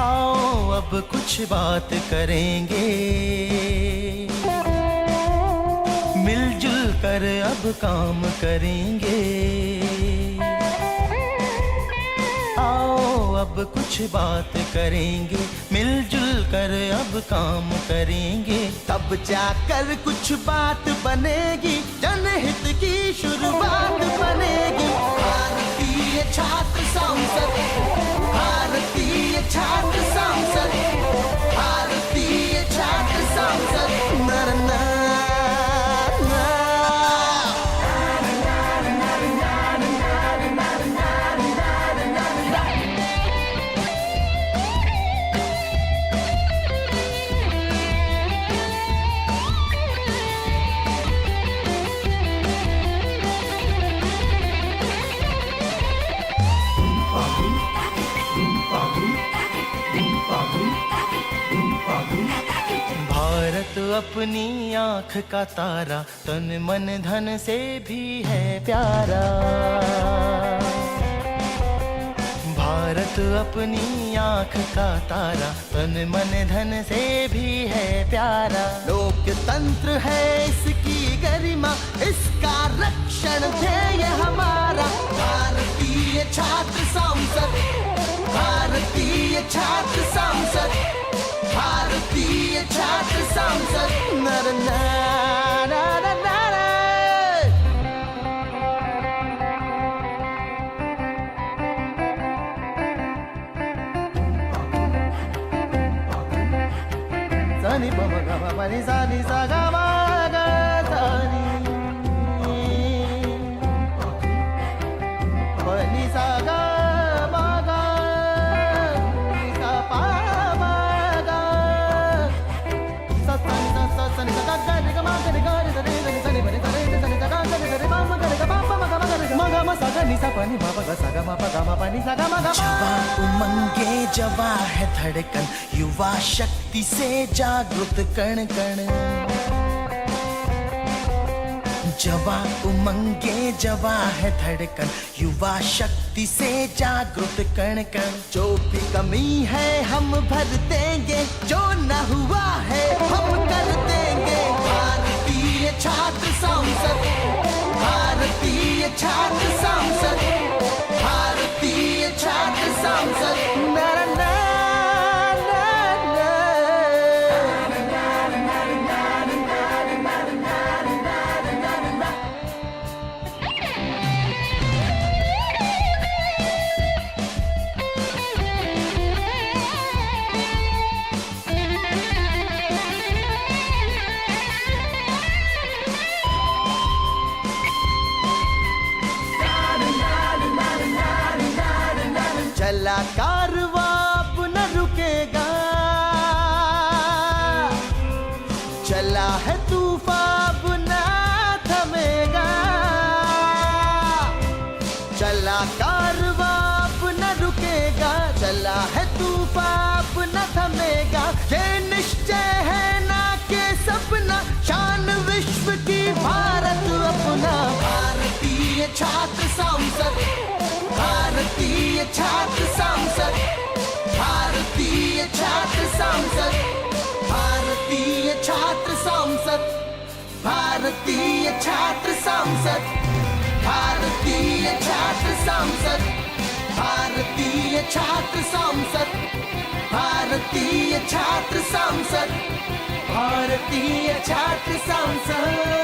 आओ अब कुछ बात करेंगे, मिलजुल कर अब काम करेंगे। आओ अब कुछ बात करेंगे, मिलजुल कर अब काम करेंगे। तब जाकर कुछ बात बनेगी, जनहित की शुरुआत बनेगी। भारतीय छात्र संसद, भारतीय छात्र संसद, भारतीय छात्र संसद। नर ना भारत अपनी आँख का तारा, तन मन धन से भी है प्यारा। भारत अपनी आँख का तारा, तन मन धन से भी है प्यारा। लोकतंत्र है इसकी गरिमा, इसका रक्षण ध्येय हमारा। भारतीय छात्र संसद, भारतीय छात्र संसद, भारतीय छात्र संसद। नर ना ना ना ना ना। सानी पम गा मा पा नि सा नि सा गा मा गा सा नि प नि सा गा मा गा नि सा पा मा गा सा सा नि सा सा नि सा गा गा रे गा मा गा रे गा रे सा रे सा नि सा नि प नि सा रे सा नि सा गा गा रे सा रे मा मा गा रे गा पा पा मा गा मा गा रे मा गा मा सा गा नि सा पा नि मा पा गा सा गा मा पा गा मा पा नि सा गा मा गा मा। जवा उमंगे जवा है धड़कन, युवा शक्ति से जागृत कण कण। जवा उमंगे जवा है धड़कन, युवा शक्ति से जागृत कण कण। जो भी कमी है हम भर देंगे, जो न हुआ है हम कर देंगे। भारतीय छात्र संसद, भारतीय छात्र संसद, भारतीय छात्र संसद। ना ना ना चला कारवां अब न रुकेगा, चला है तूफान अब न थमेगा। चला कारवां अब न रुकेगा, चला है तूफान अब न थमेगा। ये निश्चय है ना के सपना, शान विश्व की भारत अपना। भारतीय छात्र संसद, भारतीय छात्र संसद, भारतीय छात्र संसद, भारतीय छात्र संसद, भारतीय छात्र संसद, भारतीय छात्र संसद, भारतीय छात्र संसद, भारतीय छात्र संसद, भारतीय छात्र संसद।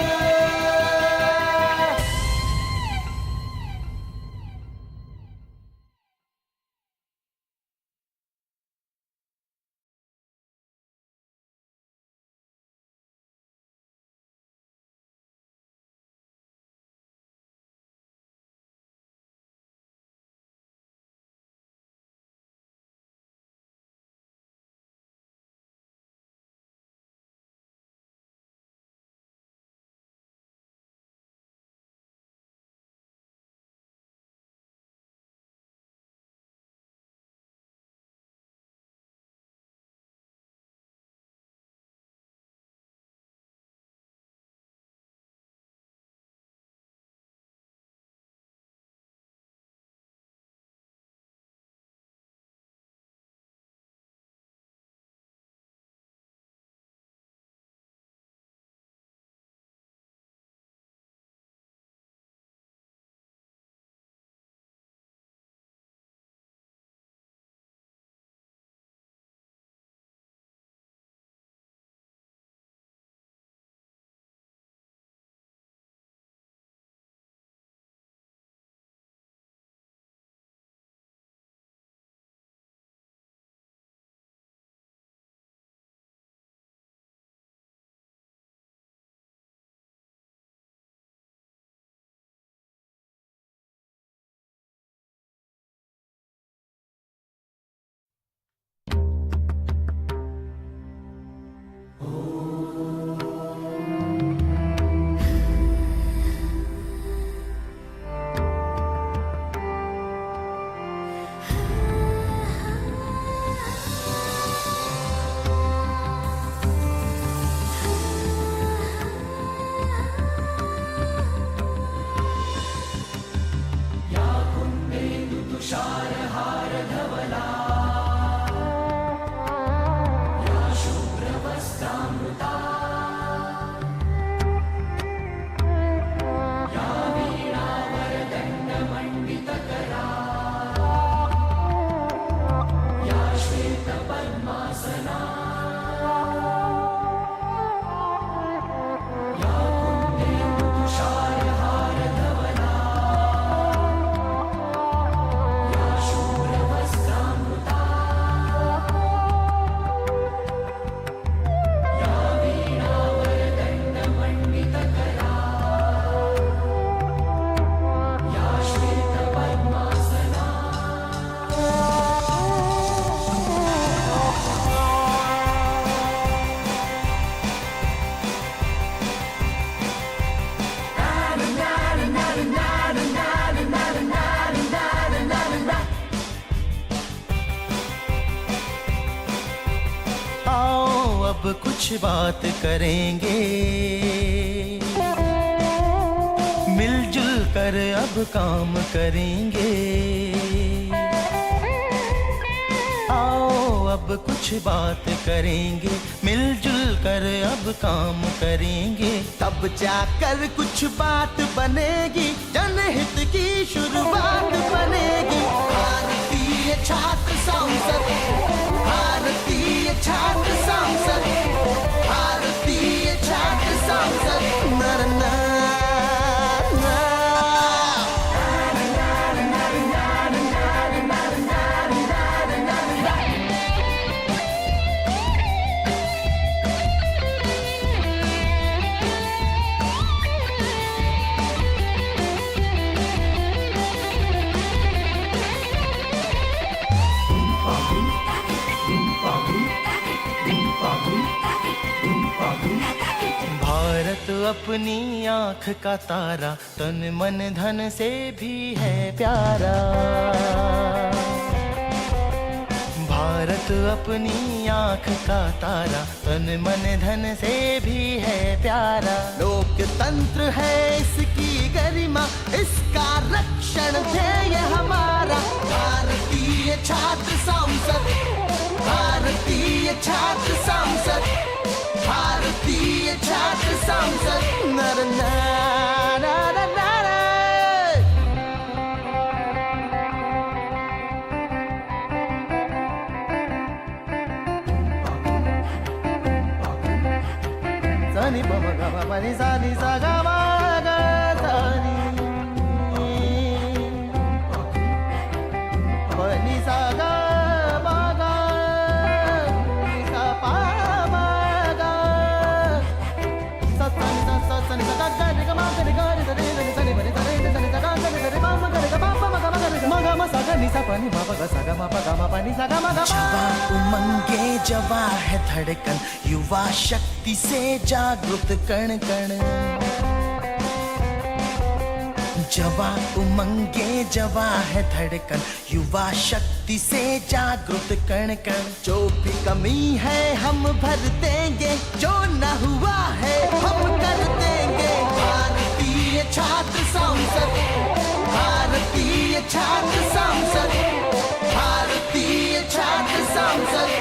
अब कुछ बात करेंगे, मिलजुल कर अब काम करेंगे। आओ अब कुछ बात करेंगे, मिलजुल कर अब काम करेंगे। तब जाकर कुछ बात बनेगी, जनहित की शुरुआत बनेगी। भारतीय छात्र संसद, भारतीय छात्र संसद, भारतीय छात्र संसद। भारत अपनी आँख का तारा, तन मन धन से भी है प्यारा। भारत अपनी आँख का तारा, तन मन धन से भी है प्यारा। लोकतंत्र है इसकी गरिमा, इसका रक्षण ध्येय हमारा। भारतीय छात्र संसद, भारतीय छात्र संसद, भारतीय छात्र संसद। नर नारा नारा। सनी पम ग पनि सा नि सा ग म ग सा नि पनि सा ग म ग नि सा पा म ग सा सा नि सा ग ग नि ग म ग नि ग नि सा नि सा नि पनि सा नि सा नि सा ग ग नि सा नि पा म ग नि ग पा म ग म ग नि म ग म सा ग नि सा पनि म प ग सा ग म प ग म पनि सा ग म ग। जवा उमंगे जवा है धड़कन, युवा शक्ति से जागृत कण कण। जवा उमंगे जवा है धड़कन, युवा शक्ति से जागृत कण कण। जो भी कमी है हम भर देंगे, जो न हुआ है हम कर देंगे। भारतीय छात्र संसद, भारतीय छात्र संसद, भारतीय छात्र संसद।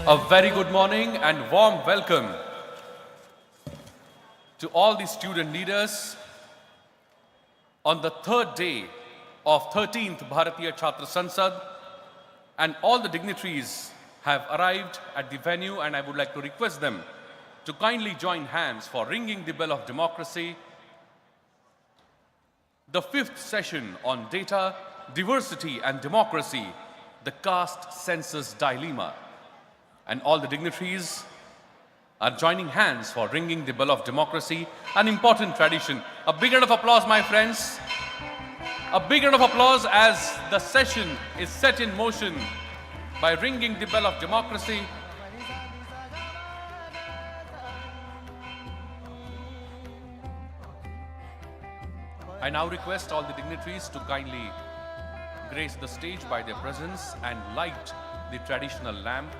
A very good morning and warm welcome to all the student leaders on the third day of 13th Bharatiya Chhatra Sansad, and all the dignitaries have arrived at the venue, and I would like to request them to kindly join hands for ringing the bell of democracy. The fifth session on data, diversity and democracy, the caste census dilemma. And all the dignitaries are joining hands for ringing the bell of democracy, an important tradition. A big round of applause, my friends. A big round of applause as the session is set in motion by ringing the bell of democracy. I now request all the dignitaries to kindly grace the stage by their presence and light the traditional lamp.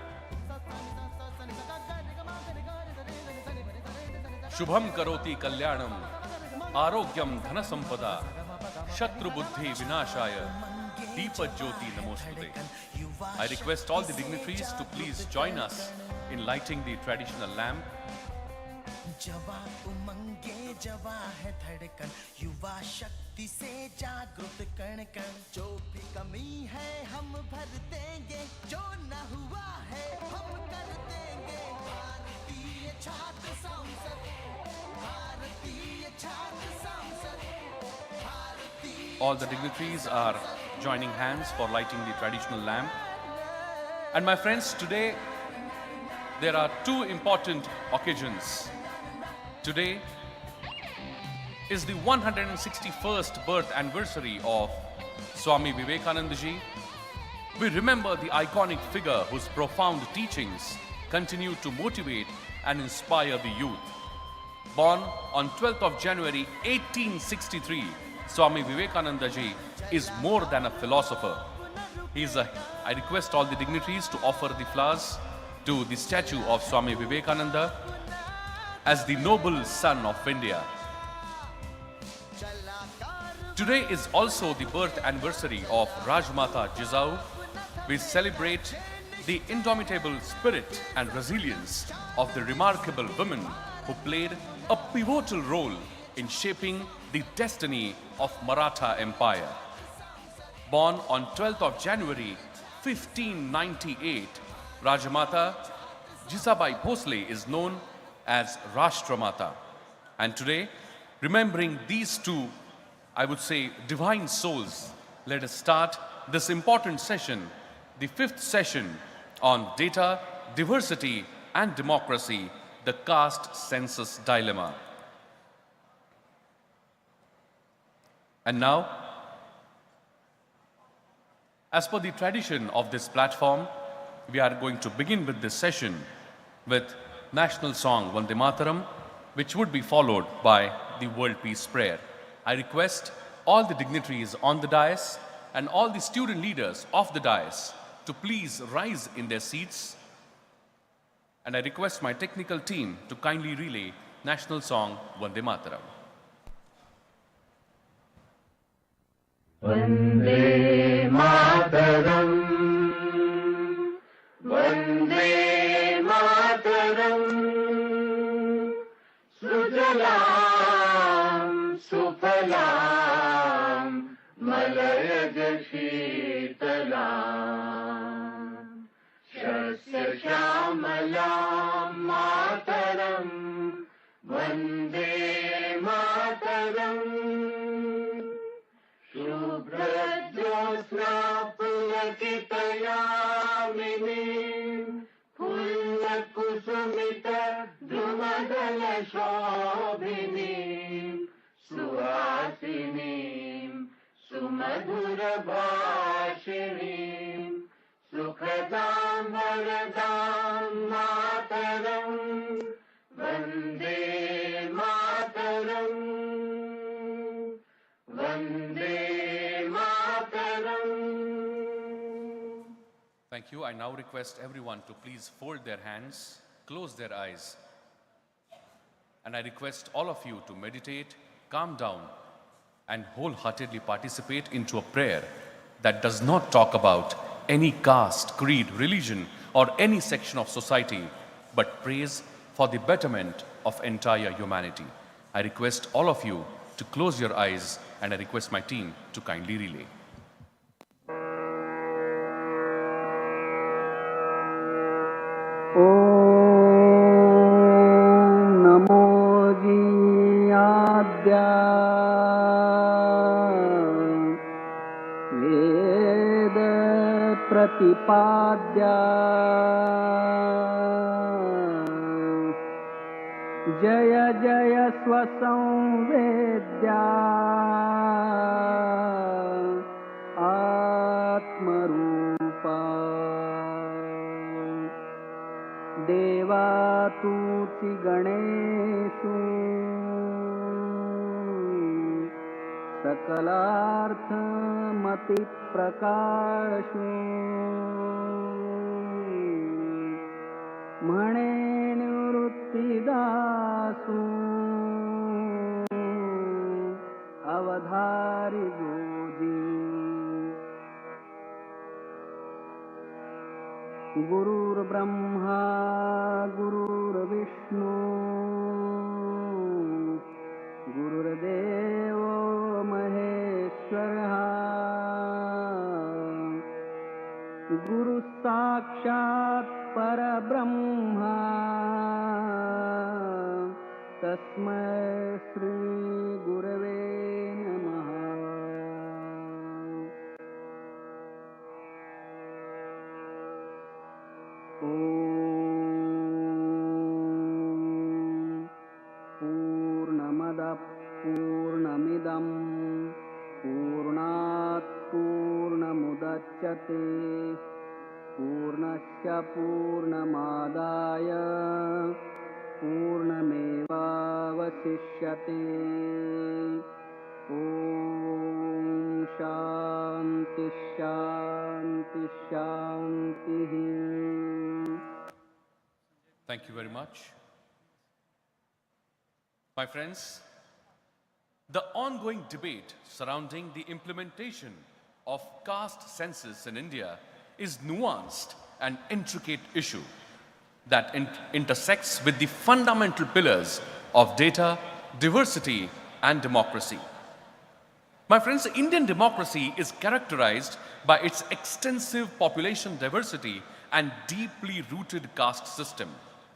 Shubham karoti kalyanam, arogyam dhana sampada, shatru buddhi vinashaya, deepa jyoti namostute. I request all the dignitaries to please join us in lighting the traditional lamp. जवा उमंगे जवा है धड़कन, युवा शक्ति से जागृत कण कण। जो भी कमी है हम भर देंगे, जो न हुआ है हम कर देंगे। भारतीय छात्र संसद, भारतीय छात्र संसद, भारतीय। All the dignitaries are joining hands for lighting the traditional lamp. And my friends, today there are two important occasions. Today is the 161st birth anniversary of Swami Vivekananda ji. We remember the iconic figure whose profound teachings continue to motivate and inspire the youth. Born on 12th of January 1863, Swami Vivekananda ji is more than a philosopher. I request all the dignitaries to offer the flowers to the statue of Swami Vivekananda as the noble son of India. Today is also the birth anniversary of Rajmata Jizau. We celebrate the indomitable spirit and resilience of the remarkable women who played a pivotal role in shaping the destiny of Maratha Empire. Born on 12th of January 1598, Rajmata Jizabai Bhosle is known as Rashtramata. And today, remembering these two, I would say, divine souls, let us start this important session, the fifth session on data, diversity and democracy, the caste census dilemma. And now, as per the tradition of this platform, we are going to begin with this session with national song Vande Mataram, which would be followed by the World Peace Prayer. I request all the dignitaries on the dais and all the student leaders of the dais to please rise in their seats. And I request my technical team to kindly relay national song Vande Mataram. Vande Mataram, Vande Mataram, Sujalam, Sufalam, Malayaj Sheetalam, Shasya Shamalam Mataram, Vande Mataram. Shubhra-jyosna pulakitayaminim, Pullakusumita dhrumadala shobhinim, Suhasinim, Sumadhura bhashinim, Sukhadam varadam mataram, Vande Mataram, Vande Mataram. Thank you. I now request everyone to please fold their hands, close their eyes. And I request all of you to meditate, calm down, and wholeheartedly participate into a prayer that does not talk about any caste, creed, religion, or any section of society, but prays for the betterment of entire humanity. I request all of you to close your eyes, and I request my team to kindly relay. Om Namo Jiyadya Veda Pratipadya Jaya Jaya Swasamvedya Atmarupa Deva Tuti Ganeshu Sakalartha Mati Prakashu Mane Nivrittidasu Avadhari Goji Gurur Brahma Gurur Vishnu Gurur Devo Maheshwara गुरु साक्षात् परब्रह्म तस्मै श्री गुरवे नमः। पूर्णमदः पूर्णमिदं पूर्णात् पूर्णमुदच्यते पूर्णस्य पूर्णमादाय पूर्णमेवावशिष्यते। ॐ शान्ति शान्ति शान्तिः। Thank you very much. My friends, the ongoing debate surrounding the implementation of caste census in India is nuanced and intricate issue that intersects with the fundamental pillars of data, diversity, and democracy. My friends, Indian democracy is characterized by its extensive population diversity and deeply rooted caste system,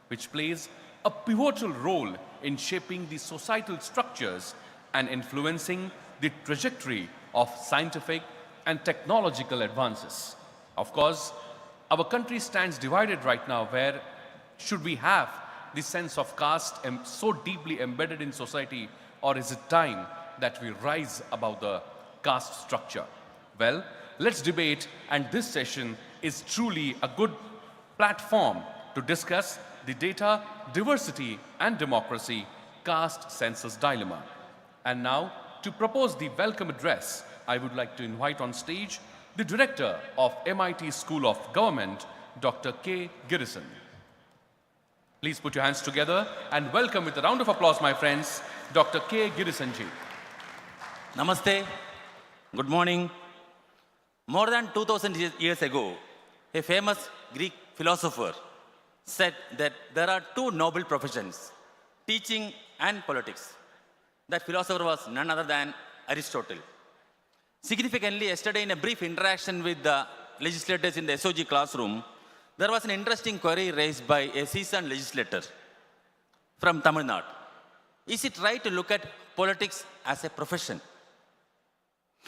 which plays a pivotal role in shaping the societal structures and influencing the trajectory of scientific and technological advances. Of course, our country stands divided right now where should we have the sense of caste so deeply embedded in society, or is it time that we rise above the caste structure? Well, let's debate, and this session is truly a good platform to discuss the data, diversity and democracy caste census dilemma. And now, to propose the welcome address, I would like to invite on stage the director of MIT School of Government, Dr. K. Girison. Please put your hands together and welcome with a round of applause, my friends, Dr. K. Girison ji. Namaste. Good morning. More than 2000 years ago, a famous Greek philosopher said that there are two noble professions, teaching and politics. That philosopher was none other than Aristotle. Significantly, yesterday in a brief interaction with the legislators in the SOG classroom, there was an interesting query raised by a seasoned legislator from Tamil Nadu. Is it right to look at politics as a profession?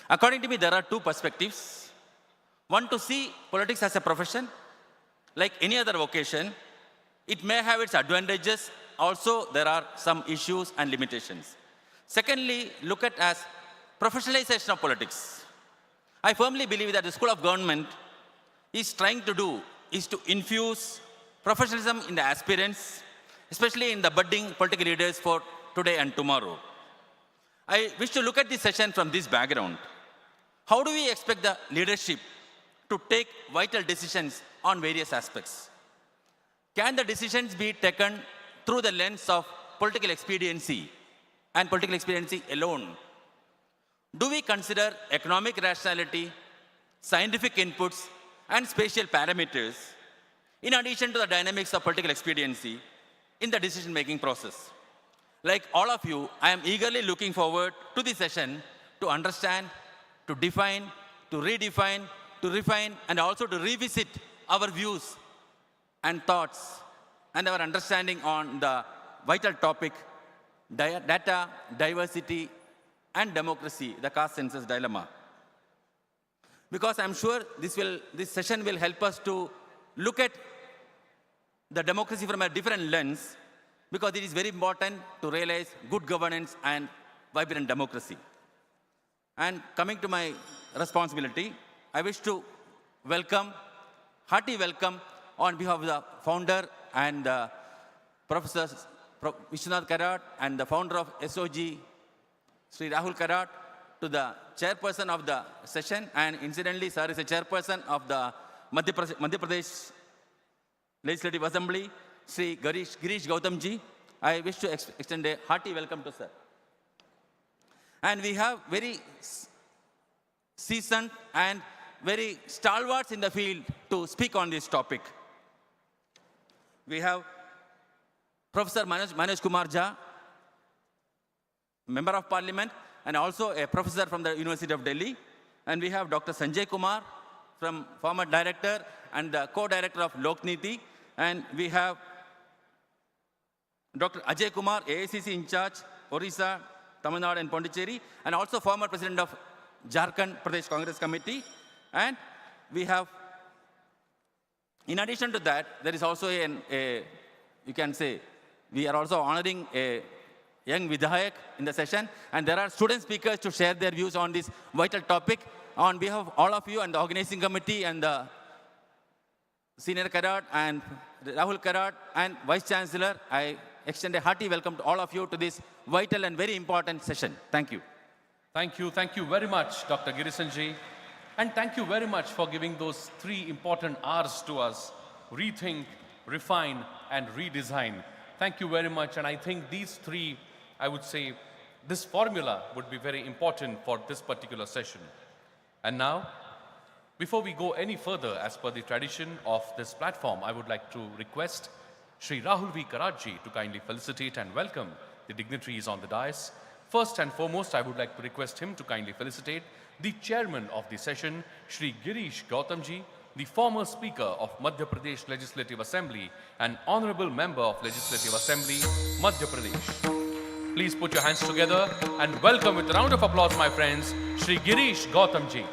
According to me, there are two perspectives. One, to see politics as a profession. Like any other vocation, it may have its advantages. Also, there are some issues and limitations. Secondly, look at as professionalization of politics. I firmly believe that the School of Government is trying to do is to infuse professionalism in the aspirants, especially in the budding political leaders for today and tomorrow. I wish to look at this session from this background. How do we expect the leadership to take vital decisions on various aspects? Can the decisions be taken through the lens of political expediency and political expediency alone? Do we consider economic rationality, scientific inputs, and spatial parameters in addition to the dynamics of political expediency in the decision-making process? Like all of you, I am eagerly looking forward to this session to understand, to define, to redefine, to refine, and also to revisit our views and thoughts and our understanding on the vital topic, data, diversity, and democracy, the caste census dilemma. Because I'm sure this session will help us to look at the democracy from a different lens, because it is very important to realize good governance and vibrant democracy. And coming to my responsibility, I wish to hearty welcome on behalf of the founder and Professor Vishwashanti Karat and the founder of SOG, Sri Rahul Karat, to the chairperson of the session, and incidentally, sir is a chairperson of the Madhya Pradesh Legislative Assembly, Sri Girish Gautamji. I wish to extend a hearty welcome to sir. And we have very seasoned and very stalwarts in the field to speak on this topic. We have Professor Manoj Kumar Jha, Member of Parliament, and also a professor from the University of Delhi. And we have Dr. Sanjay Kumar from former director and the co-director of Lokniti. And we have Dr. Ajay Kumar, AICC in charge, Orissa, Tamil Nadu and Pondicherry, and also former president of Jharkhand Pradesh Congress Committee. And we have, in addition to that, there is also you can say, we are also honoring a young Vidhayak in the session, and there are student speakers to share their views on this vital topic. On behalf of all of you and the organizing committee and the senior cadet and Rahul Karat and Vice Chancellor, I extend a hearty welcome to all of you to this vital and very important session. Thank you. Thank you very much, Dr. Girisanji. And thank you very much for giving those 3 important R's to us: rethink, refine, and redesign. Thank you very much. And I think these 3, I would say, this formula would be very important for this particular session. And now, before we go any further, as per the tradition of this platform, I would like to request Shri Rahul V. Karatji to kindly felicitate and welcome the dignitaries on the dais. First and foremost, I would like to request him to kindly felicitate the chairman of the session, Shri Girish Gautamji, the former Speaker of Madhya Pradesh Legislative Assembly and Honorable Member of Legislative Assembly, Madhya Pradesh. Please put your hands together and welcome with a round of applause, my friends, Shri Girish Gautamji.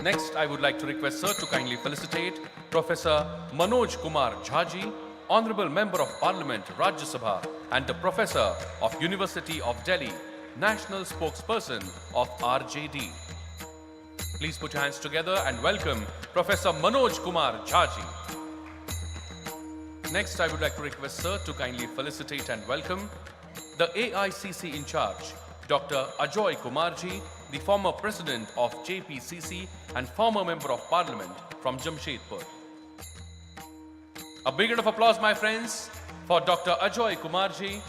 Next, I would like to request Sir to kindly felicitate Professor Manoj Kumar Jhaji, Honorable Member of Parliament, Rajya Sabha, and the Professor of University of Delhi, National Spokesperson of RJD. Please put your hands together and welcome Professor Manoj Kumar Jhaji. Next, I would like to request Sir to kindly felicitate and welcome the AICC in charge, Dr. Ajoy Kumarji, the former President of JPCC and former Member of Parliament from Jamshedpur. A big round of applause, my friends, for Dr. Ajoy Kumarji.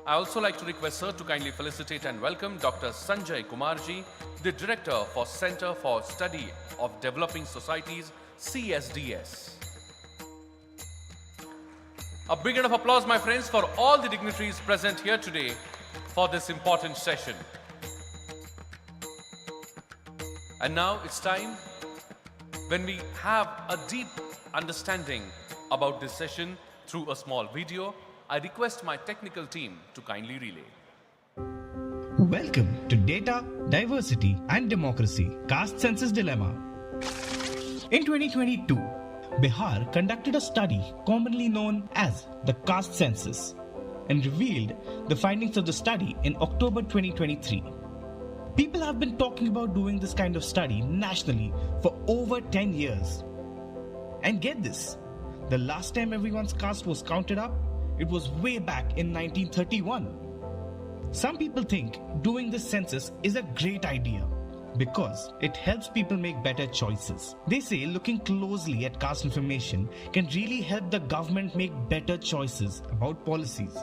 I also like to request Sir to kindly felicitate and welcome Dr. Sanjay Kumarji, the Director for Center for Study of Developing Societies, CSDS. A big round of applause, my friends, for all the dignitaries present here today for this important session. And now it's time when we have a deep understanding about this session through a small video. I request my technical team to kindly relay. Welcome to Data, Diversity and Democracy, Caste Census Dilemma. In 2022, Bihar conducted a study commonly known as the Caste Census and revealed the findings of the study in October 2023. People have been talking about doing this kind of study nationally for over 10 years. And get this, the last time everyone's caste was counted up, it was way back in 1931. Some people think doing this census is a great idea because it helps people make better choices. They say looking closely at caste information can really help the government make better choices about policies.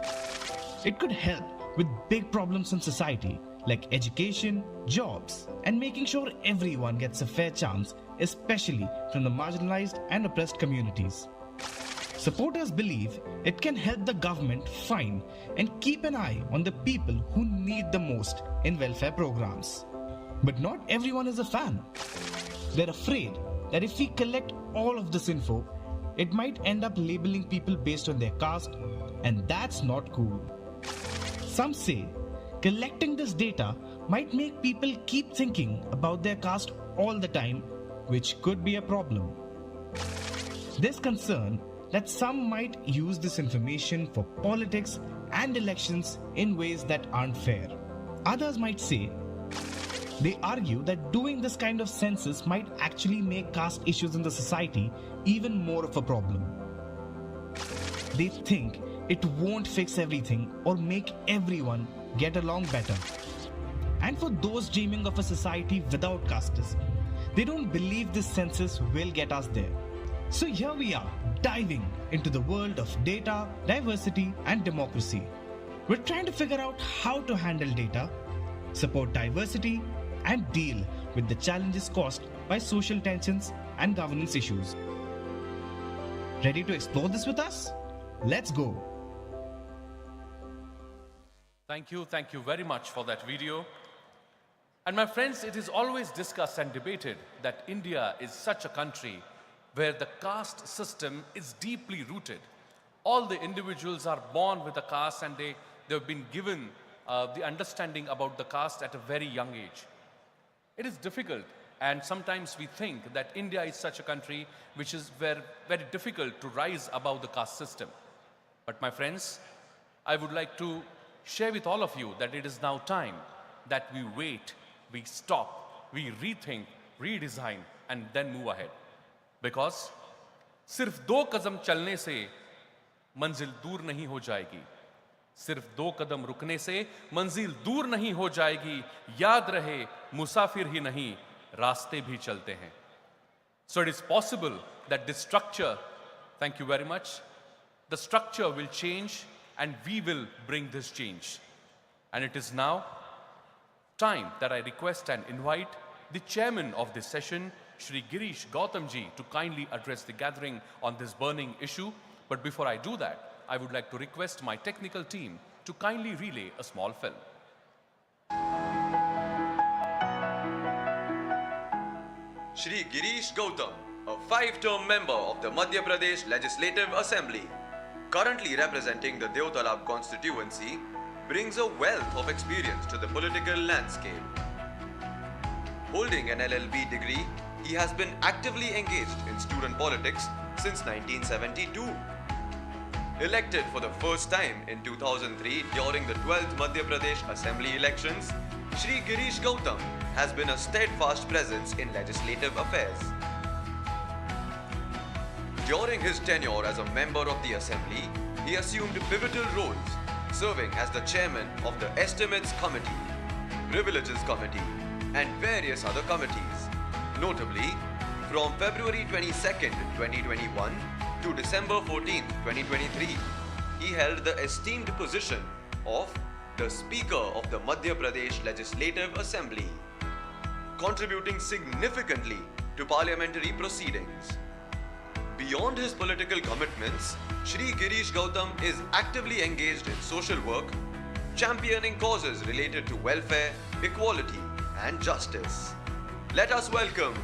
It could help with big problems in society like education, jobs, and making sure everyone gets a fair chance, especially from the marginalized and oppressed communities. Supporters believe it can help the government find and keep an eye on the people who need the most in welfare programs. But not everyone is a fan. They're afraid that if we collect all of this info, it might end up labeling people based on their caste, and that's not cool. Some say collecting this data might make people keep thinking about their caste all the time, which could be a problem. There's concern that some might use this information for politics and elections in ways that aren't fair. Others might say, they argue that doing this kind of census might actually make caste issues in the society even more of a problem. They think it won't fix everything or make everyone get along better. And for those dreaming of a society without casteism, they don't believe this census will get us there. So here we are, diving into the world of data, diversity, and democracy. We're trying to figure out how to handle data, support diversity, and deal with the challenges caused by social tensions and governance issues. Ready to explore this with us? Let's go. Thank you very much for that video. And my friends, it is always discussed and debated that India is such a country where the caste system is deeply rooted. All the individuals are born with a caste and they've been given the understanding about the caste at a very young age. It is difficult, and sometimes we think that India is such a country which is very, very difficult to rise above the caste system. But my friends, I would like to share with all of you that it is now time that we wait, we stop, we rethink, redesign, and then move ahead. Because सिर्फ 2 कदम चलने से मंजिल दूर नहीं हो जाएगी, सिर्फ 2 कदम रुकने से मंजिल दूर नहीं हो जाएगी. याद रहे, मुसाफिर ही नहीं, रास्ते भी चलते हैं. So it is possible that this structure, thank you very much, the structure will change and we will bring this change. And it is now time that I request and invite the chairman of this session, Shri Girish Gautamji, to kindly address the gathering on this burning issue. But before I do that, I would like to request my technical team to kindly relay a small film. Shri Girish Gautam, a 5-term member of the Madhya Pradesh Legislative Assembly, currently representing the Deotalab constituency, brings a wealth of experience to the political landscape. Holding an LLB degree, he has been actively engaged in student politics since 1972. Elected for the first time in 2003 during the 12th Madhya Pradesh Assembly elections, Shri Girish Gautam has been a steadfast presence in legislative affairs. During his tenure as a member of the Assembly, he assumed pivotal roles, serving as the chairman of the Estimates Committee, Privileges Committee, and various other committees. Notably, from February 22, 2021 to December 14, 2023, he held the esteemed position of the Speaker of the Madhya Pradesh Legislative Assembly, contributing significantly to parliamentary proceedings. Beyond his political commitments, Shri Girish Gautam is actively engaged in social work, championing causes related to welfare, equality, and justice. Let us welcome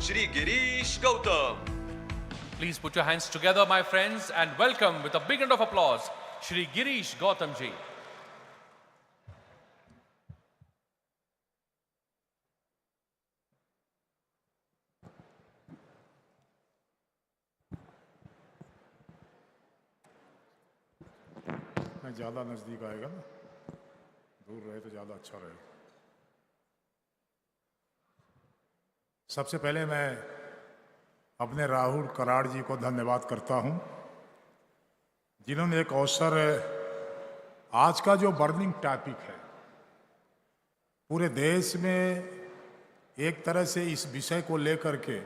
Shri Girish Gautam. Please put your hands together, my friends, and welcome with a big round of applause, Shri Girish Gautamji. ज़्यादा नज़दीक आएगा ना, दूर रहे तो ज़्यादा अच्छा रहेगा. सबसे पहले मैं अपने राहुल कराड़ जी को धन्यवाद करता हूं, जिन्होंने एक अवसर, आज का जो बर्निंग टॉपिक है पूरे देश में, एक तरह से इस विषय को लेकर के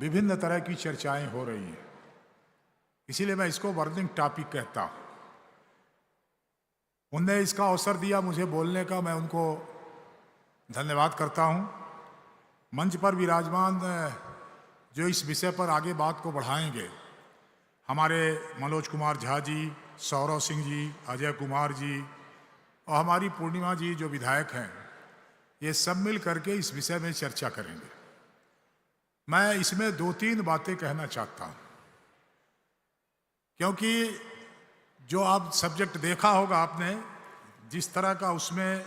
विभिन्न तरह की चर्चाएं हो रही हैं, इसीलिए मैं इसको बर्निंग टॉपिक कहता हूं. उनने इसका अवसर दिया मुझे बोलने का, मैं उनको धन्यवाद करता हूं. मंच पर विराजमान जो इस विषय पर आगे बात को बढ़ाएंगे, हमारे मनोज कुमार झा जी, सौरव सिंह जी, अजय कुमार जी और हमारी पूर्णिमा जी जो विधायक हैं, ये सब मिल करके इस विषय में चर्चा करेंगे. मैं इसमें 2-3 बातें कहना चाहता हूं, क्योंकि जो आप सब्जेक्ट देखा होगा आपने, जिस तरह का उसमें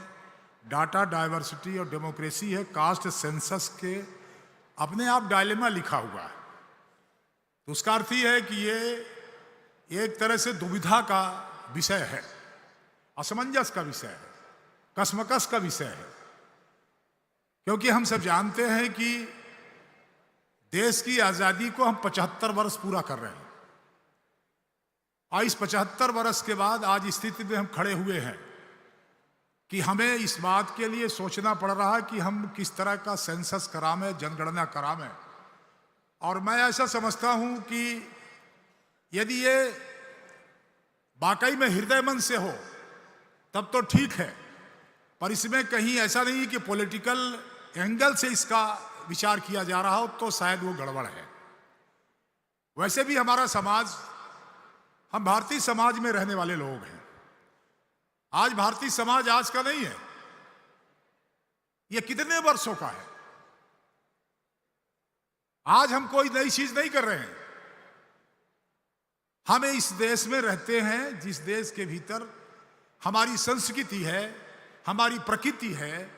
डाटा डाइवर्सिटी और डेमोक्रेसी है, कास्ट सेंसस के अपने आप डायलेमा लिखा हुआ है. तो उसका अर्थ ही है कि ये एक तरह से दुविधा का विषय है, असमंजस का विषय है, कशमकश का विषय है. क्योंकि हम सब जानते हैं कि देश की आज़ादी को हम 75 वर्ष पूरा कर रहे हैं, और इस 75 वर्ष के बाद आज स्थिति में हम खड़े हुए हैं कि हमें इस बात के लिए सोचना पड़ रहा है कि हम किस तरह का सेंसस करावें, जनगणना करावें. और मैं ऐसा समझता हूं कि यदि ये वाकई में हृदय मन से हो तब तो ठीक है, पर इसमें कहीं ऐसा नहीं कि पॉलिटिकल एंगल से इसका विचार किया जा रहा हो तो शायद वो गड़बड़ है. वैसे भी हमारा समाज, हम भारतीय समाज में रहने वाले लोग हैं. आज भारतीय समाज आज का नहीं है, ये कितने वर्षों का है? आज हम कोई नई चीज नहीं कर रहे हैं। हमें इस देश में रहते हैं जिस देश के भीतर हमारी संस्कृति है, हमारी प्रकृति है,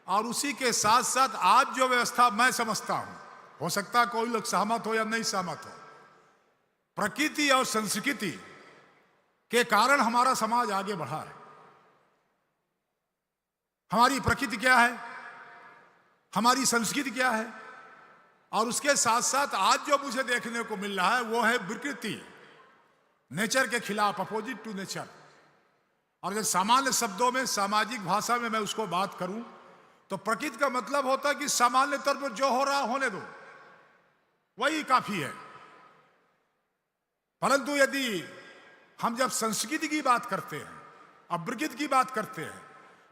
और उसी के साथ साथ आज जो व्यवस्था मैं समझता हूं, हो सकता है कोई लोग सहमत हो या नहीं सहमत हो, प्रकृति और संस्कृति के कारण हमारा समाज आगे बढ़ा है। हमारी प्रकृति क्या है, हमारी संस्कृति क्या है, और उसके साथ साथ आज जो मुझे देखने को मिल रहा है वो है विकृति, नेचर के खिलाफ, अपोजिट टू नेचर। और जब सामान्य शब्दों में, सामाजिक भाषा में मैं उसको बात करूं तो प्रकृति का मतलब होता है कि सामान्य तौर पर जो हो रहा होने दो, वही काफी है। परंतु यदि हम जब संस्कृति की बात करते हैं और विकृति की बात करते हैं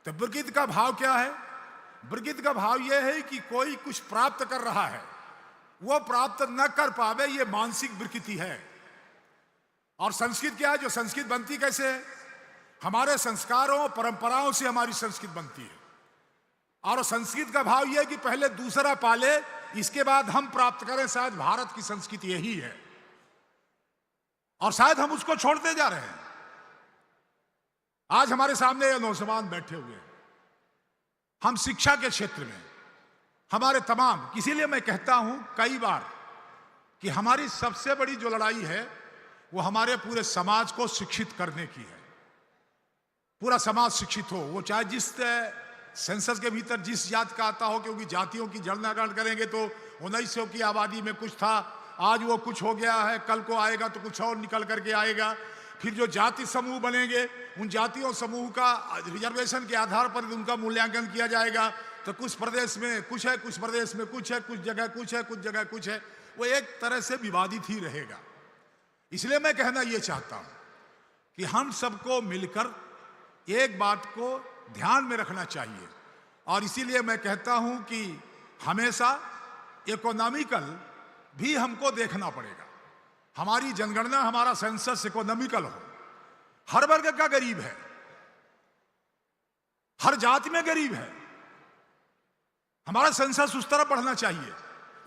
तो विकृति का भाव क्या है? विकृति का भाव यह है कि कोई कुछ प्राप्त कर रहा है, वो प्राप्त न कर पावे, ये मानसिक विकृति है। और संस्कृति क्या है? जो संस्कृति बनती कैसे है? हमारे संस्कारों परंपराओं से हमारी संस्कृति बनती है। और संस्कृति का भाव यह है कि पहले दूसरा पाले, इसके बाद हम प्राप्त करें। शायद भारत की संस्कृति यही है और शायद हम उसको छोड़ते जा रहे हैं। आज हमारे सामने ये नौजवान बैठे हुए हैं, हम शिक्षा के क्षेत्र में हमारे तमाम, इसीलिए मैं कहता हूं कई बार कि हमारी सबसे बड़ी जो लड़ाई है वो हमारे पूरे समाज को शिक्षित करने की है। पूरा समाज शिक्षित हो, वो चाहे जिस सेंसस के भीतर जिस जात का आता हो, क्योंकि जातियों की जनगणना करेंगे तो 1900 की आबादी में कुछ था, आज वो कुछ हो गया है, कल को आएगा तो कुछ और निकल करके आएगा। फिर जो जाति समूह बनेंगे, उन जातियों समूह का रिजर्वेशन के आधार पर उनका मूल्यांकन किया जाएगा। तो कुछ प्रदेश में कुछ है, कुछ प्रदेश में कुछ है, कुछ जगह कुछ है, कुछ जगह कुछ है। वो एक तरह से विवादित ही रहेगा। इसलिए मैं कहना ये चाहता हूं कि हम सबको मिलकर एक बात को ध्यान में रखना चाहिए। और इसीलिए मैं कहता हूं कि हमेशा इकोनॉमिकल भी हमको देखना पड़ेगा। हमारी जनगणना, हमारा सेंसस इकोनॉमिकल हो। हर वर्ग का गरीब है, हर जाति में गरीब है, हमारा सेंसस उस तरह बढ़ना चाहिए।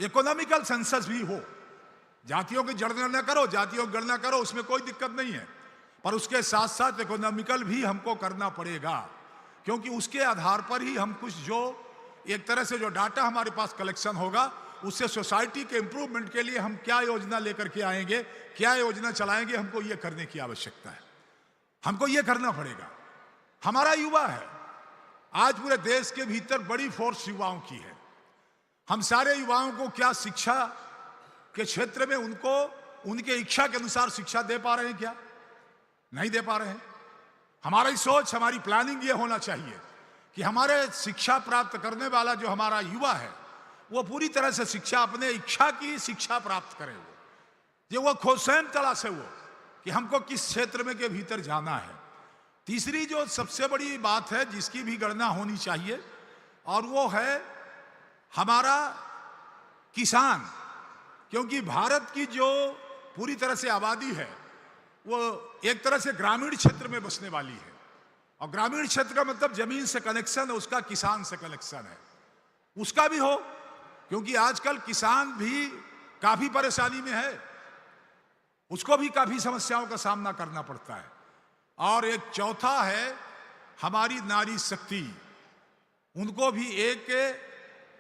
इकोनॉमिकल सेंसस भी हो। जातियों की जनगणना करो, जातियों की गणना करो, उसमें कोई दिक्कत नहीं है, पर उसके साथ साथ इकोनॉमिकल भी हमको करना पड़ेगा, क्योंकि उसके आधार पर ही हम कुछ जो एक तरह से जो डाटा हमारे पास कलेक्शन होगा, उससे सोसाइटी के इंप्रूवमेंट के लिए हम क्या योजना लेकर के आएंगे, क्या योजना चलाएंगे, हमको ये करने की आवश्यकता है। हमको ये करना पड़ेगा। हमारा युवा है, आज पूरे देश के भीतर बड़ी फोर्स युवाओं की है। हम सारे युवाओं को क्या शिक्षा के क्षेत्र में उनको उनके इच्छा के अनुसार शिक्षा दे पा रहे हैं? क्या नहीं दे पा रहे हैं। हमारी सोच, हमारी प्लानिंग ये होना चाहिए कि हमारे शिक्षा प्राप्त करने वाला जो हमारा युवा है वो पूरी तरह से शिक्षा, अपने इच्छा की शिक्षा प्राप्त करे। वो खुद स्वयं तलाशे वो कि हमको किस क्षेत्र में के भीतर जाना है। तीसरी जो सबसे बड़ी बात है जिसकी भी गणना होनी चाहिए, और वो है हमारा किसान, क्योंकि भारत की जो पूरी तरह से आबादी है वो एक तरह से ग्रामीण क्षेत्र में बसने वाली है। और ग्रामीण क्षेत्र का मतलब जमीन से कनेक्शन है, उसका किसान से कनेक्शन है, उसका भी हो, क्योंकि आजकल किसान भी काफी परेशानी में है, उसको भी काफी समस्याओं का सामना करना पड़ता है। और एक चौथा है हमारी नारी शक्ति, उनको भी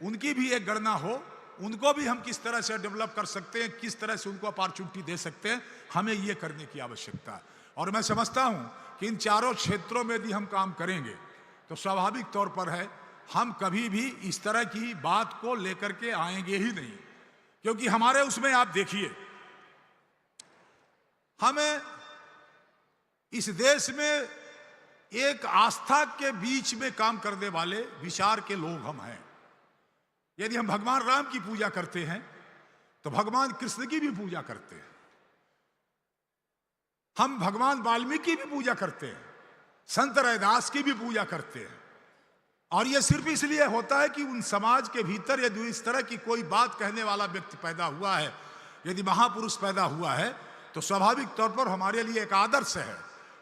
उनकी भी एक गणना हो, उनको भी हम किस तरह से डेवलप कर सकते हैं, किस तरह से उनको अपॉर्चुनिटी दे सकते हैं, हमें ये करने की आवश्यकता है। और मैं समझता हूं कि इन चारों क्षेत्रों में यदि हम काम करेंगे तो स्वाभाविक तौर पर है हम कभी भी इस तरह की बात को लेकर के आएंगे ही नहीं। क्योंकि हमारे उसमें आप देखिए, हमें इस देश में एक आस्था के बीच में काम करने वाले विचार के लोग हम हैं। यदि हम भगवान राम की पूजा करते हैं तो भगवान कृष्ण की भी पूजा करते हैं, हम भगवान वाल्मीकि की भी पूजा करते हैं, संत रैदास की भी पूजा करते हैं। और यह सिर्फ इसलिए होता है कि उन समाज के भीतर यदि इस तरह की कोई बात कहने वाला व्यक्ति पैदा हुआ है, यदि महापुरुष पैदा हुआ है, तो स्वाभाविक तौर पर हमारे लिए एक आदर्श है,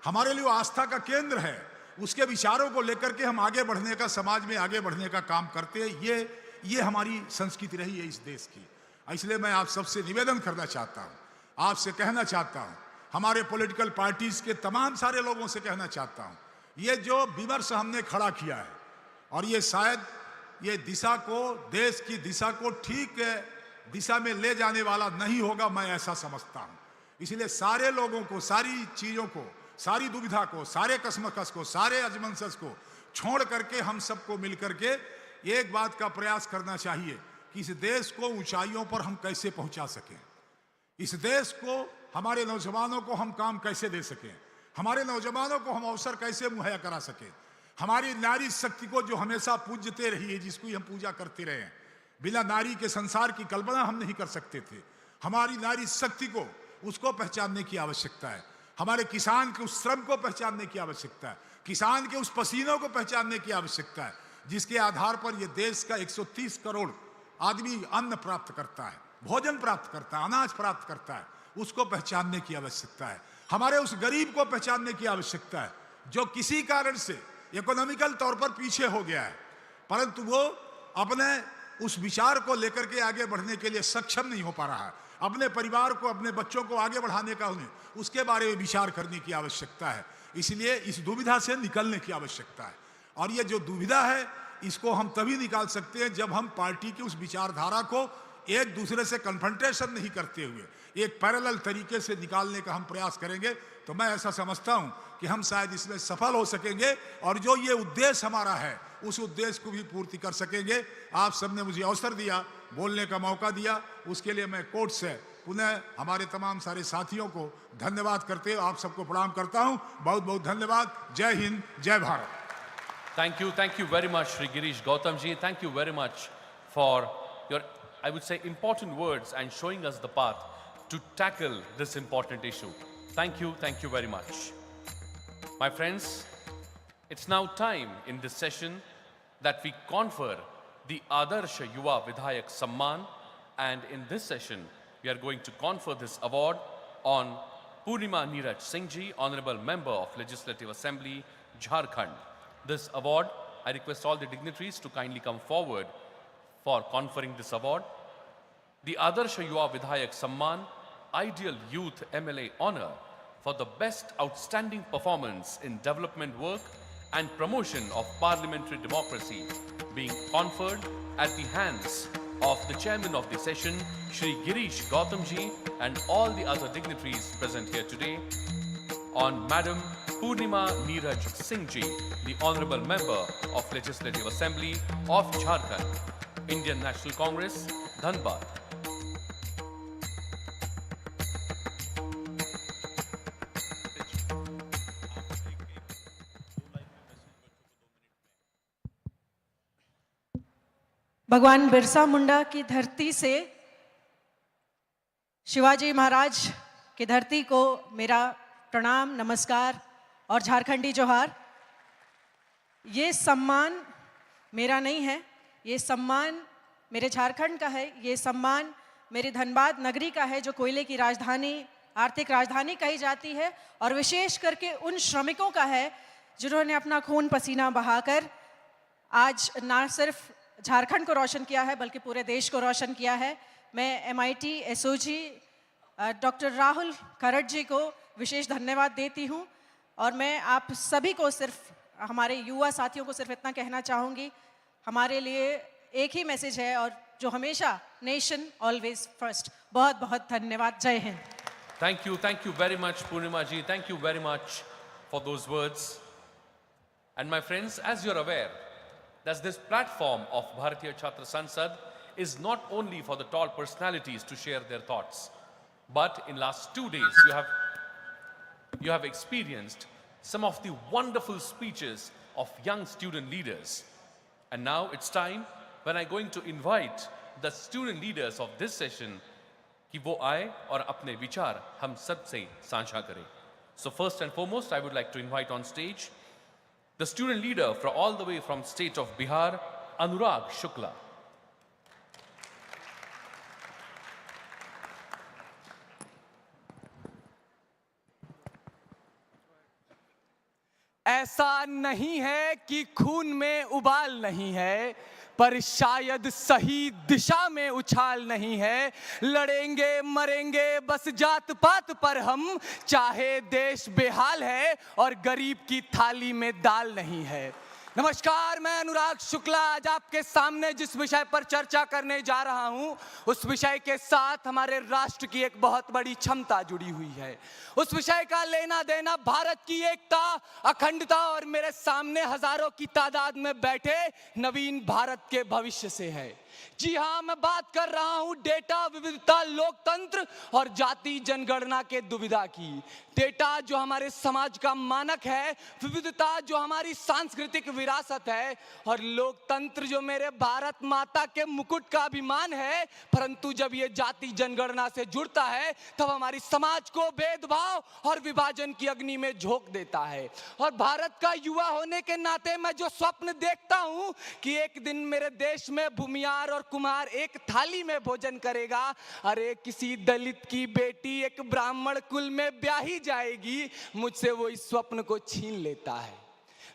हमारे लिए वो आस्था का केंद्र है। उसके विचारों को लेकर के हम आगे बढ़ने का, समाज में आगे बढ़ने का काम करते हैं। ये हमारी संस्कृति रही है इस देश की। इसलिए मैं आप सबसे निवेदन करना चाहता हूं, आपसे कहना चाहता हूं, हमारे पॉलिटिकल पार्टीज के तमाम सारे लोगों से कहना चाहता हूं, ये जो विमर्श हमने खड़ा किया है और ये शायद ये दिशा को, देश की दिशा को ठीक दिशा में ले जाने वाला नहीं होगा, मैं ऐसा समझता हूं। इसलिए सारे लोगों को, सारी चीजों को, सारी दुविधा को, सारे कसमकस को, सारे अजमंसस को छोड़ करके हम सबको मिलकर के एक बात का प्रयास करना चाहिए कि इस देश को ऊंचाइयों पर हम कैसे पहुंचा सकें, इस देश को, हमारे नौजवानों को हम काम कैसे दे सकें, हमारे नौजवानों को हम अवसर कैसे मुहैया करा सकें, हमारी नारी शक्ति को जो हमेशा पूजते रही है, जिसको हम पूजा करते रहे हैं, बिना नारी के संसार की कल्पना हम नहीं कर सकते थे। हमारी नारी शक्ति को, उसको पहचानने की आवश्यकता है। हमारे किसान के उस श्रम को पहचानने की आवश्यकता है, किसान के उस पसीनों को पहचानने की आवश्यकता है, जिसके आधार पर यह देश का 130 करोड़ आदमी अन्न प्राप्त करता है, भोजन प्राप्त करता है, अनाज प्राप्त करता है, उसको पहचानने की आवश्यकता है। हमारे उस गरीब को पहचानने की आवश्यकता है जो किसी कारण से इकोनॉमिकल तौर पर पीछे हो गया है, परंतु वो अपने उस विचार को लेकर के आगे बढ़ने के लिए सक्षम नहीं हो पा रहा है। अपने परिवार को, अपने बच्चों को आगे बढ़ाने का उन्हें उसके बारे में विचार करने की आवश्यकता है। इसलिए इस दुविधा से निकलने की आवश्यकता है, और ये जो दुविधा है इसको हम तभी निकाल सकते हैं जब हम पार्टी की उस विचारधारा को एक दूसरे से कन्फ्रंटेशन नहीं करते हुए एक पैरेलल तरीके से निकालने का हम प्रयास करेंगे, तो मैं ऐसा समझता हूं कि हम शायद इसमें सफल हो सकेंगे और जो ये उद्देश्य हमारा है उस उद्देश्य को भी पूर्ति कर सकेंगे। आप सबने मुझे अवसर दिया, बोलने का मौका दिया, उसके लिए मैं कोर्ट से पुनः हमारे तमाम सारे साथियों को धन्यवाद करते हुए आप सबको प्रणाम करता हूं। बहुत बहुत धन्यवाद। जय हिंद, जय Bharat. Thank you very much, Shri Girish Gautamji. Thank you very much for your, I would say, important words and showing us the path to tackle this important issue. Thank you very much. My friends, it's now time in this session that we confer the Adarsha Yuva Vidhayak Samman, and in this session, we are going to confer this award on Purnima Neeraj Singh Ji, Honorable Member of Legislative Assembly, Jharkhand. This award, I request all the dignitaries to kindly come forward for conferring this award. The Adarsha Yuva Vidhayak Samman, Ideal Youth MLA Honor for the best outstanding performance in development work and promotion of parliamentary democracy, being conferred at the hands of the chairman of the session, Shri Girish Gautamji, and all the other dignitaries present here today, on Madam Purnima Neeraj Singh Ji, the Honorable Member of Legislative Assembly of Jharkhand, Indian National Congress, Dhanbad. भगवान बिरसा मुंडा की धरती से शिवाजी महाराज की धरती को मेरा प्रणाम, नमस्कार और झारखंडी जोहार। ये सम्मान मेरा नहीं है, ये सम्मान मेरे झारखंड का है, ये सम्मान मेरी धनबाद नगरी का है जो कोयले की राजधानी, आर्थिक राजधानी कही जाती है, और विशेष करके उन श्रमिकों का है जिन्होंने अपना खून पसीना बहाकर आज ना सिर्फ झारखंड को रोशन किया है बल्कि पूरे देश को रोशन किया है। मैं MIT SOG डॉक्टर राहुल खरट जी को विशेष धन्यवाद देती हूँ, और मैं आप सभी को, सिर्फ हमारे युवा साथियों को सिर्फ इतना कहना चाहूँगी, हमारे लिए एक ही मैसेज है और जो हमेशा नेशन ऑलवेज फर्स्ट। बहुत बहुत धन्यवाद। जय Hind. Thank you very much, Purnima ji. Thank you very much for those words. And my friends, as you're aware, that this platform of Bharatiya Chhatra Sansad is not only for the tall personalities to share their thoughts, but in last 2 days you have experienced some of the wonderful speeches of young student leaders. And now it's time when I'm going to invite the student leaders of this session कि वो आए और अपने विचार हम सब से साझा करें. So first and foremost, I would like to invite on stage the student leader from all the way from state of Bihar, Anurag Shukla. ऐसा नहीं है कि खून में उबाल नहीं है, पर शायद सही दिशा में उछाल नहीं है। लड़ेंगे मरेंगे बस जात पात पर हम, चाहे देश बेहाल है और गरीब की थाली में दाल नहीं है। नमस्कार, मैं अनुराग शुक्ला आज आपके सामने जिस विषय पर चर्चा करने जा रहा हूं, उस विषय के साथ हमारे राष्ट्र की एक बहुत बड़ी क्षमता जुड़ी हुई है। उस विषय का लेना देना भारत की एकता, अखंडता और मेरे सामने हजारों की तादाद में बैठे नवीन भारत के भविष्य से है। जी हां, मैं बात कर रहा हूं डेटा, विविधता, लोकतंत्र और जाति जनगणना के दुविधा की। डेटा जो हमारे समाज का मानक है, विविधता जो हमारी सांस्कृतिक विरासत है और लोकतंत्र जो मेरे भारत माता के मुकुट का अभिमान है। परंतु जब ये जाति जनगणना से जुड़ता है तब हमारी समाज को भेदभाव और विभाजन की अग्नि में झोंक देता है। और भारत का युवा होने के नाते मैं जो स्वप्न देखता हूं कि एक दिन मेरे देश में भूमियार और कुमार एक थाली में भोजन करेगा, अरे किसी दलित की बेटी एक ब्राह्मण कुल में ब्याही जाएगी, मुझसे वो इस स्वप्न को छीन लेता है।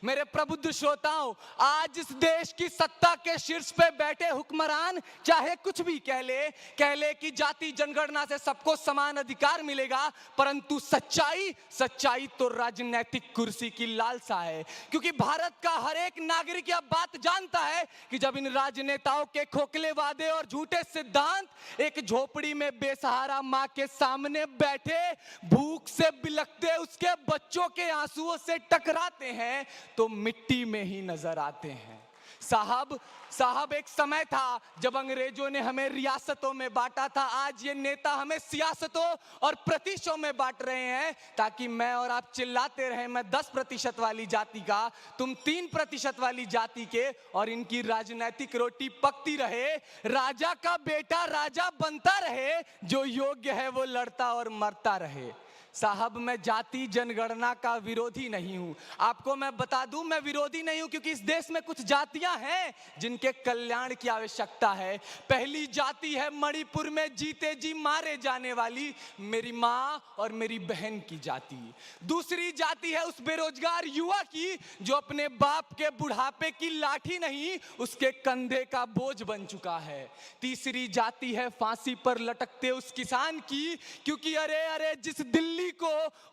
मेरे प्रबुद्ध श्रोताओं, आज इस देश की सत्ता के शीर्ष पे बैठे हुक्मरान चाहे कुछ भी कह ले कि जाति जनगणना से सबको समान अधिकार मिलेगा, परंतु सच्चाई तो राजनीतिक कुर्सी की लालसा है। क्योंकि भारत का हर एक नागरिक यह बात जानता है कि जब इन राजनेताओं के खोखले वादे और झूठे सिद्धांत एक झोपड़ी में बेसहारा मां के सामने बैठे भूख से बिलखते उसके बच्चों के आंसुओं से टकराते हैं तो मिट्टी में ही नजर आते हैं। साहब एक समय था जब अंग्रेजों ने हमें रियासतों में बांटा था। आज ये नेता हमें सियासतों और प्रतिशतों में बांट रहे हैं ताकि मैं और आप चिल्लाते रहे, मैं 10% वाली जाति का, तुम 3% वाली जाति के, और इनकी राजनीतिक रोटी पकती रहे। राजा का बेटा राजा बनता रहे, जो योग्य है वो लड़ता और मरता रहे। साहब, मैं जाति जनगणना का विरोधी नहीं हूं। आपको मैं बता दूं, मैं विरोधी नहीं हूं क्योंकि इस देश में कुछ जातियां हैं जिनके कल्याण की आवश्यकता है। पहली जाति है मणिपुर में जीते जी मारे जाने वाली मेरी मां और मेरी बहन की जाति। दूसरी जाति है उस बेरोजगार युवा की जो अपने बाप के बुढ़ापे की लाठी नहीं, उसके कंधे का बोझ बन चुका है। तीसरी जाति है फांसी पर लटकते उस किसान की, क्योंकि अरे जिस दिल्ली को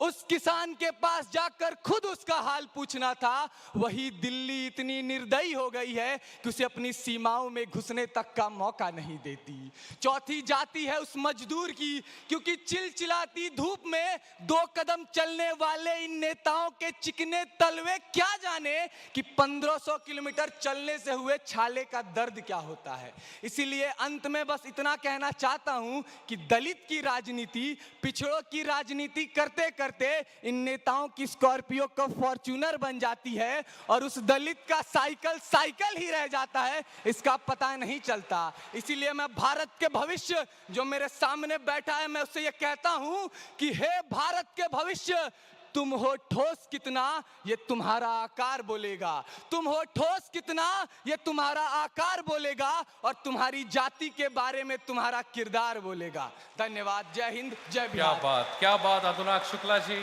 उस किसान के पास जाकर खुद उसका हाल पूछना था, वही दिल्ली इतनी निर्दयी हो गई है कि उसे अपनी सीमाओं में घुसने तक का मौका नहीं देती। चौथी जाति है उस मजदूर की, क्योंकि चिलचिलाती धूप में 2 कदम चलने वाले इन नेताओं के चिकने तलवे क्या जाने कि 1500 किलोमीटर चलने से हुए छाले का दर्द क्या होता है। इसीलिए अंत में बस इतना कहना चाहता हूं कि दलित की राजनीति, पिछड़ों की राजनीति करते करते इन नेताओं की स्कॉर्पियो का फॉर्च्यूनर बन जाती है और उस दलित का साइकिल ही रह जाता है, इसका पता नहीं चलता। इसीलिए मैं भारत के भविष्य जो मेरे सामने बैठा है, मैं उससे यह कहता हूं कि हे भारत के भविष्य, तुम हो ठोस कितना ये तुम्हारा आकार बोलेगा। तुम हो ठोस कितना ये तुम्हारा आकार बोलेगा और तुम्हारी जाति के बारे में तुम्हारा किरदार बोलेगा। धन्यवाद। जय हिंद, जय बिहार। क्या बात अनुराग Shukla ji.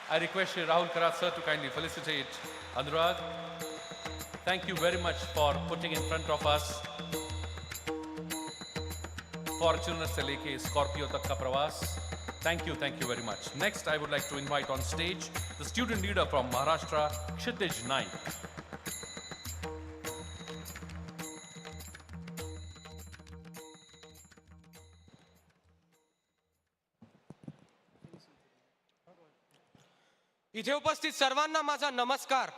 I request Rahul Karat sir to kindly felicitate Anurag. Thank you very much for putting in front of us Fortuner से लेके Scorpio तक का प्रवास। Thank you very much. Next, I would like to invite on stage the student leader from Maharashtra, Kshitij Naik. इथे उपस्थित सर्वांना माझा नमस्कार.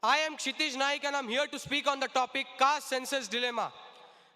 I am Kshitij Naik and I'm here to speak on the topic caste census dilemma.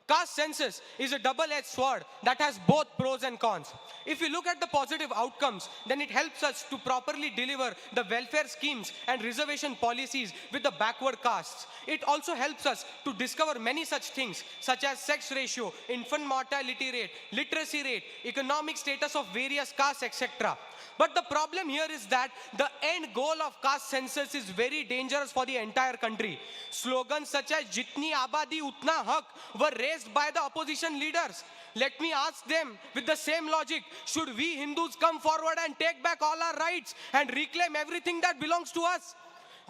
Caste census is a double-edged sword that has both pros and cons. If we look at the positive outcomes, then it helps us to properly deliver the welfare schemes and reservation policies with the backward castes. It also helps us to discover many such things such as sex ratio, infant mortality rate, literacy rate, economic status of various castes, etc. But the problem here is that the end goal of caste census is very dangerous for the entire country. Slogans such as Jitni Abadi Utna Hak were raised by the opposition leaders. Let me ask them with the same logic, should we Hindus come forward and take back all our rights and reclaim everything that belongs to us?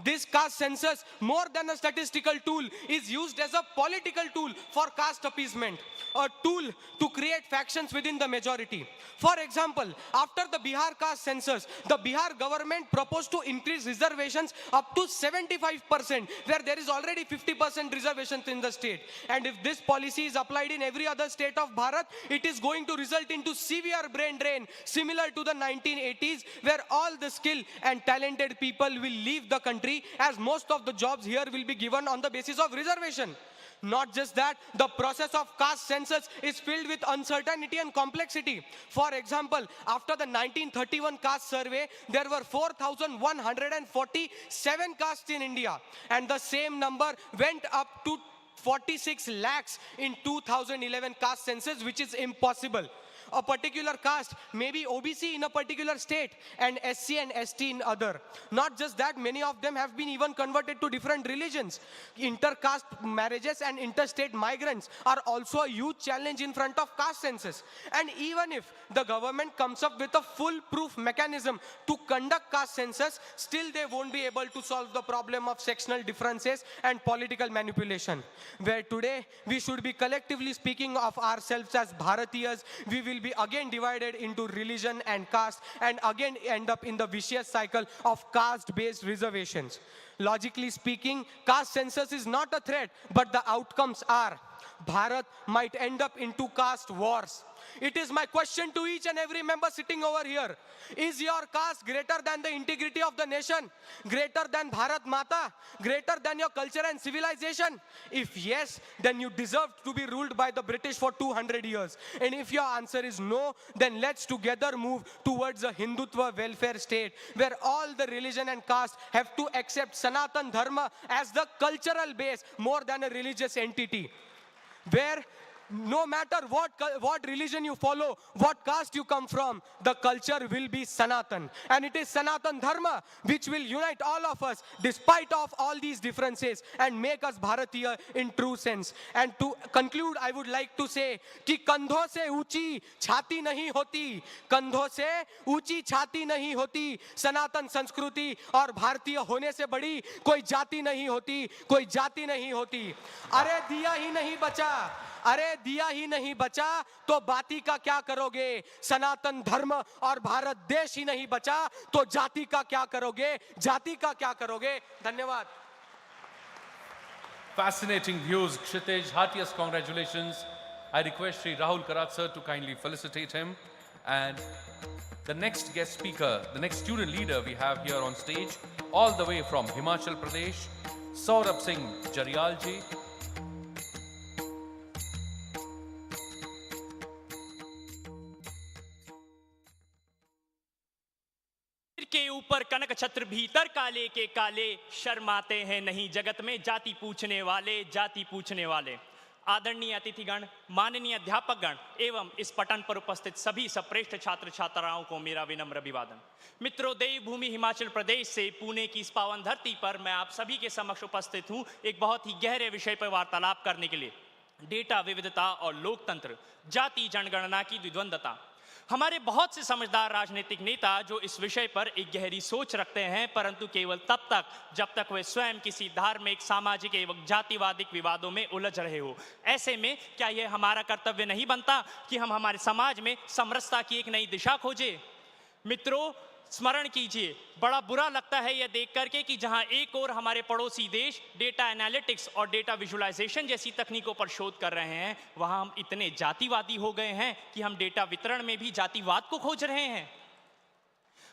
This caste census, more than a statistical tool, is used as a political tool for caste appeasement, a tool to create factions within the majority. For example, after the Bihar caste census, the Bihar government proposed to increase reservations up to 75%, where there is already 50% reservations in the state. And if this policy is applied in every other state of Bharat, it is going to result into severe brain drain, similar to the 1980s, where all the skilled and talented people will leave the country, as most of the jobs here will be given on the basis of reservation. Not just that, the process of caste census is filled with uncertainty and complexity. For example, after the 1931 caste survey, there were 4,147 castes in India, and the same number went up to 46 lakhs in 2011 caste census, which is impossible. A particular caste may be OBC in a particular state and SC and ST in other. Not just that, many of them have been even converted to different religions. Inter-caste marriages and interstate migrants are also a huge challenge in front of caste census. And even if the government comes up with a foolproof mechanism to conduct caste census, still they won't be able to solve the problem of sectional differences and political manipulation. Where today we should be collectively speaking of ourselves as Bharatiyas, we will be again divided into religion and caste, and again end up in the vicious cycle of caste-based reservations. Logically speaking, caste census is not a threat, but the outcomes are. Bharat might end up into caste wars. It is my question to each and every member sitting over here. Is your caste greater than the integrity of the nation? Greater than Bharat Mata? Greater than your culture and civilization? If yes, then you deserve to be ruled by the British for 200 years. And if your answer is no, then let's together move towards a Hindutva welfare state, where all the religion and caste have to accept Sanatan Dharma as the cultural base more than a religious entity. Where no matter what religion you follow, what caste you come from, the culture will be Sanatan. And it is Sanatan Dharma which will unite all of us despite of all these differences and make us Bharatiya in true sense. And to conclude, I would like to say कि कंधों से ऊंची छाती नहीं होती, कंधों से ऊंची छाती नहीं होती, सनातन संस्कृति और भारतीय होने से बड़ी कोई जाति नहीं होती, कोई जाति नहीं होती. अरे दिया ही नहीं बचा, अरे दिया ही नहीं बचा तो बाती का क्या करोगे? सनातन धर्म और भारत देश ही नहीं बचा तो जाति का क्या करोगे? जाति का क्या करोगे? धन्यवाद. Fascinating views, Kshitij. Heartiest congratulations. I request Sri Rahul Karat sir to kindly felicitate him. And the next guest speaker, the next student leader we have here on stage, all the way from Himachal Pradesh, Saurabh Singh Jarial ji. के ऊपर कनक छत्र भीतर काले के काले, शर्माते हैं नहीं जगत में जाति पूछने वाले, जाति पूछने वाले. आदरणीय अतिथिगण, माननीय अध्यापकगण एवं इस पटन पर उपस्थित सभी सप्रेष्ठ छात्र छात्राओं को मेरा विनम्र अभिवादन. मित्रों, देवभूमि हिमाचल प्रदेश से पुणे की इस पावन धरती पर मैं आप सभी के समक्ष उपस्थित हूं एक बहुत ही गहरे विषय पर वार्तालाप करने के लिए. डेटा विविधता और लोकतंत्र, जाति जनगणना की द्विद्वंदता. हमारे बहुत से समझदार राजनीतिक नेता जो इस विषय पर एक गहरी सोच रखते हैं, परंतु केवल तब तक जब तक वे स्वयं किसी धार्मिक, सामाजिक एवं जातिवादिक विवादों में उलझ रहे हो. ऐसे में क्या यह हमारा कर्तव्य नहीं बनता कि हम हमारे समाज में समरसता की एक नई दिशा खोजें? मित्रों, स्मरण कीजिए, बड़ा बुरा लगता है यह देख करके कि जहां एक ओर हमारे पड़ोसी देश डेटा एनालिटिक्स और डेटा विजुअलाइजेशन जैसी तकनीकों पर शोध कर रहे हैं, वहां हम इतने जातिवादी हो गए हैं कि हम डेटा वितरण में भी जातिवाद को खोज रहे हैं.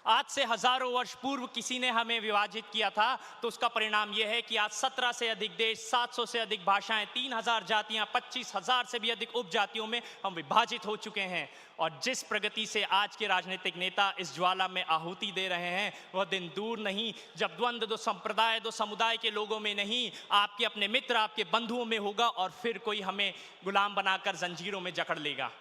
आज से हजारों वर्ष पूर्व किसी ने हमें विभाजित किया था तो उसका परिणाम यह है कि आज 17 से अधिक देश, 700 से अधिक भाषाएं, 3000 जातियां, 25,000 से भी अधिक उपजातियों में हम विभाजित हो चुके हैं. और जिस प्रगति से आज के राजनीतिक नेता इस ज्वाला में आहुति दे रहे हैं, वह दिन दूर नहीं जब द्वंद्व दो संप्रदाय, दो समुदाय के लोगों में नहीं, आपके अपने मित्र, आपके बंधुओं में होगा और फिर कोई हमें गुलाम बनाकर जंजीरों में जकड़ लेगा.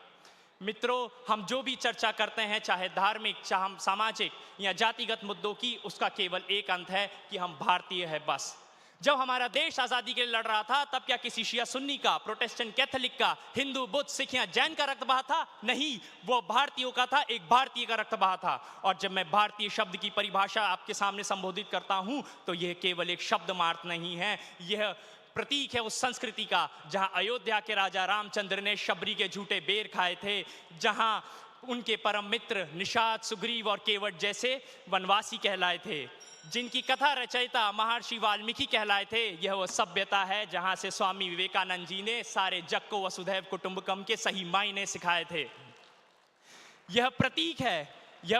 मित्रों, हम जो भी चर्चा करते हैं, चाहे धार्मिक, चाहे सामाजिक या जातिगत मुद्दों की, उसका केवल एक अंत है कि हम भारतीय हैं बस. जब हमारा देश आजादी के लिए लड़ रहा था तब क्या किसी शिया सुन्नी का, प्रोटेस्टेंट कैथोलिक का, हिंदू बुद्ध सिख या जैन का रक्त बहा था? नहीं, वो भारतीयों का था, एक भारतीय का रक्त बहा था। और जब मैं भारतीय शब्द की परिभाषा आपके सामने संबोधित करता हूं तो यह केवल एक शब्द मात्र नहीं है, यह प्रतीक है उस संस्कृति का जहां अयोध्या के राजा रामचंद्र ने शबरी के झूठे बेर खाए थे, जहां उनके परम मित्र निषाद, सुग्रीव और केवट जैसे वनवासी कहलाए थे, जिनकी कथा रचयिता महर्षि वाल्मीकि कहलाए थे। यह वो सभ्यता है जहां से स्वामी विवेकानंद जी ने सारे जग को वसुधैव कुटुंबकम के सही मायने सिखाए थे। यह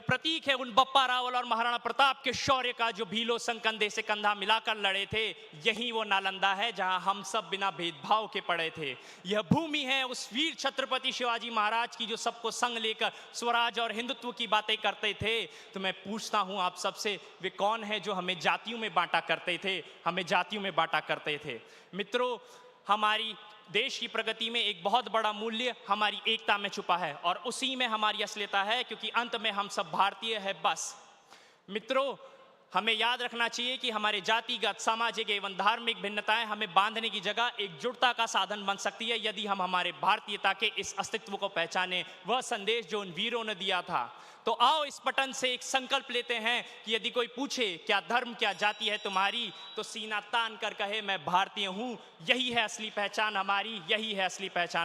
प्रतीक है उन बप्पा रावल और महाराणा प्रताप के शौर्य का जो भीलों संग कंधे से कंधा मिलाकर लड़े थे। यही वो नालंदा है जहां हम सब बिना भेदभाव के पड़े थे। यह भूमि है उस वीर छत्रपति शिवाजी महाराज की जो सबको संग लेकर स्वराज और हिंदुत्व की बातें करते थे। तो मैं पूछता हूं आप सबसे, वे कौन है जो हमें जातियों में बांटा करते थे? मित्रों, हमारी देश की प्रगति में एक बहुत बड़ा मूल्य हमारी एकता में छुपा है और उसी में हमारी असलियता है, क्योंकि अंत में हम सब भारतीय हैं बस। मित्रों, हमें याद रखना चाहिए कि हमारे जातिगत, सामाजिक एवं धार्मिक भिन्नताएं हमें बांधने की जगह एकजुटता का साधन बन सकती है यदि हम हमारे भारतीयता के इस अस्तित्व को पहचाने, वह संदेश जो उन वीरों ने दिया था। तो आओ इस पटन से एक संकल्प लेते हैं कि यदि कोई पूछे क्या धर्म, क्या जाति है तुम्हारी, तो सीना तान कर कहे मैं भारतीय हूं। यही है असली पहचान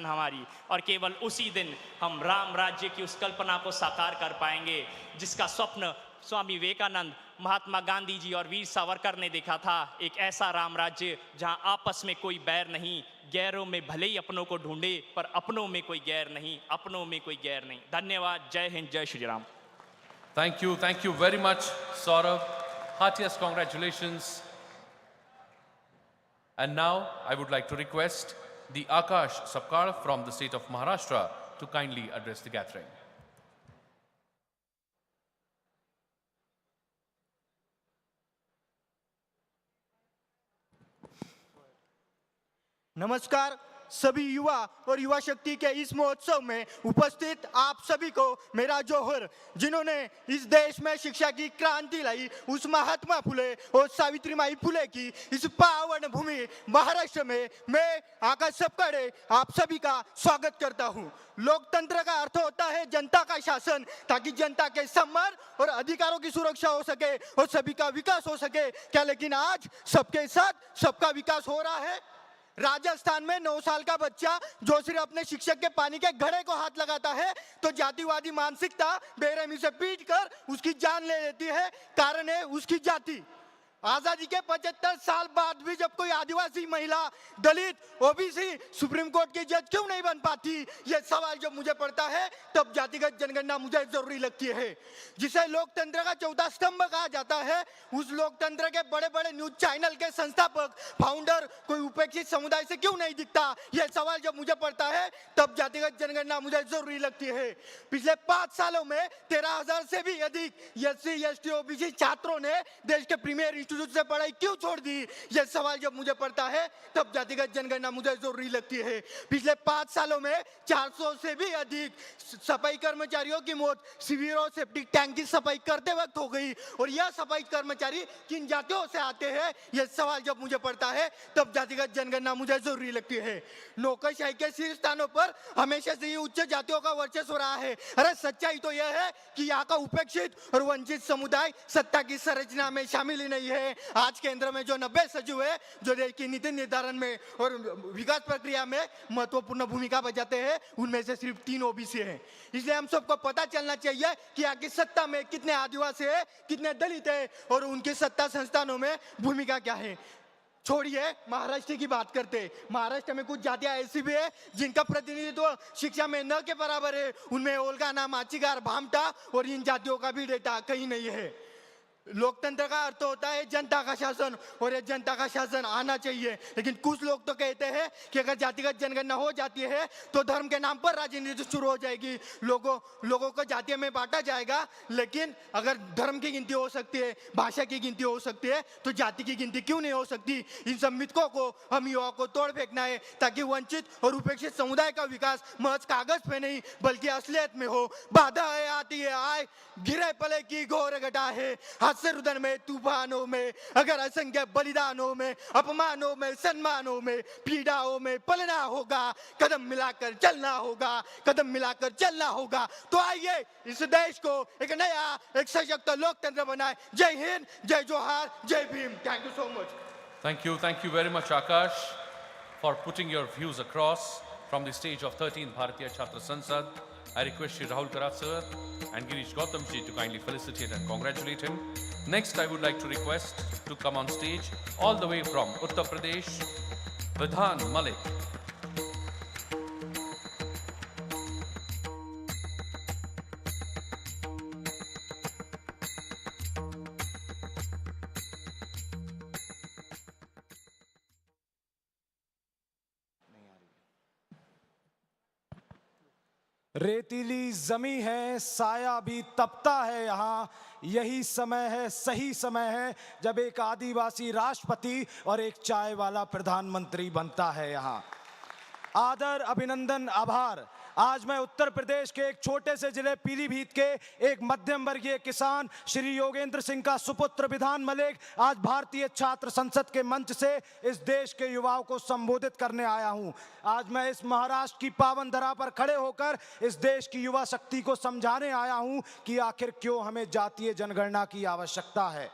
हमारी, और केवल उसी दिन हम राम राज्य की उस कल्पना को साकार कर पाएंगे जिसका स्वप्न स्वामी विवेकानंद, महात्मा गांधी जी और वीर सावरकर ने देखा था। एक ऐसा राम राज्य जहां आपस में कोई बैर नहीं, गैरों में भले ही अपनों को ढूंढे पर अपनों में कोई गैर नहीं। धन्यवाद। जय हिंद, जय Shri Ram. Thank you very much, Saurabh. Heartiest congratulations. And now I would like to request the Akash Sapkar from the state of Maharashtra to kindly address the gathering. नमस्कार सभी युवा और युवा शक्ति के इस महोत्सव में उपस्थित आप सभी को मेरा जोहर। जिन्होंने इस देश में शिक्षा की क्रांति लाई, उस महात्मा फुले और सावित्रीबाई फुले की इस पावन भूमि महाराष्ट्र में मैं आकाश सपकारे आप सभी का स्वागत करता हूं। लोकतंत्र का अर्थ होता है जनता का शासन, ताकि जनता के सम्मान और अधिकारों की सुरक्षा हो सके और सभी का विकास हो सके। क्या लेकिन आज सबके साथ सबका विकास हो रहा है? राजस्थान में 9 साल का बच्चा जो सिर्फ अपने शिक्षक के पानी के घड़े को हाथ लगाता है तो जातिवादी मानसिकता बेरहमी से पीट कर उसकी जान ले लेती है। कारण है उसकी जाति। आजादी के 75 साल बाद भी जब कोई आदिवासी महिला, दलित, ओबीसी सुप्रीम कोर्ट की जज क्यों नहीं बन पाती, यह सवाल जब मुझे पड़ता है तब जातिगत जनगणना मुझे जरूरी लगती है। जिसे लोकतंत्र का चौथा स्तंभ कहा जाता है, उस लोकतंत्र के बड़े बड़े न्यूज चैनल के संस्थापक, फाउंडर कोई उपेक्षित समुदाय से क्यों नहीं दिखता, यह सवाल जब मुझे पड़ता है तब जातिगत जनगणना मुझे जरूरी लगती है। पिछले 5 सालों में 13,000 से भी अधिक SC, ST, OBC छात्रों ने देश के प्रीमियर से पढ़ाई क्यों छोड़ दी, यह सवाल जब मुझे पड़ता है तब जातिगत जनगणना मुझे जरूरी लगती है। पिछले 5 सालों में 400 से भी अधिक सफाई कर्मचारियों की मौत सीवर और सेप्टिक टैंक की सफाई करते वक्त हो गई, और यह सफाई कर्मचारी किन जातियों से आते हैं, यह सवाल जब मुझे पड़ता है तब जातिगत जनगणना मुझे जरूरी लगती है। नौकरशाही के शीर्ष स्थानों पर हमेशा से ही उच्च जातियों का वर्चस्व रहा है। अरे सच्चाई तो यह है कि यहाँ का उपेक्षित और वंचित समुदाय सत्ता की संरचना में शामिल ही नहीं है। आज केंद्र में जो 90 सचिव है, जो देश की नीति निर्धारण में और विकास प्रक्रिया में महत्वपूर्ण भूमिका बजाते हैं, उनमें से सिर्फ 3 ओबीसी हैं। इसलिए हम सबको पता चलना चाहिए कि यहाँ की सत्ता में कितने आदिवासी है, कितने दलित है और उनकी सत्ता संस्थानों में भूमिका क्या है। छोड़िए महाराष्ट्र की बात करते, महाराष्ट्र में कुछ जातियां ऐसी भी है जिनका प्रतिनिधित्व शिक्षा में न के बराबर है। उनमें ओलगाना, माचीगार, भामटा और इन जातियों का भी डेटा कहीं नहीं है। लोकतंत्र का अर्थ होता है जनता का शासन, और ये जनता का शासन आना चाहिए। लेकिन कुछ लोग तो कहते हैं कि अगर जातिगत जनगणना हो जाती है तो धर्म के नाम पर राजनीति शुरू हो जाएगी, लोगों को जातियों में बांटा जाएगा। लेकिन अगर धर्म की गिनती हो सकती है, भाषा की गिनती हो सकती है, तो जाति की गिनती क्यों नहीं हो सकती। इन सब मिथकों को हम युवाओं को तोड़ फेंकना है, ताकि वंचित और उपेक्षित समुदाय का विकास महज कागज पे नहीं बल्कि असलियत में हो। बाधा है आती है आए, गिरे पले की घोर घटा है, हास्य रुदन में, तूफानों में, अगर असंख्य बलिदानों में, अपमानों में, सम्मानों में, पीड़ाओं में पलना होगा, कदम मिलाकर चलना होगा, कदम मिलाकर चलना होगा। तो आइए इस देश को एक नया, एक सशक्त लोकतंत्र बनाए। जय हिंद, जय जोहार, जय Bhim. Thank you so much. Thank you very much, Akash, for putting your views across from the stage of 13th Bharatiya Chhatra Sansad. I request Shri Rahul Karat sir and Girish Gautam ji to kindly felicitate and congratulate him. Next, I would like to request to come on stage all the way from Uttar Pradesh, Vidhan Malik. रेतीली जमी है, साया भी तपता है यहाँ। यही समय है, सही समय है जब एक आदिवासी राष्ट्रपति और एक चाय वाला प्रधानमंत्री बनता है यहाँ। आदर, अभिनंदन, आभार। आज मैं उत्तर प्रदेश के एक छोटे से जिले पीलीभीत के एक मध्यम वर्गीय किसान श्री योगेंद्र सिंह का सुपुत्र विधान मलिक आज भारतीय छात्र संसद के मंच से इस देश के युवाओं को संबोधित करने आया हूं। आज मैं इस महाराष्ट्र की पावन धरा पर खड़े होकर इस देश की युवा शक्ति को समझाने आया हूं कि आखिर क्यों हमें जातीय जनगणना की आवश्यकता है।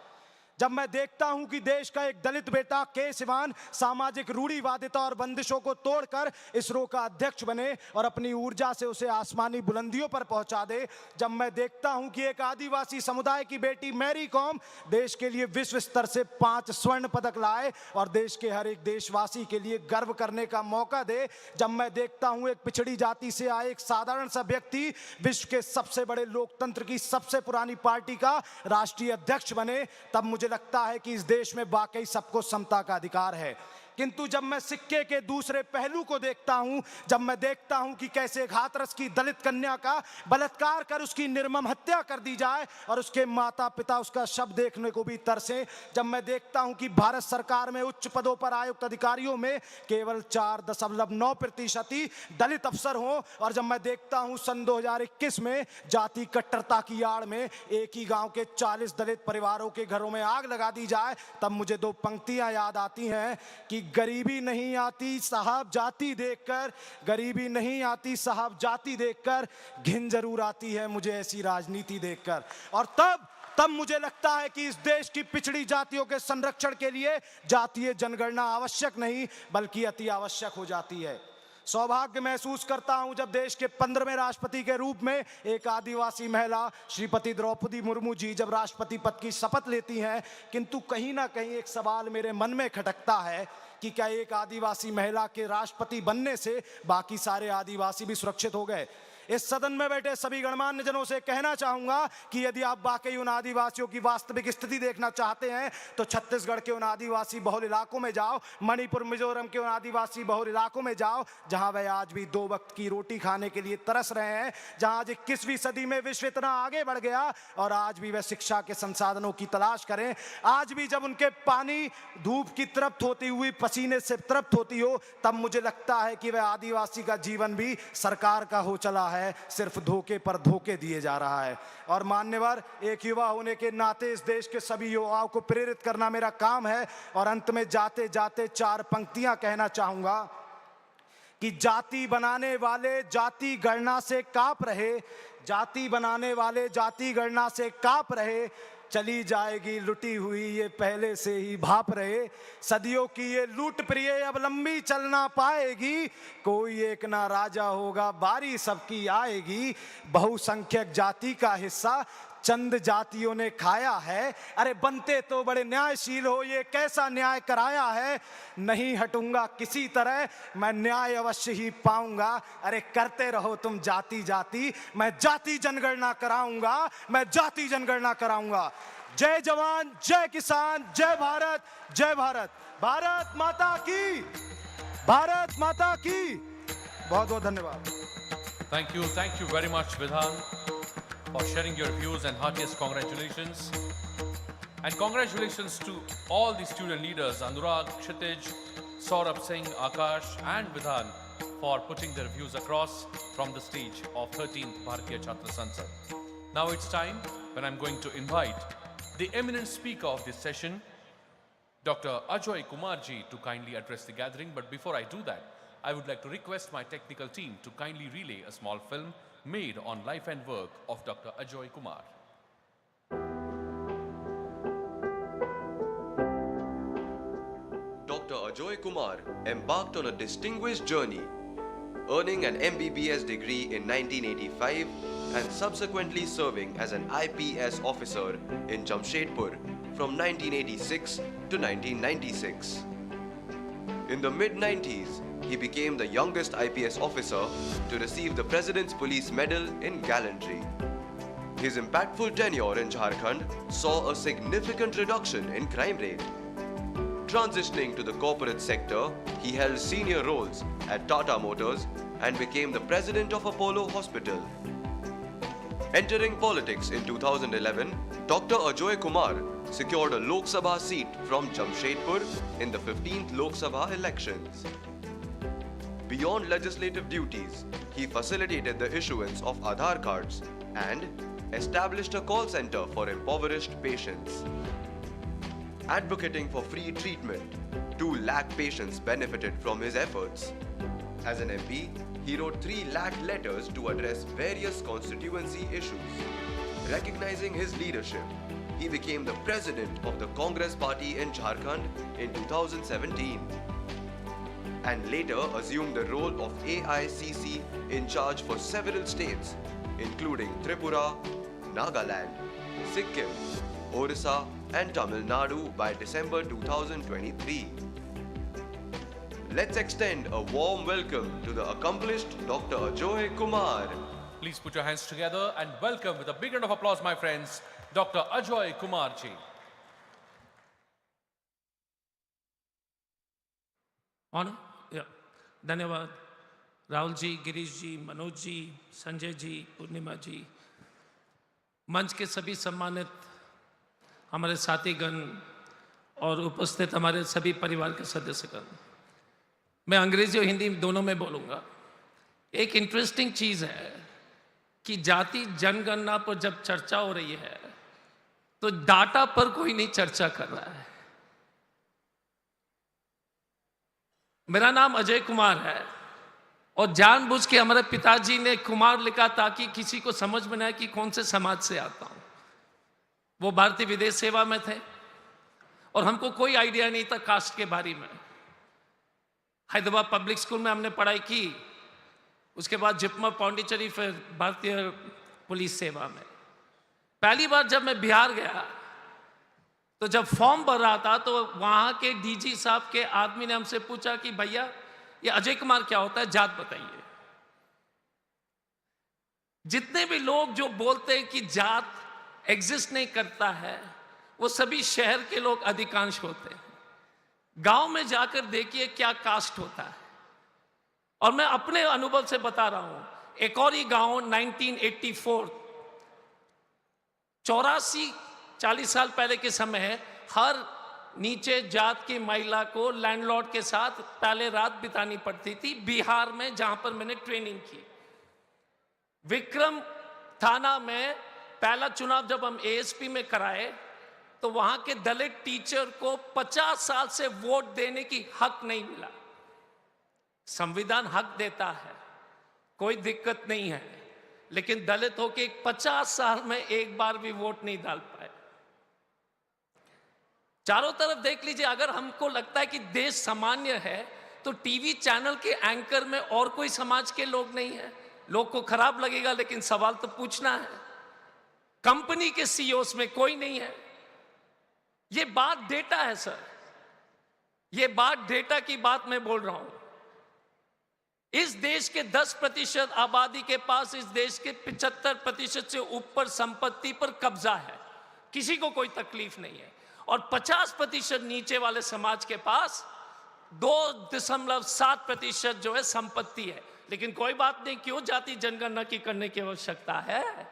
जब मैं देखता हूं कि देश का एक दलित बेटा के सिवान सामाजिक रूढ़िवादिता और बंदिशों को तोड़कर इसरो का अध्यक्ष बने और अपनी ऊर्जा से उसे आसमानी बुलंदियों पर पहुंचा दे, जब मैं देखता हूं कि एक आदिवासी समुदाय की बेटी मैरी कॉम देश के लिए विश्व स्तर से 5 स्वर्ण पदक लाए और देश के हर एक देशवासी के लिए गर्व करने का मौका दे, जब मैं देखता हूं एक पिछड़ी जाति से आए एक साधारण सा व्यक्ति विश्व के सबसे बड़े लोकतंत्र की सबसे पुरानी पार्टी का राष्ट्रीय अध्यक्ष बने, तब मुझे लगता है कि इस देश में वाकई सबको समता का अधिकार है। किंतु जब मैं सिक्के के दूसरे पहलू को देखता हूं, जब मैं देखता हूं कि कैसे हाथरस की दलित कन्या का बलात्कार कर उसकी निर्मम हत्या कर दी जाए और उसके माता पिता उसका शव देखने को भी तरसे, जब मैं देखता हूं कि भारत सरकार में उच्च पदों पर आयुक्त अधिकारियों में केवल 4.9% ही दलित अफसर हों, और जब मैं देखता हूं सन 2021 में जाति कट्टरता की आड़ में एक ही गांव के 40 दलित परिवारों के घरों में आग लगा दी जाए, तब मुझे 2 पंक्तियां याद आती हैं कि गरीबी नहीं आती साहब जाति देखकर, गरीबी नहीं आती साहब जाति देखकर, घिन जरूर आती है मुझे ऐसी राजनीति देखकर। और तब मुझे लगता है कि इस देश की पिछड़ी जातियों के संरक्षण के लिए जातीय जनगणना आवश्यक नहीं बल्कि अति आवश्यक हो जाती है। सौभाग्य महसूस करता हूं जब देश के 15वें राष्ट्रपति के रूप में एक आदिवासी महिला श्रीमती द्रौपदी मुर्मू जी जब राष्ट्रपति पद की शपथ लेती हैं, किंतु कहीं ना कहीं एक सवाल मेरे मन में खटकता है कि क्या एक आदिवासी महिला के राष्ट्रपति बनने से बाकी सारे आदिवासी भी सुरक्षित हो गए। इस सदन में बैठे सभी गणमान्य जनों से कहना चाहूंगा कि यदि आप वाकई उन आदिवासियों की वास्तविक स्थिति देखना चाहते हैं तो छत्तीसगढ़ के उन आदिवासी बहुल इलाकों में जाओ, मणिपुर मिजोरम के उन आदिवासी बहुल इलाकों में जाओ जहां वे आज भी 2 वक्त की रोटी खाने के लिए तरस रहे हैं, जहां आज 21वीं सदी में विश्व इतना आगे बढ़ गया और आज भी वे शिक्षा के संसाधनों की तलाश करें। आज भी जब उनके पानी धूप की तृप्त होती हुई पसीने से तृप्त होती हो, तब मुझे लगता है कि वह आदिवासी का जीवन भी सरकार का हो चला है, सिर्फ धोखे पर धोखे दिए जा रहा है। और मान्यवर, एक युवा होने के नाते इस देश के सभी युवाओं को प्रेरित करना मेरा काम है। और अंत में जाते जाते 4 पंक्तियां कहना चाहूंगा कि जाति बनाने वाले जाति गणना से कांप रहे, जाति बनाने वाले जाति गणना से कांप रहे, चली जाएगी लुटी हुई ये पहले से ही भाप रहे, सदियों की ये लूट प्रिय अब लंबी चल ना पाएगी, कोई एक ना राजा होगा बारी सबकी आएगी, बहुसंख्यक जाति का हिस्सा चंद जातियों ने खाया है, अरे बनते तो बड़े न्यायशील हो ये कैसा न्याय कराया है, नहीं हटूंगा किसी तरह मैं न्याय अवश्य ही पाऊंगा, अरे करते रहो तुम जाति जाति मैं जाति जनगणना कराऊंगा, मैं जाति जनगणना कराऊंगा। जय जवान, जय किसान, जय भारत, जय भारत, भारत माता की, भारत माता की। बहुत बहुत धन्यवाद। Thank you very much, Vidhan, for sharing your views, and heartiest congratulations. And congratulations to all the student leaders, Anurag, Kshitij, Saurabh Singh, Akash and Vidhan, for putting their views across from the stage of 13th Bharatiya Chhatra Sansad. Now it's time when I'm going to invite the eminent speaker of this session, Dr. Ajoy Kumarji, to kindly address the gathering. But before I do that, I would like to request my technical team to kindly relay a small film made on life and work of Dr. Ajoy Kumar. Dr. Ajoy Kumar embarked on a distinguished journey, earning an MBBS degree in 1985 and subsequently serving as an IPS officer in Jamshedpur from 1986 to 1996. In the mid-90s, he became the youngest IPS officer to receive the President's Police Medal in gallantry. His impactful tenure in Jharkhand saw a significant reduction in crime rate. Transitioning to the corporate sector, he held senior roles at Tata Motors and became the president of Apollo Hospital. Entering politics in 2011, Dr. Ajoy Kumar secured a Lok Sabha seat from Jamshedpur in the 15th Lok Sabha elections. Beyond legislative duties, he facilitated the issuance of Aadhaar cards and established a call center for impoverished patients. Advocating for free treatment, 2 lakh patients benefited from his efforts. As an MP, he wrote 3 lakh letters to address various constituency issues. Recognizing his leadership, he became the president of the Congress Party in Jharkhand in 2017 and later assumed the role of AICC in charge for several states, including Tripura, Nagaland, Sikkim, Orissa and Tamil Nadu by December 2023. Let's extend a warm welcome to the accomplished Dr. Ajoy Kumar. Please put your hands together and welcome with a big round of applause, my friends, Dr. Ajoy Kumarji. On? Yeah. धन्यवाद राहुल जी, गिरीश जी, मनोज जी, संजय जी, पूर्णिमा जी, मंच के सभी सम्मानित हमारे साथीगण और उपस्थित हमारे सभी परिवार के सदस्यगण। मैं अंग्रेजी और हिंदी दोनों में बोलूँगा। एक इंटरेस्टिंग चीज़ है कि जाति जनगणना पर जब चर्चा हो रही है तो डाटा पर कोई नहीं चर्चा कर रहा है। मेरा नाम अजय कुमार है और जानबूझ के हमारे पिताजी ने कुमार लिखा ताकि किसी को समझ में न आए कि कौन से समाज से आता हूं। वो भारतीय विदेश सेवा में थे और हमको कोई आइडिया नहीं था कास्ट के बारे में। हैदराबाद पब्लिक स्कूल में हमने पढ़ाई की, उसके बाद जिप्मा पौंडीचेरी, फिर भारतीय पुलिस सेवा में। पहली बार जब मैं बिहार गया तो जब फॉर्म भर रहा था तो वहां के डीजी साहब के आदमी ने हमसे पूछा कि भैया ये अजय कुमार क्या होता है, जात बताइए। जितने भी लोग जो बोलते हैं कि जात एग्जिस्ट नहीं करता है वो सभी शहर के लोग अधिकांश होते हैं। गांव में जाकर देखिए क्या कास्ट होता है। और मैं अपने अनुभव से बता रहा हूं, एक और ही गांव 1984 40 साल पहले के समय है, हर नीचे जात की महिला को लैंडलॉर्ड के साथ पहले रात बितानी पड़ती थी, बिहार में जहां पर मैंने ट्रेनिंग की। विक्रम थाना में पहला चुनाव जब हम एएसपी में कराए तो वहां के दलित टीचर को 50 साल से वोट देने की हक नहीं मिला। संविधान हक देता है, कोई दिक्कत नहीं है, लेकिन दलित होके 50 साल में एक बार भी वोट नहीं डाल पाए। चारों तरफ देख लीजिए, अगर हमको लगता है कि देश सामान्य है तो टीवी चैनल के एंकर में और कोई समाज के लोग नहीं है। लोग को खराब लगेगा लेकिन सवाल तो पूछना है। कंपनी के सीईओस में कोई नहीं है। ये बात डेटा है सर, ये बात डेटा की बात मैं बोल रहा हूं। इस देश के 10% आबादी के पास इस देश के 75% से ऊपर संपत्ति पर कब्जा है, किसी को कोई तकलीफ नहीं है। और 50% नीचे वाले समाज के पास 2.7% जो है संपत्ति है। लेकिन कोई बात नहीं, क्यों जाति जनगणना की करने की आवश्यकता है?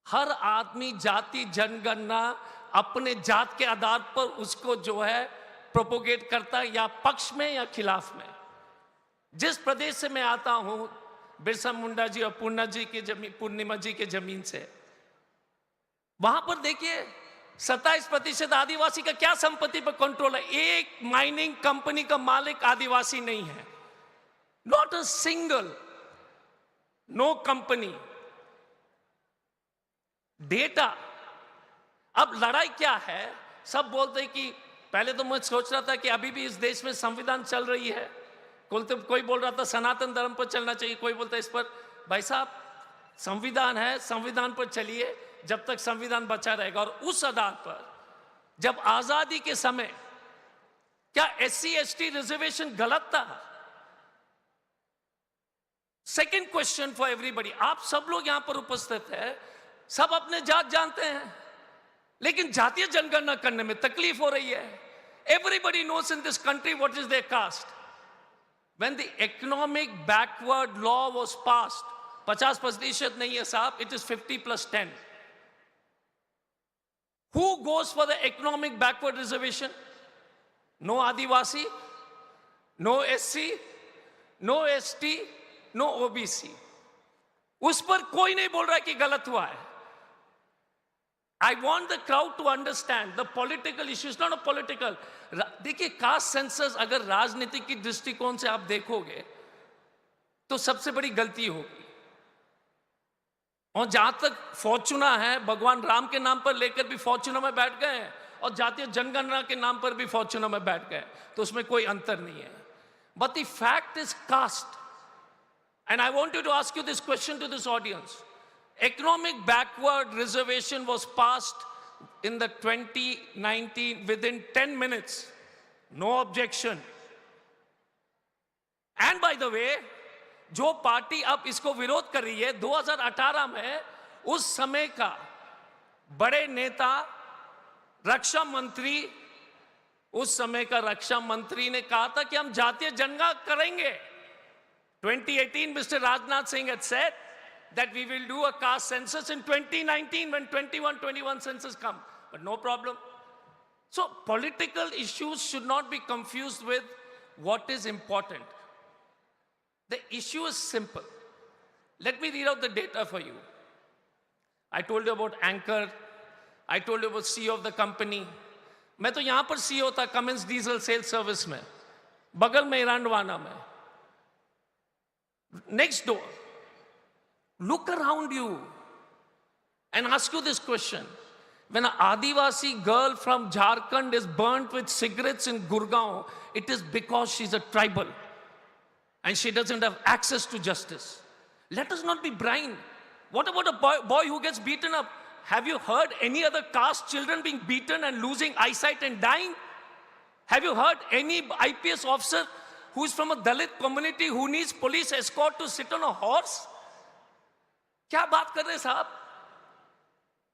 हर आदमी जाति जनगणना अपने जात के आधार पर उसको जो है प्रोपोगेट करता है, या पक्ष में या खिलाफ में। जिस प्रदेश से मैं आता हूं, बिरसा मुंडा जी और पूर्णिमा जी की जमीन से, वहां पर देखिए 27% आदिवासी का क्या संपत्ति पर कंट्रोल है। एक माइनिंग कंपनी का मालिक आदिवासी नहीं है, not a single, no company. Data, अब लड़ाई क्या है? सब बोलते हैं कि पहले तो मैं सोच रहा था कि अभी भी इस देश में संविधान चल रही है, कोई बोल रहा था सनातन धर्म पर चलना चाहिए, कोई बोलता है इस पर। भाई साहब, संविधान है, संविधान पर चलिए जब तक संविधान बचा रहेगा। और उस आधार पर जब आजादी के समय क्या SC ST रिजर्वेशन गलत था? सेकेंड क्वेश्चन फॉर एवरीबडी, आप सब लोग यहां पर उपस्थित है, सब अपने जात जानते हैं, लेकिन जातीय जनगणना करने में तकलीफ हो रही है। Everybody knows in this country what is their caste. When the economic backward law was passed, 50% नहीं है साहब, it is 50+10। Who goes for the economic backward reservation? No Adivasi, no SC, no ST, no OBC. उस पर कोई नहीं बोल रहा है कि गलत हुआ है। I want the crowd to understand the political issues, not a political. देखिए, कास्ट सेंसस अगर राजनीति की दृष्टिकोण से आप देखोगे तो सबसे बड़ी गलती होगी। और जहां तक फॉर्चूना है, भगवान राम के नाम पर लेकर भी फॉर्चूना में बैठ गए हैं, और जातीय जनगणना के नाम पर भी फॉर्चूना में बैठ गए, तो उसमें कोई अंतर नहीं है। But the fact is caste, and I want you to ask you this question to this audience. Economic backward reservation was passed in the 2019 within 10 minutes. No objection. And by the way, जो party अब इसको विरोध कर रही है, 2018 में उस समय का बड़े नेता रक्षा मंत्री, उस समय का रक्षा मंत्री ने कहा था कि हम जातीय जनगणना करेंगे। 2018 Mr. Rajnath Singh had said that we will do a caste census in 2019 when 21 census come, but no problem. So political issues should not be confused with what is important. The issue is simple. Let me read out the data for you. I told you about Anchor, I told you about CEO of the company. मैं तो यहां पर CEO था Cummins Diesel Sales Service में, बगल में इरानवाना में। Next door, look around you and ask you this question. When an Adivasi girl from Jharkhand is burnt with cigarettes in Gurgaon, it is because she's a tribal and she doesn't have access to justice. Let us not be blind. What about a boy who gets beaten up? Have you heard any other caste children being beaten and losing eyesight and dying? Have you heard any IPS officer who is from a Dalit community who needs police escort to sit on a horse? क्या बात कर रहे हैं साहब?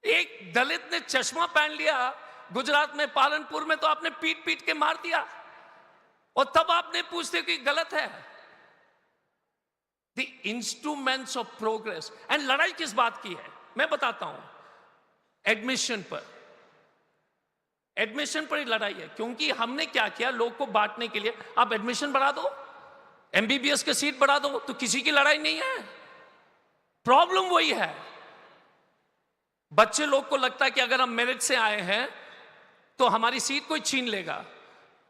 एक दलित ने चश्मा पहन लिया गुजरात में पालनपुर में, तो आपने पीट पीट के मार दिया, और तब आपने पूछते कि गलत है। The instruments of progress. And लड़ाई किस बात की है मैं बताता हूं। एडमिशन पर, एडमिशन पर ही लड़ाई है, क्योंकि हमने क्या किया, लोग को बांटने के लिए आप एडमिशन बढ़ा दो, MBBS के सीट बढ़ा दो, तो किसी की लड़ाई नहीं है। प्रॉब्लम वही है, बच्चे लोग को लगता है कि अगर हम मेरिट से आए हैं तो हमारी सीट कोई छीन लेगा।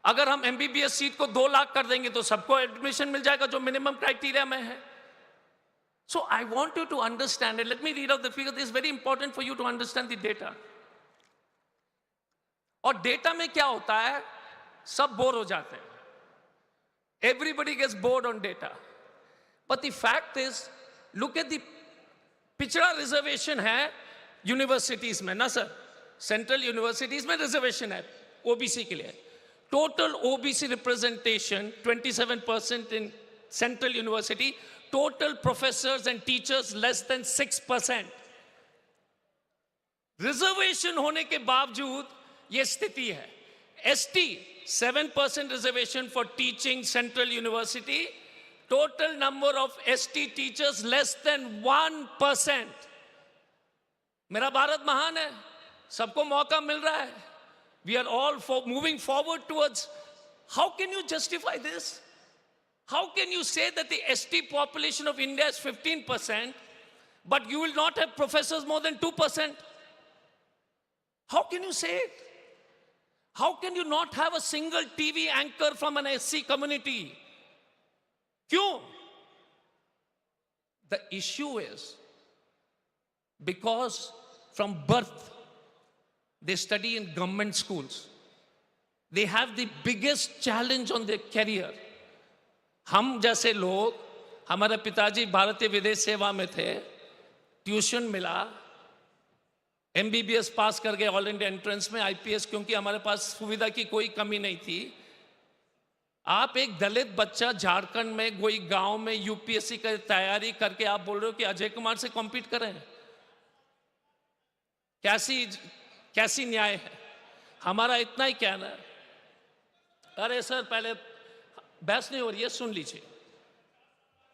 अगर हम MBBS सीट को 2 लाख कर देंगे तो सबको एडमिशन मिल जाएगा जो मिनिमम क्राइटेरिया में है। So I want you to understand it. Let me read out the figure, this is very important for you to understand the data. और डेटा में क्या होता है, सब बोर हो जाते हैं, everybody gets bored on data, but the fact is, look at the पिछड़ा रिजर्वेशन है यूनिवर्सिटीज में ना सर, सेंट्रल यूनिवर्सिटीज में रिजर्वेशन है ओबीसी के लिए। Total OBC representation 27% in central university, total professors and teachers less than 6%। Reservation होने के बावजूद यह स्थिति है। ST 7% reservation for teaching central university, total number of ST teachers less than 1%. मेरा भारत महान है, सबको मौका मिल रहा है। We are all moving forward towards. How can you justify this? How can you say that the ST population of India is 15%, but you will not have professors more than 2%? How can you say it? How can you not have a single TV anchor from an SC community? Kyun? The issue is because from birth they study in government schools. They have the biggest challenge on their career. हम जैसे लोग, हमारे पिताजी भारतीय विदेश सेवा में थे, ट्यूशन मिला, MBBS पास कर गए ऑल इंडिया एंट्रेंस में, IPS, क्योंकि हमारे पास सुविधा की कोई कमी नहीं थी। आप एक दलित बच्चा झारखंड में कोई गांव में UPSC की तैयारी करके आप बोल रहे हो कि अजय कुमार से कॉम्पीट करें? कैसी न्याय है? हमारा इतना ही कहना है। अरे सर, पहले बहस नहीं हो रही है, सुन लीजिए।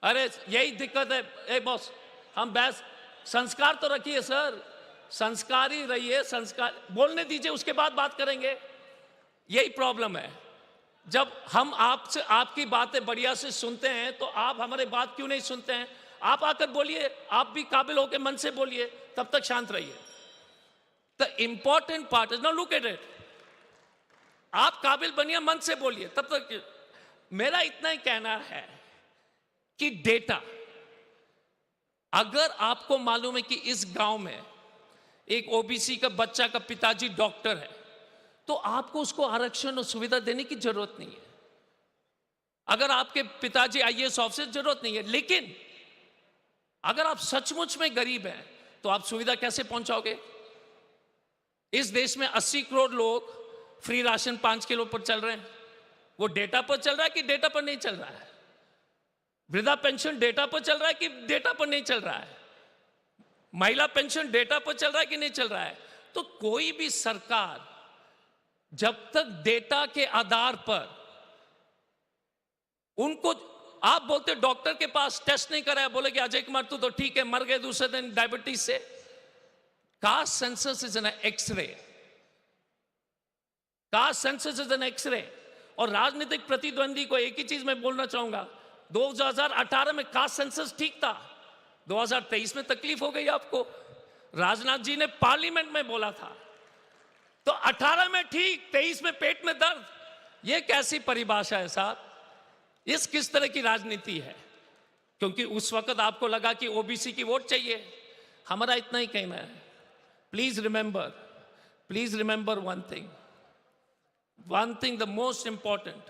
अरे यही दिक्कत है। ए बॉस, हम बहस, संस्कार तो रखिए सर, संस्कारी रहिए, संस्कार बोलने दीजिए, उसके बाद बात करेंगे। यही प्रॉब्लम है। जब हम आपसे आपकी बातें बढ़िया से सुनते हैं तो आप हमारे बात क्यों नहीं सुनते हैं? आप आकर बोलिए, आप भी काबिल होकर मन से बोलिए, तब तक शांत रहिए। The important part is, now look at it, आप काबिल बनिए, मन से बोलिए, तब तक। मेरा इतना ही कहना है कि डेटा, अगर आपको मालूम है कि इस गांव में एक OBC का बच्चा का पिताजी डॉक्टर है, तो आपको उसको आरक्षण और सुविधा देने की जरूरत नहीं है। अगर आपके पिताजी IAS ऑफिसर, जरूरत नहीं है। लेकिन अगर आप सचमुच में गरीब हैं तो आप सुविधा कैसे पहुंचाओगे? इस देश में 80 करोड़ लोग फ्री राशन 5 किलो पर चल रहे हैं। वो डेटा पर चल रहा है कि डेटा पर नहीं चल रहा है? वृद्धा पेंशन डेटा पर चल रहा है कि डेटा पर नहीं चल रहा है? महिला पेंशन डेटा पर चल रहा है कि नहीं चल रहा है? तो कोई भी सरकार जब तक डेटा के आधार पर उनको, आप बोलते डॉक्टर के पास टेस्ट नहीं कराया, बोले कि अजय कुमार तू तो ठीक है, मर गए दूसरे दिन डायबिटीज से। Caste census is an X-ray, caste census is an X-ray. और राजनीतिक प्रतिद्वंदी को एक ही चीज मैं बोलना चाहूंगा, 2018 में कास्ट सेंसस ठीक था, 2023 में तकलीफ हो गई आपको। राजनाथ जी ने पार्लियामेंट में बोला था, तो 18 में ठीक, 23 में पेट में दर्द। ये कैसी परिभाषा है साहब? इस किस तरह की राजनीति है? क्योंकि उस वक्त आपको लगा कि OBC की वोट चाहिए। हमारा इतना ही कहना है, please remember one thing, the most important.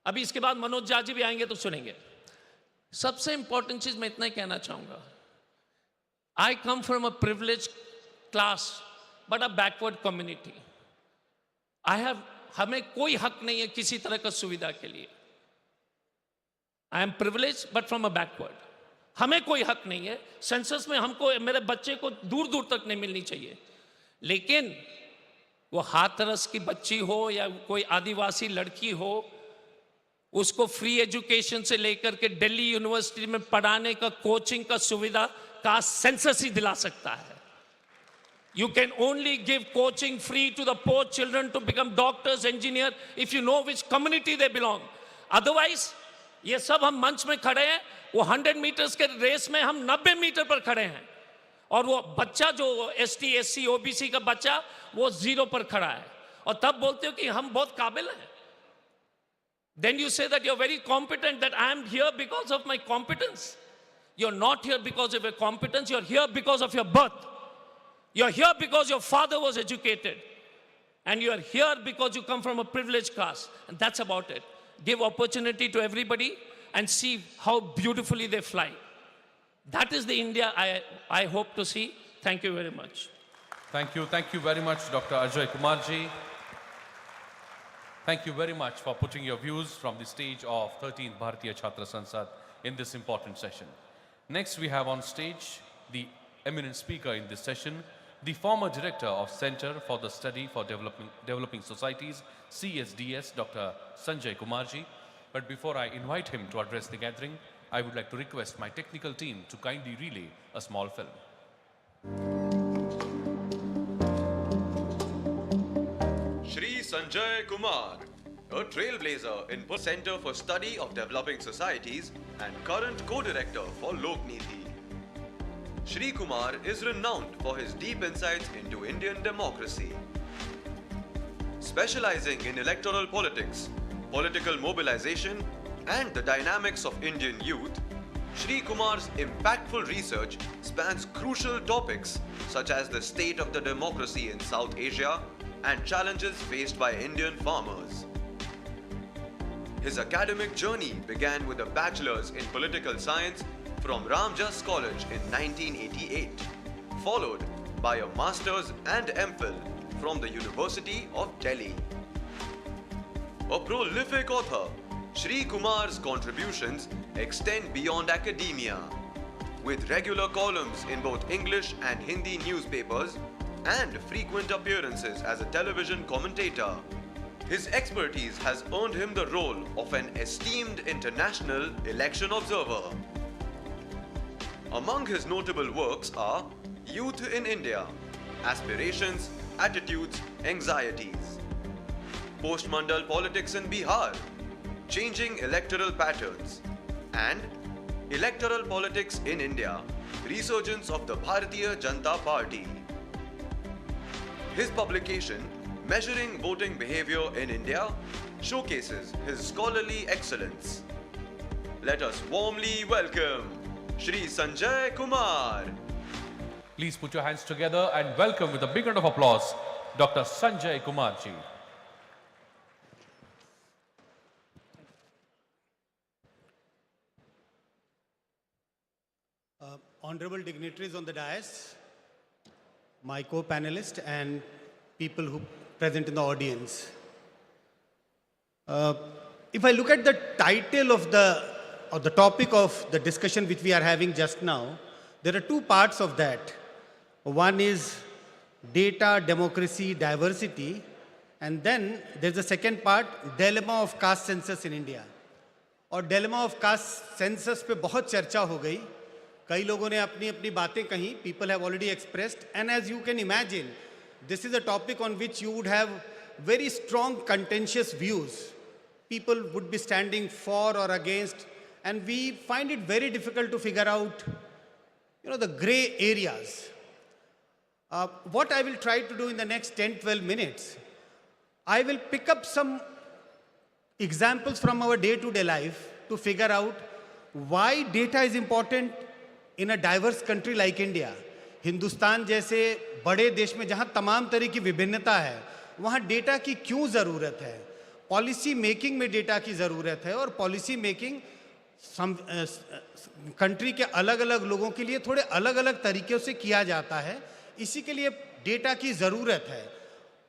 अभी इसके बाद मनोज झा जी भी आएंगे तो सुनेंगे। सबसे इंपॉर्टेंट चीज मैं इतना ही कहना चाहूंगा, I come from a privilege class but a backward community. हमें कोई हक नहीं है किसी तरह का सुविधा के लिए। I am privilege but from a backward. हमें कोई हक नहीं है। सेंसस में हमको, मेरे बच्चे को दूर दूर तक नहीं मिलनी चाहिए। लेकिन वो हाथरस की बच्ची हो या कोई आदिवासी लड़की हो, उसको फ्री एजुकेशन से लेकर के दिल्ली यूनिवर्सिटी में पढ़ाने का, कोचिंग का सुविधा कास्ट सेंसस ही दिला सकता है। You can only give coaching free to the poor children to become doctors, engineer, if you know which community they belong. Otherwise, ये सब हम मंच में खड़े हैं, वो 100 मीटर्स के रेस में हम 90 मीटर पर खड़े हैं, और वो बच्चा जो ST, SC, OBC का बच्चा वो 0 पर खड़ा है, और तब बोलते हो कि हम बहुत काबिल हैं। Then you say that you're very competent, that I am here because of my competence. You're not here because of your competence, you're here because of your birth. You're here because your father was educated. And you are here because you come from a privileged caste. And that's about it. Give opportunity to everybody and see how beautifully they fly. That is the India I hope to see. Thank you very much. Thank you very much, Dr. Ajay Kumar ji. Thank you very much for putting your views from the stage of 13th Bharatiya Chhatra Sansad in this important session. Next we have on stage the eminent speaker in this session, the former director of Center for the Study for Developing Societies, CSDS, Dr. Sanjay Kumarji. But before I invite him to address the gathering, I would like to request my technical team to kindly relay a small film. Shri Sanjay Kumar, a trailblazer in Center for Study of Developing Societies and current co-director for Lok Niti. Shri Kumar is renowned for his deep insights into Indian democracy. Specializing in electoral politics, political mobilization, and the dynamics of Indian youth, Shri Kumar's impactful research spans crucial topics such as the state of the democracy in South Asia and challenges faced by Indian farmers. His academic journey began with a bachelor's in political science from Ramjas College in 1988, followed by a master's and MPhil from the University of Delhi. A prolific author, Shri Kumar's contributions extend beyond academia, with regular columns in both English and Hindi newspapers and frequent appearances as a television commentator. His expertise has earned him the role of an esteemed international election observer. Among his notable works are Youth in India, Aspirations, Attitudes, Anxieties, Postmandal Politics in Bihar, Changing Electoral Patterns, and Electoral Politics in India, Resurgence of the Bharatiya Chhatra Party. His publication, Measuring Voting Behavior in India, showcases his scholarly excellence. Let us warmly welcome Shri Sanjay Kumar. Please put your hands together and welcome with a big round of applause, Dr. Sanjay Kumar ji. Honorable dignitaries on the dais, my co-panelists and people who present in the audience. If I look at the title of the topic of the discussion which we are having just now, there are two parts of that. One is data, democracy, diversity, and then there's the second part, dilemma of caste census in India. और dilemma of caste census पे बहुत चर्चा हो गई. कई लोगों ने अपनी अपनी बातें कही. People have already expressed, and as you can imagine, this is a topic on which you would have very strong contentious views. People would be standing for or against, and we find it very difficult to figure out, the gray areas. What I will try to do in the next 10-12 minutes, I will pick up some examples from our day-to-day life to figure out why data is important in a diverse country like India. Hindustan जैसे बड़े देश में जहां तमाम तरह की विभिन्नता है, वहां डेटा की क्यों ज़रूरत है, पॉलिसी मेकिंग में डेटा की ज़रूरत है, और पॉलिसी मेकिंग कंट्री के अलग अलग लोगों के लिए थोड़े अलग अलग तरीक़ों से किया जाता है. इसी के लिए डेटा की ज़रूरत है.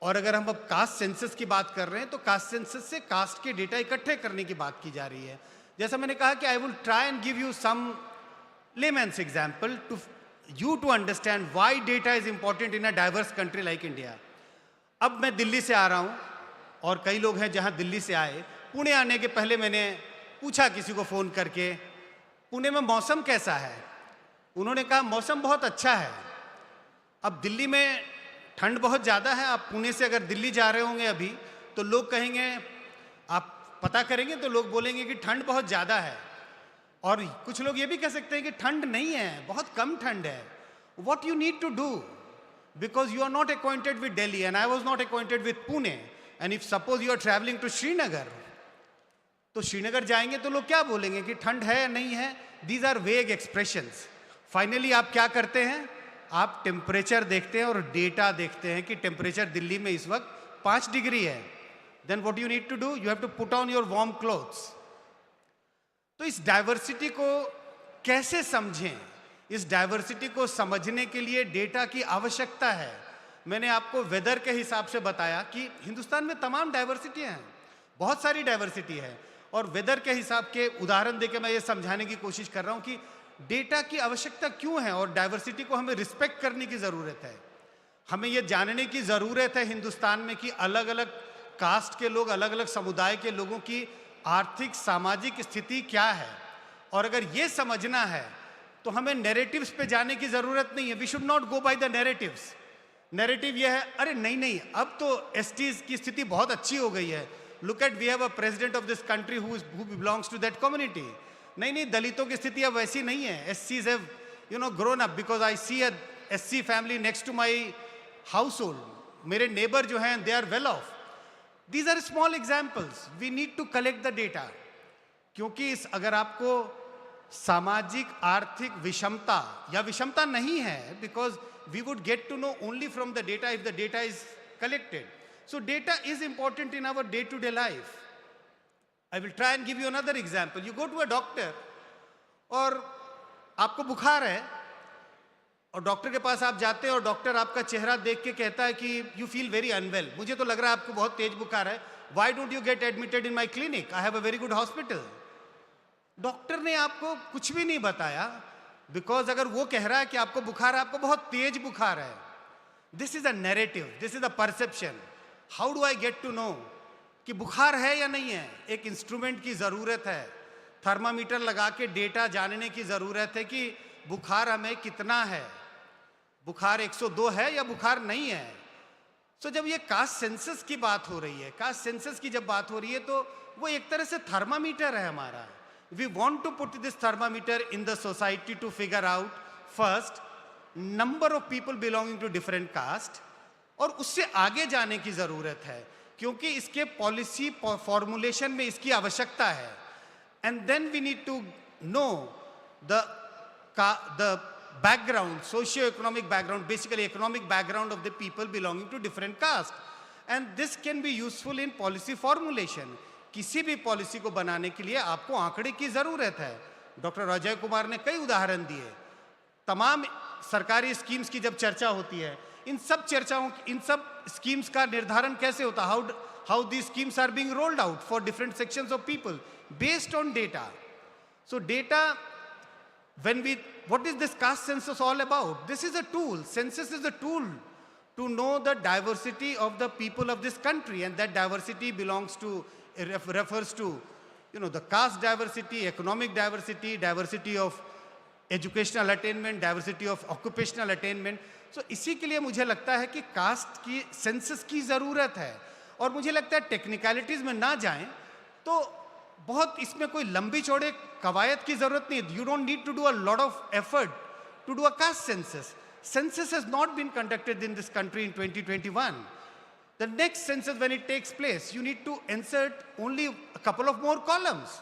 और अगर हम अब कास्ट सेंसस की बात कर रहे हैं तो कास्ट सेंसस से कास्ट के डेटा इकट्ठे करने की बात की जा रही है. जैसा मैंने कहा कि I will try and give you some layman's example to you to understand why data is important in a diverse country like India. अब मैं दिल्ली से आ रहा हूँ और कई लोग हैं जहाँ दिल्ली से आए. पुणे आने के पहले मैंने पूछा किसी को फ़ोन करके, पुणे में मौसम कैसा है? उन्होंने कहा मौसम बहुत अच्छा है. अब दिल्ली में ठंड बहुत ज़्यादा है. आप पुणे से अगर दिल्ली जा रहे होंगे अभी तो लोग कहेंगे, आप पता करेंगे तो लोग बोलेंगे कि ठंड बहुत ज़्यादा है. और कुछ लोग ये भी कह सकते हैं कि ठंड नहीं है, बहुत कम ठंड है. What you need to do, because you are not acquainted with Delhi and I was not acquainted with Pune, and if suppose you are traveling to Srinagar, तो श्रीनगर जाएंगे तो लोग क्या बोलेंगे कि ठंड है या नहीं है. These are vague expressions. Finally आप क्या करते हैं? आप टेम्परेचर देखते हैं और डेटा देखते हैं कि टेम्परेचर दिल्ली में इस वक्त 5 डिग्री है. Then what you need to do? You have to put on your warm clothes. तो इस डाइवर्सिटी को कैसे समझें? इस डाइवर्सिटी को समझने के लिए डेटा की आवश्यकता है. मैंने आपको वेदर के हिसाब से बताया कि हिंदुस्तान में तमाम डाइवर्सिटी हैं, बहुत सारी डाइवर्सिटी है, और वेदर के हिसाब के उदाहरण देके मैं ये समझाने की कोशिश कर रहा हूँ कि डेटा की आवश्यकता क्यों है और डाइवर्सिटी को हमें रिस्पेक्ट करने की ज़रूरत है. हमें ये जानने की ज़रूरत है हिंदुस्तान में कि अलग अलग कास्ट के लोग, अलग अलग समुदाय के लोगों की आर्थिक सामाजिक स्थिति क्या है. और अगर ये समझना है तो हमें नैरेटिव्स पे जाने की ज़रूरत नहीं है. We should not go by the narratives. Narrative ये है, अरे नहीं अब तो एसटीज की स्थिति बहुत अच्छी हो गई है. Look at, we have a president of this country who belongs to that community. नहीं, दलितों की स्थिति अब वैसी नहीं है. एससीज have grown up, because I see a SC family next to my household. मेरे neighbor जो हैं, they are well off. These are small examples. We need to collect the data. क्योंकि अगर आपको सामाजिक आर्थिक विषमता या विषमता नहीं है, because we would get to know only from the data if the data is collected. So data is important in our day-to-day life. I will try and give you another example. You go to a doctor और आपको बुखार है और doctor के पास आप जाते हैं और डॉक्टर आपका चेहरा देख के कहता है कि यू फील वेरी अनवेल, मुझे तो लग रहा है आपको बहुत तेज बुखार है, why don't you get admitted in my clinic, I have a very good hospital. Doctor ने आपको कुछ भी नहीं बताया, बिकॉज अगर वो कह रहा है कि आपको बुखार है, आपको बहुत तेज बुखार है. This is a narrative, this is a perception. How do I get to know कि बुखार है या नहीं है? एक इंस्ट्रूमेंट की जरूरत है, थर्मामीटर लगा के डेटा जानने की जरूरत है कि बुखार हमें कितना है, बुखार 102 है या बुखार नहीं है. सो जब ये कास्ट सेंसस की बात हो रही है, कास्ट सेंसस की जब बात हो रही है, तो वो एक तरह से थर्मामीटर है हमारा. We want to put this thermometer in the society to figure out first number of people belonging to different caste, और उससे आगे जाने की जरूरत है क्योंकि इसके पॉलिसी फॉर्मुलेशन में इसकी आवश्यकता है. And then we need to know the background, socio-economic background, basically economic background of the people belonging to different caste. And this can be useful in policy formulation. किसी भी पॉलिसी को बनाने के लिए आपको आंकड़े की जरूरत है. डॉक्टर अजय कुमार ने कई उदाहरण दिए. तमाम सरकारी स्कीम्स की जब चर्चा होती है, इन सब स्कीम्स का निर्धारण कैसे होता है? How the schemes are being rolled out for different sections of people based on data. So data, what is this caste census all about? This is a tool. Census is a tool to know the diversity of the people of this country, and that diversity refers to, the caste diversity, economic diversity, diversity of educational attainment, diversity of occupational attainment. So इसी के लिए मुझे लगता है कि cast की census की जरूरत है. और मुझे लगता है टेक्निकलिटीज में ना जाएं तो बहुत इसमें कोई लंबी चौड़े कवायद की जरूरत नहीं. You don't need to do a lot of effort to do a caste census. Census has not been conducted in this country in 2021. The next census, when it takes place, you need to insert only a couple of more columns.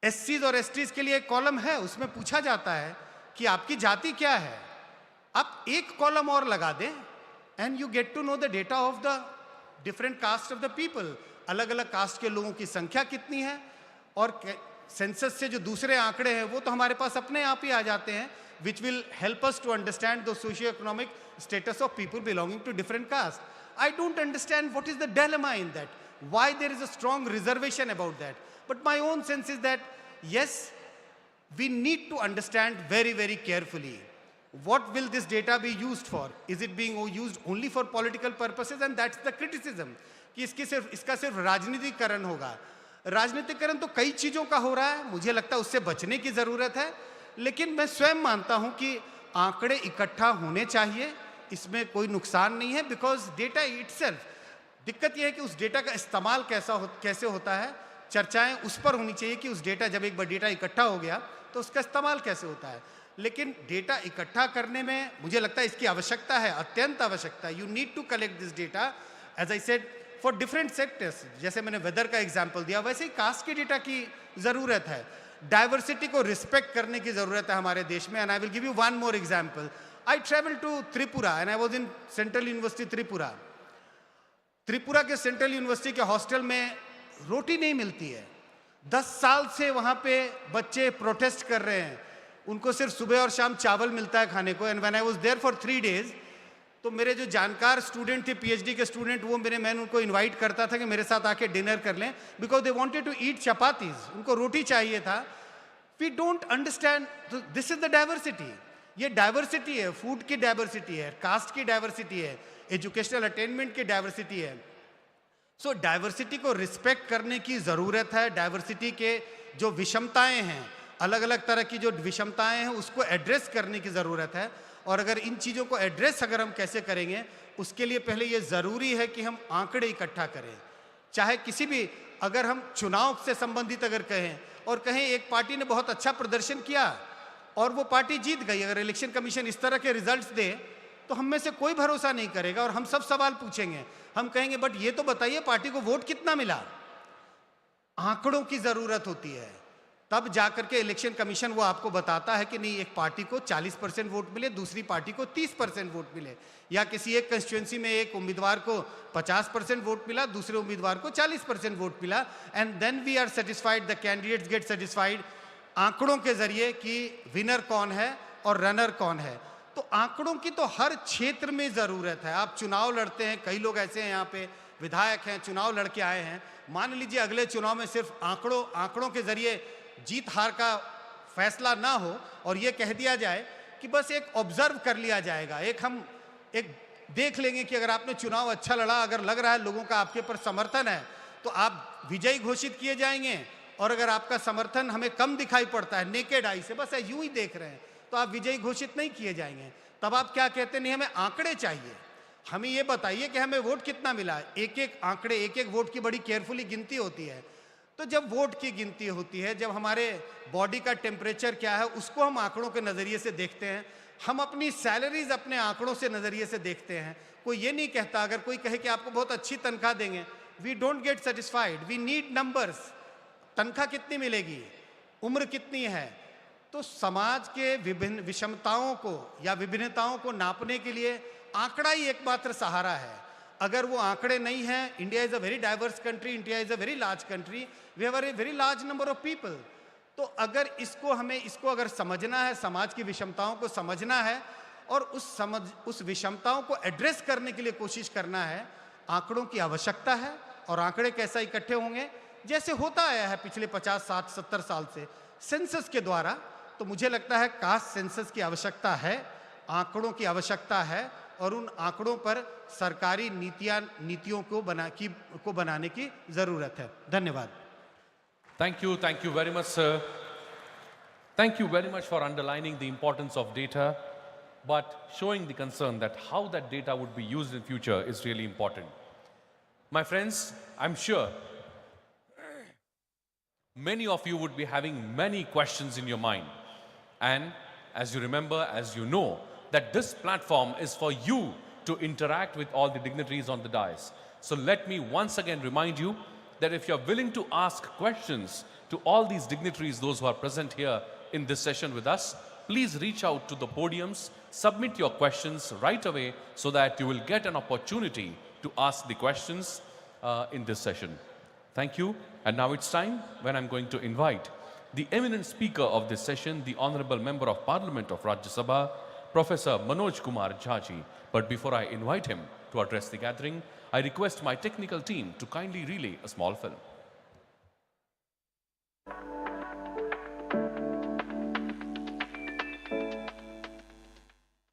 SCs और STs के लिए एक column है, उसमें पूछा जाता है कि आपकी जाति क्या है. आप एक कॉलम और लगा दें and you get to know the data of the different caste of the people. अलग अलग कास्ट के लोगों की संख्या कितनी है, और सेंसस से जो दूसरे आंकड़े हैं वो तो हमारे पास अपने आप ही आ जाते हैं, which will help us to understand the socio-economic status of people belonging to different castes. I don't understand what is the dilemma in that, why there is a strong reservation about that. But my own sense is that yes, we need to understand very, very carefully what will this data be used for. Is it being used only for political purposes? And that's the criticism कि इसका सिर्फ राजनीतिकरण होगा. राजनीतिकरण तो कई चीजों का हो रहा है, मुझे लगता है उससे बचने की जरूरत है. लेकिन मैं स्वयं मानता हूं कि आंकड़े इकट्ठा होने चाहिए, इसमें कोई नुकसान नहीं है, बिकॉज डेटा इटसेल्फ. दिक्कत यह है कि उस डेटा का इस्तेमाल कैसे होता है, चर्चाएं उस पर होनी चाहिए कि उस डेटा, जब एक बार डेटा इकट्ठा हो गया तो उसका इस्तेमाल कैसे होता है. लेकिन डेटा इकट्ठा करने में मुझे लगता है इसकी आवश्यकता है, अत्यंत आवश्यकता है. You need to collect this data, as I said, for different sectors. जैसे मैंने वेदर का एग्जाम्पल दिया, वैसे ही कास्ट के डेटा की जरूरत है. डाइवर्सिटी को रिस्पेक्ट करने की जरूरत है हमारे देश में. And I will give you one more example. I travel to Tripura and I was in central university Tripura. Tripura के सेंट्रल यूनिवर्सिटी के हॉस्टल में रोटी नहीं मिलती है. 10 साल से वहां पे बच्चे प्रोटेस्ट कर रहे हैं, उनको सिर्फ सुबह और शाम चावल मिलता है खाने को. And when I was there for 3 days, तो मेरे जो जानकार स्टूडेंट थे, पीएचडी के स्टूडेंट, मैं उनको इनवाइट करता था कि मेरे साथ आके डिनर कर लें, because they wanted to eat chapatis. उनको रोटी चाहिए था. We don't understand. This is the diversity. ये डाइवर्सिटी है, फूड की डाइवर्सिटी है, कास्ट की डाइवर्सिटी है, एजुकेशनल अटेनमेंट की डाइवर्सिटी है. सो डाइवर्सिटी को रिस्पेक्ट करने की जरूरत है. डाइवर्सिटी के जो विषमताएं हैं, अलग अलग तरह की जो विषमताएं हैं, उसको एड्रेस करने की जरूरत है. और अगर इन चीजों को एड्रेस अगर हम कैसे करेंगे, उसके लिए पहले ये जरूरी है कि हम आंकड़े इकट्ठा करें. चाहे किसी भी, अगर हम चुनाव से संबंधित अगर कहें और कहें एक पार्टी ने बहुत अच्छा प्रदर्शन किया, और वो पार्टी जीत गई। अगर इलेक्शन कमीशन इस तरह के रिजल्ट्स दे तो हम में से कोई भरोसा नहीं करेगा और हम सब सवाल पूछेंगे। हम कहेंगे बट ये तो बताइए पार्टी को वोट कितना मिला। आंकड़ों की जरूरत होती है, तब जाकर के इलेक्शन कमीशन वो आपको बताता है कि नहीं एक पार्टी को 40% वोट मिले, दूसरी पार्टी को 30% वोट मिले, या किसी एक कंस्टिट्यूंसी में एक उम्मीदवार को 50% वोट मिला, दूसरे उम्मीदवार को 40% वोट मिला, and then we are satisfied, the candidates get satisfied आंकड़ों के जरिए कि विनर कौन है और रनर कौन है। तो आंकड़ों की तो हर क्षेत्र में जरूरत है। आप चुनाव लड़ते हैं, कई लोग ऐसे हैं यहाँ पे विधायक हैं, चुनाव लड़के आए हैं, मान लीजिए अगले चुनाव में सिर्फ आंकड़ों के जरिए जीत हार का फैसला ना हो और ये कह दिया जाए कि बस एक ऑब्जर्व कर लिया जाएगा, हम देख लेंगे कि अगर आपने चुनाव अच्छा लड़ा, अगर लग रहा है लोगों का आपके ऊपर समर्थन है तो आप विजयी घोषित किए जाएंगे, और अगर आपका समर्थन हमें कम दिखाई पड़ता है नेकेड आई से, बस यूं ही देख रहे हैं, तो आप विजयी घोषित नहीं किए जाएंगे। तब आप क्या कहते हैं, नहीं हमें आंकड़े चाहिए, हमें ये बताइए कि हमें वोट कितना मिला। एक एक आंकड़े, एक एक वोट की बड़ी केयरफुली गिनती होती है। तो जब वोट की गिनती होती है, जब हमारे बॉडी का टेम्परेचर क्या है उसको हम आंकड़ों के नज़रिए से देखते हैं, हम अपनी सैलरीज अपने आंकड़ों से नज़रिए से देखते हैं। कोई ये नहीं कहता, अगर कोई कहे कि आपको बहुत अच्छी तनख्वाह देंगे, we don't get satisfied, we need numbers. तनख्वाह कितनी मिलेगी, उम्र कितनी है। तो समाज के विभिन्न विषमताओं को या विभिन्नताओं को नापने के लिए आंकड़ा ही एकमात्र सहारा है। अगर वो आंकड़े नहीं हैं, India is a very diverse country, India is a very large country, we have a very large number of people. तो अगर इसको अगर समझना है, समाज की विषमताओं को समझना है और उस विषमताओं को एड्रेस करने के लिए कोशिश करना है, आंकड़ों की आवश्यकता है। और आंकड़े कैसा इकट्ठे होंगे, जैसे होता आया है पिछले 50, 60, 70 साल से सेंसस के द्वारा। तो मुझे लगता है कास्ट सेंसस की आवश्यकता है, आंकड़ों की आवश्यकता है, और उन आंकड़ों पर सरकारी नीतियों को बनाने की जरूरत है। धन्यवाद। Thank you very much, sir. Thank you very much for underlining the importance of data, but showing the concern that how that data would be used in future is really important. My friends, I'm sure many of you would be having many questions in your mind. And as you remember, as you know, that this platform is for you to interact with all the dignitaries on the dais. So let me once again remind you that if you're willing to ask questions to all these dignitaries, those who are present here in this session with us, please reach out to the podiums, submit your questions right away so that you will get an opportunity to ask the questions in this session. Thank you. And now it's time when I'm going to invite the eminent speaker of this session, the Honorable Member of Parliament of Rajya Sabha, Professor Manoj Kumar Jha. But before I invite him to address the gathering, I request my technical team to kindly relay a small film.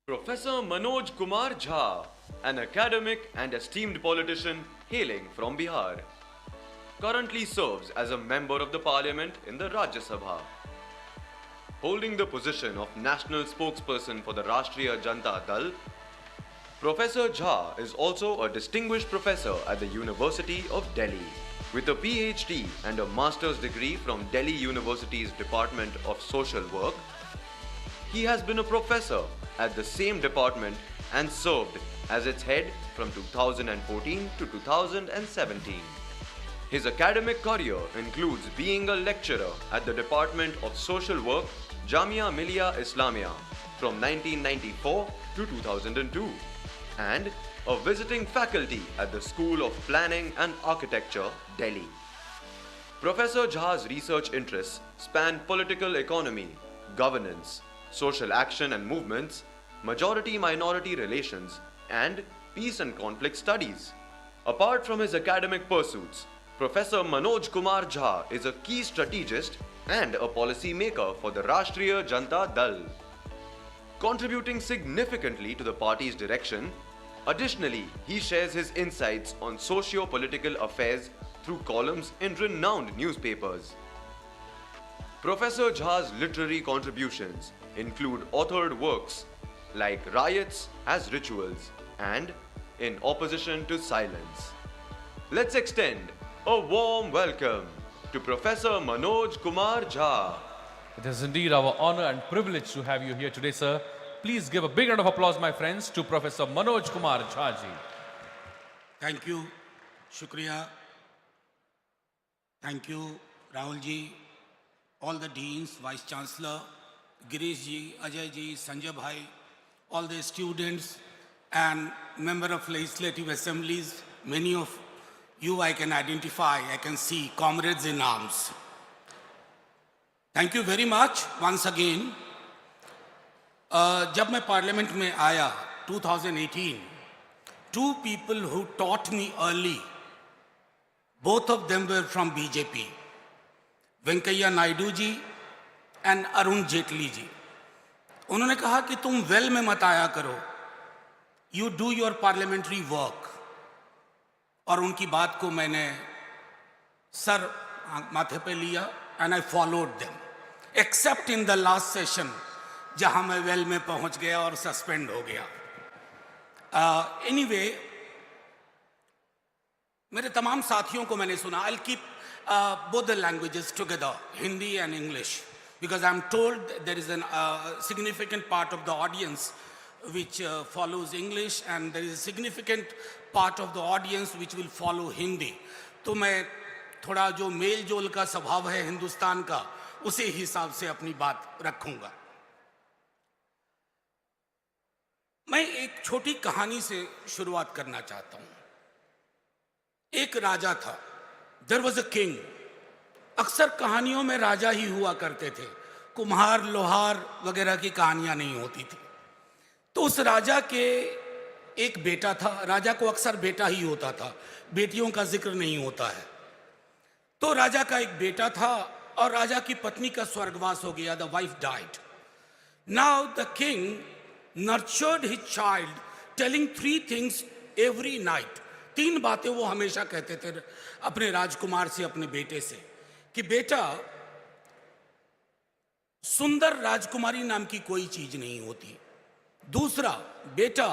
Professor Manoj Kumar Jha, an academic and esteemed politician hailing from Bihar, currently serves as a member of the parliament in the Rajya Sabha. Holding the position of national spokesperson for the Rashtriya Janata Dal, Professor Jha is also a distinguished professor at the University of Delhi. With a PhD and a master's degree from Delhi University's Department of Social Work, he has been a professor at the same department and served as its head from 2014 to 2017. His academic career includes being a lecturer at the Department of Social Work, Jamia Millia Islamia from 1994 to 2002, and a visiting faculty at the School of Planning and Architecture, Delhi. Professor Jha's research interests span political economy, governance, social action and movements, majority-minority relations, and peace and conflict studies. Apart from his academic pursuits, Professor Manoj Kumar Jha is a key strategist and a policy maker for the Rashtriya Janata Dal, contributing significantly to the party's direction. Additionally, he shares his insights on socio-political affairs through columns in renowned newspapers. Professor Jha's literary contributions include authored works like Riots as Rituals and In Opposition to Silence. Let's extend a warm welcome to Professor Manoj Kumar Jha. It is indeed our honor and privilege to have you here today, sir. Please give a big round of applause, my friends, to Professor Manoj Kumar Jha ji. Thank you, Shukriya. Thank you, Rahul ji, all the deans, Vice Chancellor, Girish ji, Ajay ji, Sanjay bhai, all the students and member of legislative assemblies. Many of you I can identify, I can see comrades in arms. Thank you very much once again. जब मैं parliament में आया 2018, two people who taught me early, both of them were from BJP, Venkaiah Naidu ji and Arun Jaitley ji. उन्होंने कहा कि तुम well में मत आया करो, you do your parliamentary work. और उनकी बात को मैंने सर माथे पे लिया and I followed them, except in the last session जहां मैं वेल में पहुंच गया और सस्पेंड हो गया. Anyway, मेरे तमाम साथियों को मैंने सुना. I'll keep both the languages together, Hindi and English, because I'm told there is a significant part of the audience which follows English and there is a significant part of the audience which will follow Hindi. तो मैं थोड़ा जो mail जोल का स्वभाव है हिंदुस्तान का, उसी हिसाब से अपनी बात रखूंगा. मैं एक छोटी कहानी से शुरुआत करना चाहता हूं. एक राजा था. There was a king. अक्सर कहानियों में राजा ही हुआ करते थे, कुम्हार लोहार वगैरह की कहानियां नहीं होती थी. तो उस राजा के एक बेटा था. राजा को अक्सर बेटा ही होता था, बेटियों का जिक्र नहीं होता है. तो राजा का एक बेटा था और राजा की पत्नी का स्वर्गवास हो गया. The wife died. Now the king nurtured his child, telling 3 things every night. 3 बातें वो हमेशा कहते थे अपने राजकुमार से, अपने बेटे से, कि बेटा, सुंदर राजकुमारी नाम की कोई चीज नहीं होती. दूसरा, बेटा,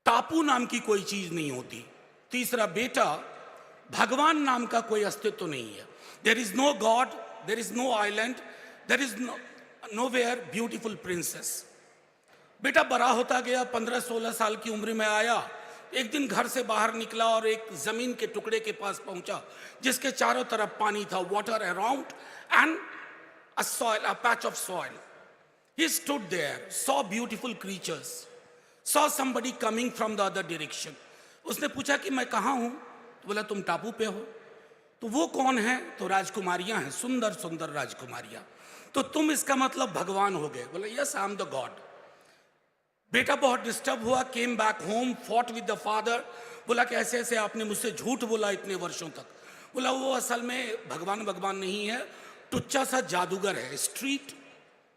टापू नाम की कोई चीज नहीं होती. तीसरा, बेटा, भगवान नाम का कोई अस्तित्व नहीं है. There is no God, there is no island, there is nowhere beautiful princess. बेटा बड़ा होता गया, 15-16 साल की उम्र में आया. एक दिन घर से बाहर निकला और एक जमीन के टुकड़े के पास पहुंचा जिसके चारों तरफ पानी था, water around and a patch of soil. He stood there, saw beautiful creatures, saw somebody coming from the other direction. उसने पूछा कि मैं कहाँ हूँ? तो बोला तुम टापू पे हो. तो वो कौन है? तो राजकुमारियां हैं, सुंदर सुंदर राजकुमारियां. तो तुम इसका मतलब भगवान हो गए? बोला yes, I am the God. बेटा बहुत डिस्टर्ब हुआ, came back home, fought with the father. बोला कि ऐसे ऐसे आपने मुझसे झूठ बोला इतने वर्षों तक. बोला वो असल में भगवान नहीं है, टुच्चा सा जादूगर है, स्ट्रीट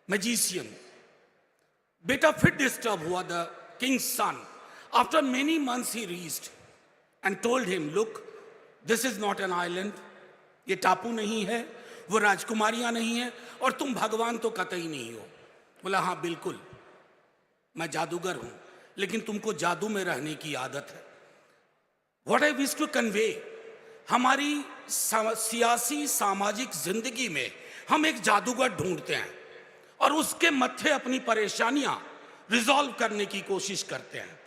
मैजिशियन. बेटा फिर डिस्टर्ब हुआ. The king's son, after many months he reached and told him, look, this is not an island. ये टापू नहीं है, वो राजकुमारियां नहीं है, और तुम भगवान तो कतई नहीं हो. बोला हाँ बिल्कुल, मैं जादूगर हूं, लेकिन तुमको जादू में रहने की आदत है. What I wish to convey, हमारी सियासी सामाजिक जिंदगी में हम एक जादूगर ढूंढते हैं और उसके मत्थे अपनी परेशानियां रिजॉल्व करने की कोशिश करते हैं.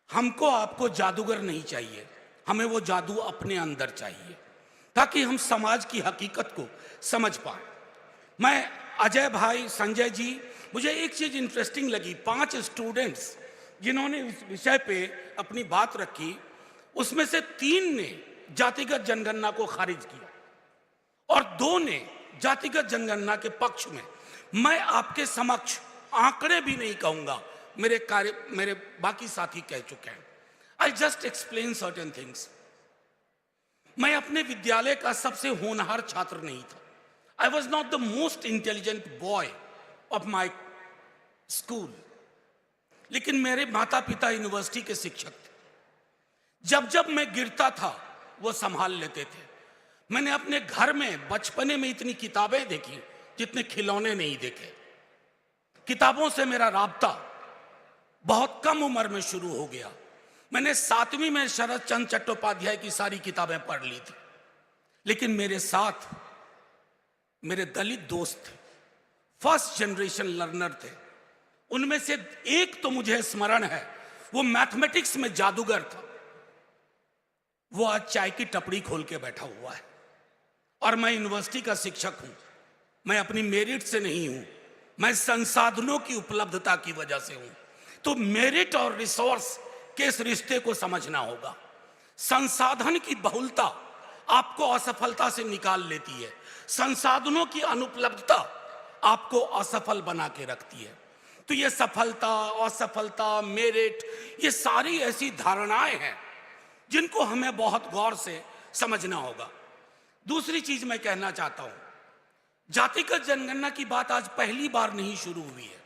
हमको आपको जादूगर नहीं चाहिए, हमें वो जादू अपने अंदर चाहिए ताकि हम समाज की हकीकत को समझ पाए. मैं अजय भाई, संजय जी, मुझे एक चीज इंटरेस्टिंग लगी. 5 स्टूडेंट्स जिन्होंने इस विषय पे अपनी बात रखी, उसमें से 3 ने जातिगत जनगणना को खारिज किया और 2 ने जातिगत जनगणना के पक्ष में. मैं आपके समक्ष आंकड़े भी नहीं कहूंगा, मेरे बाकी साथी कह चुके हैं. I just explain certain things. मैं अपने विद्यालय का सबसे होनहार छात्र नहीं था. I was not the most intelligent boy of my school, लेकिन मेरे माता पिता यूनिवर्सिटी के शिक्षक थे. जब जब मैं गिरता था वो संभाल लेते थे. मैंने अपने घर में बचपने में इतनी किताबें देखी जितने खिलौने नहीं देखे. किताबों से मेरा राब्ता बहुत कम उम्र में शुरू हो गया. मैंने 7वीं में शरद चंद्र चट्टोपाध्याय की सारी किताबें पढ़ ली थी. लेकिन मेरे साथ मेरे दलित दोस्त थे, फर्स्ट जनरेशन लर्नर थे। उनमें से एक तो मुझे स्मरण है, वो मैथमेटिक्स में जादूगर था। वो आज चाय की टपड़ी खोल के बैठा हुआ है। और मैं यूनिवर्सिटी का शिक्षक हूं। मैं अपनी मेरिट से नहीं हूं, मैं संसाधनों की उपलब्धता की वजह से हूं। तो मेरिट और रिसोर्स के इस रिश्ते को समझना होगा। संसाधन की बहुलता आपको असफलता से निकाल लेती है, संसाधनों की अनुपलब्धता आपको असफल बना के रखती है। तो ये सफलता, असफलता, मेरिट, ये सारी ऐसी धारणाएं हैं जिनको हमें बहुत गौर से समझना होगा। दूसरी चीज मैं कहना चाहता हूं, जातिगत जनगणना की बात आज पहली बार नहीं शुरू हुई है।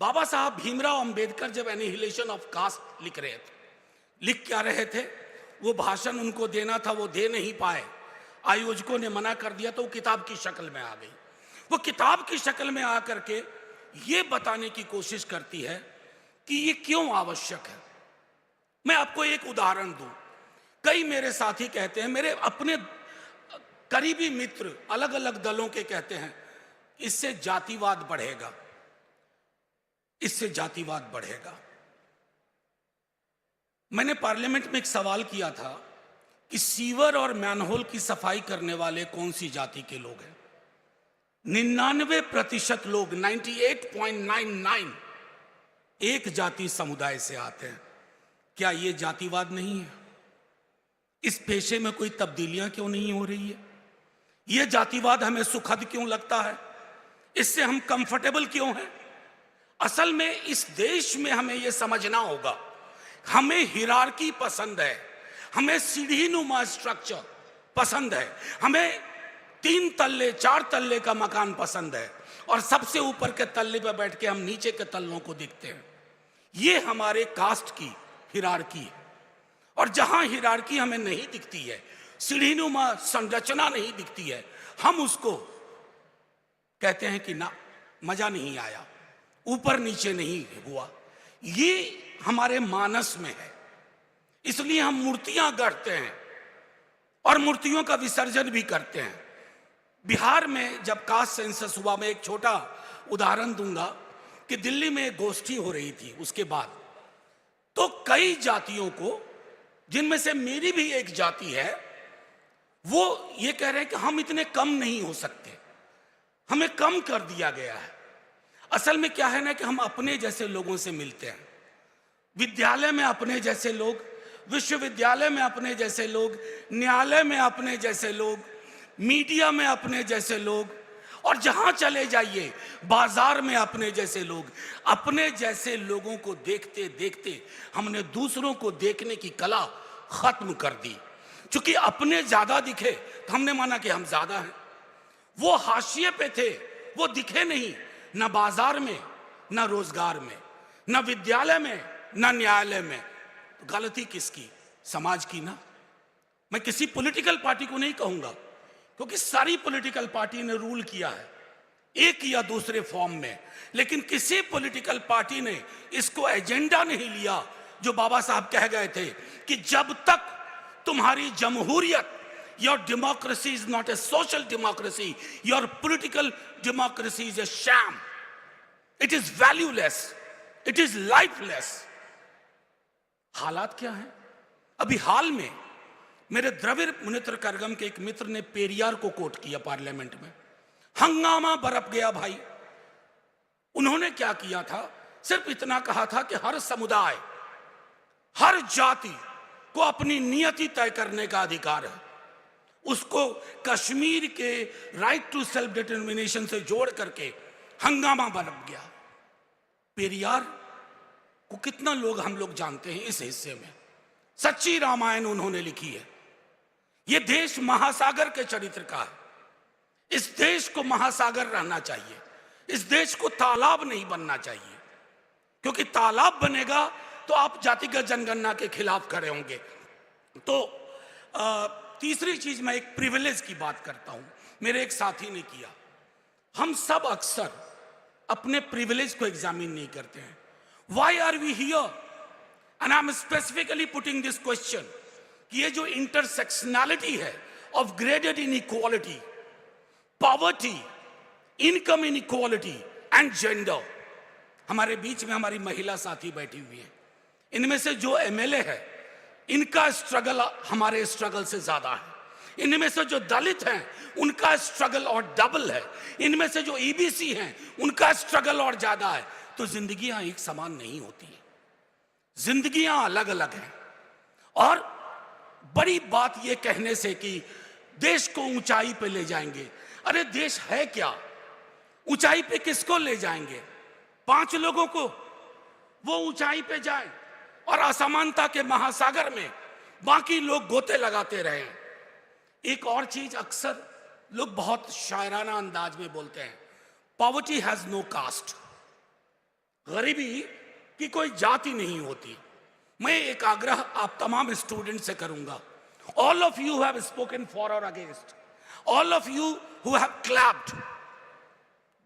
बाबा साहब भीमराव अंबेडकर जब एनिहिलेशन ऑफ कास्ट लिख रहे थे, लिख क्या रहे थे, वो भाषण उनको देना था, वो दे नहीं पाए, आयोजकों ने मना कर दिया, तो वो किताब की शक्ल में आ गई। वो किताब की शक्ल में आकर के ये बताने की कोशिश करती है कि ये क्यों आवश्यक है। मैं आपको एक उदाहरण दूं। कई मेरे साथी कहते हैं, मेरे अपने करीबी मित्र अलग अलग दलों के कहते हैं, इससे जातिवाद बढ़ेगा, इससे जातिवाद बढ़ेगा। मैंने पार्लियामेंट में एक सवाल किया था कि सीवर और मैनहोल की सफाई करने वाले कौन सी जाति के लोग हैं। 99% लोग, 98.99 एक जाति समुदाय से आते हैं। क्या ये जातिवाद नहीं है? इस पेशे में कोई तब्दीलियां क्यों नहीं हो रही है? यह जातिवाद हमें सुखद क्यों लगता है? इससे हम कंफर्टेबल क्यों हैं? असल में इस देश में हमें यह समझना होगा, हमें हिरार्की पसंद है, हमें सीढ़ीनुमा स्ट्रक्चर पसंद है, हमें 3 तल्ले 4 तल्ले का मकान पसंद है, और सबसे ऊपर के तल्ले पर बैठ के हम नीचे के तल्लों को देखते हैं। ये हमारे कास्ट की हिरार्की है। और जहां हिरार्की हमें नहीं दिखती है, सीढ़ीनुमा संरचना नहीं दिखती है, हम उसको कहते हैं कि ना, मजा नहीं आया, ऊपर नीचे नहीं हुआ। ये हमारे मानस में है, इसलिए हम मूर्तियां गढ़ते हैं और मूर्तियों का विसर्जन भी करते हैं। बिहार में जब कास्ट सेंसस हुआ, मैं एक छोटा उदाहरण दूंगा कि दिल्ली में एक गोष्ठी हो रही थी, उसके बाद तो कई जातियों को, जिनमें से मेरी भी एक जाति है, वो ये कह रहे हैं कि हम इतने कम नहीं हो सकते, हमें कम कर दिया गया है। असल में क्या है ना कि हम अपने जैसे लोगों से मिलते हैं, विद्यालय में अपने जैसे लोग, विश्वविद्यालय में अपने जैसे लोग, न्यायालय में अपने जैसे लोग, मीडिया में अपने जैसे लोग, और जहां चले जाइए बाजार में अपने जैसे लोग। अपने जैसे लोगों को देखते देखते हमने दूसरों को देखने की कला खत्म कर दी। क्योंकि अपने ज्यादा दिखे तो हमने माना कि हम ज्यादा हैं। वो हाशिए पे थे, वो दिखे नहीं, न बाजार में, न रोजगार में, न विद्यालय में, न न्यायालय में। तो गलती किसकी? समाज की ना। मैं किसी पॉलिटिकल पार्टी को नहीं कहूंगा, क्योंकि सारी पॉलिटिकल पार्टी ने रूल किया है एक या दूसरे फॉर्म में, लेकिन किसी पॉलिटिकल पार्टी ने इसको एजेंडा नहीं लिया जो बाबा साहब कह गए थे कि जब तक तुम्हारी जमहूरियत, your democracy is not a social democracy, your political democracy is a sham, it is valueless, it is lifeless. हालात क्या है? अभी हाल में मेरे द्रविड़ मुनित्र करगम के एक मित्र ने पेरियार को कोट किया पार्लियामेंट में, हंगामा बरप गया भाई। उन्होंने क्या किया था? सिर्फ इतना कहा था कि हर समुदाय, हर जाति को अपनी नियति तय करने का अधिकार है। उसको कश्मीर के राइट टू सेल्फ डिटर्मिनेशन से जोड़ करके हंगामा बरप गया। पेरियार को कितना लोग हम लोग जानते हैं इस हिस्से में? सच्ची रामायण उन्होंने लिखी है। यह देश महासागर के चरित्र का है। इस देश को महासागर रहना चाहिए, इस देश को तालाब नहीं बनना चाहिए, क्योंकि तालाब बनेगा तो आप जातिगत जनगणना के खिलाफ खड़े होंगे। तो तीसरी चीज, मैं एक प्रिविलेज की बात करता हूं, मेरे एक साथी ने किया। हम सब अक्सर अपने प्रिविलेज को एग्जामिन नहीं करते हैं। Why are we here? And I'm specifically putting this question कि ये जो इंटरसेक्शनैलिटी है of graded inequality, poverty, income inequality and gender. हमारे बीच में हमारी महिला साथी बैठी हुई है। इनमें से जो एमएलए है, इनका स्ट्रगल हमारे स्ट्रगल से ज्यादा है। इनमें से जो दलित हैं, उनका स्ट्रगल और डबल है। इनमें से जो ईबीसी हैं, उनका स्ट्रगल और ज्यादा है। तो जिंदगियां एक समान नहीं होती है, जिंदगियां अलग अलग हैं। और बड़ी बात यह कहने से कि देश को ऊंचाई पे ले जाएंगे, अरे देश है क्या? ऊंचाई पे किसको ले जाएंगे? 5 लोगों को वो ऊंचाई पे जाए और असमानता के महासागर में बाकी लोग गोते लगाते रहे। एक और चीज अक्सर लोग बहुत शायराना अंदाज में बोलते हैं, पॉवर्टी हैज नो कास्ट। गरीबी की कोई जाति नहीं होती। मैं एक आग्रह आप तमाम स्टूडेंट से करूंगा, all of you have spoken for और against, all of you who have clapped,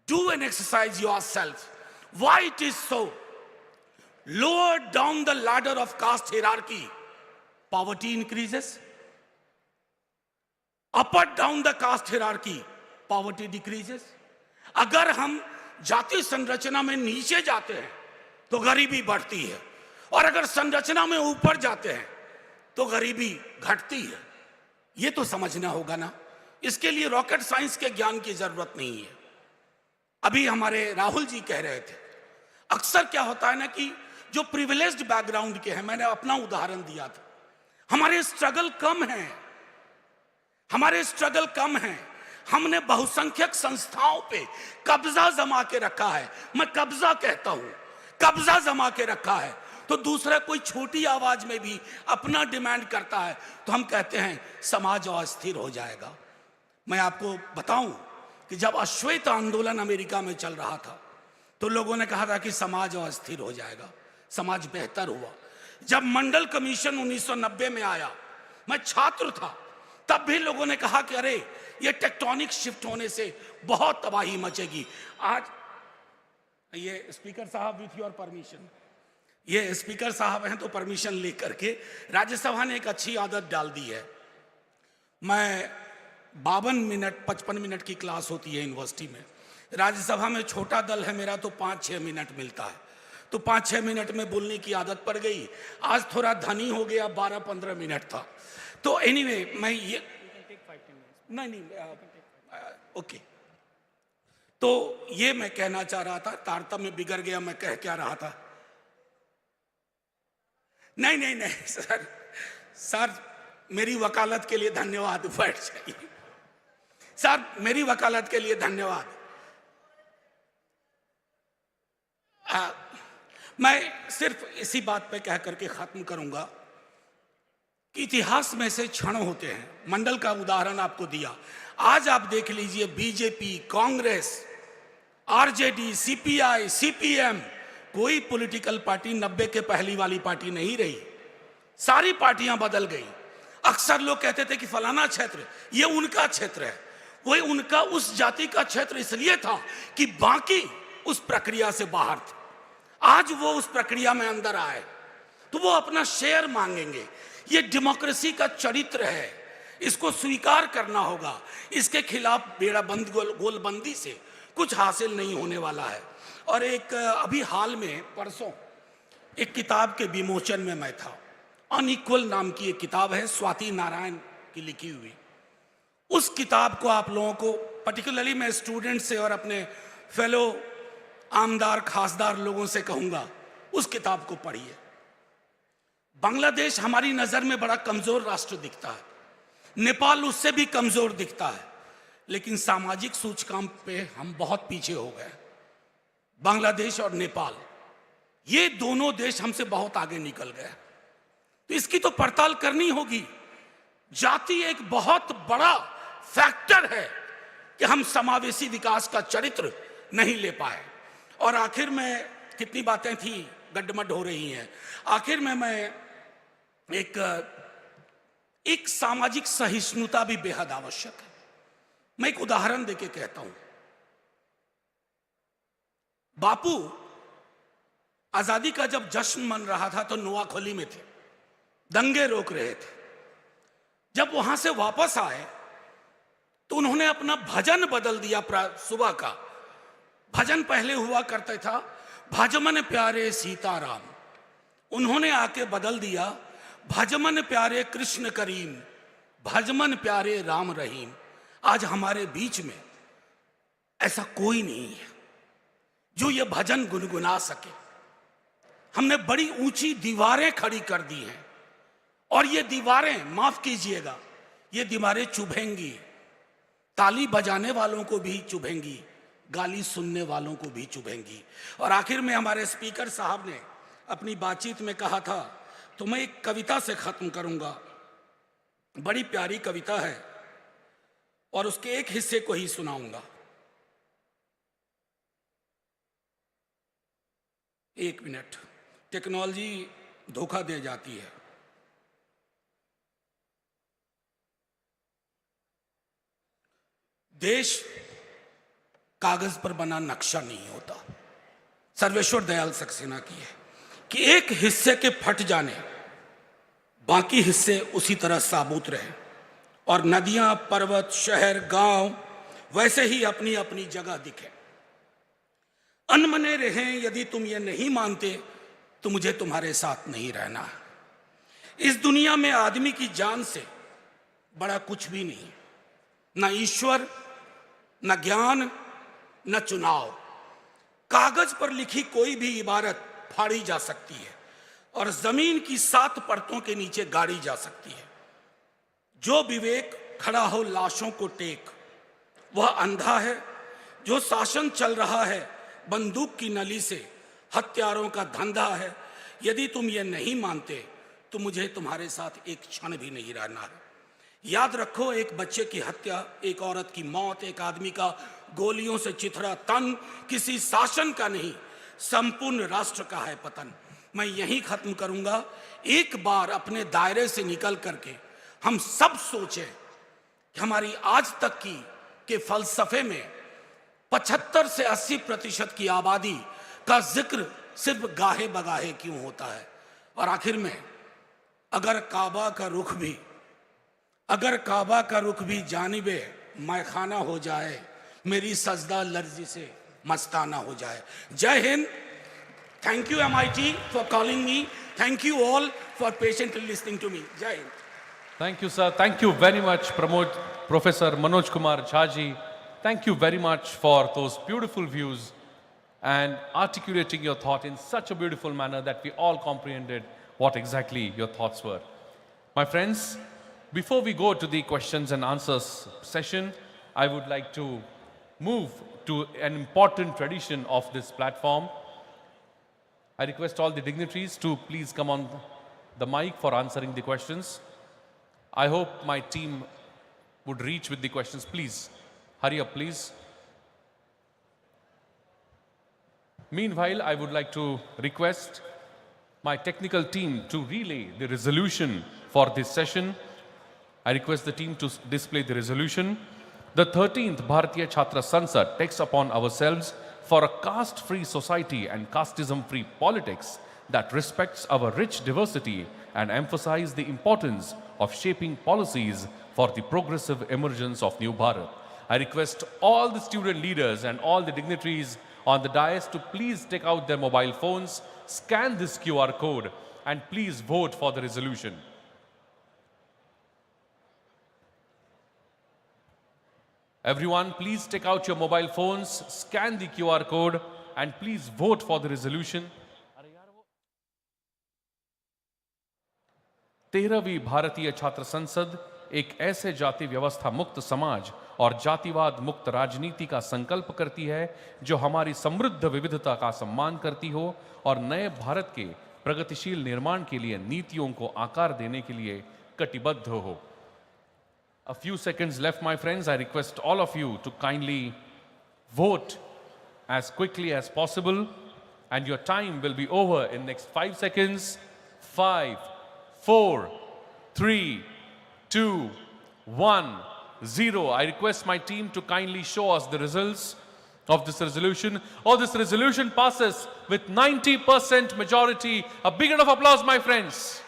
do an exercise yourself, why it is so. Lower down the ladder of caste hierarchy, poverty increases. Up or down the caste hierarchy, poverty decreases. अगर हम जाति संरचना में नीचे जाते हैं तो गरीबी बढ़ती है, और अगर संरचना में ऊपर जाते हैं तो गरीबी घटती है। ये तो समझना होगा ना। इसके लिए रॉकेट साइंस के ज्ञान की जरूरत नहीं है। अभी हमारे राहुल जी कह रहे थे, अक्सर क्या होता है ना कि जो प्रिविलेज्ड बैकग्राउंड के हैं, मैंने अपना उदाहरण दिया था, हमारे स्ट्रगल कम हैं, हमारे स्ट्रगल कम हैं। हमने बहुसंख्यक संस्थाओं पे कब्जा जमा के रखा है। मैं कब्जा कहता हूं, कब्जा जमा के रखा है। तो दूसरा कोई छोटी आवाज में भी अपना डिमांड करता है तो हम कहते हैं समाज अस्थिर हो जाएगा। मैं आपको बताऊं कि जब अश्वेत आंदोलन अमेरिका में चल रहा था तो लोगों ने कहा था कि समाज अस्थिर हो जाएगा, समाज बेहतर हुआ। जब मंडल कमीशन 1990 में आया, मैं छात्र था, तब भी लोगों ने कहा कि अरे ये टेक्टोनिक शिफ्ट होने से बहुत तबाही मचेगी। आज ये स्पीकर साहब विथ योर परमिशन, ये स्पीकर साहब हैं तो परमिशन लेकर के राज्यसभा ने एक अच्छी आदत डाल दी है। मैं 52 मिनट 55 मिनट की क्लास होती है यूनिवर्सिटी में, राज्यसभा में छोटा दल है मेरा तो 5-6 मिनट मिलता है, तो 5-6 मिनट में बोलने की आदत पड़ गई। आज थोड़ा धनी हो गया, 12-15 मिनट था। तो एनीवे मैं ये नहीं ओके, तो ये मैं कहना चाह रहा था, तारतम्य बिगड़ गया, मैं कह क्या रहा था। नहीं सर मेरी वकालत के लिए धन्यवाद। बैठ जाइए सर, मेरी वकालत के लिए धन्यवाद। मैं सिर्फ इसी बात पे कह करके खत्म करूंगा कि इतिहास में से क्षण होते हैं। मंडल का उदाहरण आपको दिया। आज आप देख लीजिए, BJP, Congress, RJD, CPI, CPM, कोई पॉलिटिकल पार्टी 90 के पहली वाली पार्टी नहीं रही। सारी पार्टियां बदल गई। अक्सर लोग कहते थे कि फलाना क्षेत्र ये उनका क्षेत्र है, वही उनका उस जाति का क्षेत्र इसलिए था कि बाकी उस प्रक्रिया से बाहर थे। आज वो उस प्रक्रिया में अंदर आए तो वो अपना शेयर मांगेंगे। ये डेमोक्रेसी का चरित्र है, इसको स्वीकार करना होगा। इसके खिलाफ बेड़ाबंद गोलबंदी से कुछ हासिल नहीं होने वाला है। और एक अभी हाल में परसों एक किताब के विमोचन में मैं था, अनइक्वल नाम की एक किताब है, स्वाति नारायण की लिखी हुई। उस किताब को आप लोगों को, पर्टिकुलरली मैं स्टूडेंट से और अपने फेलो आमदार खासदार लोगों से कहूंगा, उस किताब को पढ़िए। बांग्लादेश हमारी नजर में बड़ा कमजोर राष्ट्र दिखता है, नेपाल उससे भी कमजोर दिखता है, लेकिन सामाजिक सूचकांक पे हम बहुत पीछे हो गए। बांग्लादेश और नेपाल, ये दोनों देश हमसे बहुत आगे निकल गए। तो इसकी तो पड़ताल करनी होगी। जाति एक बहुत बड़ा फैक्टर है कि हम समावेशी विकास का चरित्र नहीं ले पाए। और आखिर में कितनी बातें थी, गड्ढमड हो रही हैं। आखिर में मैं एक सामाजिक सहिष्णुता भी बेहद आवश्यक है। मैं एक उदाहरण देके कहता हूं। बापू आजादी का जब जश्न मन रहा था तो नोआखोली में थे, दंगे रोक रहे थे। जब वहां से वापस आए उन्होंने अपना भजन बदल दिया। सुबह का भजन पहले हुआ करता था भजमन प्यारे सीताराम, उन्होंने आके बदल दिया भजमन प्यारे कृष्ण करीम, भजमन प्यारे राम रहीम। आज हमारे बीच में ऐसा कोई नहीं है जो ये भजन गुनगुना सके। हमने बड़ी ऊंची दीवारें खड़ी कर दी हैं और ये दीवारें, माफ कीजिएगा, ये दीवारें चुभेंगी, ताली बजाने वालों को भी चुभेंगी, गाली सुनने वालों को भी चुभेंगी। और आखिर में हमारे स्पीकर साहब ने अपनी बातचीत में कहा था, तो मैं एक कविता से खत्म करूंगा। बड़ी प्यारी कविता है और उसके एक हिस्से को ही सुनाऊंगा। एक मिनट, टेक्नोलॉजी धोखा दे जाती है। देश कागज पर बना नक्शा नहीं होता। सर्वेश्वर दयाल सक्सेना की है कि एक हिस्से के फट जाने बाकी हिस्से उसी तरह साबुत रहे और नदियां, पर्वत, शहर, गांव वैसे ही अपनी अपनी जगह दिखे। अनमने रहें यदि तुम ये नहीं मानते तो मुझे तुम्हारे साथ नहीं रहना है। इस दुनिया में आदमी की जान से बड़ा कुछ भी नहीं, न ईश्वर, न ज्ञान, न चुनाव। कागज पर लिखी कोई भी इबारत फाड़ी जा सकती है और जमीन की 7 परतों के नीचे गाड़ी जा सकती है। जो विवेक खड़ा हो लाशों को टेक, वह अंधा है। जो शासन चल रहा है बंदूक की नली से, हत्यारों का धंधा है। यदि तुम ये नहीं मानते तो मुझे तुम्हारे साथ एक क्षण भी नहीं रहना है। याद रखो, एक बच्चे की हत्या, एक औरत की मौत, एक आदमी का गोलियों से चिथड़ा तन किसी शासन का नहीं, संपूर्ण राष्ट्र का है पतन। मैं यहीं खत्म करूंगा। एक बार अपने दायरे से निकल करके हम सब सोचें कि हमारी आज तक के फलसफे में 75 से 80% की आबादी का जिक्र सिर्फ गाहे बगाहे क्यों होता है। और आखिर में अगर काबा का रुख भी जानिबे मैखाना हो जाए, मेरी सजदा लर्जी से मस्ताना हो जाए। जय Hind. Thank you MIT for calling me. Thank you all for patiently listening to me. Jai Hind. Thank you, sir. Thank you very much, Professor Manoj Kumar Jhaji. Thank you very much for those beautiful views and articulating your thought in such a beautiful manner that we all comprehended what exactly your thoughts were. My friends, before we go to the questions and answers session, I would like to move to an important tradition of this platform. I request all the dignitaries to please come on the mic for answering the questions. I hope my team would reach with the questions. Please, hurry up, please. Meanwhile, I would like to request my technical team to relay the resolution for this session. I request the team to display the resolution. The 13th Bharatiya Chhatra Sansad takes upon ourselves for a caste-free society and casteism-free politics that respects our rich diversity and emphasizes the importance of shaping policies for the progressive emergence of New Bharat. I request all the student leaders and all the dignitaries on the dais to please take out their mobile phones, scan this QR code, and please vote for the resolution. Everyone, please take out your mobile phones, scan the QR code, and please vote for the resolution. 13वीं भारतीय छात्र संसद एक ऐसे जाति व्यवस्था मुक्त समाज और जातिवाद मुक्त राजनीति का संकल्प करती है जो हमारी समृद्ध विविधता का सम्मान करती हो और नए भारत के प्रगतिशील निर्माण के लिए नीतियों को आकार देने के लिए कटिबद्ध हो। A few seconds left, my friends. I request all of you to kindly vote as quickly as possible, and your time will be over in next 5 seconds. 5, 4, 3, 2, 1, 0. I request my team to kindly show us the results of this resolution. Oh, this resolution passes with 90% majority. A big round of applause, my friends.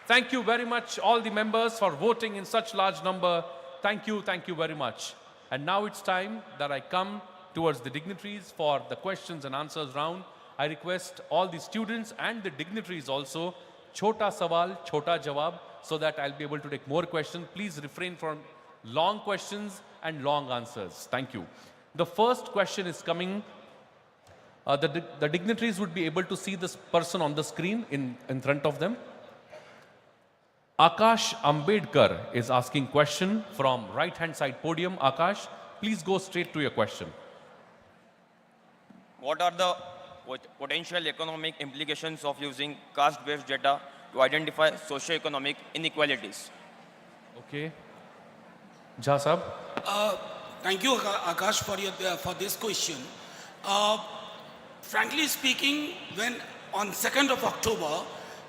Thank you very much, all the members, for voting in such large number. Thank you very much. And now it's time that I come towards the dignitaries for the questions and answers round. I request all the students and the dignitaries also, chota sawal, chota jawab, so that I'll be able to take more questions. Please refrain from long questions and long answers. Thank you. The first question is coming. The dignitaries would be able to see this person on the screen in front of them. Akash Ambedkar is asking question from right-hand side podium. Akash, please go straight to your question. What are the potential economic implications of using caste-based data to identify socio-economic inequalities? Okay. Jha Sahab. Thank you, Akash, for this question. Frankly speaking, when on 2nd of October,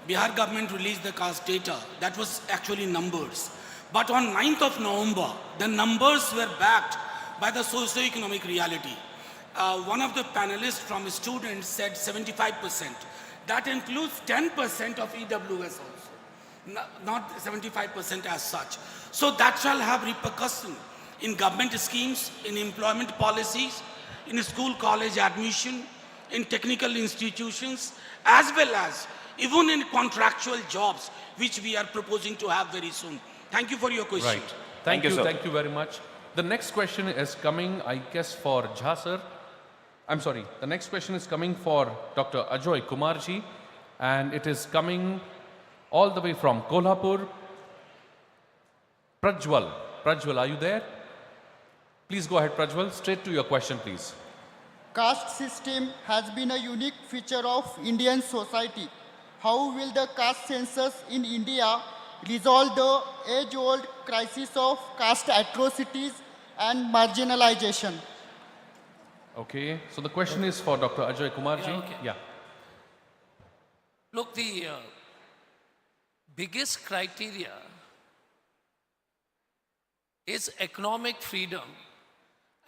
Bihar government released the caste data, that was actually numbers. But on 9th of November, the numbers were backed by the socio-economic reality. One of the panelists from students said 75%. That includes 10% of EWS also, not 75% as such. So that shall have repercussions in government schemes, in employment policies, in school college admission, in technical institutions, as well as even in contractual jobs, which we are proposing to have very soon. Thank you for your question. Right. Thank you very much. The next question is coming, I guess, for Jha sir. I'm sorry, the next question is coming for Dr. Ajoy Kumarji, and it is coming all the way from Kolhapur. Prajwal, are you there? Please go ahead, Prajwal. Straight to your question, please. Caste system has been a unique feature of Indian society. How will the caste census in India resolve the age-old crisis of caste atrocities and marginalization? Okay, so the question is for Dr. Ajoy Kumarji. Yeah, okay. Yeah. Look, the biggest criteria is economic freedom.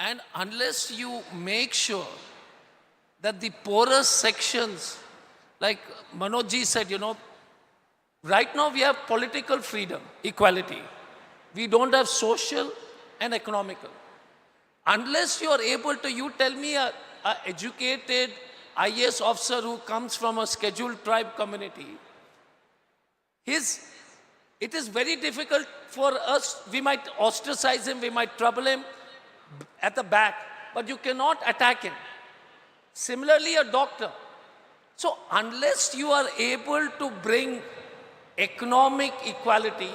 And unless you make sure that the poorest sections, like Manojji said, right now we have political freedom, equality. We don't have social and economical. Unless you are able to, you tell me a educated IAS officer who comes from a scheduled tribe community, it is very difficult for us. We might ostracize him, we might trouble him at the back, but you cannot attack him. Similarly, a doctor. So unless you are able to bring economic equality,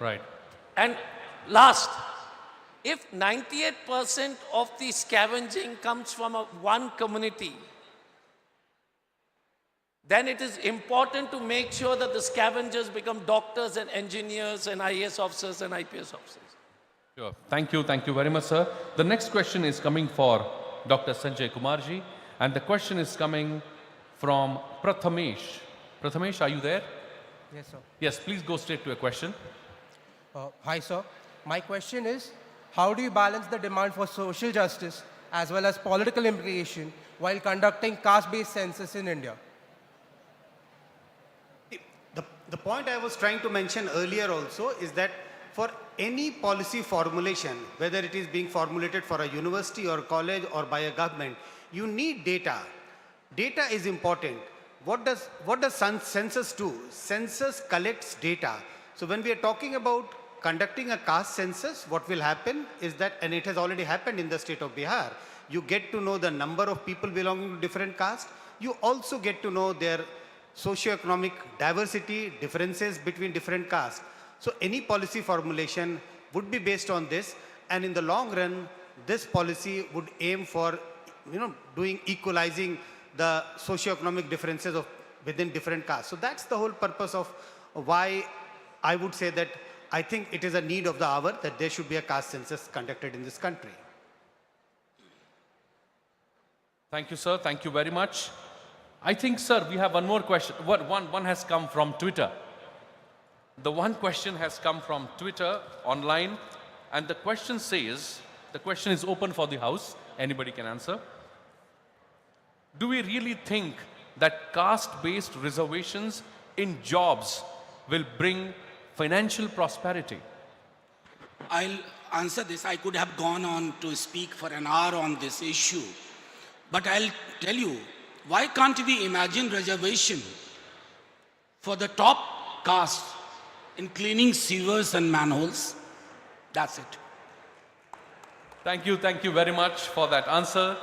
right. And last, if 98% of the scavenging comes from one community, then it is important to make sure that the scavengers become doctors and engineers and IAS officers and IPS officers. Sure. Thank you very much, sir. The next question is coming for Dr. Sanjay Kumarji, and the question is coming from Prathamesh. Prathamesh, are you there? Yes, sir. Yes, please go straight to your question. Hi, sir. My question is, how do you balance the demand for social justice as well as political implication while conducting caste-based census in India? The point I was trying to mention earlier also is that for any policy formulation, whether it is being formulated for a university or college or by a government, you need data. Data is important. What does census do? Census collects data. So when we are talking about conducting a caste census, what will happen is that, and it has already happened in the state of Bihar, you get to know the number of people belonging to different castes. You also get to know their socioeconomic diversity, differences between different castes. So any policy formulation would be based on this, and in the long run, this policy would aim for, equalizing the socioeconomic differences within different castes. So that's the whole purpose of why I would say that I think it is a need of the hour that there should be a caste census conducted in this country. Thank you, sir. Thank you very much. I think, sir, we have one more question. One has come from Twitter. The one question has come from Twitter online, and the question says, the question is open for the House. Anybody can answer. Do we really think that caste-based reservations in jobs will bring financial prosperity? I'll answer this. I could have gone on to speak for an hour on this issue. But I'll tell you, why can't we imagine reservation for the top caste in cleaning sewers and manholes? That's it. Thank you very much for that answer.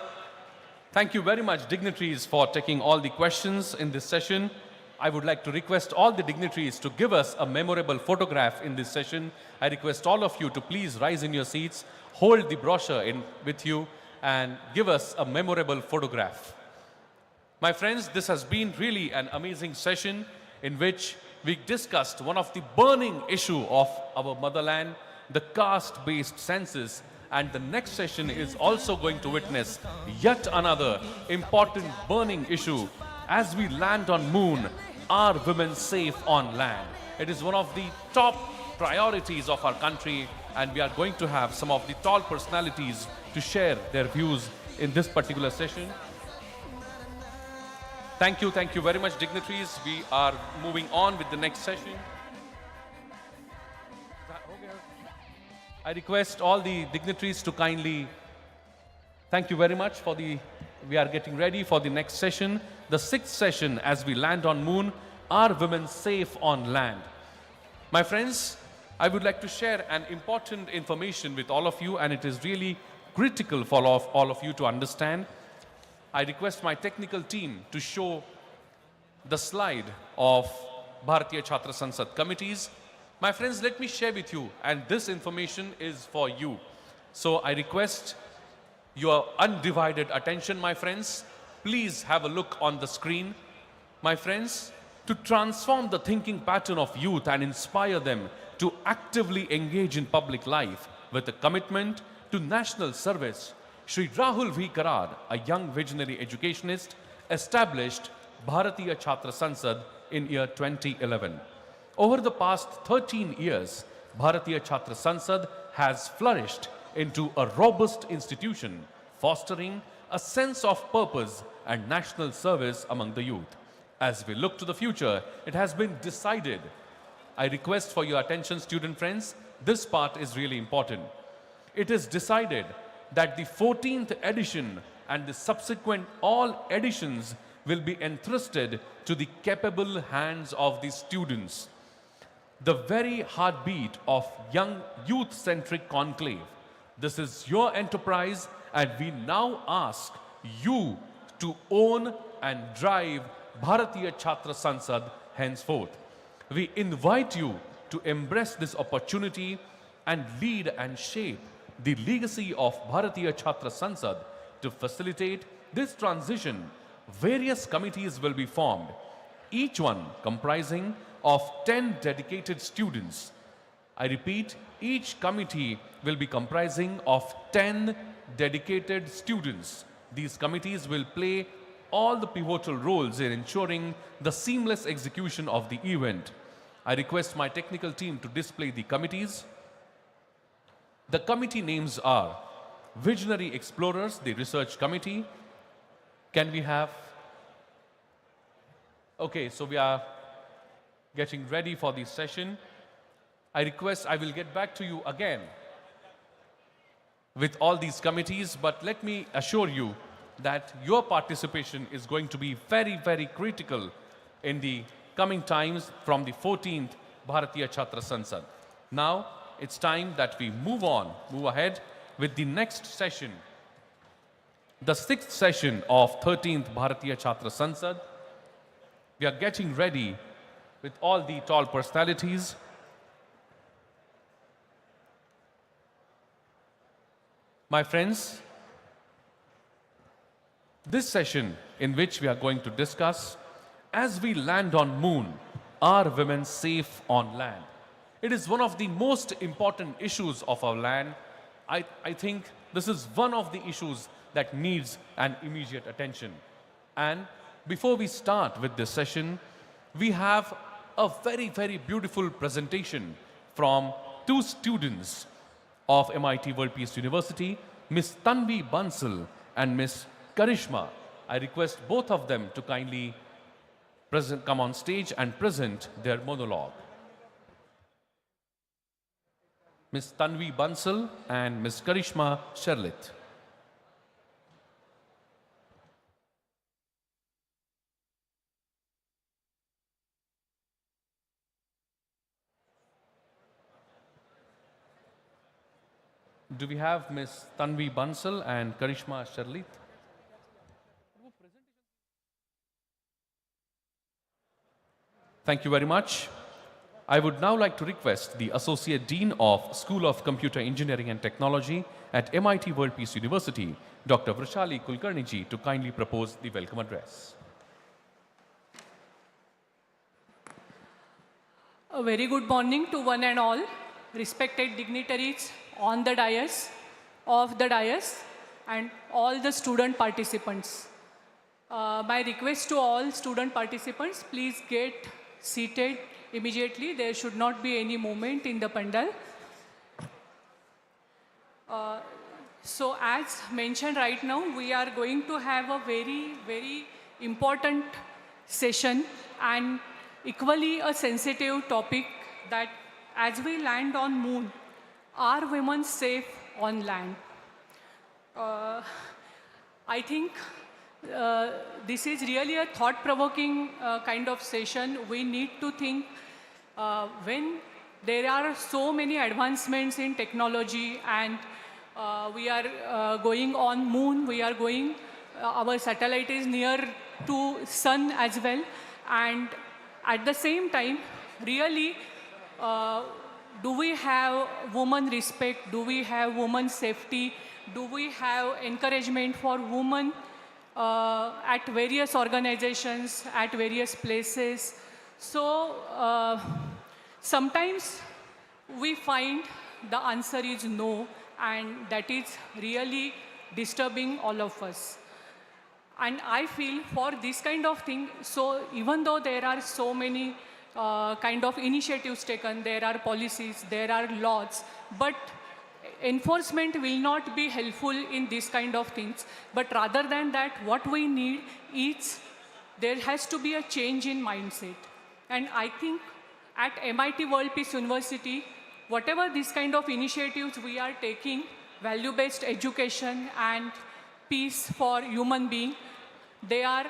Thank you very much, dignitaries, for taking all the questions in this session. I would like to request all the dignitaries to give us a memorable photograph in this session. I request all of you to please rise in your seats, hold the brochure with you, and give us a memorable photograph. My friends, this has been really an amazing session in which we discussed one of the burning issue of our motherland, the caste-based census, and the next session is also going to witness yet another important burning issue. As we land on moon, are women safe on land? It is one of the top priorities of our country, and we are going to have some of the tall personalities to share their views in this particular session. Thank you very much, dignitaries. We are moving on with the next session. I request all the dignitaries to kindly, thank you very much for we are getting ready for the next session, the 6th session as we land on moon, are women safe on land? My friends, I would like to share an important information with all of you, and it is really critical for all of you to understand. I request my technical team to show the slide of Bharatiya Chhatra Sansad committees. My friends, let me share with you, and this information is for you. So I request your undivided attention, my friends. Please have a look on the screen. My friends, to transform the thinking pattern of youth and inspire them to actively engage in public life with a commitment to national service, Shri Rahul V. Karad, a young visionary educationist, established Bharatiya Chhatra Sansad in year 2011. Over the past 13 years, Bharatiya Chhatra Sansad has flourished into a robust institution, fostering a sense of purpose and national service among the youth. As we look to the future, it has been decided. I request for your attention, student friends, this part is really important. It is decided that the 14th edition and the subsequent all editions will be entrusted to the capable hands of the students. The very heartbeat of young youth-centric conclave. This is your enterprise, and we now ask you to own and drive Bharatiya Chhatra Sansad henceforth. We invite you to embrace this opportunity and lead and shape the legacy of Bharatiya Chhatra Sansad. To facilitate this transition, various committees will be formed, each one comprising of 10 dedicated students. I repeat, each committee will be comprising of 10 dedicated students. These committees will play all the pivotal roles in ensuring the seamless execution of the event. I request my technical team to display the committees. The committee names are Visionary Explorers, the Research Committee. Can we have? Okay, so we are getting ready for this session. I will get back to you again with all these committees, but let me assure you that your participation is going to be very, very critical in the coming times from the 14th Bharatiya Chhatra Sansad. Now, it's time that we move ahead with the next session, the 6th session of 13th Bharatiya Chhatra Sansad. We are getting ready with all the tall personalities. My friends, this session in which we are going to discuss, as we land on moon, are women safe on land? It is one of the most important issues of our land. I think this is one of the issues that needs an immediate attention. And before we start with this session, we have a very, very beautiful presentation from two students of MIT World Peace University, Ms. Tanvi Bansal and Ms. Karishma. I request both of them to kindly come on stage and present their monologue. Ms. Tanvi Bansal and Ms. Karishma Sherlit. Do we have Ms. Tanvi Bansal and Karishma Sherlit? Thank you very much. I would now like to request the Associate Dean of School of Computer Engineering and Technology at MIT World Peace University, Dr. Vishwashanti Kulkarniji, to kindly propose the welcome address. A very good morning to one and all, respected dignitaries on the dais, off the dais, and all the student participants. My request to all student participants, please get seated immediately. There should not be any movement in the pandal. So as mentioned right now, we are going to have a very, very important session and equally a sensitive topic, that as we land on moon, are women safe on land? I think this is really a thought-provoking kind of session. We need to think when there are so many advancements in technology and we are going on moon, we are going, our satellite is near to sun as well, and at the same time, really, do we have women respect? Do we have women safety? Do we have encouragement for women at various organizations, at various places? So sometimes we find the answer is no, and that is really disturbing all of us. And I feel for this kind of thing, so even though there are so many kind of initiatives taken, there are policies, there are laws, but enforcement will not be helpful in this kind of things. But rather than that, what we need is, there has to be a change in mindset. And I think at MIT World Peace University, whatever this kind of initiatives we are taking, value-based education and peace for human being, they are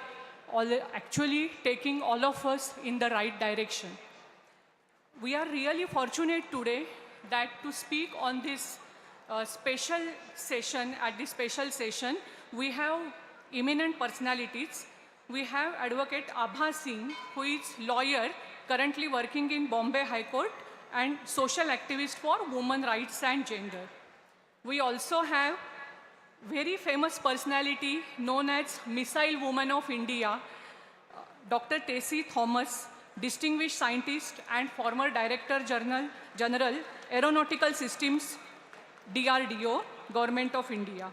all actually taking all of us in the right direction. We are really fortunate today that to speak on this special session, at this special session, we have eminent personalities. We have Advocate Abha Singh, who is lawyer, currently working in Bombay High Court, and social activist for women rights and gender. We also have very famous personality known as Missile Woman of India, Dr. Tessie Thomas, distinguished scientist and former Director General Aeronautical Systems, DRDO, Government of India.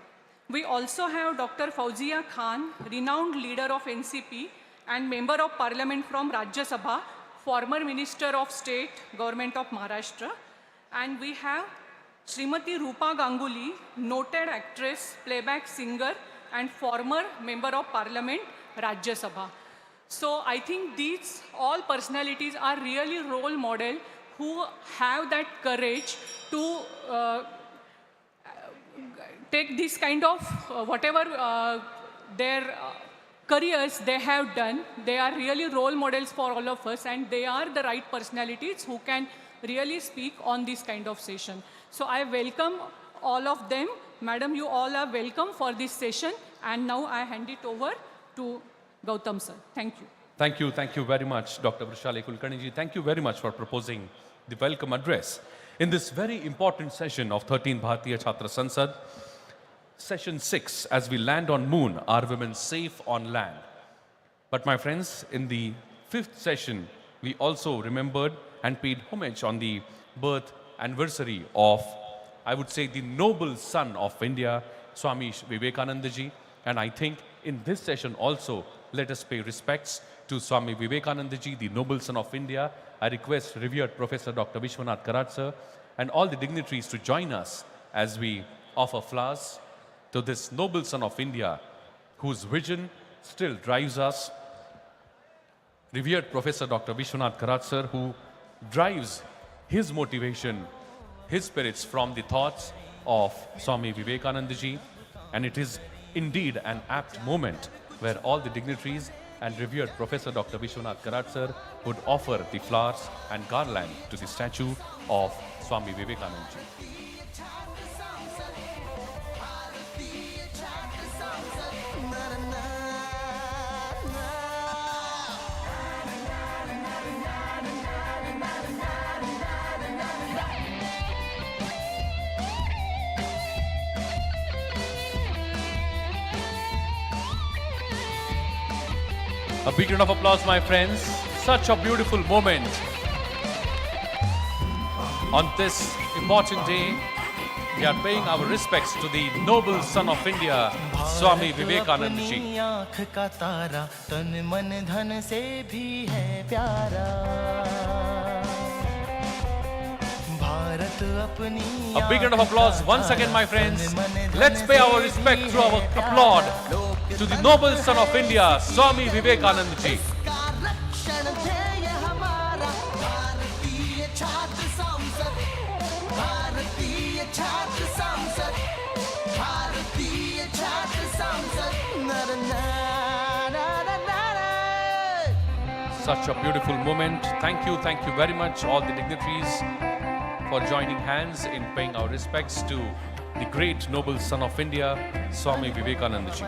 We also have Dr. Fauzia Khan, renowned leader of NCP and Member of Parliament from Rajya Sabha, former Minister of State, Government of Maharashtra. And we have Srimati Rupa Ganguly, noted actress, playback singer, and former Member of Parliament, Rajya Sabha. So I think these all personalities are really role model who have that courage to take this kind of whatever their careers they have done. They are really role models for all of us, and they are the right personalities who can really speak on this kind of session. So I welcome all of them. Madam, you all are welcome for this session. And now I hand it over to Gautam sir. Thank you. Thank you very much, Dr. Vishwashanti Kulkarniji. Thank you very much for proposing the welcome address. In this very important session of 13th Bharatiya Chhatra Sansad, session 6, as we land on moon, are women safe on land? But my friends, in the 5th session, we also remembered and paid homage on the birth anniversary of, I would say, the noble son of India, Swami Vivekananda ji. And I think in this session also, let us pay respects to Swami Vivekananda ji, the noble son of India. I request revered Professor Dr. Vishwanath Karat sir and all the dignitaries to join us as we offer flowers to this noble son of India, whose vision still drives us. Revered Professor Dr. Vishwanath Karat sir, who drives his motivation his spirits from the thoughts of Swami Vivekananda ji, and it is indeed an apt moment where all the dignitaries and revered Professor Dr. Vishwashanti sir would offer the flowers and garland to the statue of Swami Vivekananda ji. A big round of applause, my friends. Such a beautiful moment. On this important day, we are paying our respects to the noble son of India, Swami Vivekananda ji. आँख का तारा तन मन धन से भी है प्यारा भारत अपनी A big round of applause once again, my friends. Let's pay our respect through our applaud to the noble son of India, Swami Vivekananda ji. रक्षण ध्येय हमारा भारतीय छात्र संसद भारतीय छात्र संसद भारतीय छात्र संसद नर Such a beautiful moment. Thank you very much, all the dignitaries, for joining hands in paying our respects to the great noble son of India, Swami Vivekananda ji.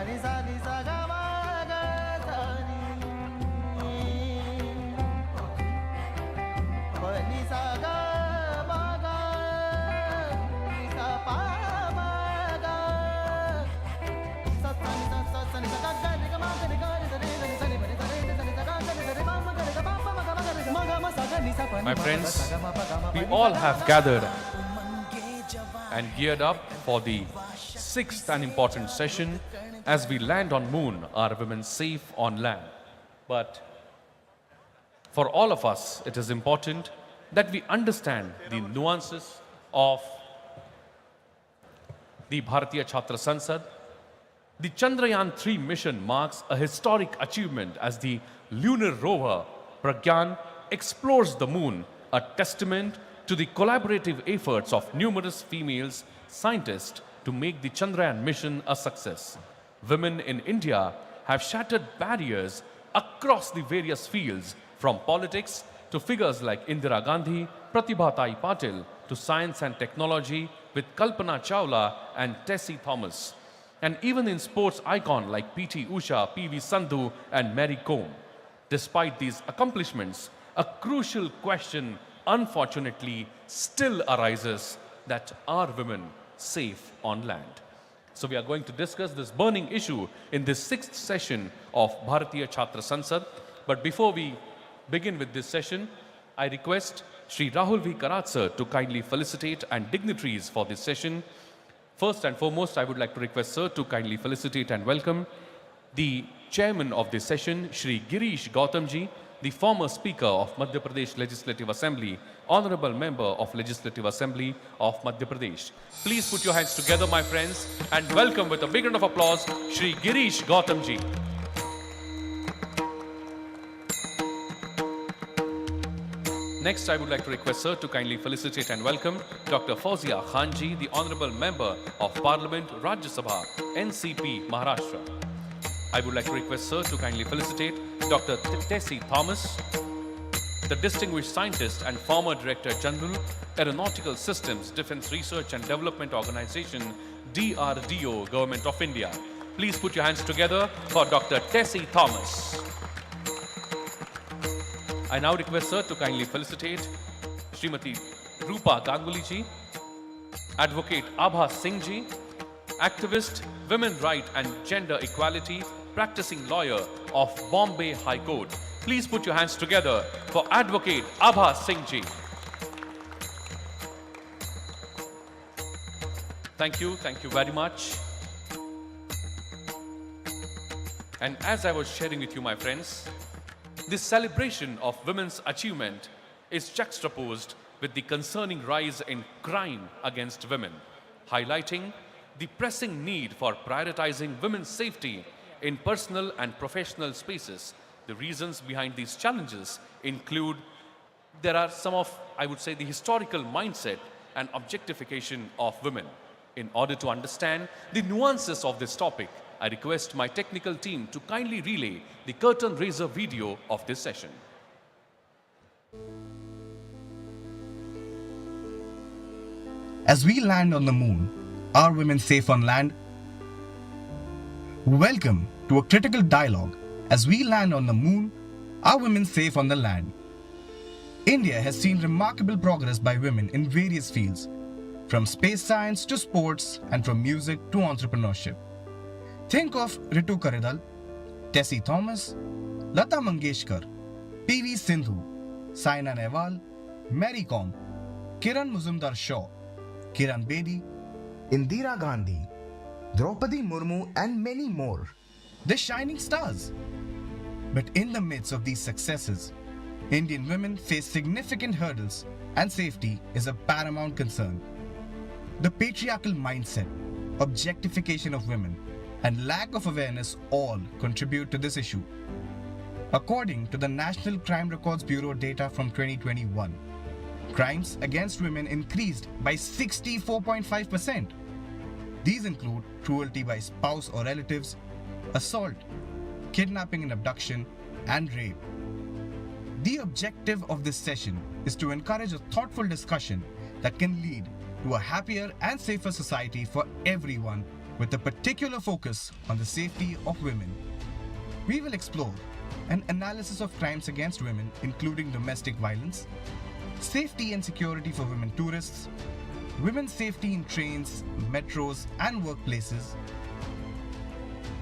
My friends, we all have gathered and geared up for the sixth and important session. As we land on moon, are women safe on land? But for all of us, it is important that we understand the nuances of the Bharatiya Chhatra Sansad. The Chandrayaan-3 mission marks a historic achievement as the lunar rover Pragyan explores the moon, a testament to the collaborative efforts of numerous female scientists to make the Chandrayaan mission a success. Women in India have shattered barriers across the various fields, from politics to figures like Indira Gandhi, Pratibha Tai Patil, to science and technology with Kalpana Chawla and Tessie Thomas, and even in sports icon like P.T. Usha, P.V. Sandhu and Mary Kom. Despite these accomplishments, a crucial question unfortunately still arises: that are women safe on land? So we are going to discuss this burning issue in this sixth session of Bharatiya Chhatra Sansad. But before we begin with this session, I request Shri Rahul V. Karat sir to kindly felicitate and dignitaries for this session. First and foremost, I would like to request sir to kindly felicitate and welcome the chairman of this session, Shri Girish Gautamji, the former Speaker of Madhya Pradesh Legislative Assembly, Honorable Member of Legislative Assembly of Madhya Pradesh. Please put your hands together, my friends, and welcome with a big round of applause, Shri Girish Gautamji. Next, I would like to request sir to kindly felicitate and welcome Dr. Fauzia Khanji, the Honorable Member of Parliament, Rajya Sabha, NCP, Maharashtra. I would like to request sir to kindly felicitate Dr. Tessie Thomas, the distinguished scientist and former Director General, Aeronautical Systems, Defense Research and Development Organization, DRDO, Government of India. Please put your hands together for Dr. Tessie Thomas. I now request sir to kindly felicitate Srimati Rupa Ganguly ji, Advocate Abha Singh ji, activist, women right and gender equality, practicing lawyer of Bombay High Court. Please put your hands together for Advocate Abha Singh ji. Thank you very much. And as I was sharing with you, my friends, this celebration of women's achievement is juxtaposed with the concerning rise in crime against women, highlighting the pressing need for prioritizing women's safety in personal and professional spaces. The reasons behind these challenges include, there are some of, I would say, the historical mindset and objectification of women. In order to understand the nuances of this topic, I request my technical team to kindly relay the curtain raiser video of this session. As we land on the moon, are women safe on land? Welcome to a critical dialogue. As we land on the moon, are women safe on the land? India has seen remarkable progress by women in various fields, from space science to sports and from music to entrepreneurship. Think of Ritu Karidal, Tessie Thomas, Lata Mangeshkar, P.V. Sindhu, Saina Nehwal, Mary Kom, Kiran Mazumdar-Shaw, Kiran Bedi, Indira Gandhi, Draupadi Murmu and many more. The shining stars. But in the midst of these successes, Indian women face significant hurdles and safety is a paramount concern. The patriarchal mindset, objectification of women, and lack of awareness all contribute to this issue. According to the National Crime Records Bureau data from 2021, crimes against women increased by 64.5%. These include cruelty by spouse or relatives, assault, kidnapping and abduction, and rape. The objective of this session is to encourage a thoughtful discussion that can lead to a happier and safer society for everyone, with a particular focus on the safety of women. We will explore an analysis of crimes against women, including domestic violence, safety and security for women tourists, women's safety in trains, metros, and workplaces,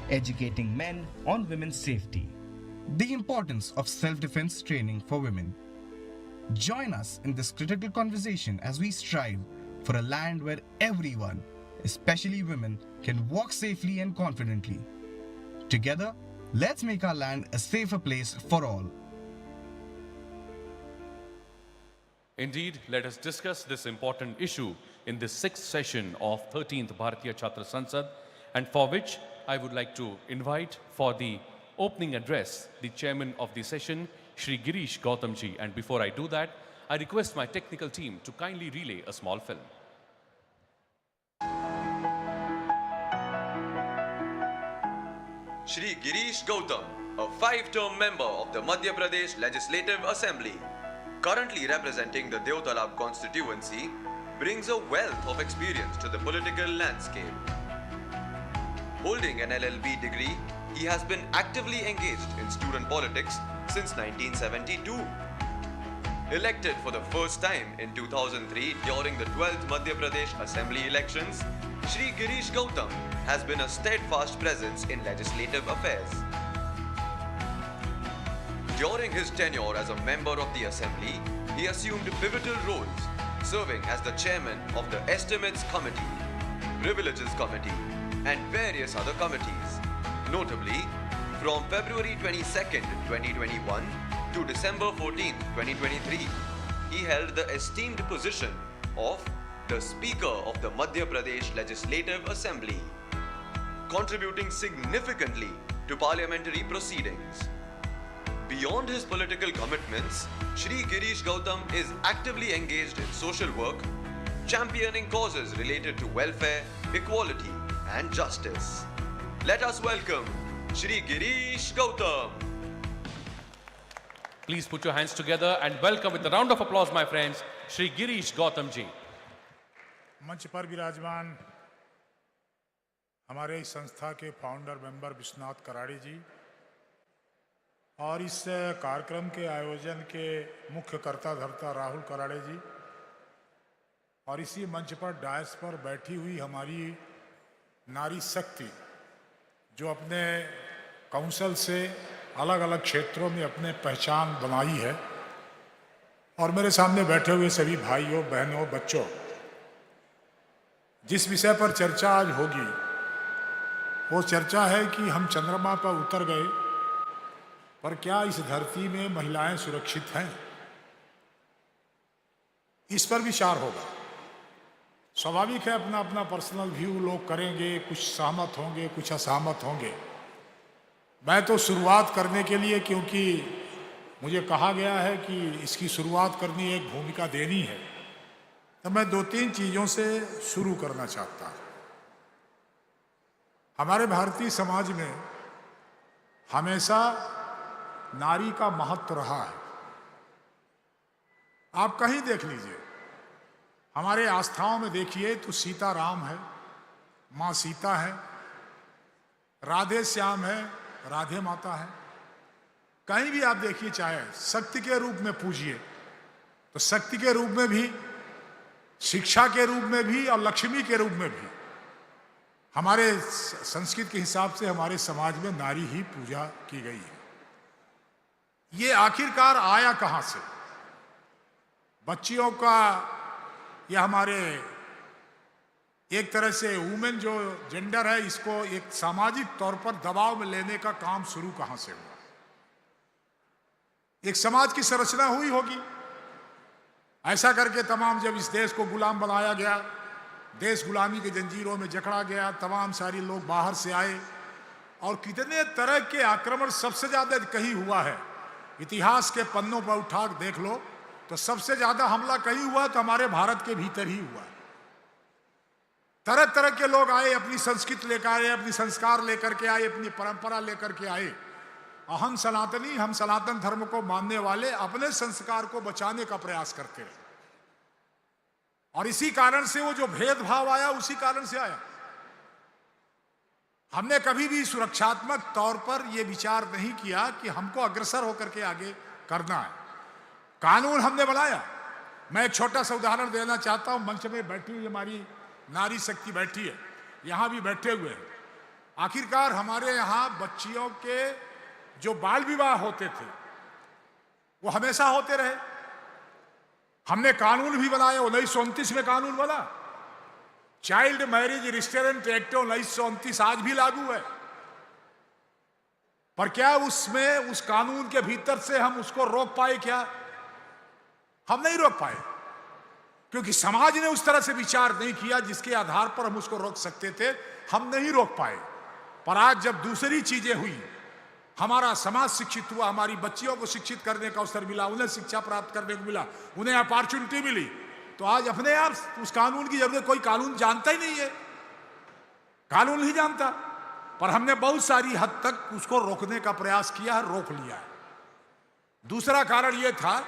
educating men on women's safety, the importance of self-defense training for women. Join us in this critical conversation as we strive for a land where everyone, especially women, can walk safely and confidently. Together, let's make our land a safer place for all. Indeed, let us discuss this important issue in the 6th session of 13th Bharatiya Chhatra Sansad, and for which I would like to invite for the opening address the chairman of the session, Shri Girish Gautamji. And before I do that, I request my technical team to kindly relay a small film. Shri Girish Gautam, a 5-term member of the Madhya Pradesh Legislative Assembly, currently representing the Deotalab constituency, brings a wealth of experience to the political landscape. Holding an LLB degree, he has been actively engaged in student politics since 1972. Elected for the first time in 2003 during the 12th Madhya Pradesh Assembly elections, Shri Girish Gautam has been a steadfast presence in legislative affairs. During his tenure as a member of the Assembly, he assumed pivotal roles, serving as the chairman of the Estimates Committee, Privileges Committee, and various other committees. Notably, from February 22nd, 2021 to December 14th, 2023, he held the esteemed position of the Speaker of the Madhya Pradesh Legislative Assembly, contributing significantly to parliamentary proceedings. Beyond his political commitments, Shri Girish Gautam is actively engaged in social work, championing causes related to welfare, equality, and justice. Let us welcome Shri Girish Gautam. Please put your hands together and welcome with a round of applause, my friends, Shri Girish Gautam ji. मंच पर विराजमान हमारे इस संस्था के founder member Vishwanath कराड़ी जी और इस कार्यक्रम के आयोजन के मुख्य कर्ता धर्ता राहुल कराड़े जी और इसी मंच पर डायस पर बैठी हुई हमारी नारी शक्ति जो अपने काउंसिल से अलग अलग क्षेत्रों में अपने पहचान बनाई है, और मेरे सामने बैठे हुए सभी भाइयों बहनों बच्चों, जिस विषय पर चर्चा आज होगी वो चर्चा है कि हम चंद्रमा पर उतर गए, पर क्या इस धरती में महिलाएं सुरक्षित हैं? इस पर विचार होगा। स्वाभाविक है, अपना अपना पर्सनल व्यू लोग करेंगे, कुछ सहमत होंगे, कुछ असहमत होंगे। मैं तो शुरुआत करने के लिए, क्योंकि मुझे कहा गया है कि इसकी शुरुआत करनी एक भूमिका देनी है, तो मैं 2-3 चीजों से शुरू करना चाहता हूं। हमारे भारतीय समाज में हमेशा नारी का महत्व रहा है। आप कहीं देख लीजिए, हमारे आस्थाओं में देखिए तो सीता राम है, माँ सीता है, राधे श्याम है, राधे माता है। कहीं भी आप देखिए, चाहे शक्ति के रूप में पूजिए तो शक्ति के रूप में भी, शिक्षा के रूप में भी और लक्ष्मी के रूप में भी हमारे संस्कृत के हिसाब से हमारे समाज में नारी ही पूजा की गई है। ये आखिरकार आया कहां से? बच्चियों का या हमारे एक तरह से वुमेन जो जेंडर है, इसको एक सामाजिक तौर पर दबाव में लेने का काम शुरू कहां से हुआ? एक समाज की संरचना हुई होगी। ऐसा करके तमाम जब इस देश को गुलाम बनाया गया, देश गुलामी के जंजीरों में जकड़ा गया, तमाम सारी लोग बाहर से आए और कितने तरह के आक्रमण सबसे ज्यादा कहीं हुआ है। इतिहास के पन्नों पर उठा देख लो तो सबसे ज्यादा हमला कहीं हुआ तो हमारे भारत के भीतर ही हुआ। तरह तरह के लोग आए, अपनी संस्कृति लेकर आए, अपनी संस्कार लेकर के आए, अपनी परंपरा लेकर के आए। हम सनातनी, हम सनातन धर्म को मानने वाले अपने संस्कार को बचाने का प्रयास करते रहे और इसी कारण से वो जो भेदभाव आया उसी कारण से आया। हमने कभी भी सुरक्षात्मक तौर पर यह विचार नहीं किया कि हमको अग्रसर होकर के आगे करना है। कानून हमने बनाया। मैं एक छोटा सा उदाहरण देना चाहता हूं। मंच में बैठी हुई हमारी नारी शक्ति बैठी है, यहां भी बैठे हुए हैं। आखिरकार हमारे यहां बच्चियों के जो बाल विवाह होते थे वो हमेशा होते रहे। हमने कानून भी बनाया, 1929 में कानून बना, चाइल्ड मैरिज रिस्ट्रेंट एक्ट 1929 आज भी लागू है। पर क्या उसमें, उस कानून के भीतर से हम उसको रोक पाए? क्या हम नहीं रोक पाए, क्योंकि समाज ने उस तरह से विचार नहीं किया जिसके आधार पर हम उसको रोक सकते थे। हम नहीं रोक पाए। पर आज जब दूसरी चीजें हुई, हमारा समाज शिक्षित हुआ, हमारी बच्चियों को शिक्षित करने का अवसर मिला, उन्हें शिक्षा प्राप्त करने को मिला, उन्हें अपॉर्चुनिटी मिली, तो आज अपने आप उस कानून की जरूरत, कोई कानून जानता ही नहीं है, कानून नहीं जानता। पर हमने बहुत सारी हद तक उसको रोकने का प्रयास किया है, रोक लिया है। दूसरा कारण यह था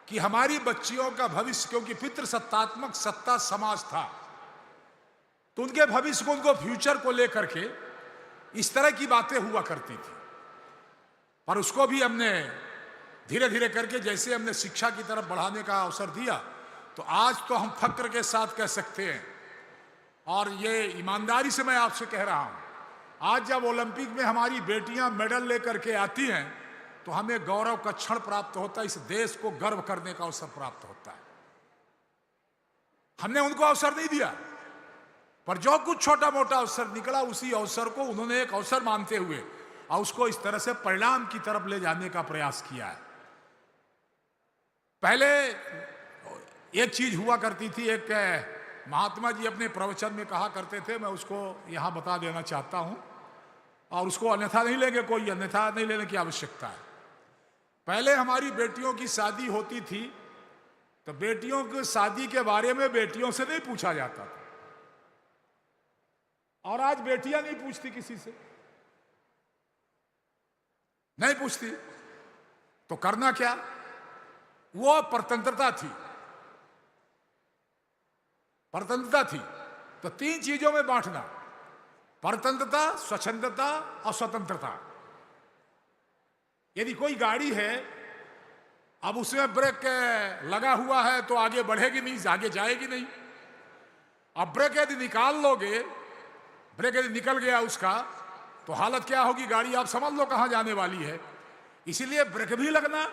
कि हमारी बच्चियों का भविष्य, क्योंकि पितृसत्तात्मक सत्ता समाज था, तो उनके भविष्य को, उनको फ्यूचर को लेकर के इस तरह की बातें हुआ करती थी। पर उसको भी हमने धीरे धीरे करके, जैसे हमने शिक्षा की तरफ बढ़ाने का अवसर दिया, तो आज तो हम फक्र के साथ कह सकते हैं, और ये ईमानदारी से मैं आपसे कह रहा हूं, आज जब ओलंपिक में हमारी बेटियां मेडल लेकर के आती हैं तो हमें गौरव का क्षण प्राप्त होता है, इस देश को गर्व करने का अवसर प्राप्त होता है। हमने उनको अवसर नहीं दिया, पर जो कुछ छोटा मोटा अवसर निकला, उसी अवसर को उन्होंने एक अवसर मानते हुए और उसको इस तरह से परिणाम की तरफ ले जाने का प्रयास किया है। पहले एक चीज हुआ करती थी, एक महात्मा जी अपने प्रवचन में कहा करते थे, मैं उसको यहां बता देना चाहता हूं, और उसको अन्यथा नहीं लेंगे, कोई अन्यथा नहीं लेने की आवश्यकता है। पहले हमारी बेटियों की शादी होती थी तो बेटियों की शादी के बारे में बेटियों से नहीं पूछा जाता था, और आज बेटियां नहीं पूछती, किसी से नहीं पूछती। तो करना क्या? वो परतंत्रता थी, परतंत्रता थी। तो 3 चीजों में बांटना, परतंत्रता, स्वच्छंदता और स्वतंत्रता। यदि कोई गाड़ी है, अब उसमें ब्रेक लगा हुआ है तो आगे बढ़ेगी नहीं, आगे जाएगी नहीं। अब ब्रेक यदि निकाल लोगे, ब्रेक यदि निकल गया उसका, तो हालत क्या होगी? गाड़ी आप समझ लो कहां जाने वाली है। इसीलिए ब्रेक भी लगना,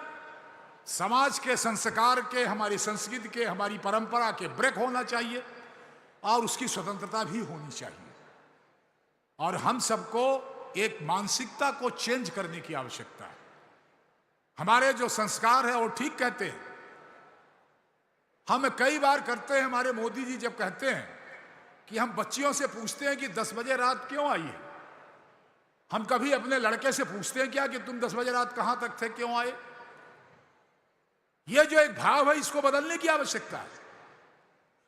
समाज के संस्कार के, हमारी संस्कृति के, हमारी परंपरा के ब्रेक होना चाहिए, और उसकी स्वतंत्रता भी होनी चाहिए। और हम सबको एक मानसिकता को चेंज करने की आवश्यकता है। हमारे जो संस्कार है वो ठीक कहते हैं। हम कई बार करते हैं, हमारे मोदी जी जब कहते हैं कि हम बच्चियों से पूछते हैं कि 10 बजे रात क्यों आई है, हम कभी अपने लड़के से पूछते हैं क्या कि तुम 10 बजे रात कहां तक थे, क्यों आए? ये जो एक भाव है, इसको बदलने की आवश्यकता है।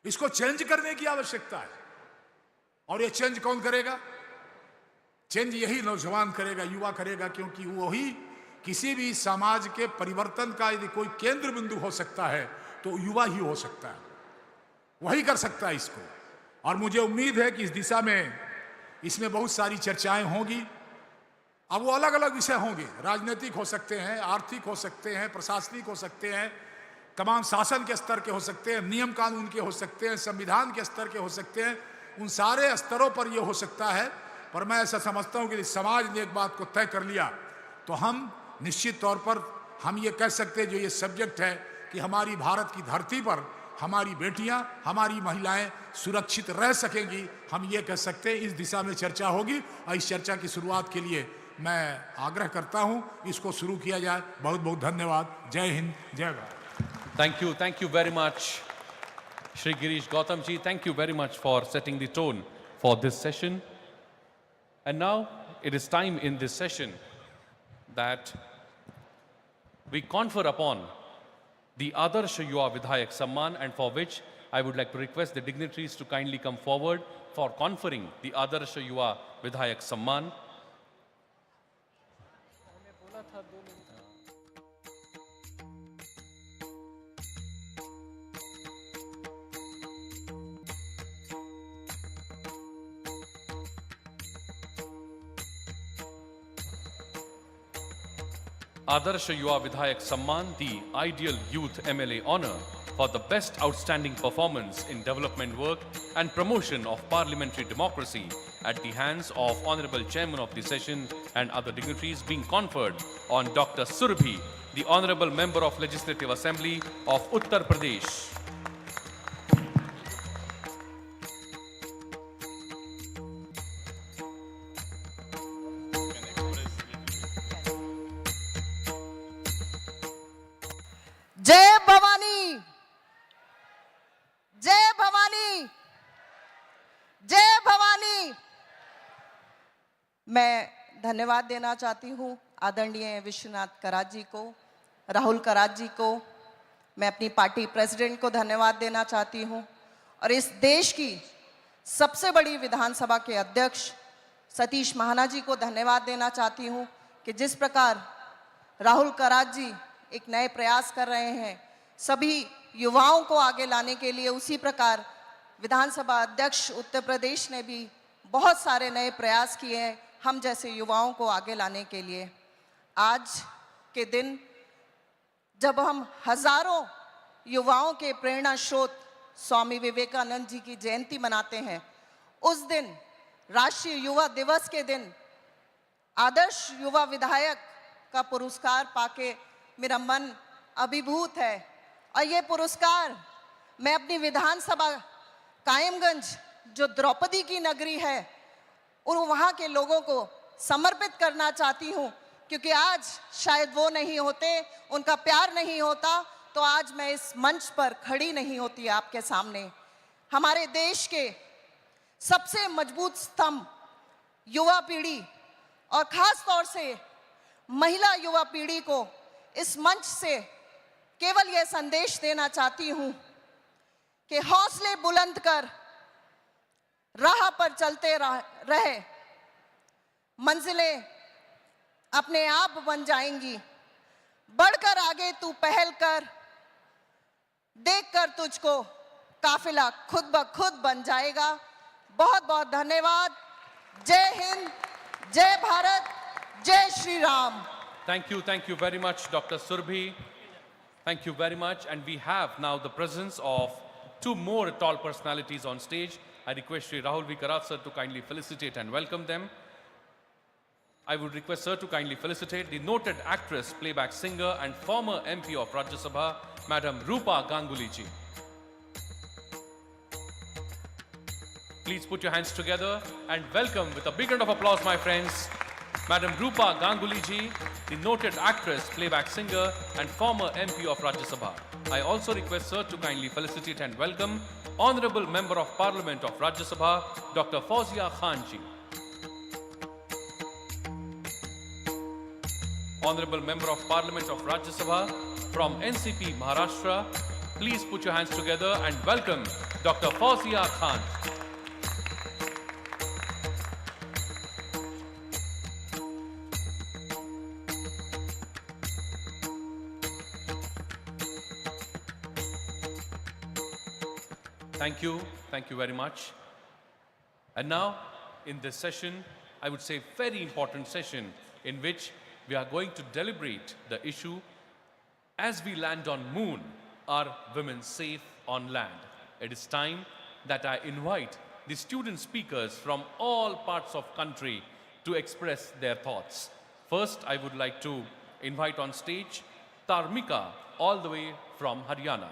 इसको चेंज करने की आवश्यकता है। और ये चेंज कौन करेगा? चेंज यही नौजवान करेगा, युवा करेगा, क्योंकि वही किसी भी समाज के परिवर्तन का यदि कोई केंद्र बिंदु हो सकता है तो युवा ही हो सकता है, वही कर सकता है इसको। और मुझे उम्मीद है कि इस दिशा में इसमें बहुत सारी चर्चाएं होंगी। अब वो अलग अलग विषय होंगे, राजनीतिक हो सकते हैं, आर्थिक हो सकते हैं, प्रशासनिक हो सकते हैं, तमाम शासन के स्तर के हो सकते हैं, नियम कानून के हो सकते हैं, संविधान के स्तर के हो सकते हैं। उन सारे स्तरों पर ये हो सकता है। पर मैं ऐसा समझता हूं कि समाज ने एक बात को तय कर लिया तो हम निश्चित तौर पर हम ये कह सकते हैं, जो ये सब्जेक्ट है कि हमारी भारत की धरती पर हमारी बेटियां, हमारी महिलाएं सुरक्षित रह सकेंगी, हम ये कह सकते हैं। इस दिशा में चर्चा होगी और इस चर्चा की शुरुआत के लिए मैं आग्रह करता हूं, इसको शुरू किया जाए। बहुत बहुत धन्यवाद। जय हिंद, जय Bharat. Thank you very much, Shri Girish Gautam ji. Thank you very much for setting the tone for this session. And now it is time in this session that we confer upon the Adarsh Yuva Vidhayak Samman, and for which I would like to request the dignitaries to kindly come forward for conferring the Adarsh Yuva Vidhayak Samman. Adarsh Yuva Vidhayak Samman, the Ideal Youth MLA honor for the best outstanding performance in development work and promotion of parliamentary democracy at the hands of Honorable Chairman of the session and other dignitaries, being conferred on Dr. Surbhi, the Honorable Member of Legislative Assembly of Uttar Pradesh. जय भवानी, जय भवानी, जय भवानी। मैं धन्यवाद देना चाहती हूँ आदरणीय विश्वनाथ करात जी को, राहुल करात जी को। मैं अपनी पार्टी प्रेसिडेंट को धन्यवाद देना चाहती हूँ और इस देश की सबसे बड़ी विधानसभा के अध्यक्ष सतीश महाना जी को धन्यवाद देना चाहती हूँ कि जिस प्रकार राहुल करात जी एक नए प्रयास कर रहे हैं सभी युवाओं को आगे लाने के लिए, उसी प्रकार विधानसभा अध्यक्ष उत्तर प्रदेश ने भी बहुत सारे नए प्रयास किए हैं हम जैसे युवाओं को आगे लाने के लिए। आज के दिन जब हम हजारों युवाओं के प्रेरणा स्रोत स्वामी विवेकानंद जी की जयंती मनाते हैं, उस दिन राष्ट्रीय युवा दिवस के दिन आदर्श युवा विधायक का पुरस्कार पाके मेरा मन अभिभूत है। और ये पुरस्कार मैं अपनी विधानसभा कायमगंज, जो द्रौपदी की नगरी है, और वहाँ के लोगों को समर्पित करना चाहती हूँ, क्योंकि आज शायद वो नहीं होते, उनका प्यार नहीं होता तो आज मैं इस मंच पर खड़ी नहीं होती आपके सामने। हमारे देश के सबसे मजबूत स्तंभ युवा पीढ़ी और खास तौर से महिला युवा पीढ़ी को इस मंच से केवल यह संदेश देना चाहती हूं कि हौसले बुलंद कर राह पर चलते रहे, मंजिलें अपने आप बन जाएंगी। बढ़कर आगे तू पहल कर, देखकर तुझको काफिला खुद ब खुद बन जाएगा। बहुत बहुत धन्यवाद। जय हिंद, जय भारत, जय Shri Ram. Thank you very much, Dr. Surbhi. Thank you very much. And we have now the presence of two more tall personalities on stage. I request Shri Rahul V. Karat sir to kindly felicitate and welcome them. I would request sir to kindly felicitate the noted actress, playback singer and former MP of Rajya Sabha, Madam Rupa Ganguly ji. Please put your hands together and welcome with a big round of applause, my friends, Madam Rupa Ganguly ji, the noted actress, playback singer and former MP of Rajya Sabha. I also request sir to kindly felicitate and welcome Honorable Member of Parliament of Rajya Sabha, Dr. Fauzia Khan ji. Honorable Member of Parliament of Rajya Sabha from NCP Maharashtra, please put your hands together and welcome Dr. Fawzia Khan. Thank you very much. And now, in this session, I would say very important session in which we are going to deliberate the issue, as we land on moon, are women safe on land? It is time that I invite the student speakers from all parts of country to express their thoughts. First, I would like to invite on stage Tarmika, all the way from Haryana.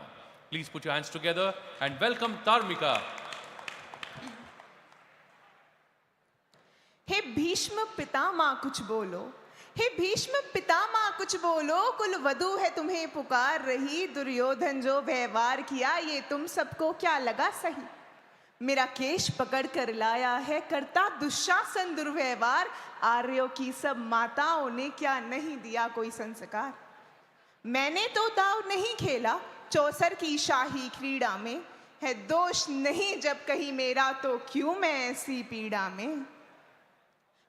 Please put your hands together and welcome Tarmika. हे भीष्म पितामह कुछ बोलो, हे भीष्म पितामह कुछ बोलो, कुल वधू है तुम्हें पुकार रही, दुर्योधन जो व्यवहार किया ये तुम सबको क्या लगा सही? मेरा केश पकड़ कर लाया है करता दुशासन दुर्व्यवहार, आर्यों की सब माताओं ने क्या नहीं दिया कोई संस्कार? मैंने तो दाव नहीं खेला चौसर की शाही क्रीड़ा में, है दोष नहीं जब कहीं मेरा तो क्यों मैं ऐसी पीड़ा में?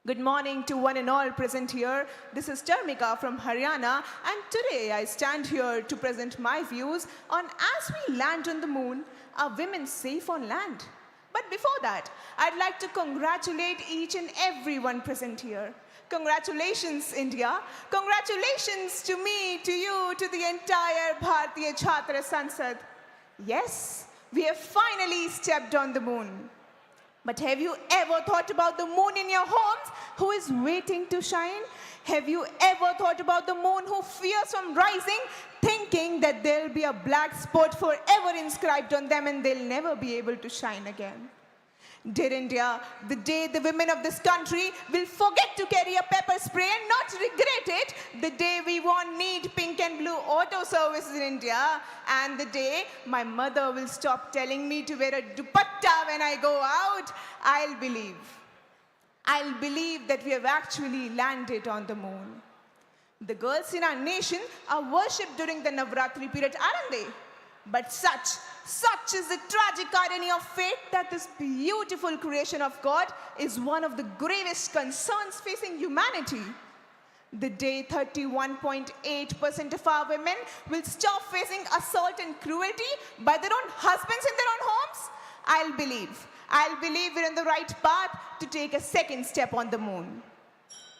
Good morning to one and all present here. This is Tarmika from Haryana, and today I stand here to present my views on as we land on the moon, are women safe on land? But before that, I'd like to congratulate each and everyone present here. Congratulations, India. Congratulations to me, to you, to the entire Bharatiya Chhatra Sansad. Yes, we have finally stepped on the moon. But have you ever thought about the moon in your homes who is waiting to shine? Have you ever thought about the moon who fears from rising, thinking that there'll be a black spot forever inscribed on them and they'll never be able to shine again? Dear India, the day the women of this country will forget to carry a pepper spray and not regret it, the day we won't need pink and blue auto services in India, and the day my mother will stop telling me to wear a dupatta when I go out, I'll believe that we have actually landed on the moon. The girls in our nation are worshipped during the Navratri period, aren't they? But such is the tragic irony of fate that this beautiful creation of God is one of the gravest concerns facing humanity. The day 31.8% of our women will stop facing assault and cruelty by their own husbands in their own homes, I'll believe we're on the right path to take a second step on the moon.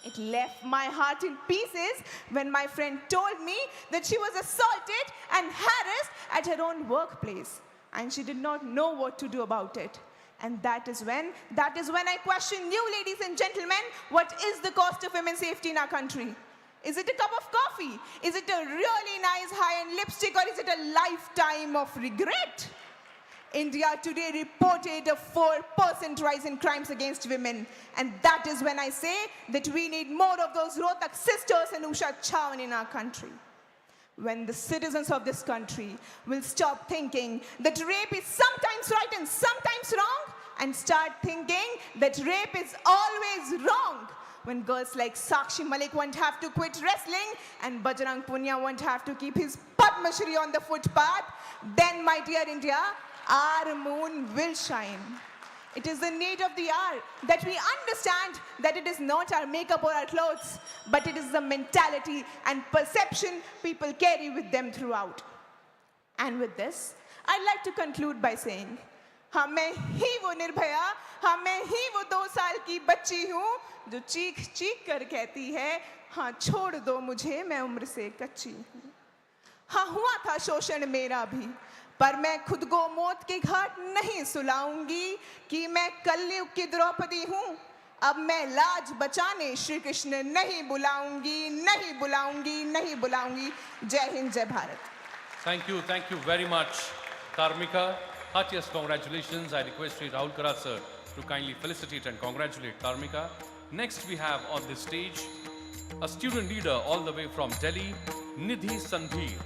It left my heart in pieces when my friend told me that she was assaulted and harassed at her own workplace, and she did not know what to do about it. And that is when I question you, ladies and gentlemen, what is the cost of women's safety in our country? Is it a cup of coffee? Is it a really nice high-end lipstick, or is it a lifetime of regret? India today reported a 4% rise in crimes against women. And that is when I say that we need more of those Rohtak sisters and Usha Chavan in our country. When the citizens of this country will stop thinking that rape is sometimes right and sometimes wrong, and start thinking that rape is always wrong. When girls like Sakshi Malik won't have to quit wrestling and Bajrang Punia won't have to keep his Padma Shri on the footpath, then, my dear India, our moon will shine. It is the need of the hour that we understand that it is not our makeup or our clothes, but it is the mentality and perception people carry with them throughout. And with this, I'd like to conclude by saying, हाँ मैं ही वो निर्भया, हाँ मैं ही वो 2 साल की बच्ची हूँ जो चीख चीख कर कहती है, हाँ छोड़ दो मुझे मैं उम्र से कच्ची हूँ. हाँ हुआ था शोषण मेरा भी, पर मैं खुद को मौत के घाट नहीं सुलाऊंगी कि मैं कलयुग की द्रौपदी हूँ. अब मैं लाज बचाने श्री कृष्ण नहीं बुलाऊंगी, नहीं बुलाऊंगी, नहीं बुलाऊंगी. जय हिंद, जय Bharat. Thank you very much, Tarmika. Heartiest congratulations. I request Sri Rahul Karat sir to kindly felicitate and congratulate Tarmika. Next we have on this stage a student leader all the way from Delhi, Nidhi Sandhir.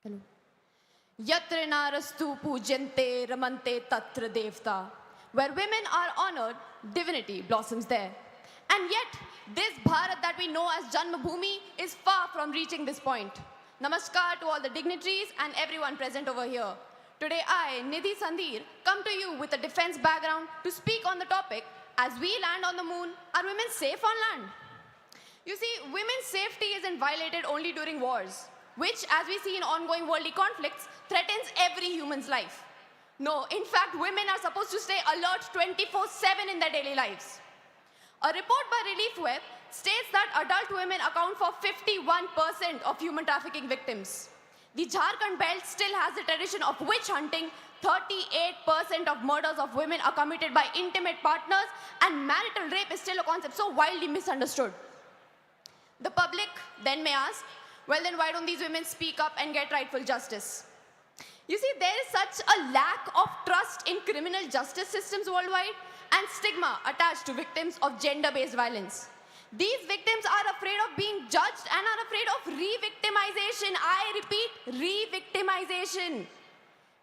Hello. Yatra narastu pujante ramante tatra devta. Where women are honored, divinity blossoms there. And yet, this Bharat that we know as Janmabhoomi is far from reaching this point. Namaskar to all the dignitaries and everyone present over here. Today I, Nidhi Sandhir, come to you with a defense background to speak on the topic, as we land on the moon, are women safe on land? You see, women's safety isn't violated only during wars, which, as we see in ongoing worldly conflicts, threatens every human's life. No, in fact, women are supposed to stay alert 24/7 in their daily lives. A report by Relief Web states that adult women account for 51% of human trafficking victims. The Jharkhand belt still has the tradition of witch hunting. 38% of murders of women are committed by intimate partners, and marital rape is still a concept so widely misunderstood. The public then may ask, well then why don't these women speak up and get rightful justice? You see, there is such a lack of trust in criminal justice systems worldwide and stigma attached to victims of gender-based violence. These victims are afraid of being judged and are afraid of re-victimization. I repeat, re-victimization.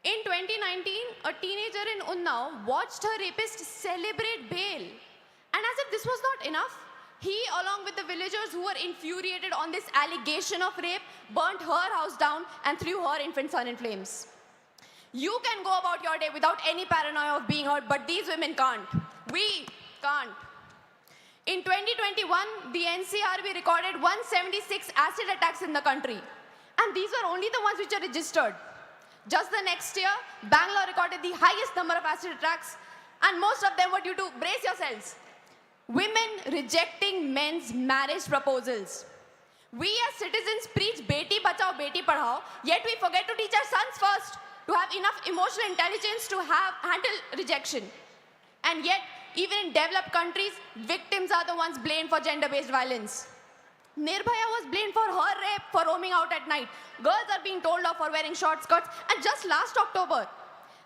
In 2019, a teenager in Unnao watched her rapist celebrate bail. And as if this was not enough, he, along with the villagers who were infuriated on this allegation of rape, burnt her house down and threw her infant son in flames. You can go about your day without any paranoia of being hurt, but these women can't. We can't. In 2021, the NCRB recorded 176 acid attacks in the country. And these were only the ones which are registered. Just the next year, Bangalore recorded the highest number of acid attacks, and most of them were due to, brace yourselves, women rejecting men's marriage proposals. We as citizens preach Beti Bachao, Beti Padhao, yet we forget to teach our sons first to have enough emotional intelligence to handle rejection. And yet, even in developed countries, victims are the ones blamed for gender-based violence. Nirbhaya was blamed for her rape for roaming out at night. Girls are being told off for wearing short skirts. And just last October,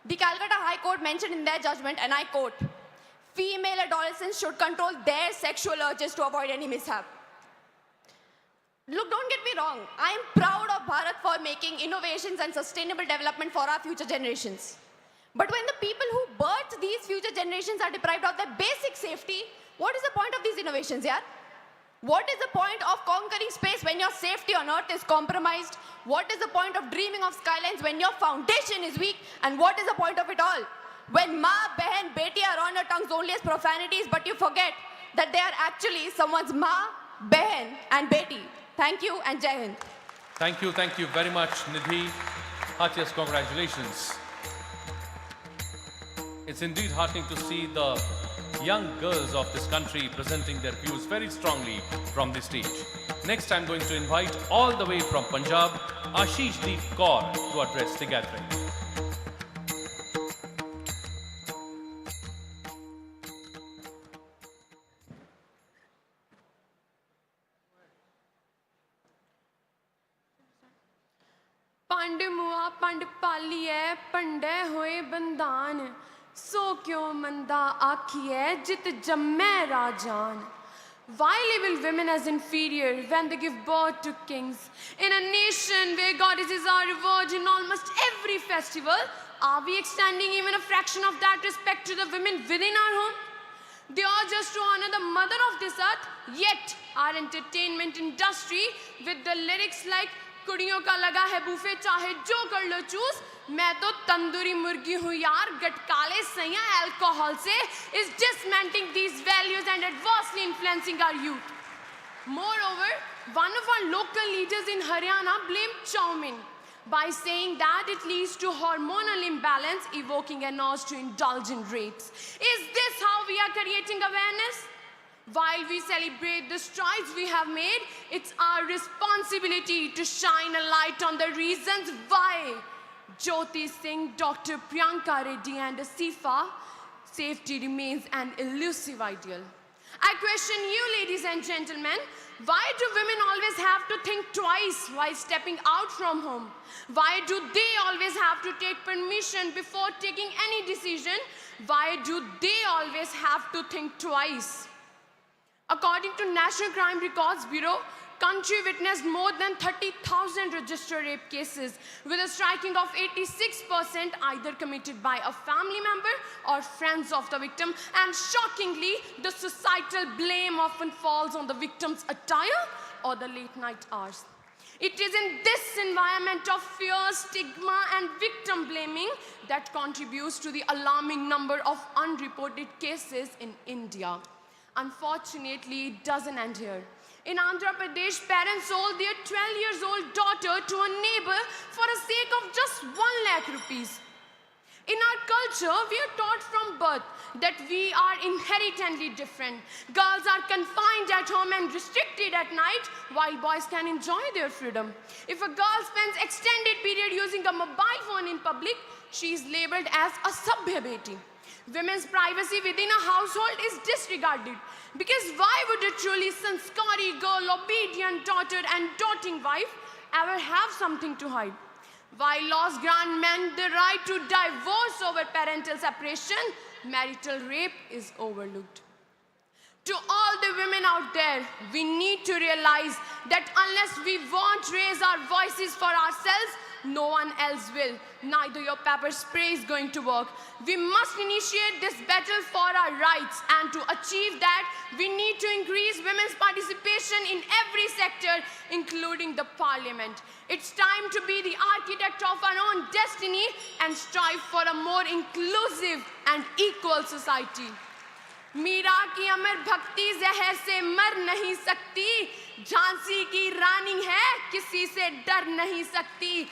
the Calcutta High Court mentioned in their judgment, and I quote, female adolescents should control their sexual urges to avoid any mishap. Look, don't get me wrong. I am proud of Bharat for making innovations and sustainable development for our future generations. But when the people who birth these future generations are deprived of their basic safety, what is the point of these innovations, yaar? What is the point of conquering space when your safety on earth is compromised? What is the point of dreaming of skylines when your foundation is weak? And what is the point of it all? When ma, behan, beti are on your tongues only as profanities, but you forget that they are actually someone's ma, behan and beti. Thank you and Jai Hind. Thank you very much, Nidhi. Heartiest congratulations. It's indeed heartening to see the young girls of this country presenting their views very strongly from this stage. Next, I'm going to invite all the way from Punjab, Ashish Deep Kaur to address the gathering. पंड मुआ पंड पालिए पंडे होए बंदान सो क्यों मंदा आखिए जित जम्मे राजान. Why label women as inferior when they give birth to kings? In a nation where goddesses are revered in almost every festival, are we extending even a fraction of that respect to the women within our home? They are just to honor the mother of this earth, yet our entertainment industry with the lyrics like कुड़ियों का लगा है buffet चाहे जो कर लो चूस मैं तो तंदूरी मुर्गी हूँ यार गटकाले सैया alcohol से is dismantling these values and adversely influencing our youth. Moreover, one of our local leaders in Haryana blamed Chowmin by saying that it leads to hormonal imbalance, evoking an urge to indulge in rapes. Is this how we are creating awareness? While we celebrate the strides we have made, it's our responsibility to shine a light on the reasons why Jyoti Singh, Dr. Priyanka Reddy and Asifa, safety remains an elusive ideal. I question you, ladies and gentlemen, why do women always have to think twice while stepping out from home? Why do they always have to take permission before taking any decision? Why do they always have to think twice? According to National Crime Records Bureau, country witnessed more than 30,000 registered rape cases, with a striking of 86% either committed by a family member or friends of the victim. And shockingly, the societal blame often falls on the victim's attire or the late night hours. It is in this environment of fear, stigma, and victim blaming that contributes to the alarming number of unreported cases in India. Unfortunately, it doesn't end here. In Andhra Pradesh, parents sold their 12-year-old daughter to a neighbor for the sake of just 1 lakh rupees. In our culture, we are taught from birth that we are inherently different. Girls are confined at home and restricted at night, while boys can enjoy their freedom. If a girl spends extended period using a mobile phone in public, she is labeled as a sabhya beti. Women's privacy within a household is disregarded, because why would a truly sanskari girl, obedient daughter and doting wife ever have something to hide? While laws grant men the right to divorce over parental separation, marital rape is overlooked. To all the women out there, we need to realize that unless we won't raise our voices for ourselves, no one else will. Neither your pepper spray is going to work. We must initiate this battle for our rights, and to achieve that, we need to increase women's participation in every sector, including the parliament. It's time to be the architect of our own destiny and strive for a more inclusive and equal society. Meera की अमर भक्ति जहर से मर नहीं सकती, झांसी की रानी है किसी से डर नहीं सकती.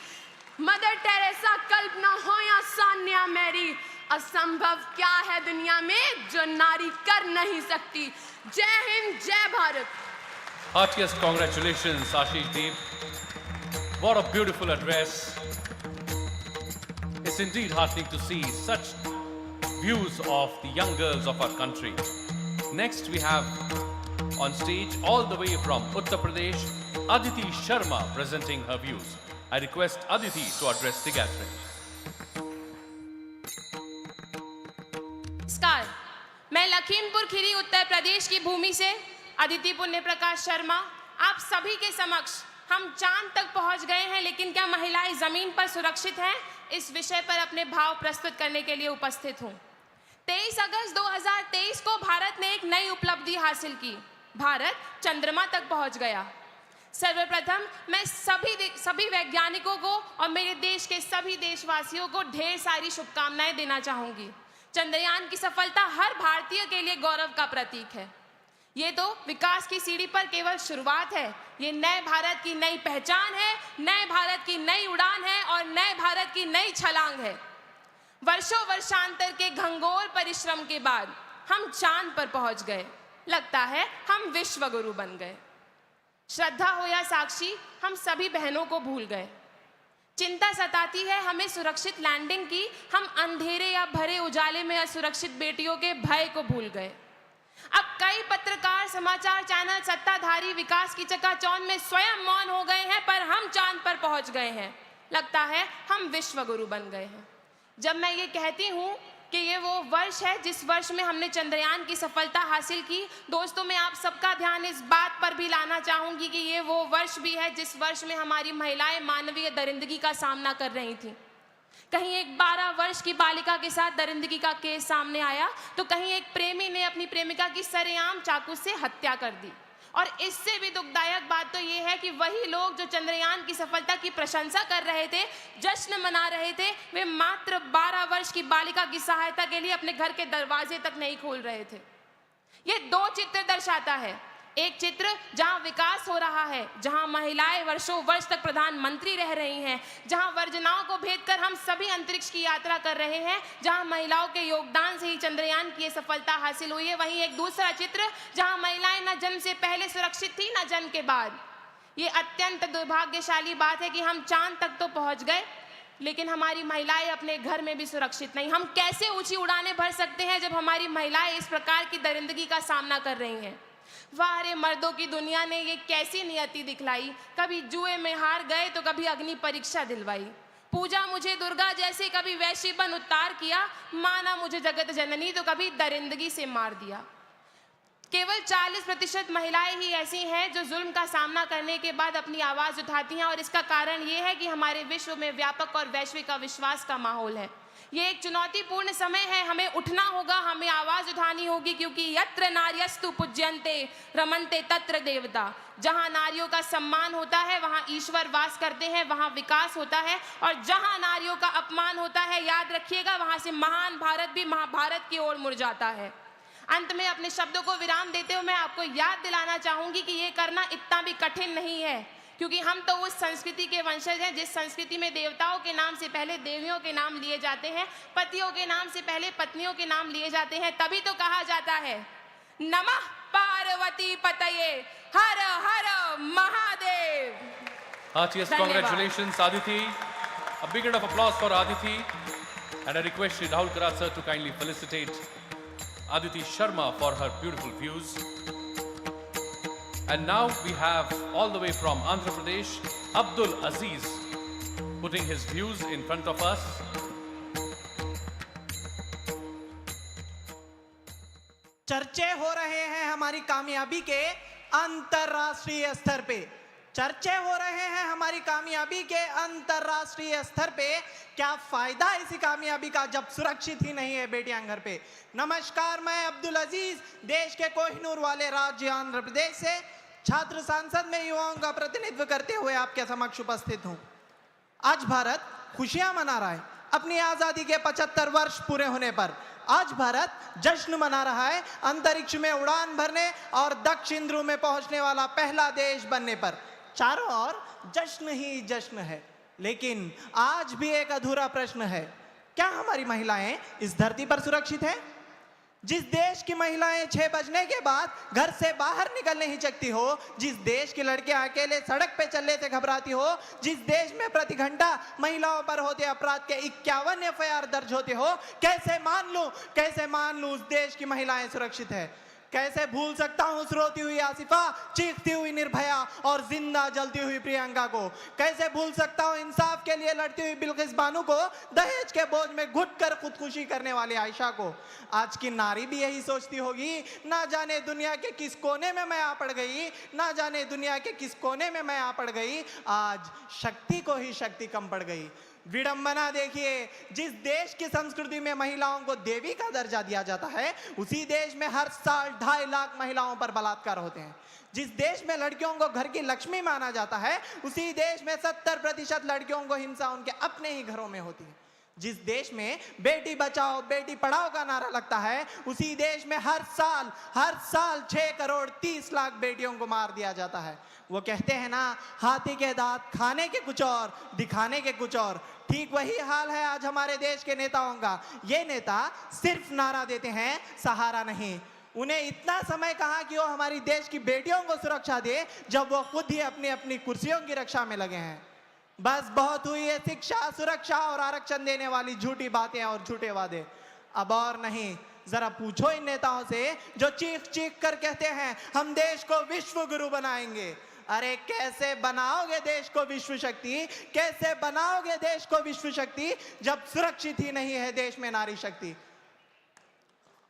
मदर टेरेसा कल्पना हो या सान्या मैरी, असंभव क्या है दुनिया में जो नारी कर नहीं सकती. जय हिंद, जय Bharat. Heartiest congratulations, Ashish Deep. What a beautiful address. It's indeed heartening to see such views of the young girls of our country. Next we have on stage, all the way from Uttar Pradesh, Aditi Sharma presenting her views. I request Aditi to address the gathering. नमस्कार, मैं लखीमपुर खीरी उत्तर प्रदेश की भूमि से अदिति पुण्य प्रकाश शर्मा आप सभी के समक्ष हम चांद तक पहुंच गए हैं, लेकिन क्या महिलाएं जमीन पर सुरक्षित हैं, इस विषय पर अपने भाव प्रस्तुत करने के लिए उपस्थित हूं. 23 अगस्त 2023 को भारत ने एक नई उपलब्धि हासिल की. भारत चंद्रमा तक पहुंच गया. सर्वप्रथम मैं सभी वैज्ञानिकों को और मेरे देश के सभी देशवासियों को ढेर सारी शुभकामनाएं देना चाहूंगी. चंद्रयान की सफलता हर भारतीय के लिए गौरव का प्रतीक है. ये तो विकास की सीढ़ी पर केवल शुरुआत है. ये नए भारत की नई पहचान है, नए भारत की नई उड़ान है और नए भारत की नई छलांग है. वर्षों वर्षांतर के घंघोर परिश्रम के बाद हम चांद पर पहुंच गए. लगता है हम विश्व गुरु बन गए. श्रद्धा हो या साक्षी, हम सभी बहनों को भूल गए. चिंता सताती है हमें सुरक्षित लैंडिंग की, हम अंधेरे या भरे उजाले में असुरक्षित बेटियों के भय को भूल गए. अब कई पत्रकार, समाचार चैनल, सत्ताधारी विकास की चकाचौंध में स्वयं मौन हो गए हैं, पर हम चांद पर पहुंच गए हैं. लगता है हम विश्व गुरु बन गए हैं. जब मैं ये कहती हूँ कि ये वो वर्ष है जिस वर्ष में हमने चंद्रयान की सफलता हासिल की, दोस्तों मैं आप सबका ध्यान इस बात पर भी लाना चाहूँगी कि ये वो वर्ष भी है जिस वर्ष में हमारी महिलाएं मानवीय दरिंदगी का सामना कर रही थीं. कहीं एक 12 वर्ष की बालिका के साथ दरिंदगी का केस सामने आया, तो कहीं एक प्रेमी ने अपनी प्रेमिका की सरेआम चाकू से हत्या कर दी. और इससे भी दुखदायक बात तो ये है कि वही लोग जो चंद्रयान की सफलता की प्रशंसा कर रहे थे, जश्न मना रहे थे, वे मात्र 12 वर्ष की बालिका की सहायता के लिए अपने घर के दरवाजे तक नहीं खोल रहे थे. ये 2 चित्र दर्शाता है. एक चित्र जहां विकास हो रहा है, जहां महिलाएं वर्षों वर्ष तक प्रधानमंत्री रह रही हैं, जहां वर्जनाओं को भेदकर हम सभी अंतरिक्ष की यात्रा कर रहे हैं, जहां महिलाओं के योगदान से ही चंद्रयान की सफलता हासिल हुई है. वहीं एक दूसरा चित्र जहां महिलाएं न जन्म से पहले सुरक्षित थी न जन्म के बाद. ये अत्यंत दुर्भाग्यशाली बात है कि हम चांद तक तो पहुंच गए, लेकिन हमारी महिलाएं अपने घर में भी सुरक्षित नहीं. हम कैसे ऊंची उड़ानें भर सकते हैं जब हमारी महिलाएं इस प्रकार की दरिंदगी का सामना कर रही हैं. वाह रे मर्दों की दुनिया ने ये कैसी नियति दिखलाई. कभी जुए में हार गए तो कभी अग्नि परीक्षा दिलवाई. पूजा मुझे दुर्गा जैसे, कभी वैश्य बन उतार किया. माना मुझे जगत जननी तो कभी दरिंदगी से मार दिया. केवल 40% महिलाएं ही ऐसी हैं जो जुल्म का सामना करने के बाद अपनी आवाज उठाती हैं, और इसका कारण ये है कि हमारे विश्व में व्यापक और वैश्विक अविश्वास का माहौल है। ये एक चुनौतीपूर्ण समय है, हमें उठना होगा, हमें आवाज उठानी होगी, क्योंकि यत्र नार्यस्तु पूज्यन्ते रमन्ते तत्र देवता। जहां नारियों का सम्मान होता है वहां ईश्वर वास करते हैं, वहां विकास होता है, और जहां नारियों का अपमान होता है, याद रखिएगा, वहां से महान भारत भी महाभारत की ओर मुड़ जाता है। अंत में अपने शब्दों को विराम देते हुए मैं आपको याद दिलाना चाहूंगी कि ये करना इतना भी कठिन नहीं है, क्योंकि हम तो उस संस्कृति के वंशज हैं जिस संस्कृति में देवताओं के नाम से पहले देवियों के नाम लिए जाते हैं, पतियों के नाम से पहले पत्नियों के नाम लिए जाते हैं। तभी तो कहा जाता है नमः पार्वती पतये हर हर Mahadev. Heartiest congratulations, Aditi. A big round of applause for Aditi. And I request Rahul Karat sir to kindly felicitate Aditi Sharma for her beautiful views. And now we have all the way from Andhra Pradesh, Abdul Aziz, putting his views in front of us. चर्चे हो रहे हैं हमारी कामयाबी के अंतर्राष्ट्रीय स्तर पे, चर्चे हो रहे हैं हमारी कामयाबी के अंतर्राष्ट्रीय स्तर पे। क्या फायदा इसी कामयाबी का जब सुरक्षित ही नहीं है बेटियां घर पे। नमस्कार, मैं अब्दुल अजीज देश के कोहिनूर वाले राज्य आंध्र प्रदेश से छात्र सांसद में युवाओं का प्रतिनिधित्व करते हुए आपके समक्ष उपस्थित हूं। आज भारत खुशियां मना रहा है अपनी आजादी के 75 वर्ष पूरे होने पर। आज भारत जश्न मना रहा है अंतरिक्ष में उड़ान भरने और दक्षिण ध्रुव में पहुंचने वाला पहला देश बनने पर। चारों ओर जश्न ही जश्न है, लेकिन आज भी एक अधूरा प्रश्न है, क्या हमारी महिलाएं इस धरती पर सुरक्षित हैं? जिस देश की महिलाएं 6 बजने के बाद घर से बाहर निकल नहीं सकती हो, जिस देश की लड़कियां अकेले सड़क पे चलने से घबराती हो, जिस देश में प्रति घंटा महिलाओं पर होते अपराध के 51 FIR दर्ज होते हो, कैसे मान लूं उस देश की महिलाएं सुरक्षित है? कैसे भूल सकता हूं उस रोती हुई आसिफा, चीखती हुई निर्भया और जिंदा जलती हुई प्रियंका को? कैसे भूल सकता हूं इंसाफ के लिए लड़ती हुई बिल्किस बानो को, दहेज के बोझ में घुटकर खुदकुशी करने वाली आयशा को? आज की नारी भी यही सोचती होगी, ना जाने दुनिया के किस कोने में मैं आ पड़ गई, ना जाने दुनिया के किस कोने में मैं आ पड़ गई। आज शक्ति को ही शक्ति कम पड़ गई। विडंबना देखिए, जिस देश की संस्कृति में महिलाओं को देवी का दर्जा दिया जाता है, उसी देश में हर साल 2.5 लाख महिलाओं पर बलात्कार होते हैं। जिस देश में लड़कियों को घर की लक्ष्मी माना जाता है, उसी देश में 70% लड़कियों को हिंसा उनके अपने ही घरों में होती है। जिस देश में बेटी बचाओ बेटी पढ़ाओ का नारा लगता है, उसी देश में हर साल 6 करोड़ 30 लाख बेटियों को मार दिया जाता है। वो कहते हैं ना, हाथी के दांत खाने के कुछ और, दिखाने के कुछ और। ठीक वही हाल है आज हमारे देश के नेताओं का। ये नेता सिर्फ नारा देते हैं, सहारा नहीं। उन्हें इतना समय कहां कि वो हमारी देश की बेटियों को सुरक्षा दे, जब वो खुद ही अपनी अपनी कुर्सियों की रक्षा में लगे हैं। बस बहुत हुई है शिक्षा, सुरक्षा और आरक्षण देने वाली झूठी बातें और झूठे वादे। अब और नहीं। जरा पूछो इन नेताओं से जो चीख चीख कर कहते हैं हम देश को विश्व गुरु बनाएंगे। अरे कैसे बनाओगे देश को विश्व शक्ति? कैसे बनाओगे देश को विश्व शक्ति जब सुरक्षित ही नहीं है देश में नारी शक्ति?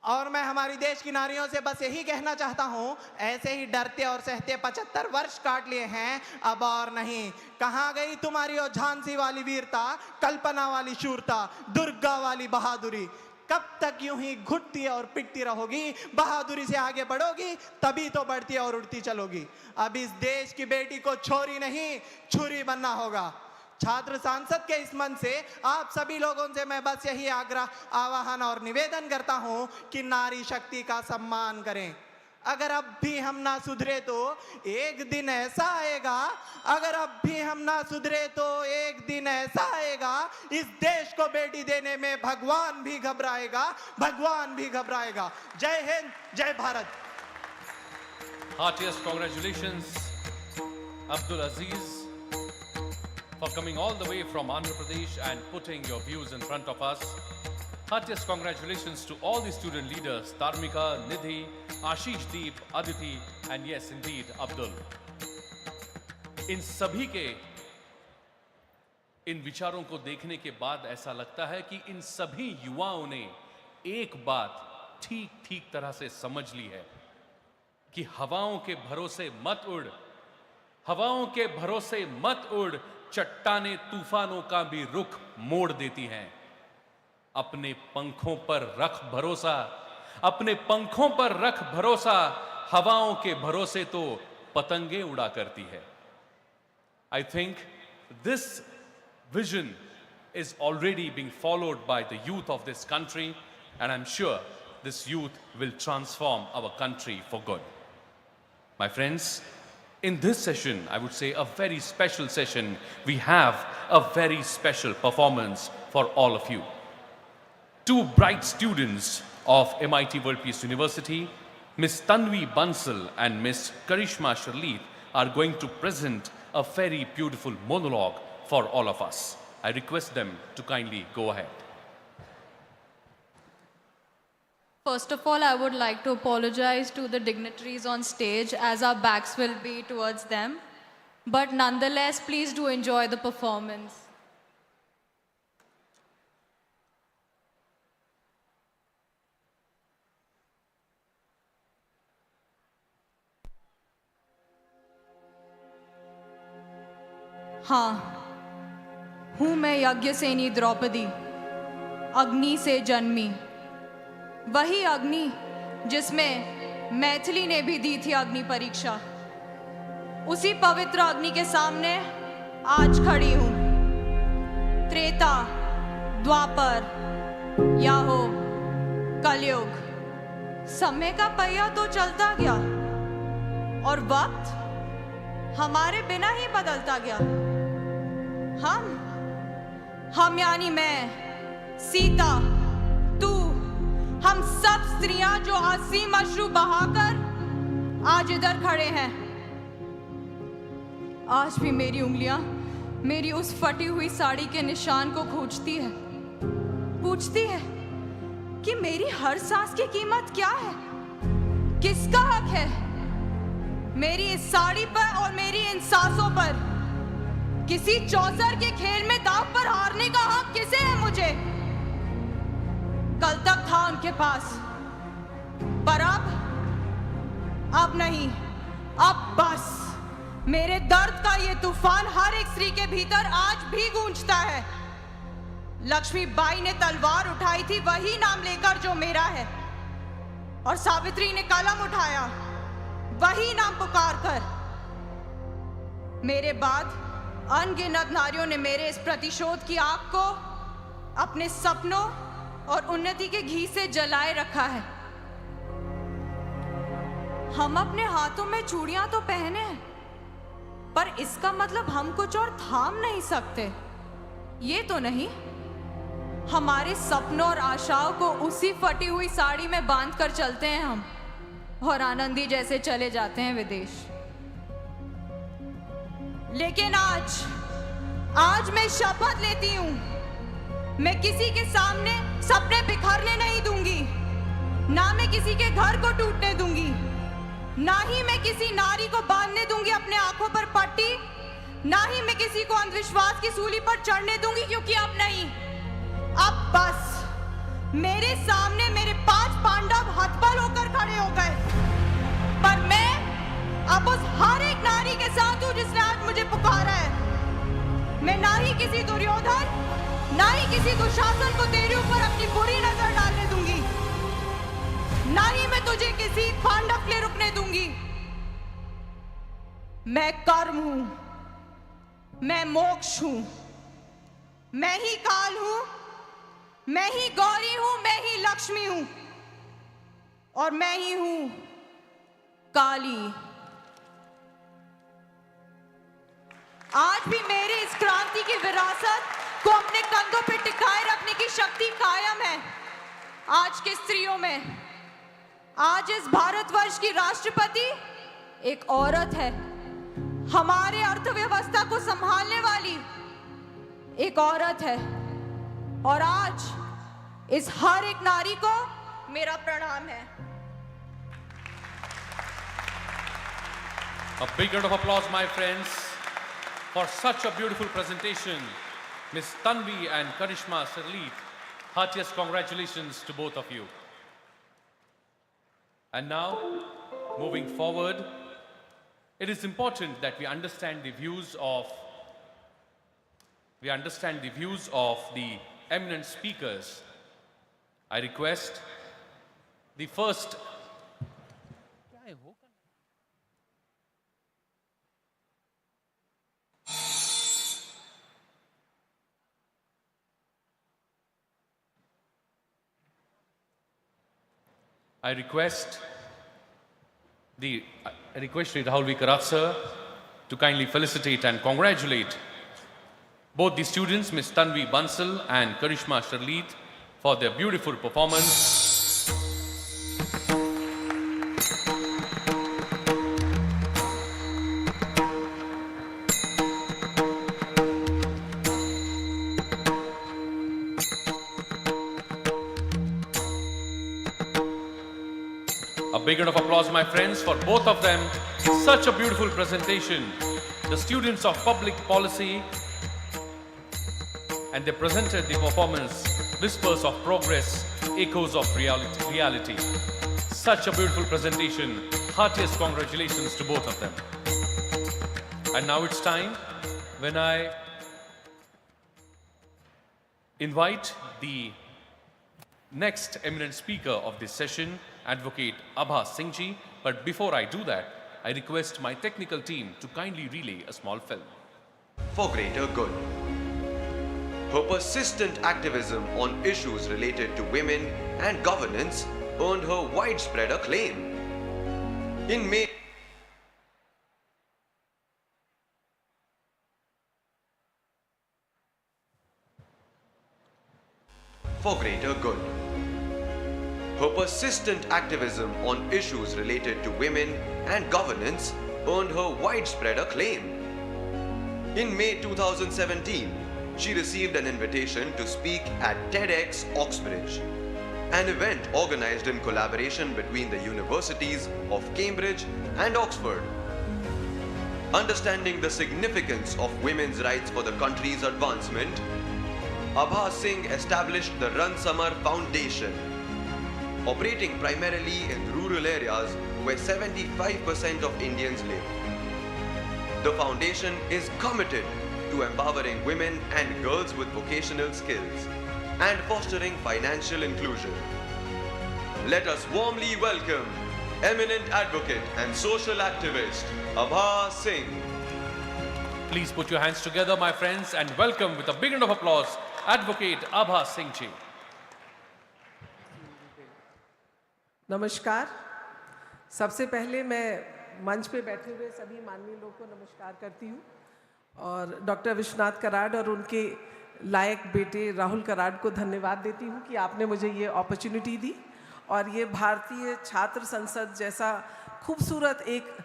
और मैं हमारी देश की नारियों से बस यही कहना चाहता हूं, ऐसे ही डरते और सहते 75 वर्ष काट लिए हैं, अब और नहीं। कहां गई तुम्हारी वो झांसी वाली वीरता, कल्पना वाली शूरता, दुर्गा वाली बहादुरी? कब तक यूं ही घुटती और पिटती रहोगी? बहादुरी से आगे बढ़ोगी तभी तो बढ़ती और उड़ती चलोगी। अब इस देश की बेटी को छोरी नहीं छुरी बनना होगा। छात्र सांसद के इस मन से आप सभी लोगों से मैं बस यही आग्रह, आह्वान और निवेदन करता हूं कि नारी शक्ति का सम्मान करें। अगर अब भी हम ना सुधरे तो एक दिन ऐसा आएगा, अगर अब भी हम ना सुधरे तो एक दिन ऐसा आएगा, इस देश को बेटी देने में भगवान भी घबराएगा, भगवान भी घबराएगा। जय हिंद, जय Bharat. Heartiest congratulations, Abdul Aziz, for coming all the way from Andhra Pradesh and putting your views in front of us. Heartiest congratulations to all the student leaders, Dharmika, Nidhi, Ashish Deep, Aditi, and yes, indeed, Abdul. इन सभी के इन विचारों को देखने के बाद ऐसा लगता है कि इन सभी युवाओं ने एक बात ठीक ठीक तरह से समझ ली है कि हवाओं के भरोसे मत उड़, हवाओं के भरोसे मत उड़, चट्टाने तूफानों का भी रुख मोड़ देती हैं। अपने पंखों पर रख भरोसा, अपने पंखों पर रख भरोसा, हवाओं के भरोसे तो पतंगे उड़ा करती है। I think this vision is already being followed by the youth of this country, and I'm sure this youth will transform our country for good. My friends, in this session, I would say a very special session, we have a very special performance for all of you. Two bright students of MIT World Peace University, Miss Tanvi Bansal and Miss Karishma Sharleet, are going to present a very beautiful monologue for all of us. I request them to kindly go ahead. First of all, I would like to apologize to the dignitaries on stage as our backs will be towards them. But nonetheless, please do enjoy the performance. हाँ, हूँ मैं यज्ञसेनी द्रौपदी, अग्नि से जन्मी, वही अग्नि जिसमें मैथिली ने भी दी थी अग्नि परीक्षा। उसी पवित्र अग्नि के सामने आज खड़ी हूँ। त्रेता, द्वापर या हो कलयुग, समय का पहिया तो चलता गया और वक्त हमारे बिना ही बदलता गया। हम यानी मैं, सीता, तू, हम सब स्त्रियां जो असीम अश्रु बहाकर आज इधर खड़े हैं। आज भी मेरी उंगलियां मेरी उस फटी हुई साड़ी के निशान को पूछती है कि मेरी हर सांस की कीमत क्या है, किसका हक है मेरी इस साड़ी पर और मेरी इन सांसों पर। किसी चौसर के खेल में दांव पर हारने का हक किसे है मुझे? कल तक था उनके पास, पर अब नहीं। अब बस मेरे दर्द का ये तूफान हर एक स्त्री के भीतर आज भी गूंजता है। लक्ष्मीबाई ने तलवार उठाई थी वही नाम लेकर जो मेरा है, और सावित्री ने कलम उठाया वही नाम पुकार कर। मेरे बाद अनगिनत नारियों ने मेरे इस प्रतिशोध की आग को अपने सपनों और उन्नति के घी से जलाए रखा है। हम अपने हाथों में चूड़ियां तो पहने हैं, पर इसका मतलब हम कुछ और थाम नहीं सकते, ये तो नहीं। हमारे सपनों और आशाओं को उसी फटी हुई साड़ी में बांध कर चलते हैं हम, और आनंदी जैसे चले जाते हैं विदेश। लेकिन आज मैं शपथ लेती हूं, मैं किसी के सामने सपने बिखरने नहीं दूंगी, ना मैं किसी के घर को टूटने दूंगी, ना ही मैं किसी नारी को बांधने दूंगी अपने आंखों पर पट्टी, ना ही मैं किसी को अंधविश्वास की सूली पर चढ़ने दूंगी, क्योंकि अब नहीं। अब बस मेरे सामने मेरे 5 पांडव हतबल होकर खड़े हो गए, पर मैं अब उस हर एक नारी के साथ हूं जिसने आज मुझे पुकारा है। मैं ना ही किसी दुर्योधन, ना ही किसी दुशासन को तेरे ऊपर अपनी बुरी नजर डालने दूंगी, ना ही मैं तुझे किसी पांडव के लिए रुकने दूंगी। मैं कर्म हूं, मैं मोक्ष हूं, मैं ही काल हूं, मैं ही गौरी हूं, मैं ही लक्ष्मी हूं, और मैं ही हूं काली। आज भी मेरी इस क्रांति की विरासत को अपने कंधों पर टिकाए रखने की शक्ति कायम है आज की स्त्रियों में। आज इस भारतवर्ष की राष्ट्रपति एक औरत है, हमारे अर्थव्यवस्था को संभालने वाली एक औरत है, और आज इस हर एक नारी को मेरा प्रणाम है। A big round of applause, my friends, for such a beautiful presentation. Miss Tanvi and Karishma Sharleet, heartiest congratulations to both of you. And now, moving forward, it is important that we understand the views of the eminent speakers. I request the first I request Shri Rahul V. Karat sir to kindly felicitate and congratulate both the students, Ms. Tanvi Bansal and Karishma Sharleet, for their beautiful performance. A big round of applause, my friends, for both of them. Such a beautiful presentation. The students of public policy, and they presented the performance, whispers of progress, echoes of reality. Such a beautiful presentation. Heartiest congratulations to both of them. And now it's time when I invite the next eminent speaker of this session, Advocate Abha Singh ji. But before I do that, I request my technical team to kindly relay a small film. For greater good. Her persistent activism on issues related to women and governance earned her widespread acclaim. In May for greater good. Her persistent activism on issues related to women and governance earned her widespread acclaim. In May 2017, she received an invitation to speak at TEDx Oxbridge, an event organized in collaboration between the universities of Cambridge and Oxford. Understanding the significance of women's rights for the country's advancement, Abha Singh established the Run Samar Foundation, operating primarily in rural areas where 75% of Indians live. The foundation is committed to empowering women and girls with vocational skills and fostering financial inclusion. Let us warmly welcome eminent advocate and social activist Abha Singh. Please put your hands together, my friends, and welcome with a big round of applause Advocate Abha Singh ji. नमस्कार। सबसे पहले मैं मंच पे बैठे हुए सभी माननीय लोगों को नमस्कार करती हूँ और डॉक्टर विश्वनाथ कराड और उनके लायक बेटे राहुल कराड को धन्यवाद देती हूँ कि आपने मुझे ये अपॉर्चुनिटी दी और ये भारतीय छात्र संसद जैसा खूबसूरत एक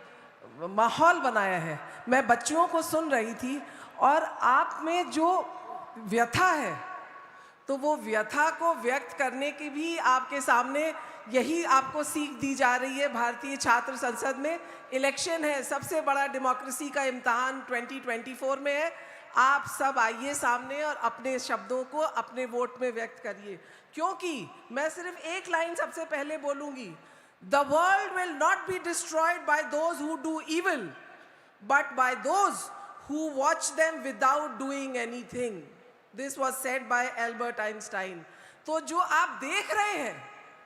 माहौल बनाया है। मैं बच्चों को सुन रही थी और आप में जो व्यथा है तो वो व्यथा को व्यक्त करने की भी आपके सामने यही आपको सीख दी जा रही है। भारतीय छात्र संसद में इलेक्शन है, सबसे बड़ा डेमोक्रेसी का इम्तहान 2024 में है। आप सब आइए सामने और अपने शब्दों को अपने वोट में व्यक्त करिए, क्योंकि मैं सिर्फ एक लाइन सबसे पहले बोलूंगी, The world will not be destroyed by those who do evil, but by those who watch them without doing anything. This was said by Albert Einstein. तो जो आप देख रहे हैं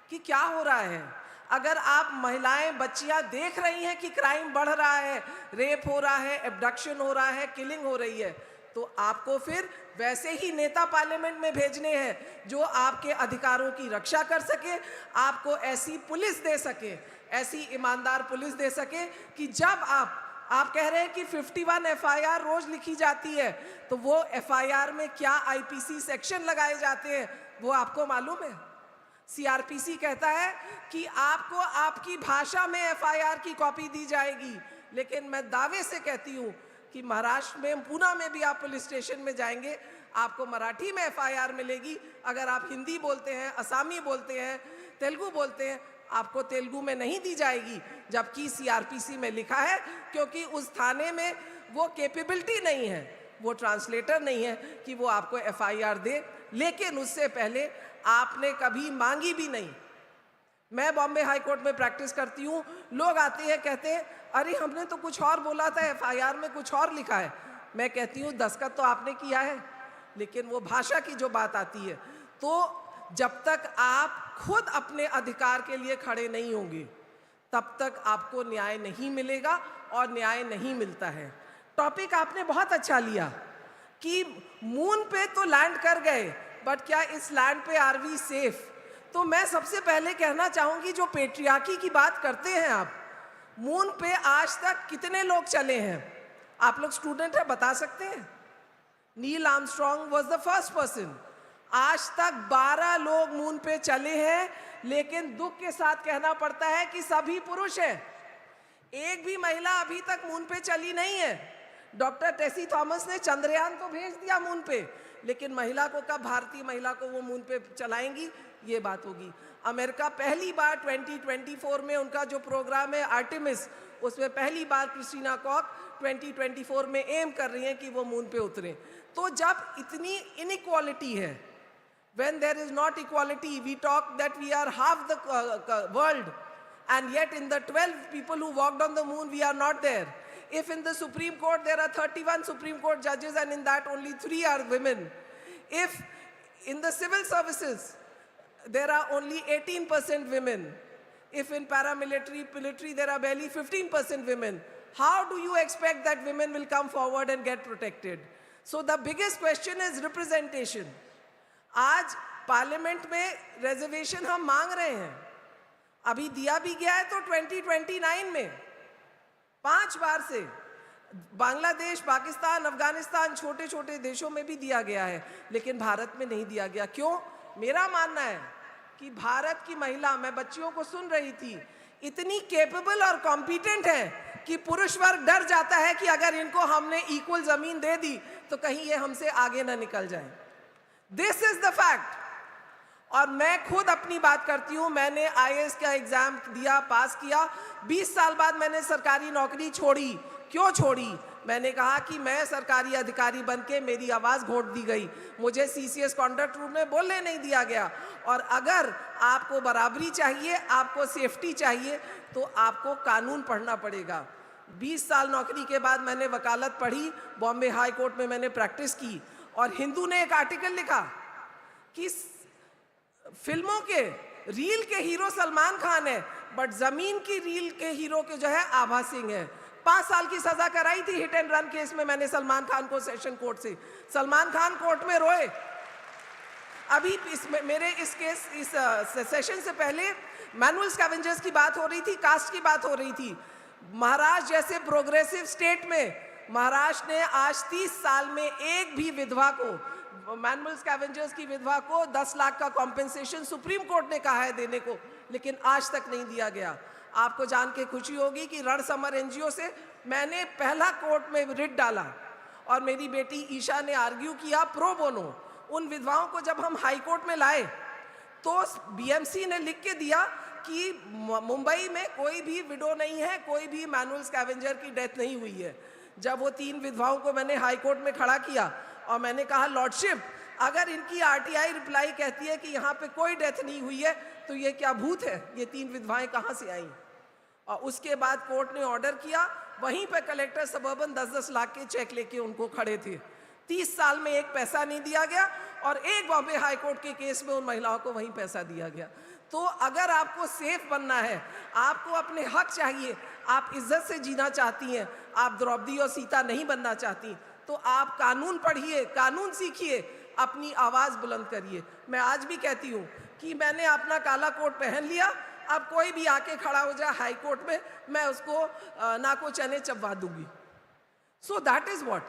कि क्या हो रहा है, अगर आप महिलाएं बच्चियां देख रही हैं कि क्राइम बढ़ रहा है, रेप हो रहा है, एब्डक्शन हो रहा है, किलिंग हो रही है, तो आपको फिर वैसे ही नेता पार्लियामेंट में भेजने हैं जो आपके अधिकारों की रक्षा कर सके, आपको ऐसी पुलिस दे सके, ऐसी ईमानदार पुलिस दे सके कि जब आप कह रहे हैं कि 51 एफआईआर रोज लिखी जाती है, तो वो एफआईआर में क्या आईपीसी सेक्शन लगाए जाते हैं वो आपको मालूम है? सीआरपीसी कहता है कि आपको आपकी भाषा में एफआईआर की कॉपी दी जाएगी, लेकिन मैं दावे से कहती हूँ कि महाराष्ट्र में पुणे में भी आप पुलिस स्टेशन में जाएंगे, आपको मराठी में एफआईआर मिलेगी। अगर आप हिंदी बोलते हैं, असामी बोलते हैं, तेलुगु बोलते हैं, आपको तेलुगु में नहीं दी जाएगी, जबकि सीआरपीसी में लिखा है, क्योंकि उस थाने में वो कैपेबिलिटी नहीं है, वो ट्रांसलेटर नहीं है कि वो आपको एफआईआर दे। लेकिन उससे पहले आपने कभी मांगी भी नहीं, मैं बॉम्बे हाई कोर्ट में प्रैक्टिस करती हूँ, लोग आते हैं कहते हैं अरे हमने तो कुछ और बोला था, एफआईआर में कुछ और लिखा है। मैं कहती हूँ दस्तखत तो आपने किया है, लेकिन वो भाषा की जो बात आती है, तो जब तक आप खुद अपने अधिकार के लिए खड़े नहीं होंगे तब तक आपको न्याय नहीं मिलेगा और न्याय नहीं मिलता है। टॉपिक आपने बहुत अच्छा लिया कि मून पे तो लैंड कर गए, बट क्या इस लैंड पे आर वी सेफ? तो मैं सबसे पहले कहना चाहूंगी, जो पेट्रियार्की की बात करते हैं आप, मून पे आज तक कितने लोग चले हैं? आप लोग स्टूडेंट हैं, बता सकते हैं? Neil Armstrong was the first person. आज तक 12 लोग मून पे चले हैं, लेकिन दुख के साथ कहना पड़ता है कि सभी पुरुष हैं। एक भी महिला अभी तक मून पे चली नहीं है। डॉक्टर टेसी थॉमस ने चंद्रयान तो भेज दिया मून पे, लेकिन महिला को कब, भारतीय महिला को वो मून पे चलाएंगी, ये बात होगी। अमेरिका पहली बार 2024 में उनका जो प्रोग्राम है आर्टेमिस, उसमें पहली बार क्रिस्टीना कॉक 2024 में एम कर रही हैं कि वो मून पे उतरें। तो जब इतनी इनइक्वालिटी है, when there is not equality, we talk that we are half the world, and yet in the 12 people who walked on the moon, we are not there. If in the Supreme Court there are 31 Supreme Court judges and in that only 3 are women, if in the civil services there are only 18% women, if in paramilitary, military there are barely 15% women, how do you expect that women will come forward and get protected? So the biggest question is representation. आज parliament में reservation हम मांग रहे हैं, अभी दिया भी गया है तो 2029 में 5 बार से। बांग्लादेश, पाकिस्तान, अफगानिस्तान, छोटे छोटे देशों में भी दिया गया है, लेकिन भारत में नहीं दिया गया। क्यों? मेरा मानना है कि भारत की महिला, मैं बच्चियों को सुन रही थी, इतनी कैपेबल और कॉम्पिटेंट है कि पुरुष वर्ग डर जाता है कि अगर इनको हमने इक्वल जमीन दे दी तो कहीं ये हमसे आगे ना निकल जाए। This is the fact. और मैं खुद अपनी बात करती हूँ, मैंने आईएएस का एग्जाम दिया, पास किया, 20 साल बाद मैंने सरकारी नौकरी छोड़ी। क्यों छोड़ी? मैंने कहा कि मैं सरकारी अधिकारी बनके मेरी आवाज़ घोट दी गई, मुझे सीसीएस कॉन्डक्ट रूम में बोलने नहीं दिया गया। और अगर आपको बराबरी चाहिए, आपको सेफ्टी चाहिए, तो आपको कानून पढ़ना पड़ेगा। 20 साल नौकरी के बाद मैंने वकालत पढ़ी, बॉम्बे हाई कोर्ट में मैंने प्रैक्टिस की, और हिंदू ने एक आर्टिकल लिखा कि फिल्मों के रील के हीरो सलमान खान है, बट जमीन की रील के हीरो के जो है आभा सिंह है। 5 साल की सजा कराई थी हिट एंड रन केस में मैंने सलमान खान को सेशन कोर्ट से। सलमान खान कोर्ट में रोए। अभी मेरे इस केस, इस सेशन से पहले मैनुअल स्कैवेंजर्स की बात हो रही थी, कास्ट की बात हो रही थी। महाराष्ट्र जैसे प्रोग्रेसिव स्टेट में, महाराष्ट्र ने आज 30 साल में एक भी विधवा को, मैनुअल स्कैवेंजर्स की विधवा को 10 लाख का कॉम्पेंसेशन सुप्रीम कोर्ट ने कहा है देने को, लेकिन आज तक नहीं दिया गया। आपको जान के खुशी होगी कि रणसमर एनजीओ से मैंने पहला कोर्ट में रिट डाला, और मेरी बेटी ईशा ने आर्ग्यू किया प्रो बोनो। उन विधवाओं को जब हम हाई कोर्ट में लाए तो बीएमसी ने लिख के दिया कि मुंबई में कोई भी विडो नहीं है, कोई भी मैनुअल स्कैवेंजर की डेथ नहीं हुई है। जब वो 3 विधवाओं को मैंने हाई कोर्ट में खड़ा किया और मैंने कहा लॉर्डशिप, अगर इनकी आरटीआई रिप्लाई कहती है कि यहाँ पे कोई डेथ नहीं हुई है, तो ये क्या भूत है? ये 3 विधवाएं कहाँ से आई? और उसके बाद कोर्ट ने ऑर्डर किया, वहीं पे कलेक्टर सबर्बन 10-10 लाख के चेक लेके उनको खड़े थे। 30 साल में एक पैसा नहीं दिया गया, और एक बॉम्बे हाई कोर्ट के केस में उन महिलाओं को वहीं पैसा दिया गया। तो अगर आपको सेफ बनना है, आपको अपने हक चाहिए, आप इज्जत से जीना चाहती हैं, आप द्रौपदी और सीता नहीं बनना चाहती, तो आप कानून पढ़िए, कानून सीखिए, अपनी आवाज़ बुलंद करिए। मैं आज भी कहती हूँ कि मैंने अपना काला कोट पहन लिया, अब कोई भी आके खड़ा हो जाए हाई कोर्ट में, मैं उसको नाको चने चबवा दूंगी। So that is what.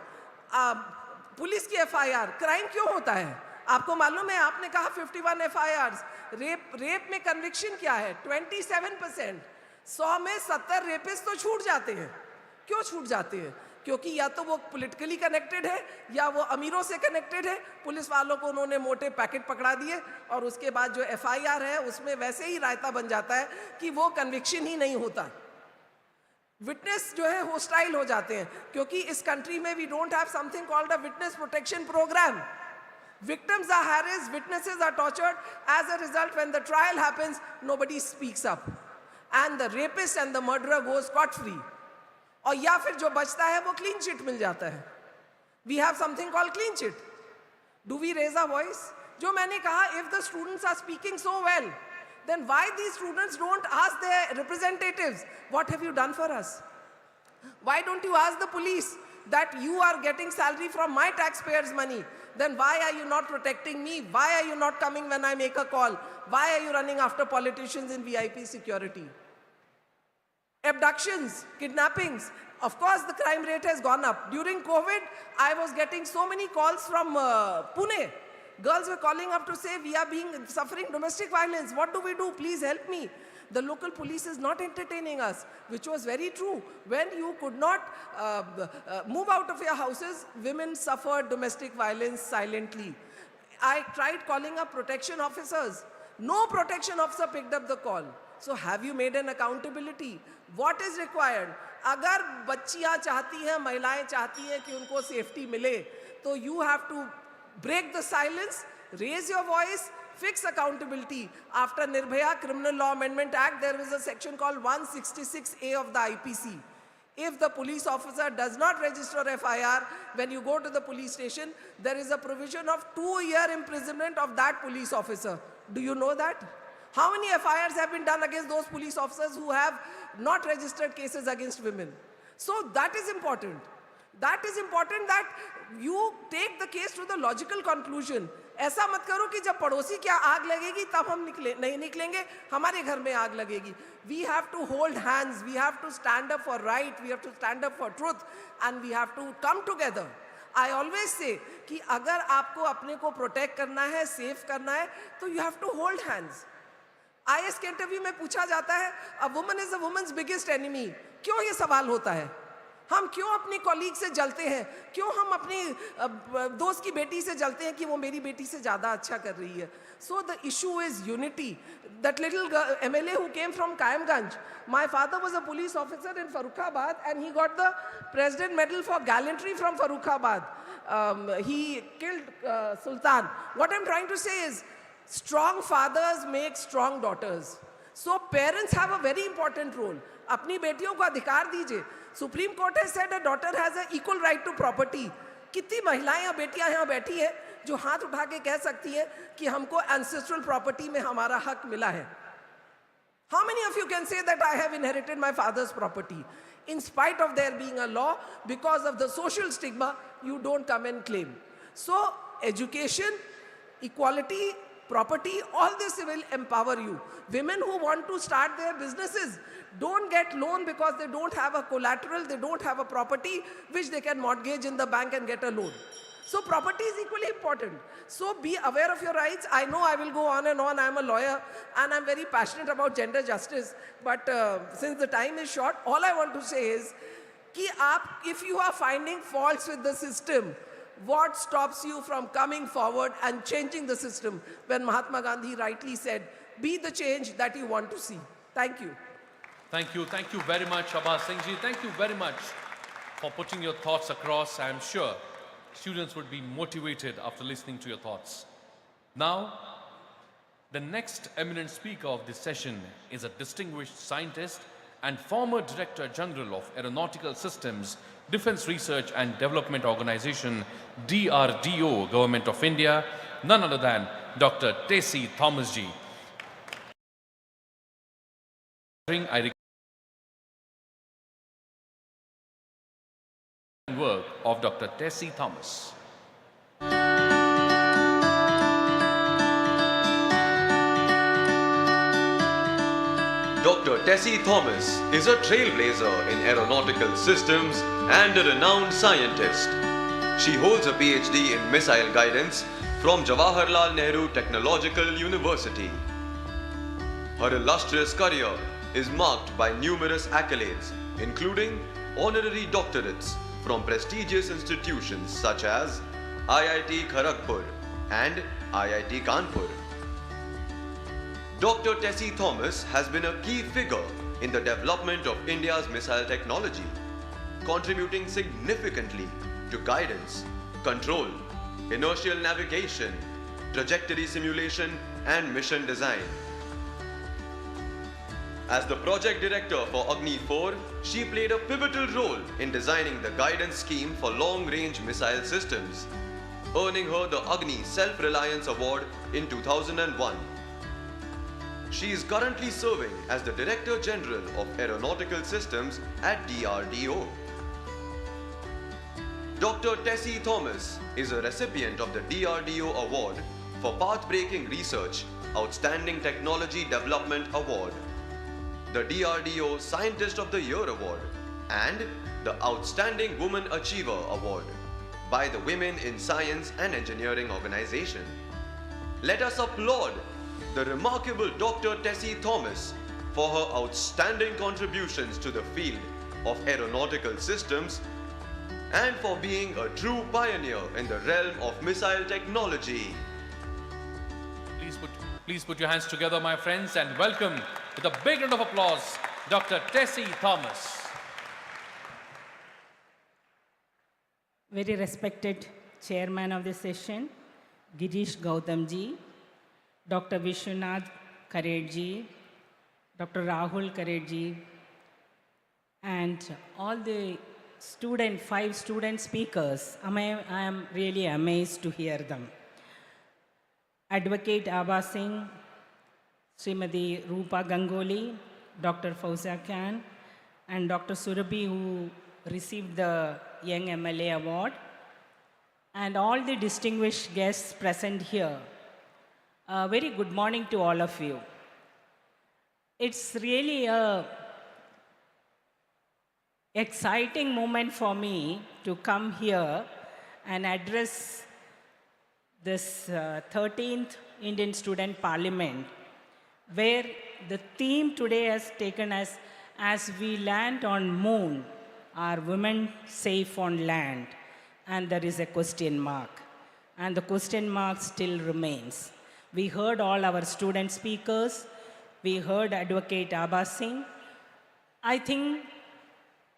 Police की एफआईआर, क्राइम क्यों होता है? आपको मालूम है, आपने कहा 51 एफआईआर्स, रेप में कन्विक्शन क्या है? 27%। 100 में 70 रेपिस्ट तो छूट जाते हैं। क्यों छूट जाते हैं? क्योंकि या तो वो पॉलिटिकली कनेक्टेड है या वो अमीरों से कनेक्टेड है। पुलिस वालों को उन्होंने मोटे पैकेट पकड़ा दिए, और उसके बाद जो एफआईआर है उसमें वैसे ही रायता बन जाता है कि वो कन्विक्शन ही नहीं होता। विटनेस जो है होस्टाइल हो जाते हैं, क्योंकि इस कंट्री में we don't have something called a witness protection programme. Victims are harassed, witnesses are tortured. As a result, when the trial happens, nobody speaks up. And the rapist and the murderer goes scot-free. और या फिर जो बचता है वो clean sheet मिल जाता है. We have something called clean sheet. Do we raise our voice? जो मैंने कहा, if the students are speaking so well, then why these students don't ask their representatives, what have you done for us? Why don't you ask the police that you are getting salary from my taxpayers' money? Then why are you not protecting me? Why are you not coming when I make a call? Why are you running after politicians in VIP security? Abductions, kidnappings. Of course, the crime rate has gone up. During COVID, I was getting so many calls from Pune. Girls were calling up to say, we are suffering domestic violence. What do we do? Please help me. The local police is not entertaining us, which was very true. When you could not move out of your houses, women suffered domestic violence silently. I tried calling up protection officers. No protection officer picked up the call. So have you made an accountability? What is required? अगर बच्चियां चाहती हैं, महिलाएं चाहती हैं कि उनको safety मिले, तो you have to break the silence, raise your voice, fix accountability. After Nirbhaya Criminal Law Amendment Act, there is a section called 166A of the IPC. If the police officer does not register FIR, when you go to the police station, there is a provision of 2-year imprisonment of that police officer. Do you know that? How many FIRs have been done against those police officers who have not registered cases against women? So that is important. That is important that you take the case to the logical conclusion. ऐसा मत करो कि जब पड़ोसी क्या आग लगेगी तब हम नहीं निकलेंगे, हमारे घर में आग लगेगी. We have to hold hands, we have to stand up for right, we have to stand up for truth, and we have to come together. I always say कि अगर आपको अपने को protect करना है, safe करना है, तो you have to hold hands. IS के इंटरव्यू में पूछा जाता है, a woman is a woman's biggest enemy. क्यों ये सवाल होता है? हम क्यों अपनी कॉलीग से जलते हैं? क्यों हम अपनी दोस्त की बेटी से जलते हैं कि वो मेरी बेटी से ज़्यादा अच्छा कर रही है? So the issue is unity. That little girl, MLA who came from Kayamganj, my father was a police officer in Farrukhabad and he got the President Medal for Gallantry from Farrukhabad. He killed Sultan. What I'm trying to say is, strong fathers make strong daughters. So parents have a very important role. अपनी बेटियों को अधिकार दीजिए. Supreme Court has said a daughter has an equal right to property. कितनी महिलाएं या बेटियां यहाँ बैठी हैं जो हाथ उठा के कह सकती हैं कि हमको ancestral property में हमारा हक मिला है? How many of you can say that I have inherited my father's property? In spite of there being a law, because of the social stigma, you don't come and claim. So education, equality, property, all this will empower you. Women who want to start their businesses don't get loan because they don't have a collateral, they don't have a property which they can mortgage in the bank and get a loan. So property is equally important. So be aware of your rights. I know I will go on and on. I'm a lawyer and I'm very passionate about gender justice. But since the time is short, all I want to say is, if you are finding faults with the system, what stops you from coming forward and changing the system? When Mahatma Gandhi rightly said, be the change that you want to see. Thank you. Thank you very much, Abbas Singh ji. Thank you very much for putting your thoughts across. I am sure students would be motivated after listening to your thoughts. Now, the next eminent speaker of this session is a distinguished scientist and former Director General of Aeronautical Systems, Defense Research and Development Organization, DRDO, Government of India, none other than Dr. Tessie Thomas ji. Work of Dr. Tessie Thomas. Dr. Tessie Thomas is a trailblazer in aeronautical systems and a renowned scientist. She holds a PhD in missile guidance from Jawaharlal Nehru Technological University. Her illustrious career is marked by numerous accolades, including honorary doctorates from prestigious institutions such as IIT Kharagpur and IIT Kanpur. Dr. Tessie Thomas has been a key figure in the development of India's missile technology, contributing significantly to guidance, control, inertial navigation, trajectory simulation, and mission design. As the project director for Agni 4, she played a pivotal role in designing the guidance scheme for long-range missile systems, earning her the Agni Self-Reliance Award in 2001. She is currently serving as the Director General of Aeronautical Systems at DRDO. Dr. Tessie Thomas is a recipient of the DRDO Award for Path-Breaking Research, Outstanding Technology Development Award, the DRDO Scientist of the Year Award, and the Outstanding Woman Achiever Award by the Women in Science and Engineering organization. Let us applaud the remarkable Dr. Tessie Thomas for her outstanding contributions to the field of aeronautical systems and for being a true pioneer in the realm of missile technology. Please put your hands together, my friends, and welcome with a big round of applause, Dr. Tessie Thomas. Very respected chairman of the session, Girish Gautamji, Dr. Vishwanath Karedji, Dr. Rahul Karedji, and all the 5 student speakers. I am really amazed to hear them. Advocate Abba Singh, Srimati Rupa Ganguly, Dr. Fauzia Khan, and Dr. Surabhi, who received the Young MLA Award, and all the distinguished guests present here. Very good morning to all of you. It's really a exciting moment for me to come here and address this 13th Indian Student Parliament, where the theme today has taken as we land on moon, are women safe on land? And there is a question mark. And the question mark still remains. We heard all our student speakers. We heard Advocate Abba Singh. I think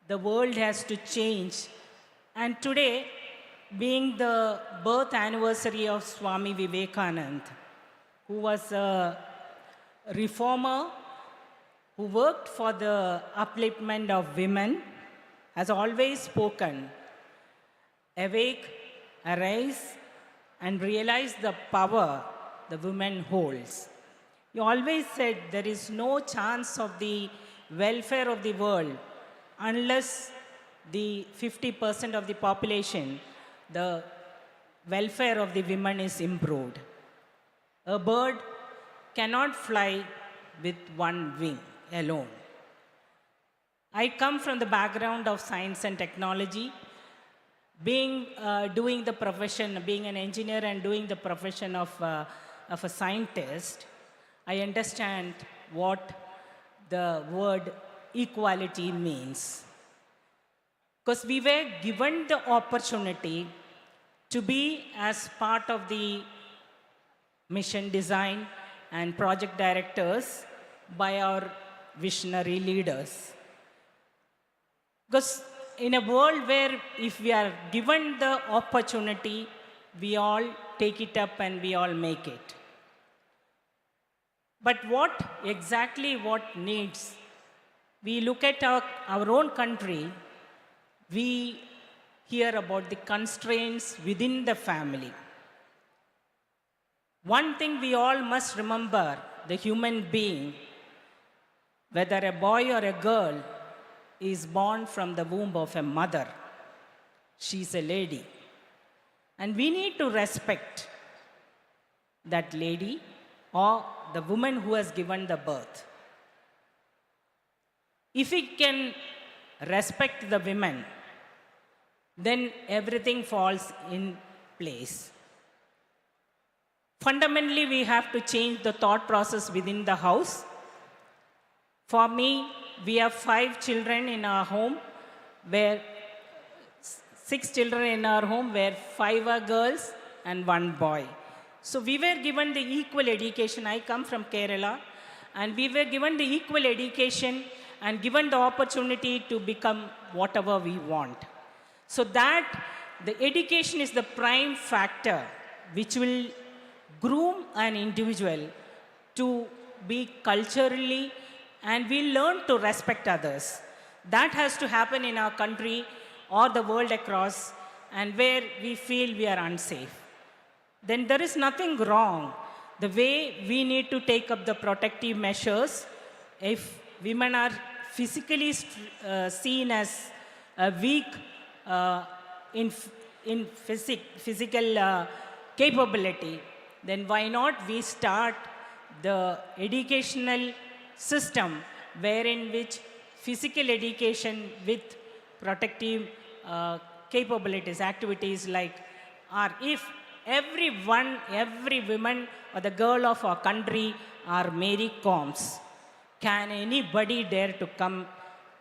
the world has to change. And today, being the birth anniversary of Swami Vivekananda, who was a reformer, who worked for the upliftment of women, has always spoken, awake, arise, and realize the power the woman holds. He always said there is no chance of the welfare of the world unless the 50% of the population, the welfare of the women is improved. A bird cannot fly with one wing alone. I come from the background of science and technology. Doing the profession, being an engineer and doing the profession of a scientist, I understand what the word equality means. Because we were given the opportunity to be as part of the mission design and project directors by our visionary leaders. Because in a world where if we are given the opportunity, we all take it up and we all make it. But what needs? We look at our own country, we hear about the constraints within the family. One thing we all must remember, the human being, whether a boy or a girl, is born from the womb of a mother. She's a lady. And we need to respect that lady or the woman who has given the birth. If we can respect the women, then everything falls in place. Fundamentally, we have to change the thought process within the house. For me, we have 5 children in our home, where 6 children in our home, where 5 are girls and 1 boy. So we were given the equal education. I come from Kerala, and we were given the equal education and given the opportunity to become whatever we want. So that the education is the prime factor which will groom an individual to be culturally, and we learn to respect others. That has to happen in our country or the world across, and where we feel we are unsafe. Then there is nothing wrong. The way we need to take up the protective measures, if women are physically seen as weak in physical capability, then why not we start the educational system wherein which physical education with protective capabilities, activities like are, if every woman or the girl of our country are Mary Combs, can anybody dare to come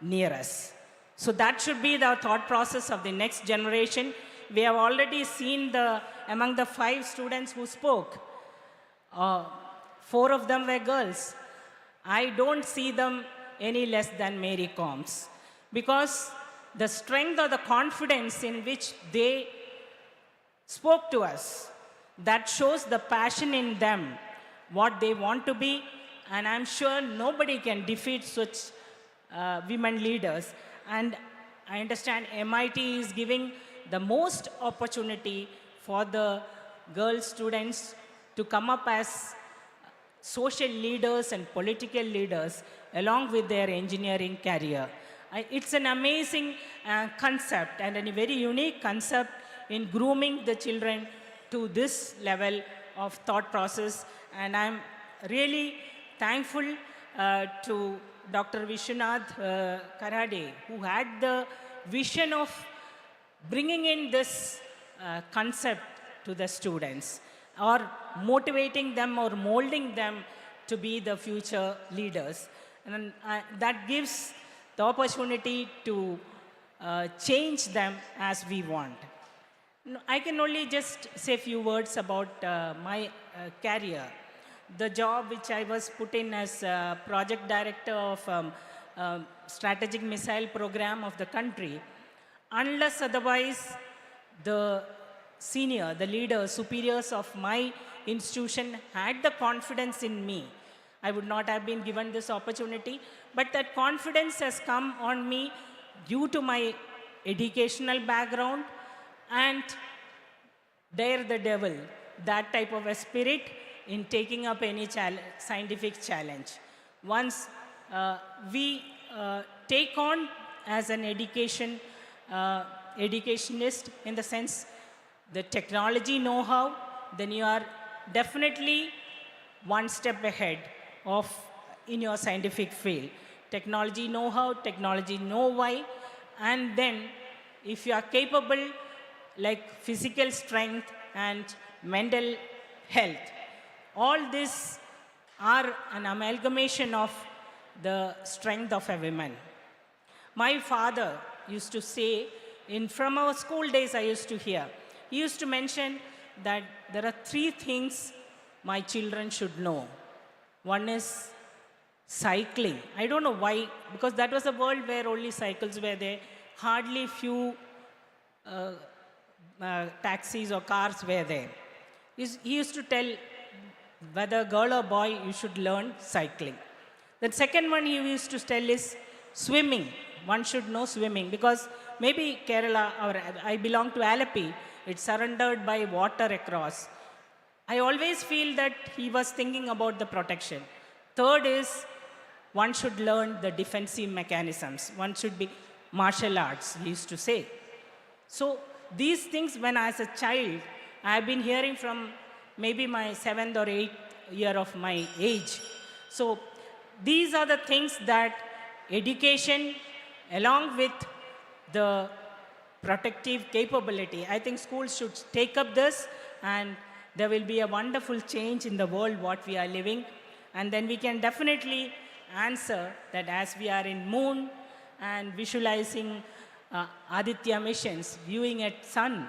near us? So that should be the thought process of the next generation. We have already seen among the 5 students who spoke, 4 of them were girls. I don't see them any less than Mary Combs, because the strength or the confidence in which they spoke to us, that shows the passion in them, what they want to be, and I'm sure nobody can defeat such women leaders. And I understand MIT is giving the most opportunity for the girl students to come up as social leaders and political leaders along with their engineering career. It's an amazing concept and a very unique concept in grooming the children to this level of thought process. And I'm really thankful to Dr. Vishwanath Karade, who had the vision of bringing in this concept to the students, or motivating them or molding them to be the future leaders. And that gives the opportunity to change them as we want. I can only just say a few words about my career. The job which I was put in as project director of strategic missile program of the country, unless otherwise the leaders, superiors of my institution had the confidence in me, I would not have been given this opportunity. But that confidence has come on me due to my educational background and dare the devil, that type of a spirit in taking up any scientific challenge. Once we take on as an educationist, in the sense the technology know-how, then you are definitely one step ahead of in your scientific field. Technology know-how, technology know-why, and then if you are capable, like physical strength and mental health, all these are an amalgamation of the strength of a woman. My father used to say, from our school days I used to hear, he used to mention that there are 3 things my children should know. One is cycling. I don't know why, because that was a world where only cycles were there. Hardly few taxis or cars were there. He used to tell, whether girl or boy, you should learn cycling. The second one he used to tell is swimming. One should know swimming, because maybe Kerala, or I belong to Alapi, it's surrounded by water across. I always feel that he was thinking about the protection. Third is, one should learn the defensive mechanisms. One should be martial arts, he used to say. So these things, when as a child, I have been hearing from maybe my 7th or 8th year of my age. So these are the things that education, along with the protective capability, I think schools should take up this, and there will be a wonderful change in the world what we are living. And then we can definitely answer that as we are in moon and visualizing Aditya missions, viewing at sun,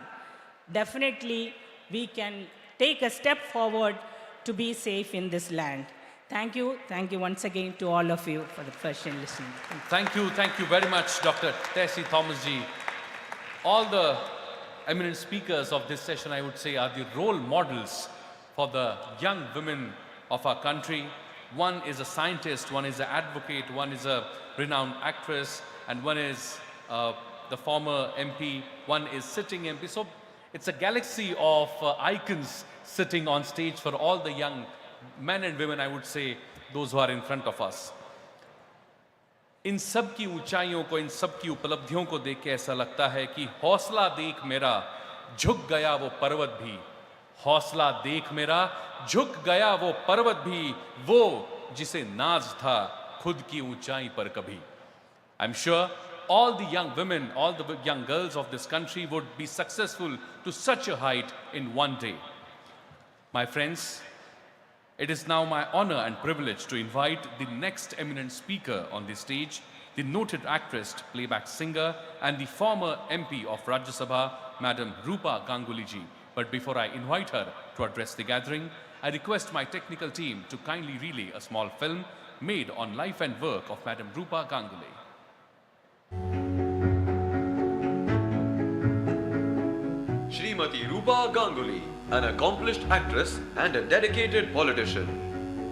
definitely we can take a step forward to be safe in this land. Thank you once again to all of you for the question listening. Thank you very much, Dr. Tessie Thomas ji. All the eminent speakers of this session, I would say, are the role models for the young women of our country. One is a scientist, one is an advocate, one is a renowned actress, and one is the former MP, one is sitting MP. So it's a galaxy of icons sitting on stage for all the young men and women, I would say, those who are in front of us. इन सब की ऊंचाइयों को, इन सब की उपलब्धियों को देख के ऐसा लगता है कि हौसला देख मेरा झुक गया वो पर्वत भी, हौसला देख मेरा झुक गया वो पर्वत भी, वो जिसे नाज था खुद की ऊंचाई पर कभी. I'm sure all the young women, all the young girls of this country would be successful to such a height in one day. My friends, it is now my honor and privilege to invite the next eminent speaker on the stage, the noted actress, playback singer, and the former MP of Rajya Sabha, Madam Rupa Ganguly ji. But before I invite her to address the gathering, I request my technical team to kindly relay a small film made on life and work of Madam Rupa Ganguly. Srimati Rupa Ganguly, an accomplished actress and a dedicated politician.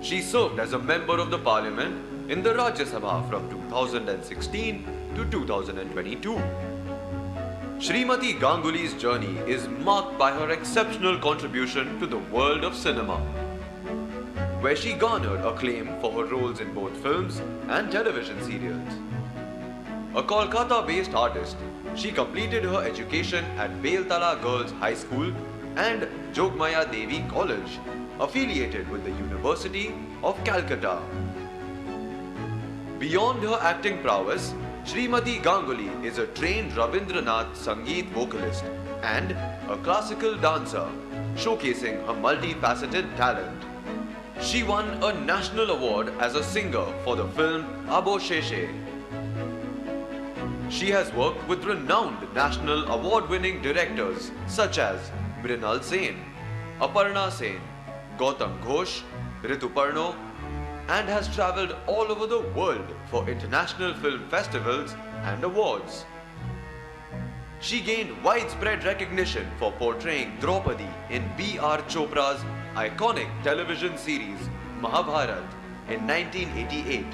She served as a member of the parliament in the Rajya Sabha from 2016 to 2022. Srimati Ganguly's journey is marked by her exceptional contribution to the world of cinema, where she garnered acclaim for her roles in both films and television serials. A Kolkata-based artist, she completed her education at Beltala Girls High School and Jogmaya Devi College, affiliated with the University of Calcutta. Beyond her acting prowess, Srimati Ganguly is a trained Rabindranath Sangeet vocalist and a classical dancer, showcasing her multifaceted talent. She won a national award as a singer for the film Abo Sheshe. She has worked with renowned national award-winning directors such as Mrinal Sen, Aparna Sen, Gautam Ghosh, Ritu Parno, and has travelled all over the world for international film festivals and awards. She gained widespread recognition for portraying Draupadi in B.R. Chopra's iconic television series Mahabharat in 1988,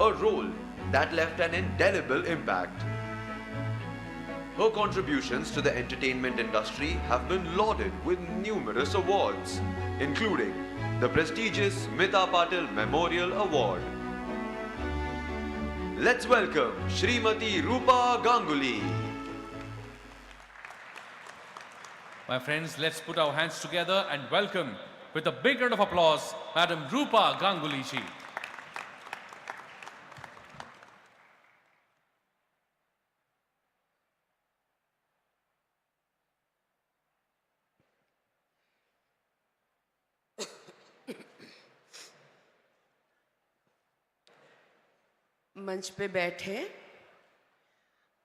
a role that left an indelible impact. Her contributions to the entertainment industry have been lauded with numerous awards, including the prestigious Smita Patil Memorial Award. Let's welcome Srimati Rupa Ganguly. My friends, let's put our hands together and welcome with a big round of applause, Madam Rupa Ganguly ji. मंच पे बैठे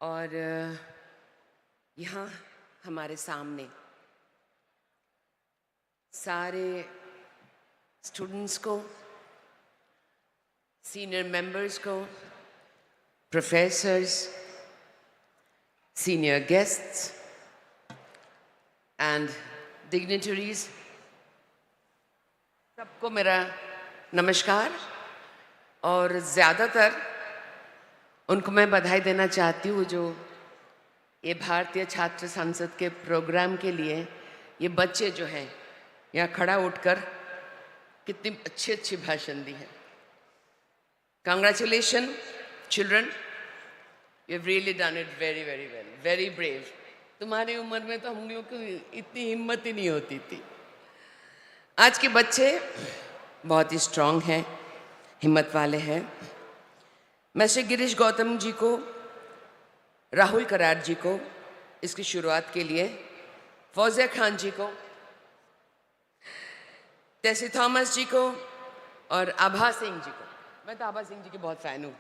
और यहाँ हमारे सामने सारे students को, senior members को, professors, senior guests and dignitaries, सबको मेरा नमस्कार. और ज़्यादातर उनको मैं बधाई देना चाहती हूँ जो ये भारतीय छात्र संसद के प्रोग्राम के लिए ये बच्चे जो हैं यहाँ खड़ा उठकर कितनी अच्छी अच्छी भाषण दी है. Congratulations, children. You have really done it very, very well. Very brave. तुम्हारी उम्र में तो हम लोगों को इतनी हिम्मत ही नहीं होती थी. आज के बच्चे बहुत ही स्ट्रांग हैं, हिम्मत वाले हैं. मैं श्री गिरीश गौतम जी को, राहुल कराड़ जी को इसकी शुरुआत के लिए, फौजिया खान जी को, टेसी थॉमस जी को और आभा सिंह जी को, मैं तो आभा सिंह जी की बहुत फ़ैन हूँ,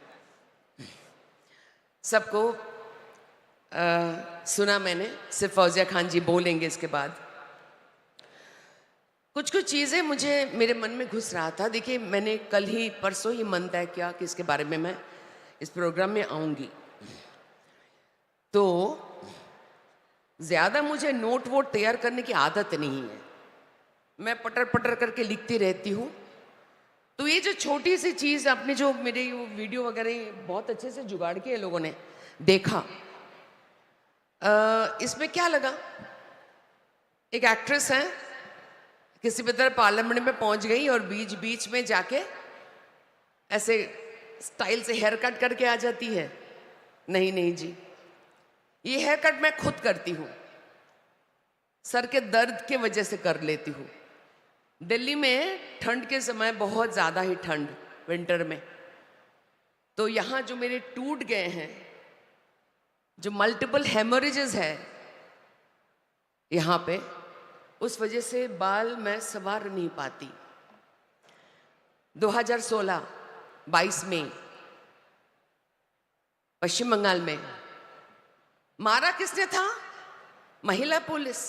सबको सुना मैंने. सिर्फ फौजिया खान जी बोलेंगे इसके बाद. कुछ कुछ चीज़ें मुझे मेरे मन में घुस रहा था. देखिए, मैंने कल ही परसों ही मन तय किया कि इसके बारे में मैं इस प्रोग्राम में आऊँगी. तो ज़्यादा मुझे नोट वोट तैयार करने की आदत नहीं है, मैं पटर पटर करके लिखती रहती हूँ। तो ये जो छोटी सी चीज़ आपने जो मेरे वीडियो वगैरह बहुत अच्छे से जुगाड़ के लोगों ने देखा, इसमें क्या लगा, एक एक्ट्रेस है, किसी भी तरह पार्लियामेंट में पहुंच गई और बीच बीच में जाके ऐसे स्टाइल से हेयर कट करके आ जाती है। नहीं नहीं जी, ये हेयर कट मैं खुद करती हूँ, सर के दर्द के वजह से कर लेती हूँ। दिल्ली में ठंड के समय बहुत ज़्यादा ही ठंड, विंटर में, तो यहाँ जो मेरे टूट गए हैं, जो मल्टीपल हेमोरेजेस है यहाँ पे, उस वजह से बाल मैं संवार नहीं पाती। 2016 22 मई पश्चिम बंगाल में मारा किसने था? महिला पुलिस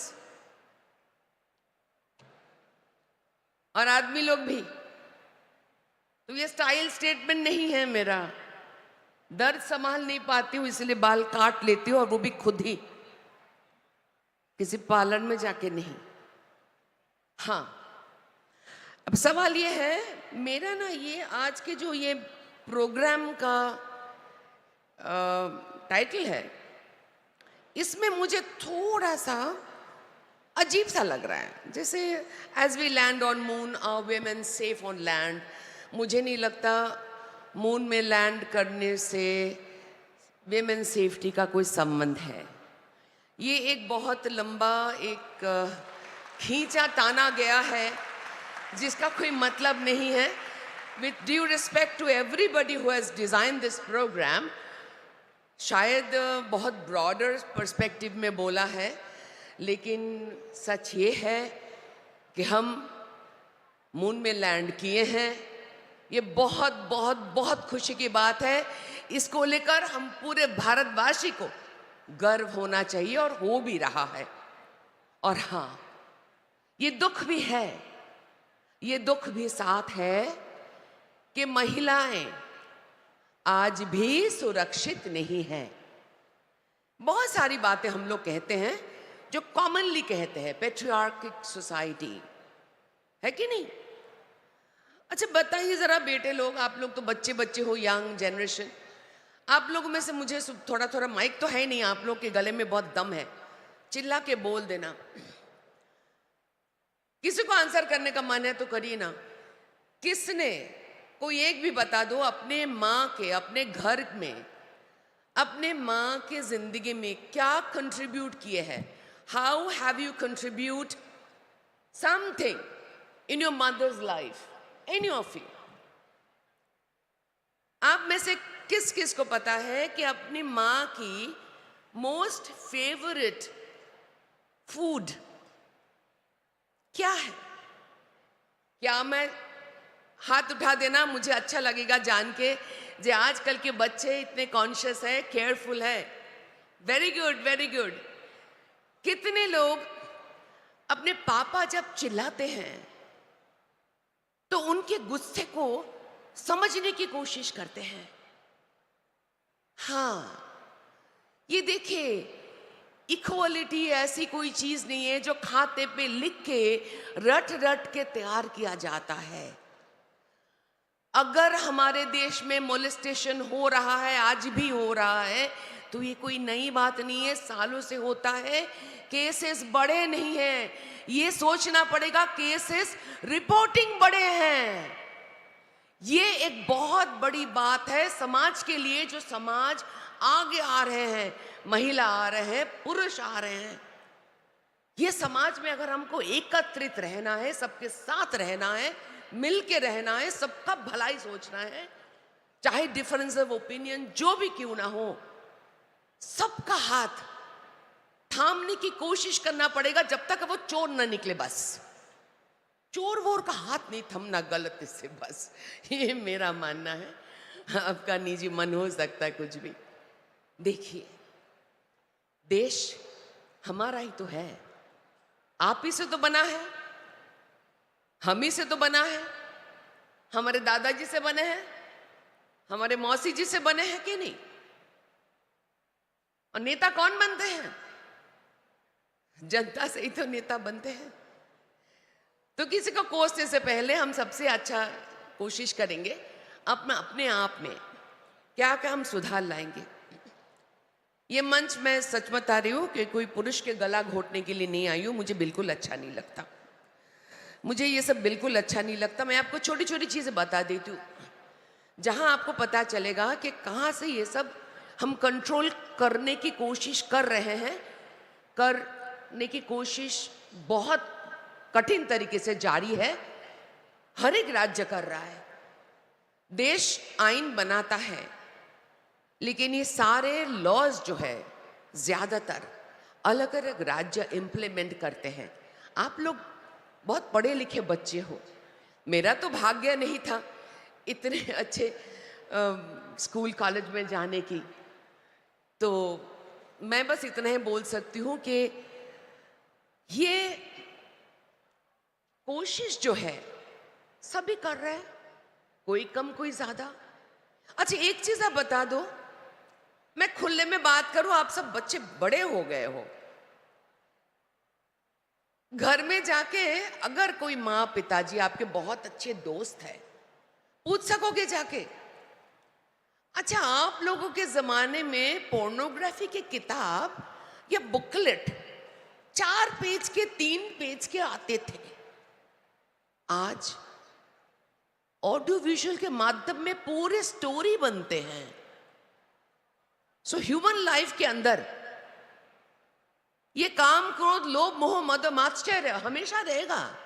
और आदमी लोग भी। तो ये स्टाइल स्टेटमेंट नहीं है मेरा, दर्द संभाल नहीं पाती हूँ इसलिए बाल काट लेती हूँ, और वो भी खुद ही, किसी पार्लर में जाके नहीं। हाँ, अब सवाल ये है मेरा ना, ये आज के जो ये प्रोग्राम का टाइटल है, इसमें मुझे थोड़ा सा अजीब सा लग रहा है। जैसे as we land on moon are women safe on land, मुझे नहीं लगता मून में लैंड करने से women सेफ्टी का कोई संबंध है। ये एक बहुत लंबा एक खींचा ताना गया है जिसका कोई मतलब नहीं है। With due respect to everybody who has designed this program, शायद बहुत ब्रॉडर पर्सपेक्टिव में बोला है, लेकिन सच ये है कि हम मून में लैंड किए हैं। ये बहुत बहुत बहुत खुशी की बात है। इसको लेकर हम पूरे भारतवासी को गर्व होना चाहिए, और हो भी रहा है। और हाँ, ये दुख भी है, ये दुख भी साथ है कि महिलाएं आज भी सुरक्षित नहीं हैं। बहुत सारी बातें हम लोग कहते हैं जो कॉमनली कहते हैं, पेट्रियार्किक सोसाइटी है कि नहीं? अच्छा बताइए जरा बेटे लोग, आप लोग तो बच्चे बच्चे हो, यंग जनरेशन, आप लोगों में से मुझे थोड़ा थोड़ा, माइक तो है नहीं, आप लोग के गले में बहुत दम है, चिल्ला के बोल देना। किसी को आंसर करने का मन है तो करिए ना। किसने, कोई एक भी बता दो, अपने माँ के, अपने घर में, अपने माँ के जिंदगी में क्या कंट्रीब्यूट किए हैं? How have you contribute something in your mother's life? Any of you? आप में से किस किस को पता है कि अपनी माँ की मोस्ट फेवरेट फूड क्या है? क्या मैं, हाथ उठा देना, मुझे अच्छा लगेगा जान के जे आजकल के बच्चे इतने कॉन्शियस है, केयरफुल है। Very good, very good. कितने लोग अपने पापा जब चिल्लाते हैं तो उनके गुस्से को समझने की कोशिश करते हैं? हाँ, ये देखिए, इक्वलिटी ऐसी कोई चीज नहीं है जो खाते पे लिख के रट रट के तैयार किया जाता है। अगर हमारे देश में मोलेस्टेशन हो रहा है, आज भी हो रहा है, तो ये कोई नई बात नहीं है, सालों से होता है। केसेस बड़े नहीं हैं, ये सोचना पड़ेगा, केसेस रिपोर्टिंग बड़े हैं। ये एक बहुत बड़ी बात है समाज के लिए, जो समाज आगे आ रहे हैं, महिला आ रहे हैं, पुरुष आ रहे हैं। ये समाज में अगर हमको एकत्रित रहना है, सबके साथ रहना है, मिल के रहना है, सबका भलाई सोचना है, चाहे डिफरेंस ऑफ ओपिनियन जो भी क्यों ना हो, सबका हाथ थामने की कोशिश करना पड़ेगा जब तक वो चोर ना निकले। बस चोर वोर का हाथ नहीं थमना, गलत इससे, बस ये मेरा मानना है। आपका निजी मन हो सकता है कुछ भी। देखिए, देश हमारा ही तो है, आप ही से तो बना है, हम ही से तो बना है, हमारे दादाजी से बने हैं, हमारे मौसी जी से बने हैं कि नहीं? और नेता कौन बनते हैं? जनता से ही तो नेता बनते हैं। तो किसी को कोसने से पहले हम सबसे अच्छा कोशिश करेंगे अपने आप में क्या क्या हम सुधार लाएंगे। ये मंच मैं सच बता रही हूँ कि कोई पुरुष के गला घोटने के लिए नहीं आई हूँ, मुझे बिल्कुल अच्छा नहीं लगता, मुझे ये सब बिल्कुल अच्छा नहीं लगता। मैं आपको छोटी छोटी चीज़ें बता देती हूँ जहाँ आपको पता चलेगा कि कहाँ से ये सब हम कंट्रोल करने की कोशिश कर रहे हैं। करने की कोशिश बहुत कठिन तरीके से जारी है, हर एक राज्य कर रहा है। देश आईन बनाता है, लेकिन ये सारे लॉज जो है ज्यादातर अलग अलग राज्य इंप्लीमेंट करते हैं। आप लोग बहुत पढ़े लिखे बच्चे हो, मेरा तो भाग्य नहीं था इतने अच्छे स्कूल कॉलेज में जाने की, तो मैं बस इतना ही बोल सकती हूँ कि ये कोशिश जो है सभी कर रहे हैं, कोई कम कोई ज्यादा। अच्छा एक चीज आप बता दो, मैं खुले में बात करूं, आप सब बच्चे बड़े हो गए हो, घर में जाके अगर कोई माँ पिताजी आपके बहुत अच्छे दोस्त है, पूछ सकोगे जाके, अच्छा आप लोगों के जमाने में पोर्नोग्राफी की किताब या बुकलेट 4 पेज के 3 पेज के आते थे, आज ऑडियो विजुअल के माध्यम में पूरे स्टोरी बनते हैं। सो ह्यूमन लाइफ के अंदर ये काम क्रोध लोभ मोह मद मात्सर्य हमेशा रहेगा,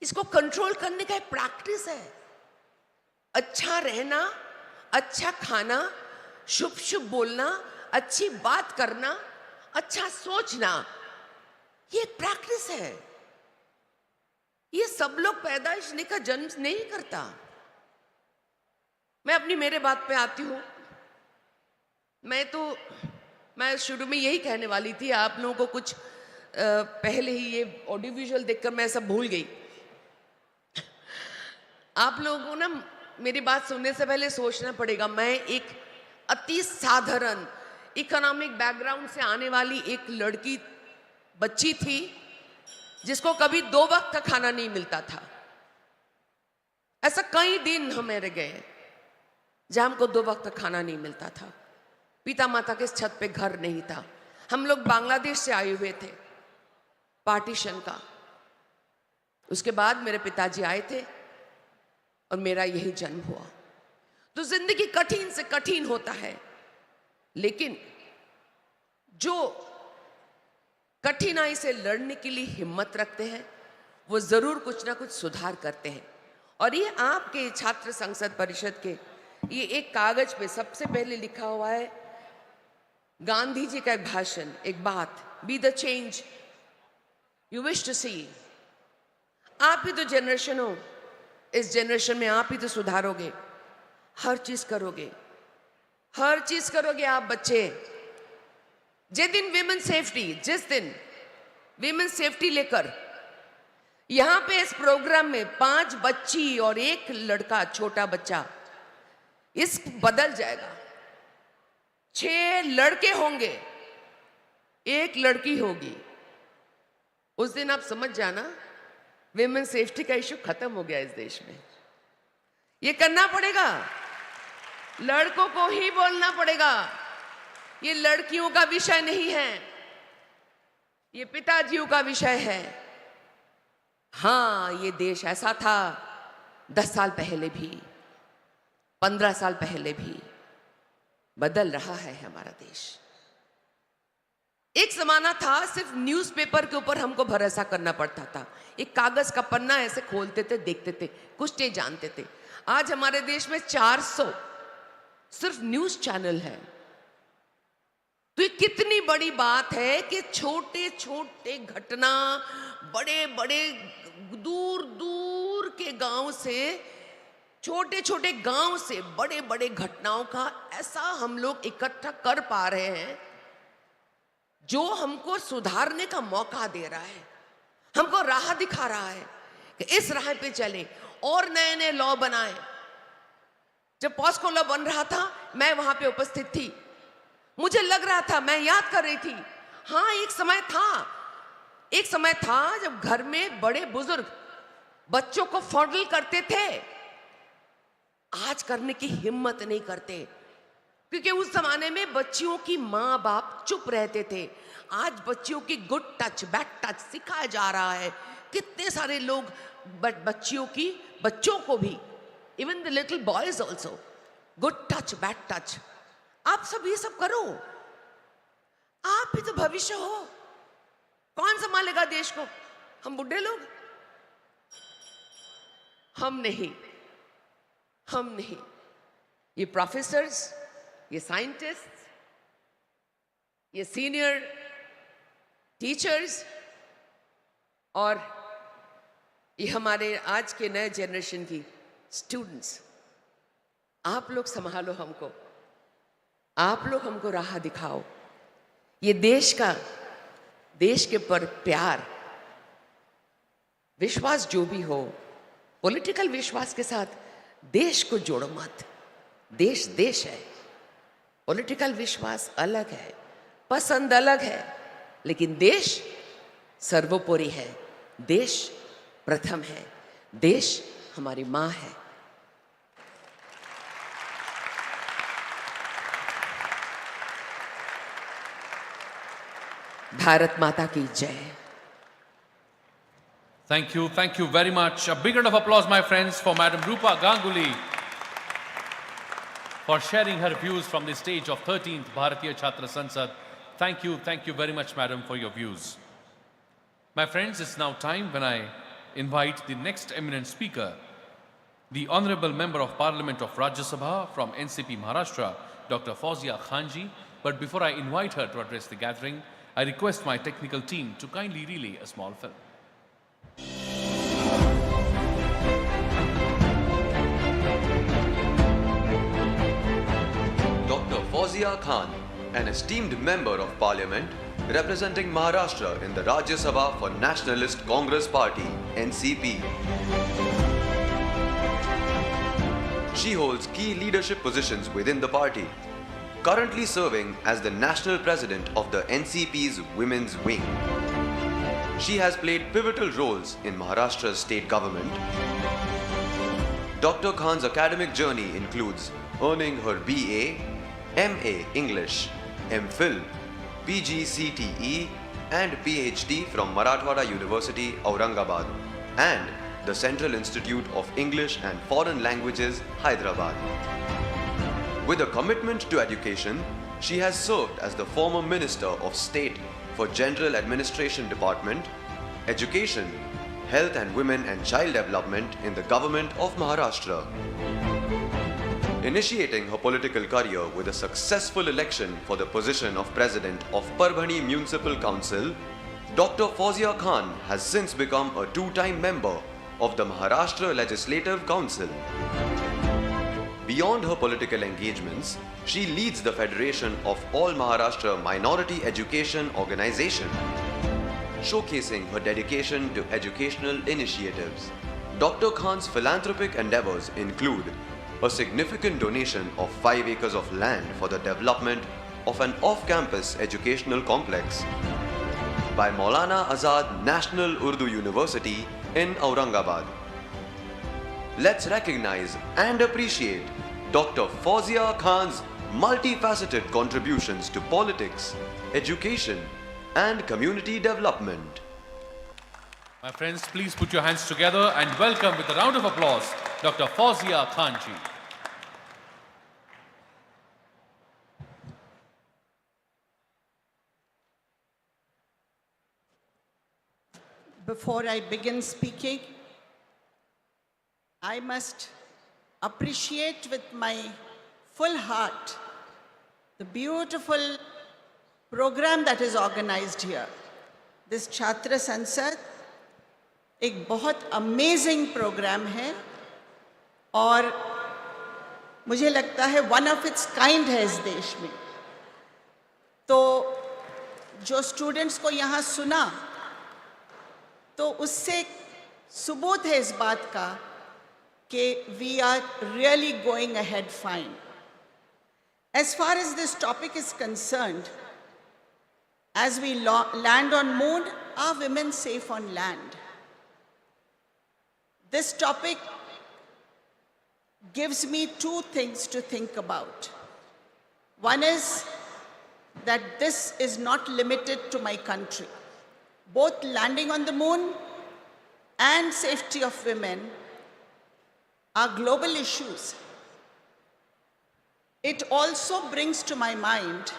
इसको कंट्रोल करने का एक प्रैक्टिस है। अच्छा रहना, अच्छा खाना, शुभ शुभ बोलना, अच्छी बात करना, अच्छा सोचना, ये एक प्रैक्टिस है। ये सब लोग पैदाइश लेकर जन्म नहीं करता। मैं अपनी मेरे बात पे आती हूं। मैं शुरू में यही कहने वाली थी, आप लोगों को कुछ पहले ही ये ऑडियो विजुअल देखकर मैं सब भूल गई। आप लोगों को ना मेरी बात सुनने से पहले सोचना पड़ेगा, मैं एक अति साधारण इकोनॉमिक बैकग्राउंड से आने वाली एक लड़की बच्ची थी जिसको कभी 2 वक्त का खाना नहीं मिलता था। ऐसा कई दिन हमारे गए जहां हमको 2 वक्त का खाना नहीं मिलता था, पिता माता के छत पे घर नहीं था। हम लोग बांग्लादेश से आए हुए थे, पार्टीशन का। उसके बाद मेरे पिताजी आए थे और मेरा यही जन्म हुआ। तो जिंदगी कठिन से कठिन होता है, लेकिन जो कठिनाई से लड़ने के लिए हिम्मत रखते हैं वो जरूर कुछ ना कुछ सुधार करते हैं। और ये आपके छात्र संसद परिषद के ये एक कागज पे सबसे पहले लिखा हुआ है, गांधी जी का एक भाषण, एक बात, be the change you wish to see. आप ही तो जनरेशन हो, इस जनरेशन में आप ही तो सुधारोगे, हर चीज करोगे, हर चीज करोगे आप बच्चे। जिस दिन विमेन सेफ्टी लेकर यहां पे इस प्रोग्राम में 5 बच्ची और 1 लड़का, छोटा बच्चा, इस बदल जाएगा। 6 लड़के होंगे, 1 लड़की होगी। उस दिन आप समझ जाना विमेन सेफ्टी का इश्यू खत्म हो गया इस देश में। ये करना पड़ेगा, लड़कों को ही बोलना पड़ेगा, ये लड़कियों का विषय नहीं है, ये पिताजियों का विषय है। हाँ, ये देश ऐसा था 10 साल पहले भी, 15 साल पहले भी, बदल रहा है हमारा देश। एक जमाना था सिर्फ न्यूज़पेपर के ऊपर हमको भरोसा करना पड़ता था, एक कागज का पन्ना ऐसे खोलते थे, देखते थे, कुछ नहीं जानते थे। आज हमारे देश में 400 सिर्फ न्यूज चैनल है। तो ये कितनी बड़ी बात है कि छोटे छोटे घटना, बड़े बड़े दूर दूर के गांव से, छोटे छोटे गांव से बड़े बड़े घटनाओं का ऐसा हम लोग इकट्ठा कर पा रहे हैं जो हमको सुधारने का मौका दे रहा है, हमको राह दिखा रहा है कि इस राह पे चले और नए नए लॉ बनाए। जब पॉस्को लॉ बन रहा था मैं वहां पे उपस्थित थी, मुझे लग रहा था, मैं याद कर रही थी, हाँ, एक समय था जब घर में बड़े बुजुर्ग बच्चों को फॉडल करते थे। आज करने की हिम्मत नहीं करते, क्योंकि उस जमाने में बच्चियों की माँ बाप चुप रहते थे। आज बच्चियों की गुड टच, बैड टच सिखाया जा रहा है। कितने सारे लोग बच्चों को भी, even the little boys also, good touch, bad touch. आप सब ये सब करो, आप भी तो भविष्य हो। कौन संभालेगा देश को? हम बुढ़े लोग? हम नहीं। ये प्रोफेसर्स, ये साइंटिस्ट, ये सीनियर टीचर्स और ये हमारे आज के नए जनरेशन की स्टूडेंट्स, आप लोग संभालो हमको, आप लोग हमको राह दिखाओ। ये देश के पर प्यार, विश्वास जो भी हो, पॉलिटिकल विश्वास के साथ देश को जोड़ो मत। देश देश है, पॉलिटिकल विश्वास अलग है, पसंद अलग है, लेकिन देश सर्वोपरि है। देश प्रथम है, देश हमारी माँ है। भारत माता की जय। Thank you very much. A big round of applause, my friends, for Madam Rupa Ganguly for sharing her views from the stage of 13th Bharatiya Chhatra Sansad. Thank you very much, Madam, for your views. My friends, it's now time when I invite the next eminent speaker, the Honorable Member of Parliament of Rajya Sabha from NCP Maharashtra, Dr. Fawzia Khanji. But before I invite her to address the gathering, I request my technical team to kindly relay a small film. Dr. Fawzia Khan, an esteemed member of Parliament representing Maharashtra in the Rajya Sabha for Nationalist Congress Party, NCP. She holds key leadership positions within the party, currently serving as the National President of the NCP's Women's Wing. She has played pivotal roles in Maharashtra's state government. Dr. Khan's academic journey includes earning her BA, MA English, MPhil, PG CTE and PhD from Marathwada University, Aurangabad and the Central Institute of English and Foreign Languages, Hyderabad. With a commitment to education, she has served as the former Minister of State for General Administration Department, Education, Health and Women and Child Development in the Government of Maharashtra. Initiating her political career with a successful election for the position of President of Parbhani Municipal Council, Dr. Fawzia Khan has since become a two-time member of the Maharashtra Legislative Council. Beyond her political engagements, she leads the Federation of All Maharashtra Minority Education Organization, showcasing her dedication to educational initiatives. Dr. Khan's philanthropic endeavors include a significant donation of 5 acres of land for the development of an off-campus educational complex by Maulana Azad National Urdu University in Aurangabad. Let's recognize and appreciate Dr. Fawzia Khan's multifaceted contributions to politics, education, and community development. My friends, please put your hands together and welcome with a round of applause Dr. Fawzia Khanji. Before I begin speaking, I must appreciate with my full heart the beautiful program that is organized here. This Chhatra Sansad एक बहुत amazing programme है और मुझे लगता है one of its kind है इस देश में। तो जो स्टूडेंट्स को यहाँ सुना तो उससे सबूत है इस बात का कि we are really going ahead fine. As far as this topic is concerned, As we land on moon, are women safe on land? This topic gives me two things to think about. One is that this is not limited to my country. Both landing on the moon and safety of women are global issues. It also brings to my mind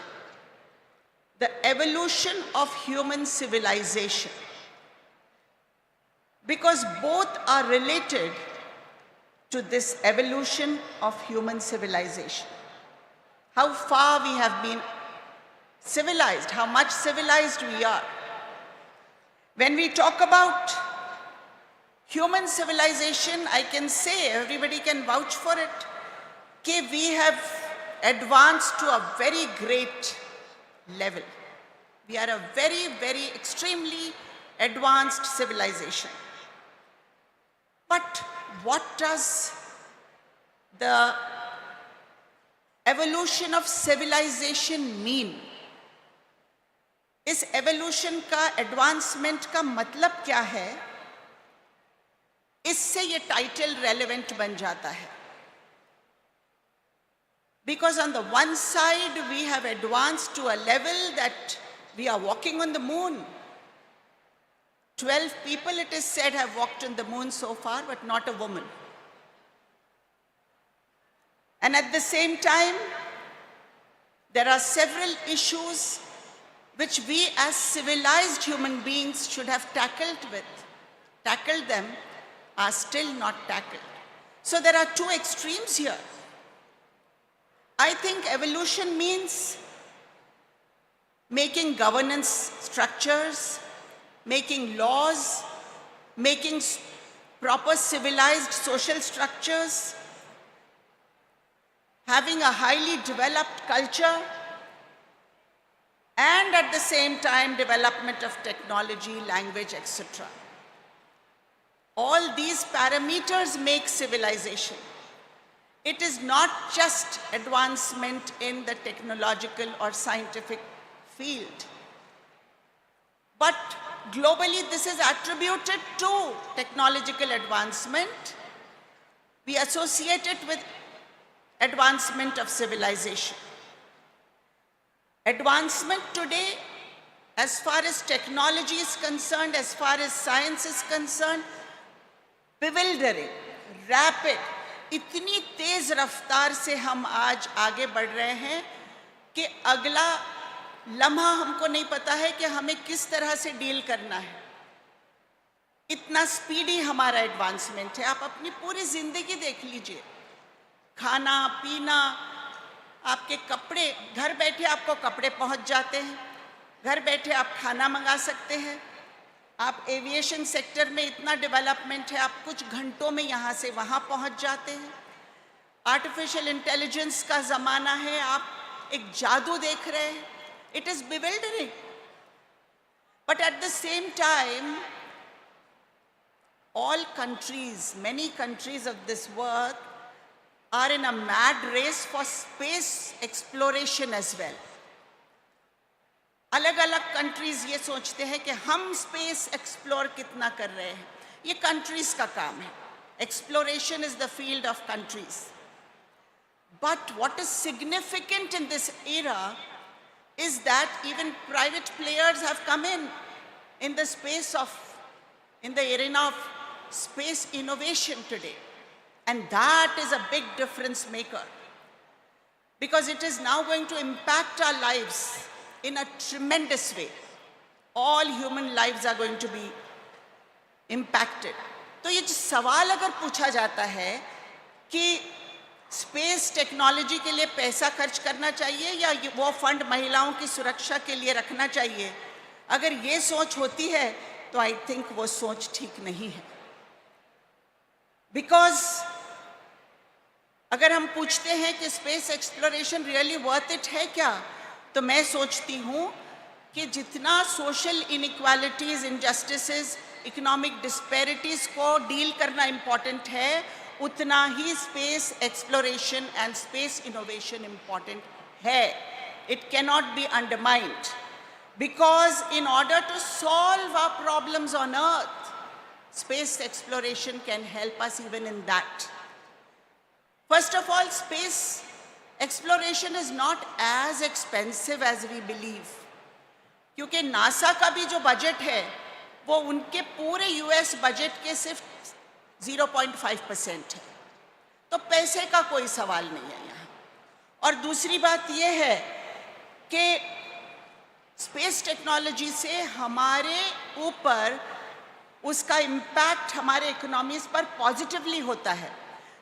the evolution of human civilization, because both are related to this evolution of human civilization. How far we have been civilized, how much civilized we are. When we talk about human civilization, I can say, everybody can vouch for it, that we have advanced to a very great level. We are a very, very extremely advanced civilization. But what does the evolution of civilization mean? इस evolution का advancement का मतलब क्या है? इससे ये title relevant बन जाता है. Because on the one side, we have advanced to a level that we are walking on the moon. 12 people, it is said, have walked on the moon so far, but not a woman. And at the same time, there are several issues which we as civilized human beings should have tackled them, are still not tackled. So there are two extremes here. I think evolution means making governance structures, making laws, making proper civilized social structures, having a highly developed culture, and at the same time development of technology, language, etc. All these parameters make civilization. It is not just advancement in the technological or scientific field, but globally this is attributed to technological advancement. We associate it with advancement of civilization. Advancement today, as far as technology is concerned, as far as science is concerned, bewildering, rapid, इतनी तेज रफ्तार से हम आज आगे बढ़ रहे हैं कि अगला लम्हा हमको नहीं पता है कि हमें किस तरह से डील करना है. इतना स्पीडी हमारा एडवांसमेंट है. आप अपनी पूरी जिंदगी देख लीजिए, खाना पीना, आपके कपड़े, घर बैठे आपको कपड़े पहुंच जाते हैं, घर बैठे आप खाना मंगा सकते हैं. आप एविएशन सेक्टर में इतना डेवलपमेंट है, आप कुछ घंटों में यहाँ से वहाँ पहुँच जाते हैं. आर्टिफिशियल इंटेलिजेंस का ज़माना है, आप एक जादू देख रहे हैं. It is bewildering. But at the same time, all countries, many countries of this world are in a mad race for space exploration as well. अलग अलग कंट्रीज ये सोचते हैं कि हम स्पेस एक्सप्लोर कितना कर रहे हैं. ये कंट्रीज का काम है. Exploration is the field of countries. But what is significant in this era is that even private players have come in the space of, in the arena of space innovation today. And that is a big difference maker, because it is now going to impact our lives in a tremendous way. All human lives are going to be impacted. तो ये सवाल अगर पूछा जाता है कि space technology के लिए पैसा खर्च करना चाहिए या वो फंड महिलाओं की सुरक्षा के लिए रखना चाहिए, अगर ये सोच होती है तो आई थिंक वो सोच ठीक नहीं है. बिकॉज अगर हम पूछते हैं कि space exploration really worth it है क्या, तो मैं सोचती हूँ कि जितना social inequalities, injustices, economic disparities को डील करना इम्पॉर्टेंट है, उतना ही space exploration and space innovation important है. It cannot be undermined. Because in order to solve our problems on Earth, space exploration can help us even in that. First of all, space exploration is not as expensive as we believe. क्योंकि NASA का भी जो budget है वो उनके पूरे US budget के सिर्फ 0.5% है, तो पैसे का कोई सवाल नहीं है यहाँ। और दूसरी बात ये है कि स्पेस टेक्नोलॉजी से हमारे ऊपर उसका इम्पैक्ट हमारे इकोनॉमीज पर पॉजिटिवली होता है,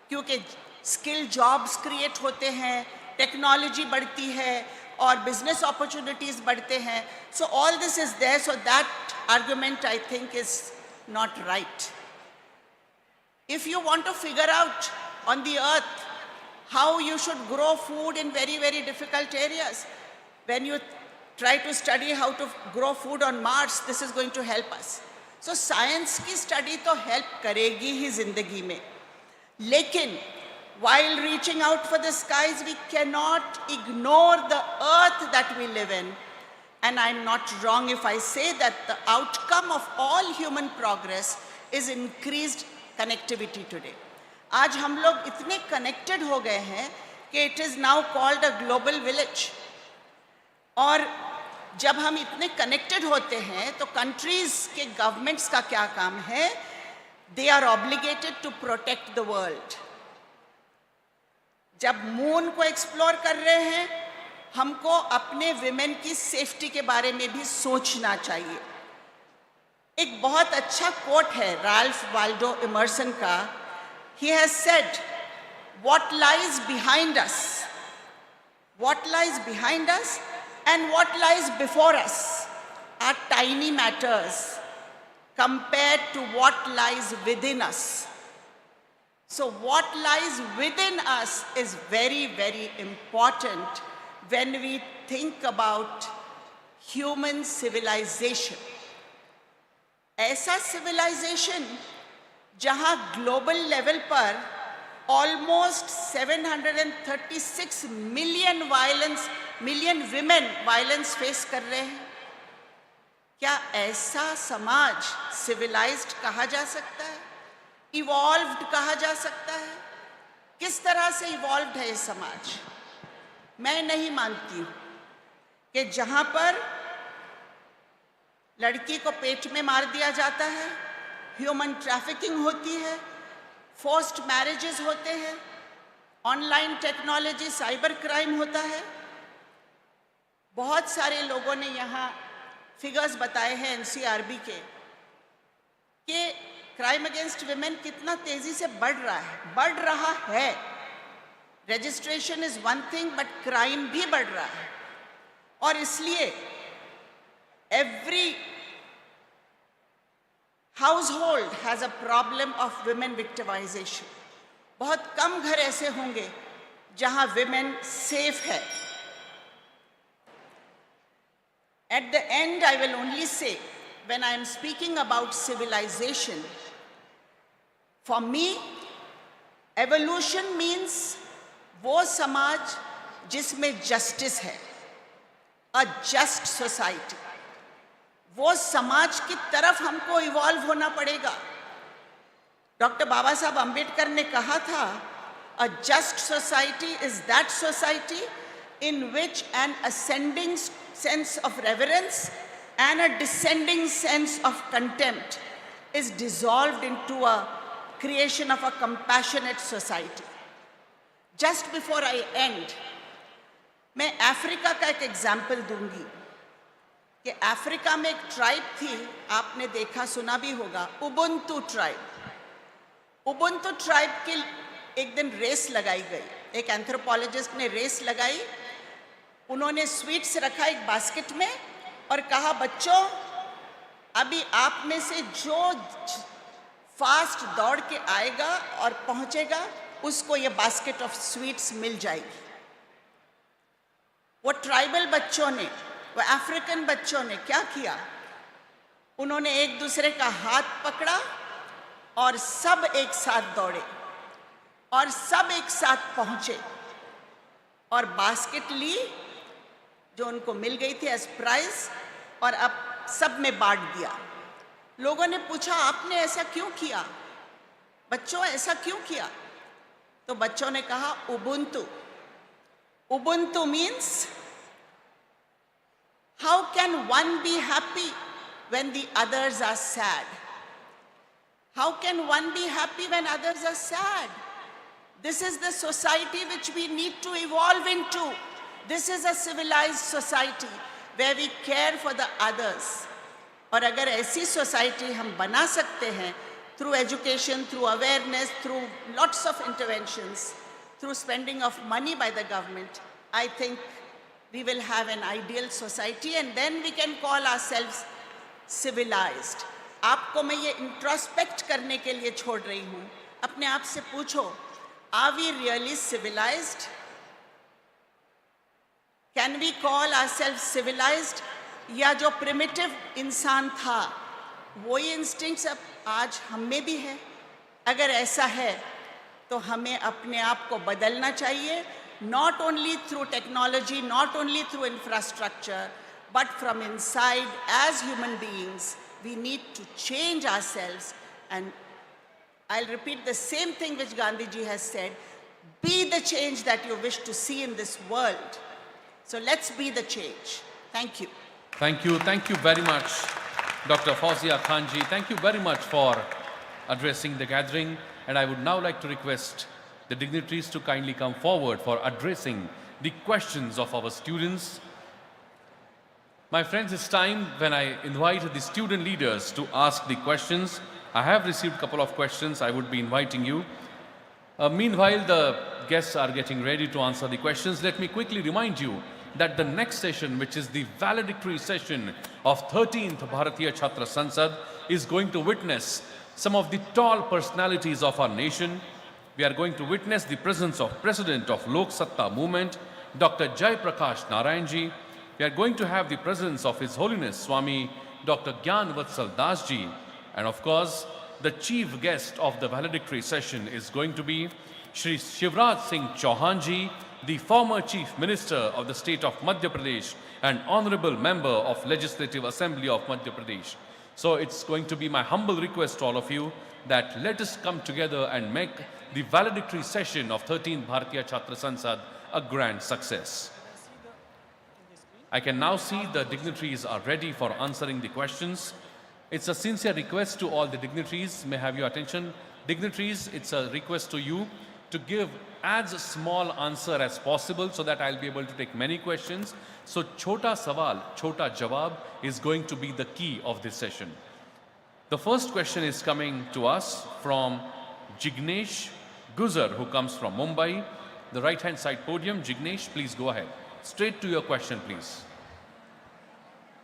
क्योंकि स्किल जॉब्स क्रिएट होते हैं, टेक्नोलॉजी बढ़ती है और बिजनेस अपॉर्चुनिटीज बढ़ते हैं. So all this is there, so that argument I think is not right. If you want to figure out on the earth how you should grow food in very, very difficult areas, when you try to study how to grow food on Mars, this is going to help us. So science की study तो help करेगी ही जिंदगी में, लेकिन while reaching out for the skies, we cannot ignore the earth that we live in. And I'm not wrong if I say that the outcome of all human progress is increased connectivity today. आज हम लोग इतने connected हो गए हैं कि it is now called a global village. और जब हम इतने connected होते हैं तो countries के governments का क्या काम है? They are obligated to protect the world. जब मून को एक्सप्लोर कर रहे हैं, हमको अपने विमेन की सेफ्टी के बारे में भी सोचना चाहिए. एक बहुत अच्छा कोट है राल्फ वाल्डो इमर्सन का. He has said, what lies behind us, what lies behind us and what lies before us are tiny matters compared to what lies within us. So what lies within us is very, very important when we think about human civilization. ऐसा civilization जहाँ global level पर almost 736 million women violence face कर रहे हैं. क्या ऐसा समाज civilized कहा जा सकता है? इवॉल्व्ड कहा जा सकता है? किस तरह से इवॉल्व्ड है ये समाज? मैं नहीं मानती कि जहां पर लड़की को पेट में मार दिया जाता है, ह्यूमन ट्रैफिकिंग होती है, फोर्स्ड मैरिजेस होते हैं, ऑनलाइन टेक्नोलॉजी साइबर क्राइम होता है. बहुत सारे लोगों ने यहाँ फिगर्स बताए हैं एनसीआरबी के कि क्राइम अगेंस्ट विमेन कितना तेजी से बढ़ रहा है. Registration is one thing but crime भी बढ़ रहा है. और इसलिए every household has a problem of women victimisation. बहुत कम घर ऐसे होंगे जहां विमेन सेफ है. At the end I will only say, when I am speaking about civilization, for me, evolution means वो समाज जिसमें justice है, a just society. वो समाज की तरफ हमको evolve होना पड़ेगा. डॉक्टर बाबा साहब अम्बेडकर ने कहा था, a just society is that society in which an ascending sense of reverence and a descending sense of contempt is dissolved into a creation of a compassionate society. Just before I end, मैं Africa का एक example दूंगी कि Africa में एक tribe थी, आपने देखा सुना भी होगा, उबुंटू ट्राइब. उबुंटू ट्राइब की एक दिन रेस लगाई गई. एक एंथ्रोपोलॉजिस्ट ने रेस लगाई. उन्होंने स्वीट्स रखा एक बास्केट में और कहा, बच्चों अभी आप में से जो फास्ट दौड़ के आएगा और पहुंचेगा उसको ये बास्केट ऑफ स्वीट्स मिल जाएगी. वो ट्राइबल बच्चों ने, वो अफ्रीकन बच्चों ने क्या किया? उन्होंने एक दूसरे का हाथ पकड़ा और सब एक साथ दौड़े और सब एक साथ पहुंचे और बास्केट ली जो उनको मिल गई थी एज प्राइज, और अब सब में बांट दिया। लोगों ने पूछा आपने ऐसा क्यों किया, बच्चों ऐसा क्यों किया? तो बच्चों ने कहा Ubuntu. Ubuntu means how can one be happy when the others are sad? How can one be happy when others are sad? This is the society which we need to evolve into. This is a civilized society where we care for the others. और अगर ऐसी society हम बना सकते हैं through education, through awareness, through lots of interventions, through spending of money by the government, I think we will have an ideal society and then we can call ourselves civilized. आपको मैं ये introspect करने के लिए छोड़ रही हूँ. अपने आप से पूछो, are we really civilized? Can we call ourselves civilized? या जो primitive इंसान था, वही instincts अब आज हम में भी है. अगर ऐसा है, तो हमें अपने आप को बदलना चाहिए. Not only through technology, not only through infrastructure, but from inside as human beings, we need to change ourselves. And I'll repeat the same thing which Gandhiji has said, be the change that you wish to see in this world. So let's be the change. Thank you. Thank you very much, Dr. Fauzia Khanji. Thank you very much for addressing the gathering. And I would now like to request the dignitaries to kindly come forward for addressing the questions of our students. My friends, it's time when I invite the student leaders to ask the questions. I have received a couple of questions. I would be inviting you. Meanwhile, the guests are getting ready to answer the questions. Let me quickly remind you that the next session, which is the valedictory session of 13th Bharatiya Chhatra Sansad, is going to witness some of the tall personalities of our nation. We are going to witness the presence of President of Lok Satta Movement, Dr. Jai Prakash Narayanji. We are going to have the presence of His Holiness Swami Dr. Gyan Vatsal Das Ji. And of course, the chief guest of the valedictory session is going to be Shri Shivraj Singh Chauhan Ji, the former Chief Minister of the state of Madhya Pradesh and Honorable Member of Legislative Assembly of Madhya Pradesh. So it's going to be my humble request to all of you that let us come together and make the valedictory session of 13th Bharatiya Chhatra Sansad a grand success. I can now see the dignitaries are ready for answering the questions. It's a sincere request to all the dignitaries. May I have your attention? Dignitaries, it's a request to you to give as small answer as possible so that I'll be able to take many questions. So Chota Sawal, Chota Jawab is going to be the key of this session. The first question is coming to us from Jignesh Guzar, who comes from Mumbai. The right-hand side podium. Jignesh, please go ahead. Straight to your question, please.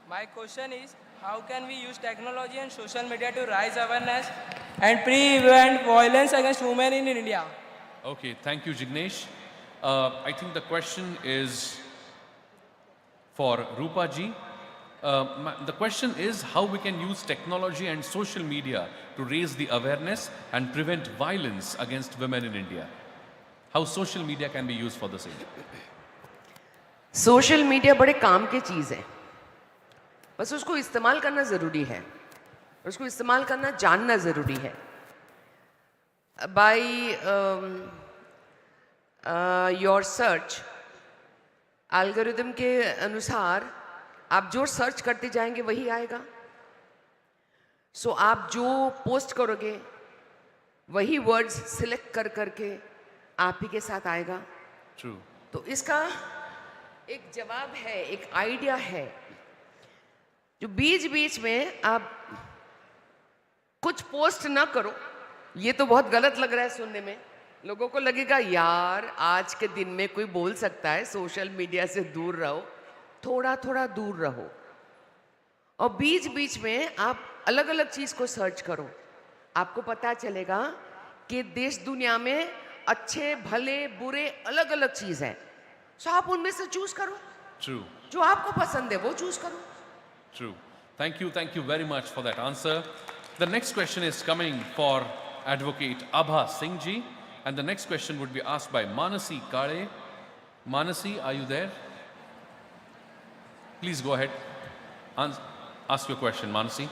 My question is, how can we use technology and social media to raise awareness and prevent violence against women in India? Okay, thank you, Jignesh. I think the question is for Rupa ji. The question is how we can use technology and social media to raise the awareness and prevent violence against women in India. How social media can be used for the same. Social media बड़े काम की चीज़ है, बस उसको इस्तेमाल करना ज़रूरी है, उसको इस्तेमाल करना जानना ज़रूरी है. By your search algorithm के अनुसार आप जो सर्च करते जाएंगे वही आएगा. सो आप जो पोस्ट करोगे वही वर्ड्स सिलेक्ट कर करके आप ही के साथ आएगा. True. तो इसका एक जवाब है, एक आइडिया है, जो बीच बीच में आप कुछ पोस्ट ना करो. ये तो बहुत गलत लग रहा है सुनने में, लोगों को लगेगा यार आज के दिन में कोई बोल सकता है सोशल मीडिया से दूर रहो. थोड़ा थोड़ा दूर रहो और बीच बीच में आप अलग अलग चीज को सर्च करो. आपको पता चलेगा कि देश दुनिया में अच्छे भले बुरे अलग अलग चीज है. सो आप उनमें से चूज करो. True. जो आपको पसंद है वो चूज करो. True. Thank you very much for that answer. The next question is coming for Advocate Abha Singh ji, and the next question would be asked by Manasi Kale. Manasi, are you there? Please go ahead. Ask your question, Manasi.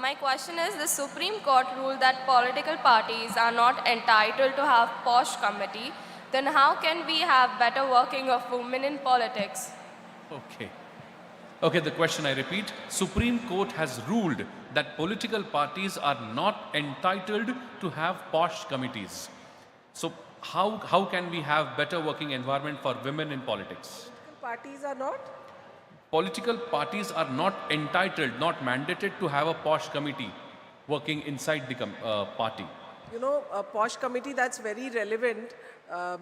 My question is, the Supreme Court ruled that political parties are not entitled to have posh committee. Then how can we have better working of women in politics? Okay. Okay, the question I repeat. Supreme Court has ruled that political parties are not entitled to have posh committees. So how can we have better working environment for women in politics? Parties are not? Political parties are not entitled, not mandated to have a posh committee working inside the party. You know, a posh committee, that's very relevant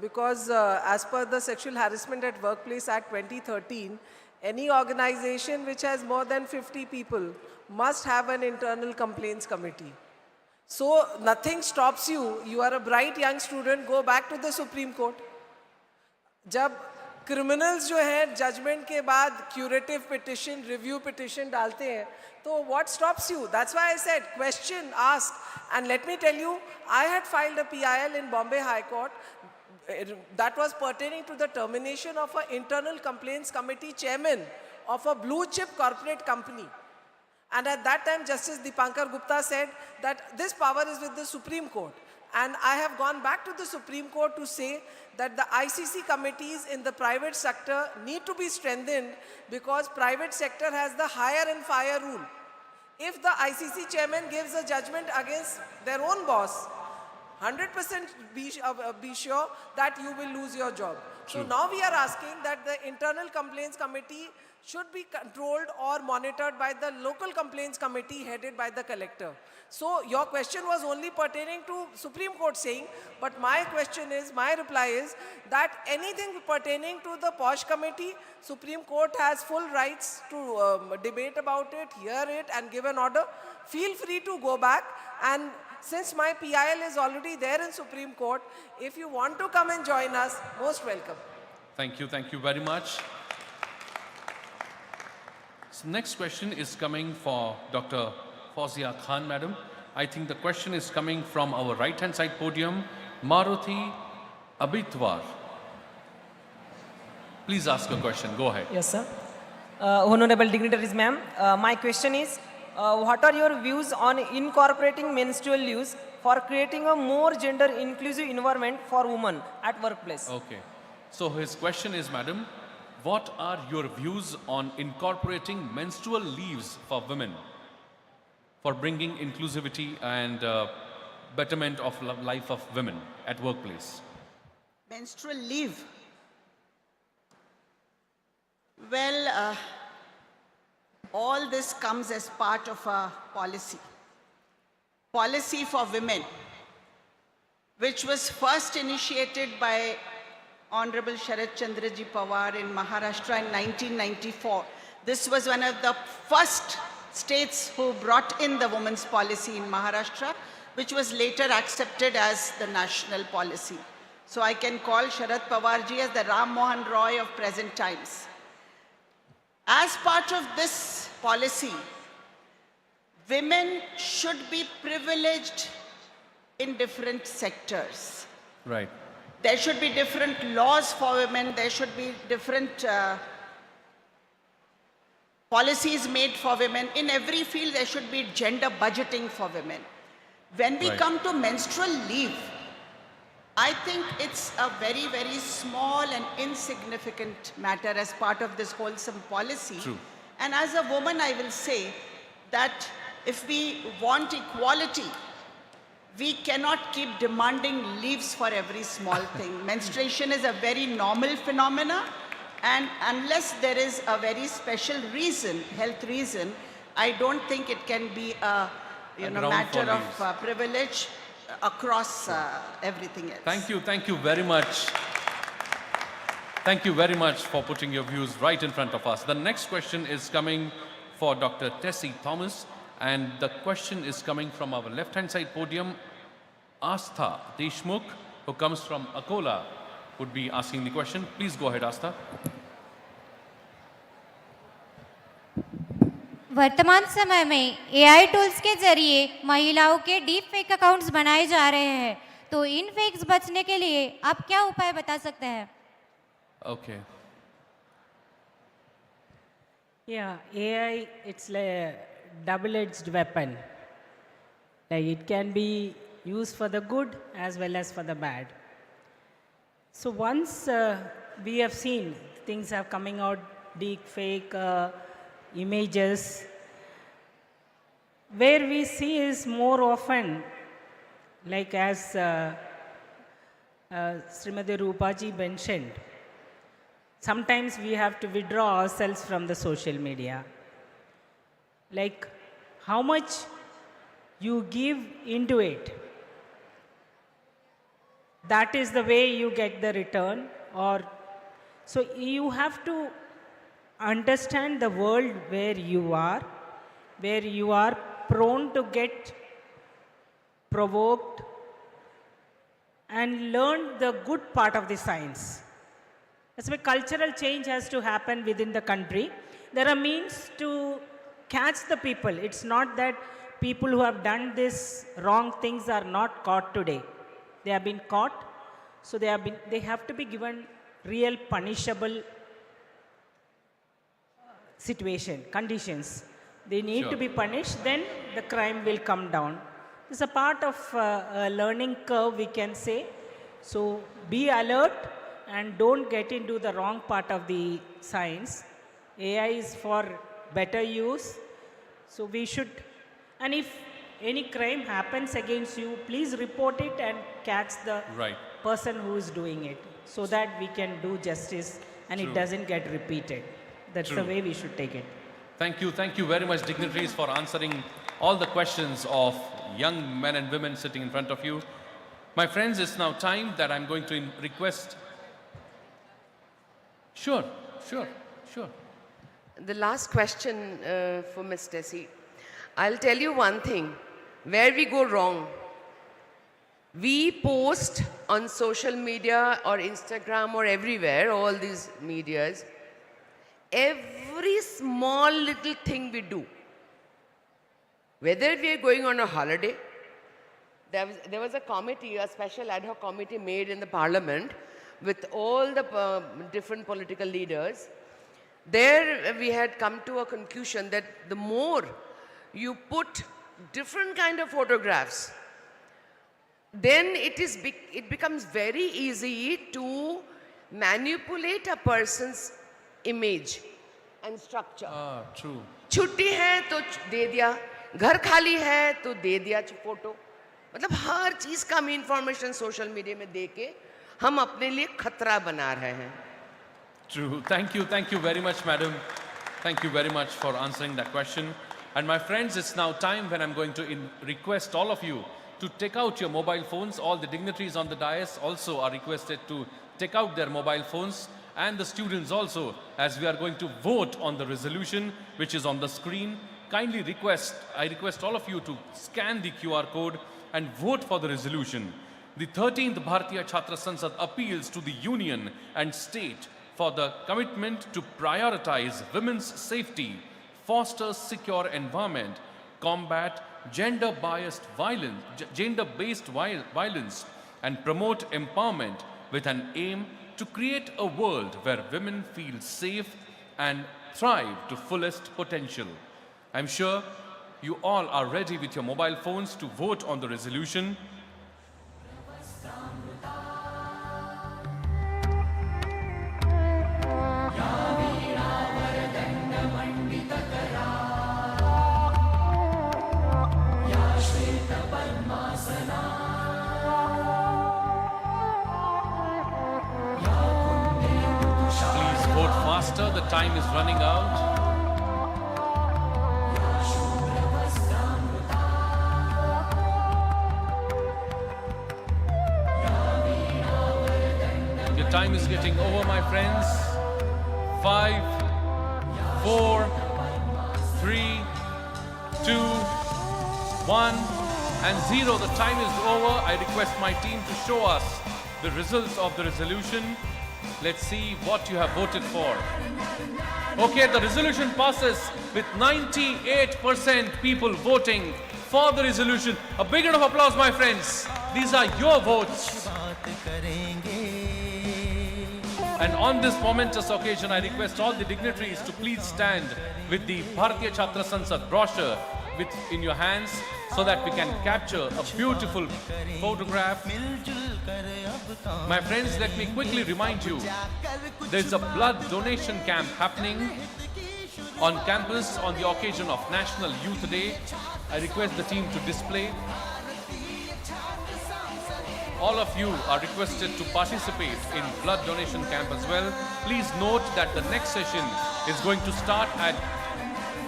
because as per the Sexual Harassment at Workplace Act 2013, any organization which has more than 50 people must have an internal complaints committee. So nothing stops you. You are a bright young student, go back to the Supreme Court. जब criminals जो हैं judgment के बाद curative petition, review petition डालते हैं, तो what stops you? That's why I said question, ask. And let me tell you, I had filed a PIL in Bombay High Court that was pertaining to the termination of an internal complaints committee chairman of a blue chip corporate company. And at that time, Justice Dipankar Gupta said that this power is with the Supreme Court. And I have gone back to the Supreme Court to say that the ICC committees in the private sector need to be strengthened because private sector has the hire and fire rule. If the ICC chairman gives a judgment against their own boss, 100% be sure that you will lose your job. So now we are asking that the internal complaints committee should be controlled or monitored by the local complaints committee headed by the collector. So your question was only pertaining to Supreme Court saying, but my question is, my reply is that anything pertaining to the POSH committee, Supreme Court has full rights to debate about it, hear it and give an order. Feel free to go back, and since my PIL is already there in Supreme Court, if you want to come and join us, most welcome. Thank you very much. So next question is coming for Dr. Fauzia Khan, madam. I think the question is coming from our right-hand side podium, Maruti Abitwar. Please ask a question. Go ahead. Yes, sir. Honorable dignitaries, ma'am. My question is, what are your views on incorporating menstrual use for creating a more gender-inclusive environment for women at workplace? Okay. So his question is, madam, what are your views on incorporating menstrual leaves for women for bringing inclusivity and betterment of life of women at workplace? Menstrual leave. Well, all this comes as part of a policy. Policy for women, which was first initiated by Honorable Sharat Chandraji Pawar in Maharashtra in 1994. This was one of the first states who brought in the women's policy in Maharashtra, which was later accepted as the national policy. So I can call Sharat Pawarji as the Ram Mohan Roy of present times. As part of this policy, women should be privileged in different sectors. Right. There should be different laws for women. There should be different policies made for women. In every field, there should be gender budgeting for women. When we come to menstrual leave, I think it's a very, very small and insignificant matter as part of this wholesome policy. True. And as a woman, I will say that if we want equality, we cannot keep demanding leaves for every small thing. Menstruation is a very normal phenomena, and unless there is a very special reason, health reason, I don't think it can be a matter of privilege across everything else. Thank you very much. Thank you very much for putting your views right in front of us. The next question is coming for Dr. Tessie Thomas, and the question is coming from our left-hand side podium. Astha Deshmukh, who comes from Akola, would be asking the question. Please go ahead, Astha. वर्तमान समय में AI tools के जरिए महिलाओं के deep fake accounts बनाए जा रहे हैं, तो इन फेक्स बचने के लिए आप क्या उपाय बता सकते हैं? Okay. Yeah, AI, it's like a double-edged weapon. Like it can be used for the good as well as for the bad. So once we have seen things are coming out, deep fake images, where we see is more often, like as Srimati Rupaji mentioned, sometimes we have to withdraw ourselves from the social media. Like how much you give into it, that is the way you get the return. Or so you have to understand the world where you are prone to get provoked, and learn the good part of the science. That's why cultural change has to happen within the country. There are means to catch the people. It's not that people who have done this wrong things are not caught today. They have been caught, so they have to be given real punishable conditions. They need to be punished, then the crime will come down. It's a part of a learning curve, we can say. So be alert and don't get into the wrong part of the science. AI is for better use. So we should, and if any crime happens against you, please report it and catch the person who is doing it, so that we can do justice and it doesn't get repeated. That's the way we should take it. Thank you very much, dignitaries, for answering all the questions of young men and women sitting in front of you. My friends, it's now time that I'm going to request. Sure. The last question for Ms. Tessie. I'll tell you one thing, where we go wrong. We post on social media or Instagram or everywhere, all these medias, every small little thing we do. Whether we are going on a holiday, there was a committee, a special ad hoc committee made in the parliament with all the different political leaders. There we had come to a conclusion that the more you put different kind of photographs, then it becomes very easy to manipulate a person's image and structure. True. छुट्टी है तो दे दिया, घर खाली है तो दे दिया photo. मतलब हर चीज का हम इंफॉर्मेशन सोशल मीडिया में दे के हम अपने लिए खतरा बना रहे हैं. True. Thank you very much, madam. Thank you very much for answering that question. And my friends, it's now time when I'm going to request all of you to take out your mobile phones. All the dignitaries on the dais also are requested to take out their mobile phones, and the students also, as we are going to vote on the resolution which is on the screen. I request all of you to scan the QR code and vote for the resolution. The 13th Bharatiya Chhatra Sansad appeals to the union and state for the commitment to prioritize women's safety, foster secure environment, combat gender-based violence, and promote empowerment with an aim to create a world where women feel safe and thrive to fullest potential. I'm sure you all are ready with your mobile phones to vote on the resolution. Please vote faster, the time is running out. Your time is getting over, my friends. 5, 4, 3, 2, 1, and 0. The time is over. I request my team to show us the results of the resolution. Let's see what you have voted for. Okay, the resolution passes with 98% people voting for the resolution. A big round of applause, my friends. These are your votes. And on this momentous occasion, I request all the dignitaries to please stand with the Bharatiya Chhatra Sansad brochure in your hands so that we can capture a beautiful photograph. My friends, let me quickly remind you, there is a blood donation camp happening on campus on the occasion of National Youth Day. I request the team to display. All of you are requested to participate in blood donation camp as well. Please note that the next session is going to start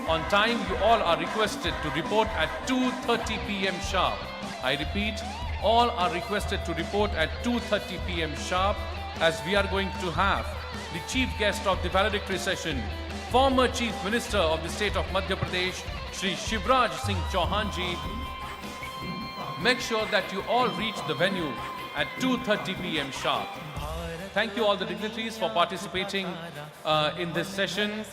on time. You all are requested to report at 2:30 p.m. sharp. I repeat, all are requested to report at 2:30 p.m. sharp, as we are going to have the chief guest of the valedictory session, former Chief Minister of the state of Madhya Pradesh, Shri Shivraj Singh Chauhan ji. Make sure that you all reach the venue at 2:30 p.m. sharp. Thank you all the dignitaries for participating in this session.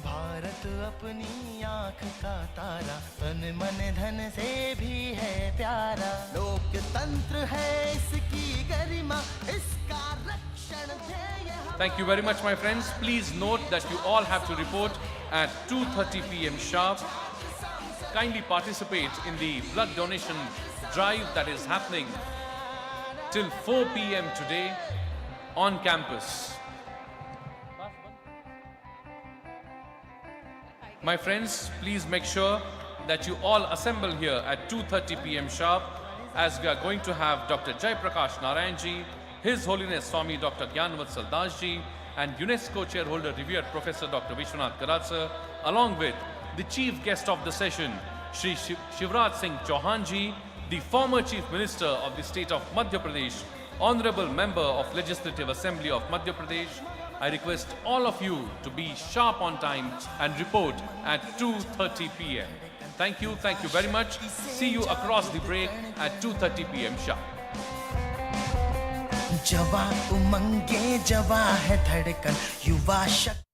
Bharat अपनी आँख का तारा, तन मन धन से भी है प्यारा। लोकतंत्र है इसकी गरिमा, इसका रक्षण ध्येय। Thank you very much, my friends. Please note that you all have to report at 2:30 p.m. sharp. Kindly participate in the blood donation drive that is happening till 4 p.m. today on campus. My friends, please make sure that you all assemble here at 2:30 p.m. sharp, as we are going to have Dr. Jai Prakash Narayan ji, His Holiness Swami Dr. Gyanvatsal Das ji, and UNESCO Chairholder Revered Professor Dr. Vishwashanti sir, along with the chief guest of the session, Shri Shivraj Singh Chauhan ji, the former Chief Minister of the state of Madhya Pradesh, Honorable Member of Legislative Assembly of Madhya Pradesh. I request all of you to be sharp on time and report at 2:30 p.m. Thank you very much. See you across the break at 2:30 p.m. sharp. जवा उमंगे जवा है धड़कन, युवा शक्ति।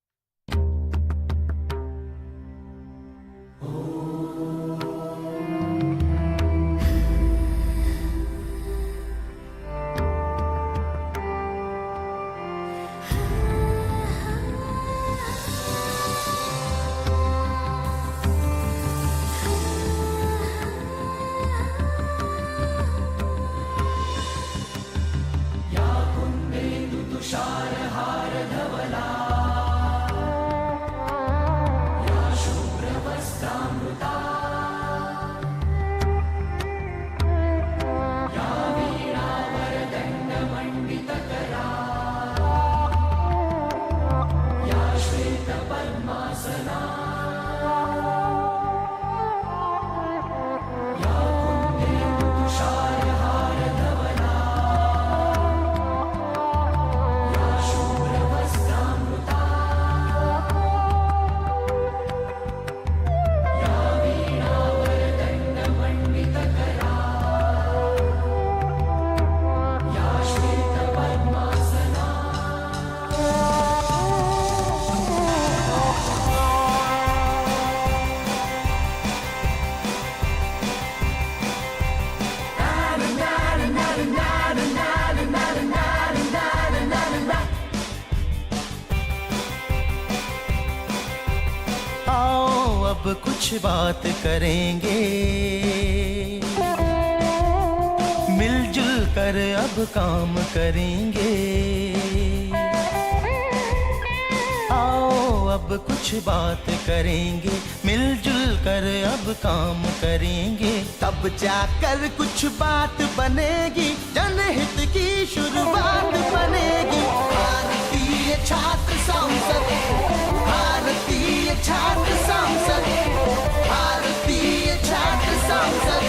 अब कुछ बात करेंगे, मिलजुल कर अब काम करेंगे। आओ अब कुछ बात करेंगे, मिलजुल कर अब काम करेंगे। तब जाकर कुछ बात बनेगी, जनहित की शुरुआत बनेगी। भारतीय छात्र संसद, भारतीय छात्र संसद, भारतीय छात्र संसद।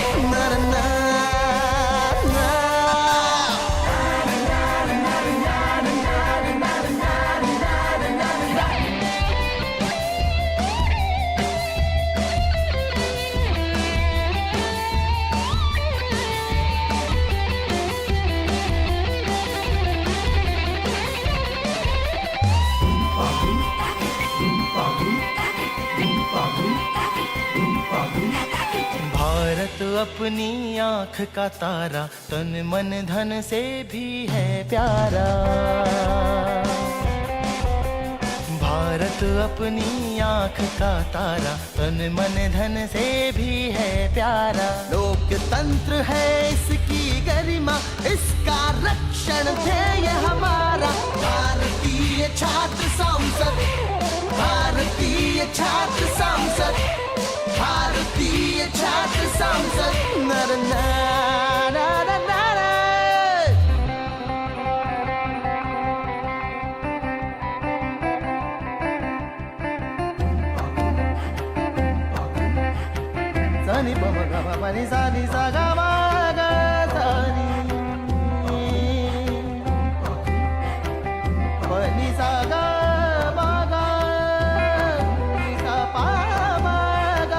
अपनी आंख का तारा, तन मन धन से भी है प्यारा। भारत अपनी आंख का तारा, तन मन धन से भी है प्यारा। लोकतंत्र है इसकी गरिमा, इसका रक्षण ध्येय हमारा। भारतीय छात्र संसद, भारतीय छात्र संसद, भारतीय छात्र संसद। नर नारा नारा। सनी पम ग म नि सा नि सा ग म ग सा नि प नि सा ग म ग नि सा पा म ग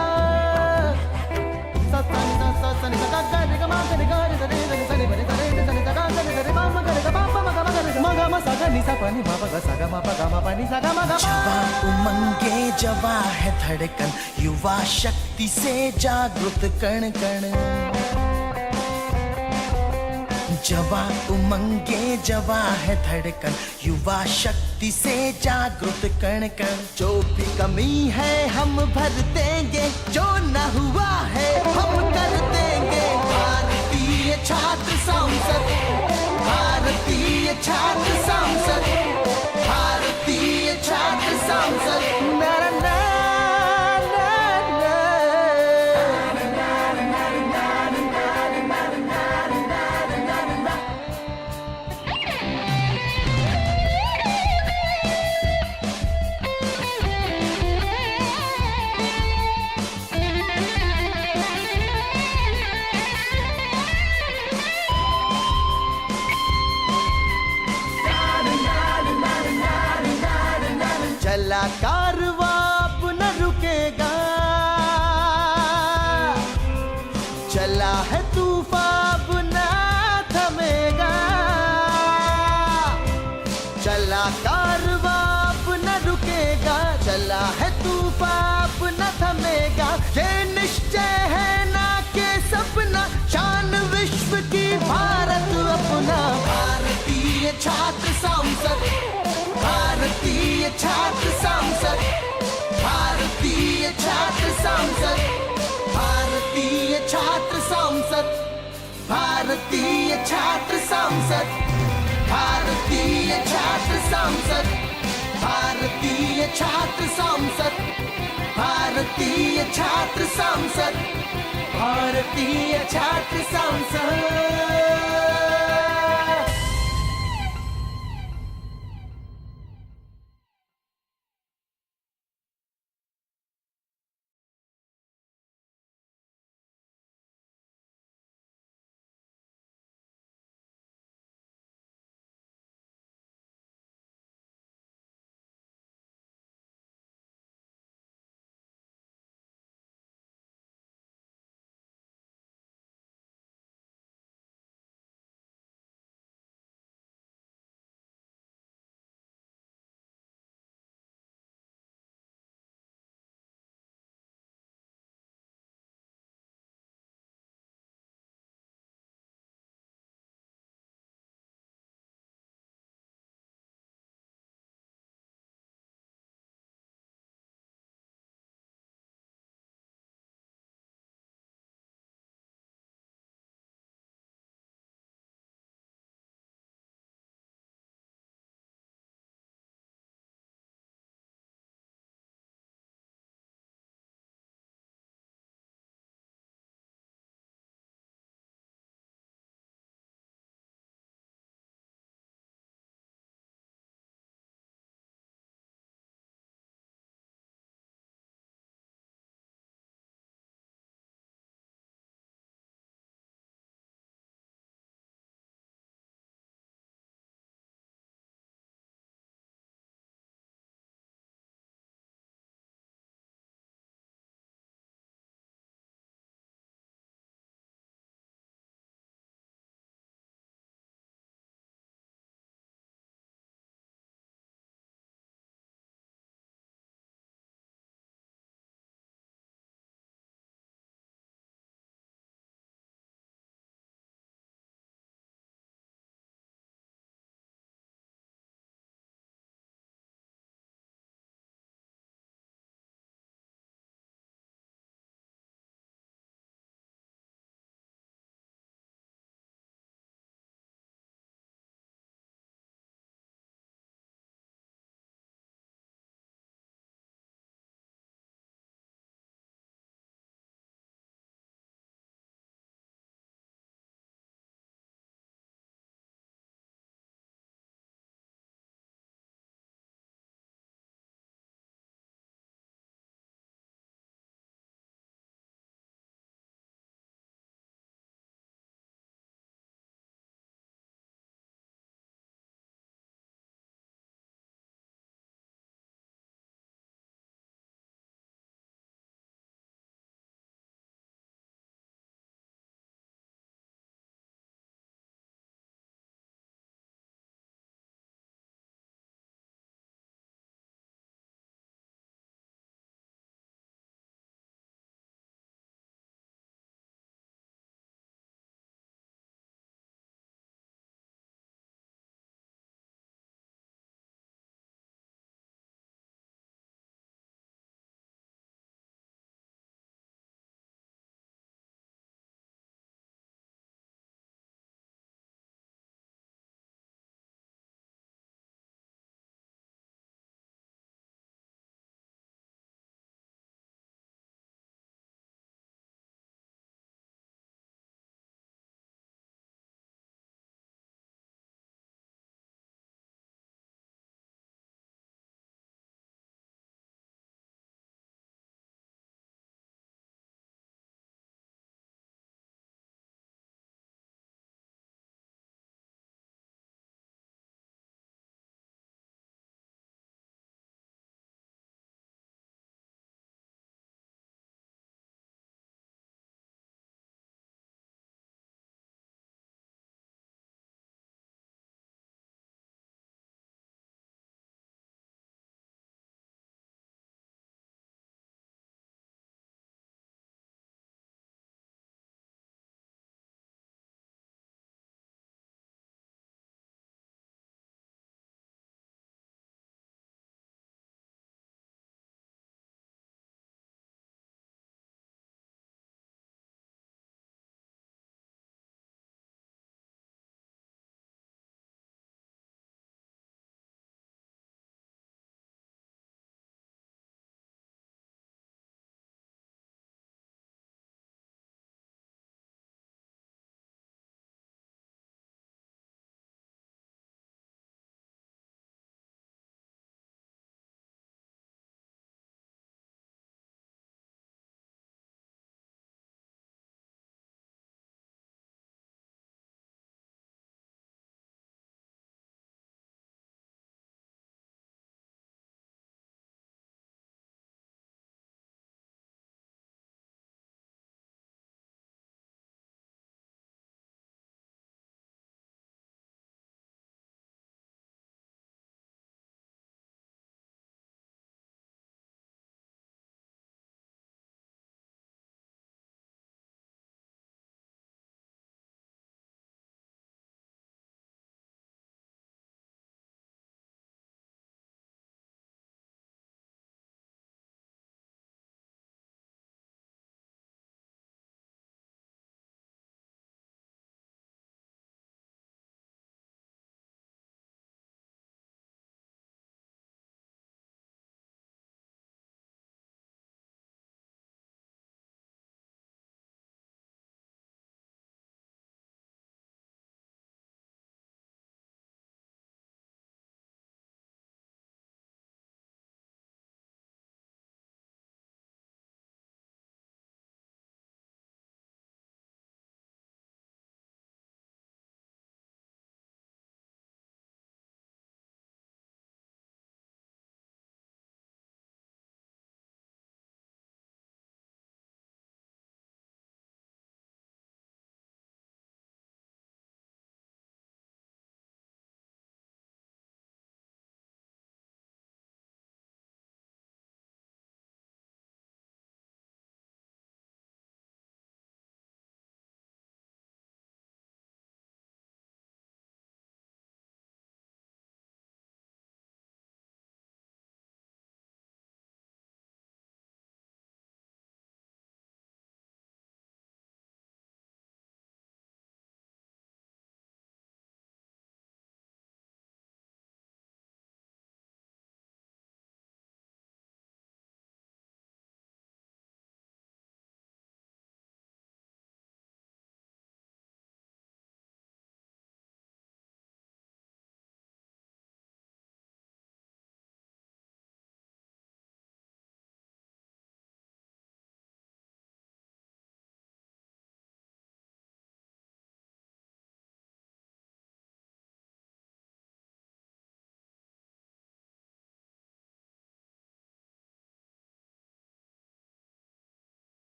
सा सा नि सा सा नि सा ग ग नि ग म ग नि ग रि सा नि सा नि सा नि प नि सा नि सा नि सा ग ग नि सा रि म म ग रि ग प प म ग म ग रि ग म ग म सा ग नि सा प नि म प ग सा ग म प ग म प नि सा ग म ग म। जवा उमंगे जवा है धड़कन, युवा शक्ति से जागृत कण कण। जवा उमंगे जवा है धड़कन, युवा शक्ति से जागृत कण कण। जो भी कमी है हम भर देंगे, जो न हुआ है हम कर देंगे। भारतीय छात्र संसद, भारतीय छात्र संसद, भारतीय छात्र संसद। नारा ना चला कारवां अब न रुकेगा, चला है तूफान अब न थमेगा। चला कारवां अब न रुकेगा, चला है तूफान अब न थमेगा। ये निश्चय है ना के सपना, शान विश्व की भारत अपना। भारतीय छात्र संसद, भारतीय छात्र संसद, भारतीय छात्र संसद, भारतीय छात्र संसद, भारतीय छात्र संसद, भारतीय छात्र संसद, भारतीय छात्र संसद, भारतीय छात्र संसद, भारतीय छात्र संसद।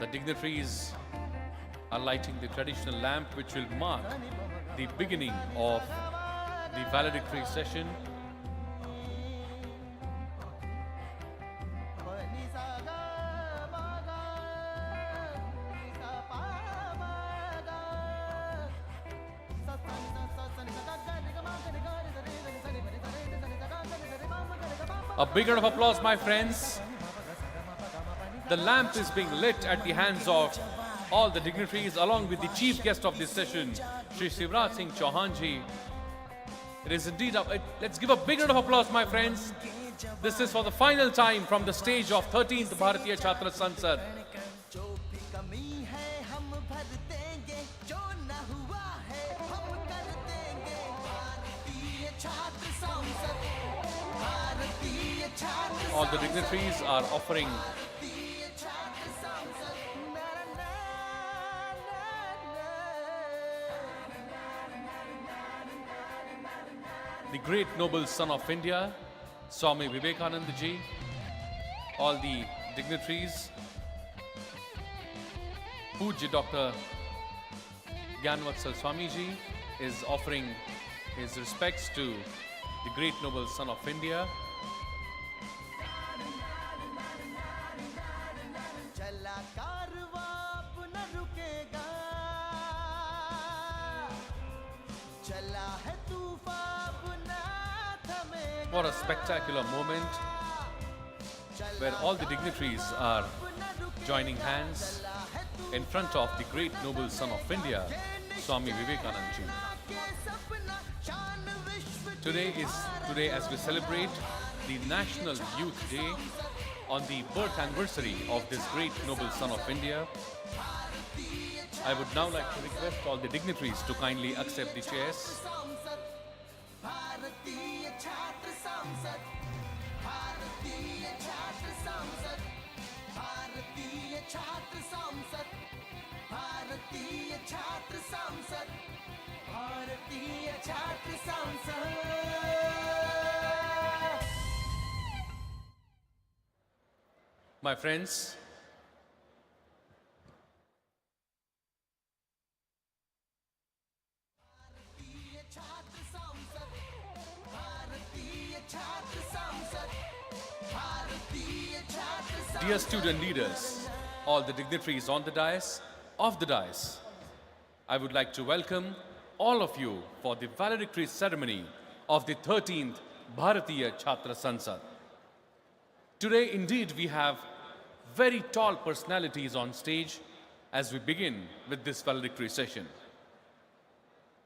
The dignitaries are lighting the traditional lamp which will mark the beginning of the valedictory session. A big round of applause, my friends. The lamp is being lit at the hands of all the dignitaries along with the chief guest of this session, Shri Shivraj Singh Chauhan ji. It is indeed, let's give a big round of applause, my friends. This is for the final time from the stage of 13th Bharatiya Chhatra Sansad. All the dignitaries are offering the great noble son of India, Swami Vivekananda ji, all the dignitaries, Pujya Dr. Gyanvatsal Swami ji is offering his respects to the great noble son of India. What a spectacular moment where all the dignitaries are joining hands in front of the great noble son of India, Swami Vivekananda ji. Today as we celebrate the National Youth Day on the birth anniversary of this great noble son of India, I would now like to request all the dignitaries to kindly accept the chairs. Bharatiya Chhatra Sansad, Bharatiya Chhatra Sansad, Bharatiya Chhatra Sansad, Bharatiya Chhatra Sansad, Bharatiya Chhatra Sansad. My friends, dear student leaders, all the dignitaries on the dais, off the dais, I would like to welcome all of you for the valedictory ceremony of the 13th Bharatiya Chhatra Sansad. Today, indeed, we have very tall personalities on stage as we begin with this valedictory session.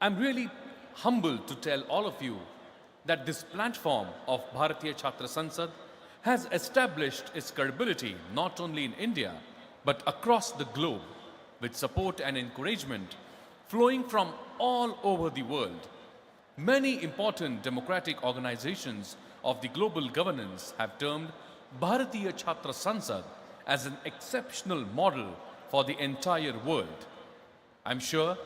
I'm really humbled to tell all of you that this platform of Bharatiya Chhatra Sansad has established its credibility not only in India, but across the globe, with support and encouragement flowing from all over the world. Many important democratic organizations of the global governance have termed Bharatiya Chhatra Sansad as an exceptional model for the entire world. I'm sure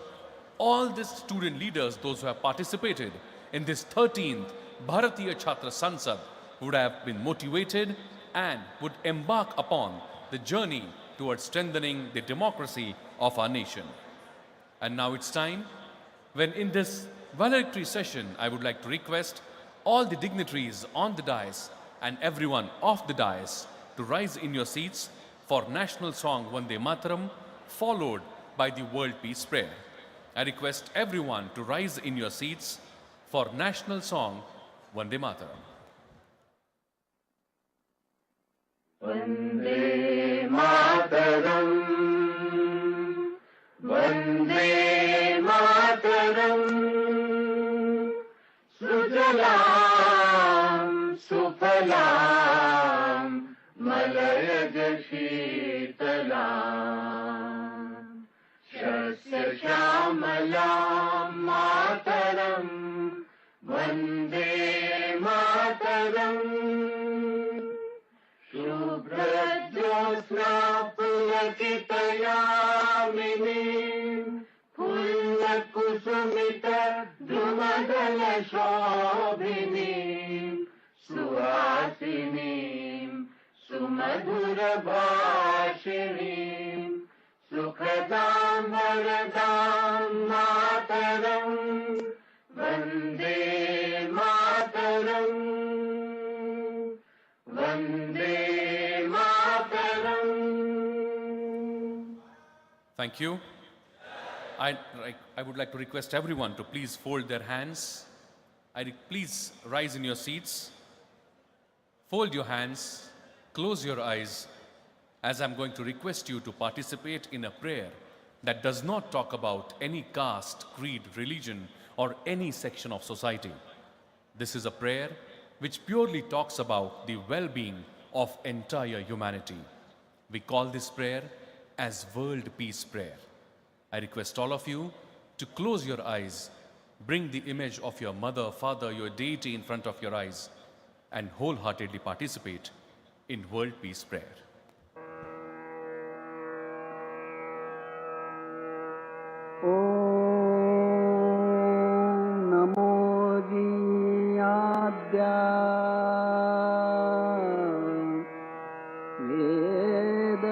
all the student leaders, those who have participated in this 13th Bharatiya Chhatra Sansad, would have been motivated and would embark upon the journey towards strengthening the democracy of our nation. And now it's time when in this valedictory session, I would like to request all the dignitaries on the dais and everyone off the dais to rise in your seats for national song Vande Mataram, followed by the World Peace Prayer. I request everyone to rise in your seats for national song Vande Mataram. Vande Mataram, Vande Mataram, Sujalam, Sufalam, Malayaj Sheetalam, Shasya Shamalam Mataram, Vande Mataram, Shubhra Pulakitayamini, Pulla Kusumita Drumadala Shobhini, Suhasini, Sumadhura Bhashini, वरदां वरदां मातरं वन्दे मातरं Vande Mataram. Thank you. I would like to request everyone to please fold their hands. Please rise in your seats. Fold your hands. Close your eyes as I'm going to request you to participate in a prayer that does not talk about any caste, creed, religion, or any section of society. This is a prayer which purely talks about the well-being of entire humanity. We call this prayer as World Peace Prayer. I request all of you to close your eyes, bring the image of your mother, father, your deity in front of your eyes, and wholeheartedly participate in World Peace Prayer. नमो जीयाद्या वेद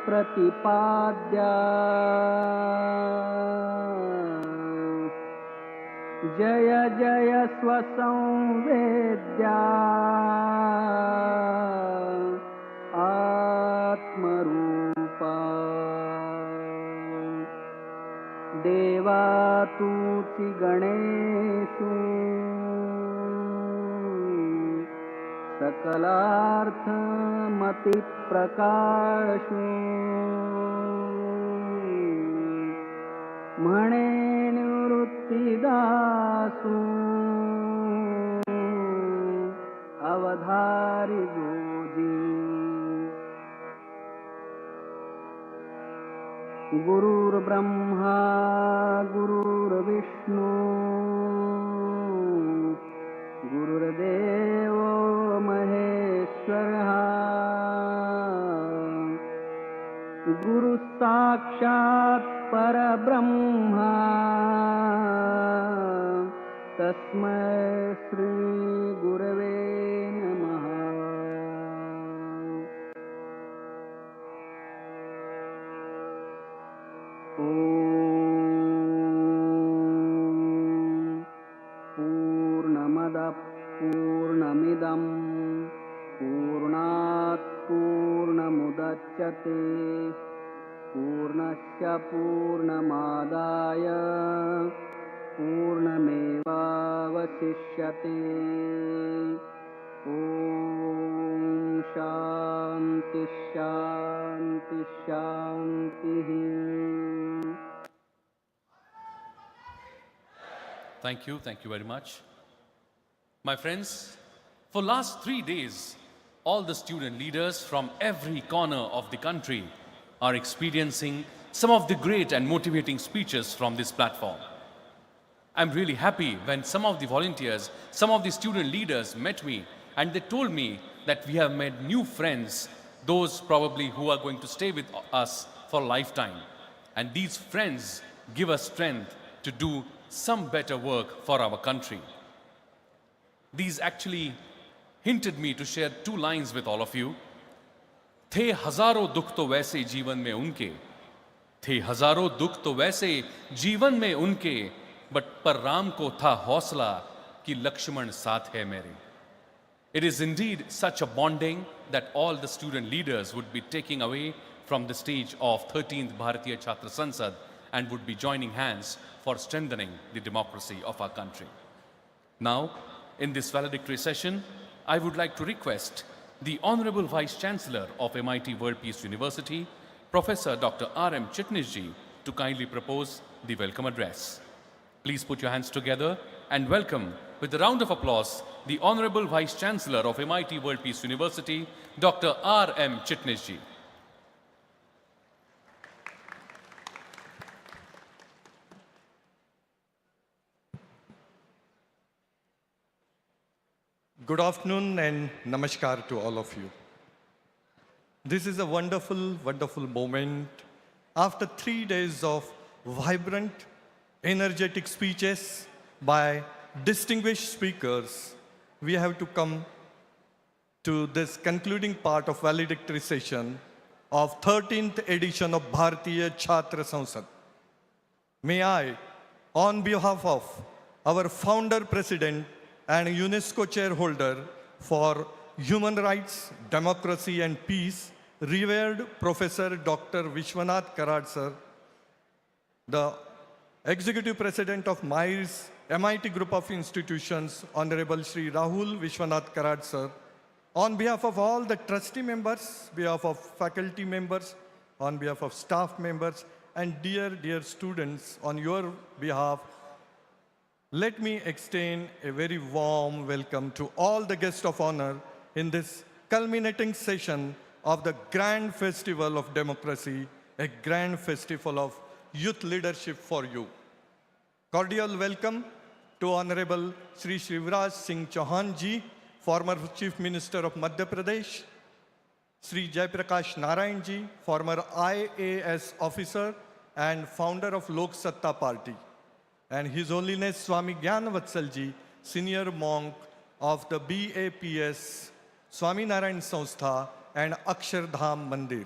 प्रतिपाद्या जय जय स्वसंवेद्या आत्मरूपा देवा तूचि गणेषु सकलार्थमतिप्रकाशु म्हणे निवृत्तिदासु अवधारि goji गुरुर्ब्रह्मा गुरुर्विष्णु गुरुर्देवो महेश्वरः गुरु साक्षात् परब्रह्मा तस्मै श्री गुरवे नमः. पूर्णमदः पूर्णमिदं पूर्णात् पूर्णमुदच्यते पूर्णस्य पूर्णमादाय पूर्णमेवावशिष्यते. ॐ शान्ति शान्ति शान्तिः. Thank you very much. My friends, for last 3 days, all the student leaders from every corner of the country are experiencing some of the great and motivating speeches from this platform. I'm really happy when some of the volunteers, some of the student leaders met me and they told me that we have made new friends, those probably who are going to stay with us for a lifetime. And these friends give us strength to do some better work for our country. These actually hinted me to share 2 lines with all of you. थे हजारों दुख तो वैसे जीवन में उनके, थे हजारों दुख तो वैसे जीवन में उनके, बट पर राम को था हौसला कि लक्ष्मण साथ है मेरे. It is indeed such a bonding that all the student leaders would be taking away from the stage of 13th Bharatiya Chhatra Sansad and would be joining hands for strengthening the democracy of our country. Now, in this valedictory session, I would like to request the Honorable Vice Chancellor of MIT World Peace University, Professor Dr. R.M. Chitnisji, to kindly propose the welcome address. Please put your hands together and welcome with a round of applause the Honorable Vice Chancellor of MIT World Peace University, Dr. R.M. Chitnisji. Good afternoon and namaskar to all of you. This is a wonderful, wonderful moment. After 3 days of vibrant, energetic speeches by distinguished speakers, we have to come to this concluding part of valedictory session of 13th edition of Bharatiya Chhatra Sansad. May I, on behalf of our founder president and UNESCO chairholder for Human Rights, Democracy and Peace, revered Professor Dr. Vishwanath Karad sir, the Executive President of MIT Group of Institutions, Honorable Shri Rahul Vishwanath Karad sir, on behalf of all the trustee members, behalf of faculty members, on behalf of staff members, and dear students, on your behalf, let me extend a very warm welcome to all the guests of honor in this culminating session of the Grand Festival of Democracy, a grand festival of youth leadership for you. Cordial welcome to Honorable Shri Shivraj Singh Chauhan ji, former Chief Minister of Madhya Pradesh, Shri Jaiprakash Narayan ji, former IAS officer and founder of Lok Satta Party, and His Holiness Swami Gyanavatsal ji, senior monk of the BAPS, Swami Narayan Sanstha and Akshardham Mandir.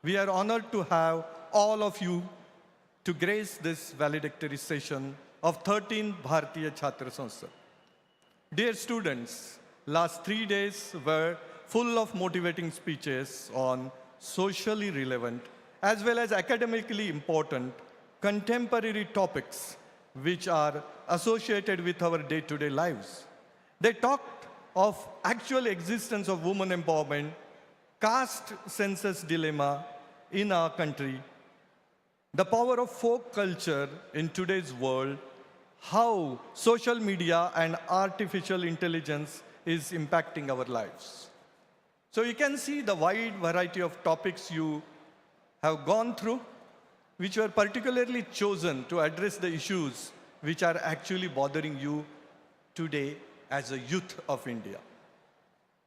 We are honored to have all of you to grace this valedictory session of 13th Bharatiya Chhatra Sansad. Dear students, last 3 days were full of motivating speeches on socially relevant as well as academically important contemporary topics which are associated with our day-to-day lives. They talked of actual existence of women empowerment, caste census dilemma in our country, the power of folk culture in today's world, how social media and artificial intelligence is impacting our lives. So you can see the wide variety of topics you have gone through, which were particularly chosen to address the issues which are actually bothering you today as a youth of India.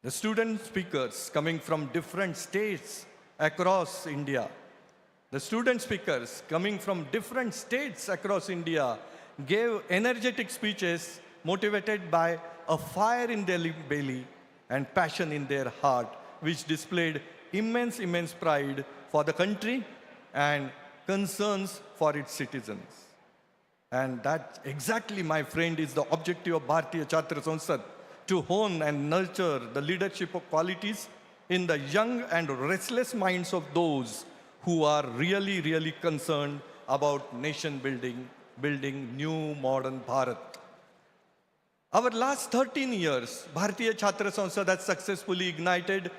The student speakers coming from different states across India, gave energetic speeches motivated by a fire in their belly and passion in their heart, which displayed immense pride for the country and concerns for its citizens. And that exactly, my friend, is the objective of Bharatiya Chhatra Sansad, to hone and nurture the leadership of qualities in the young and restless minds of those who are really concerned about nation building new modern Bharat. Our last 13 years, Bharatiya Chhatra Sansad has successfully ignited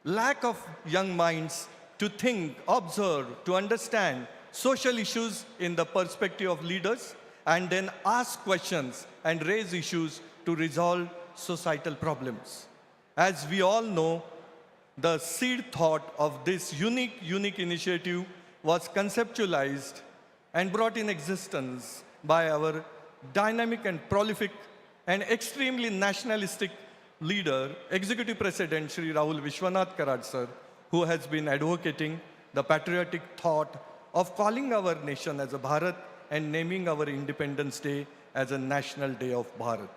lack of young minds to think, observe, to understand social issues in the perspective of leaders, and then ask questions and raise issues to resolve societal problems. As we all know, the seed thought of this unique initiative was conceptualized and brought in existence by our dynamic and prolific and extremely nationalistic leader, Executive President Shri Rahul Vishwanath Karad sir, who has been advocating the patriotic thought of calling our nation as a Bharat and naming our Independence Day as a National Day of Bharat.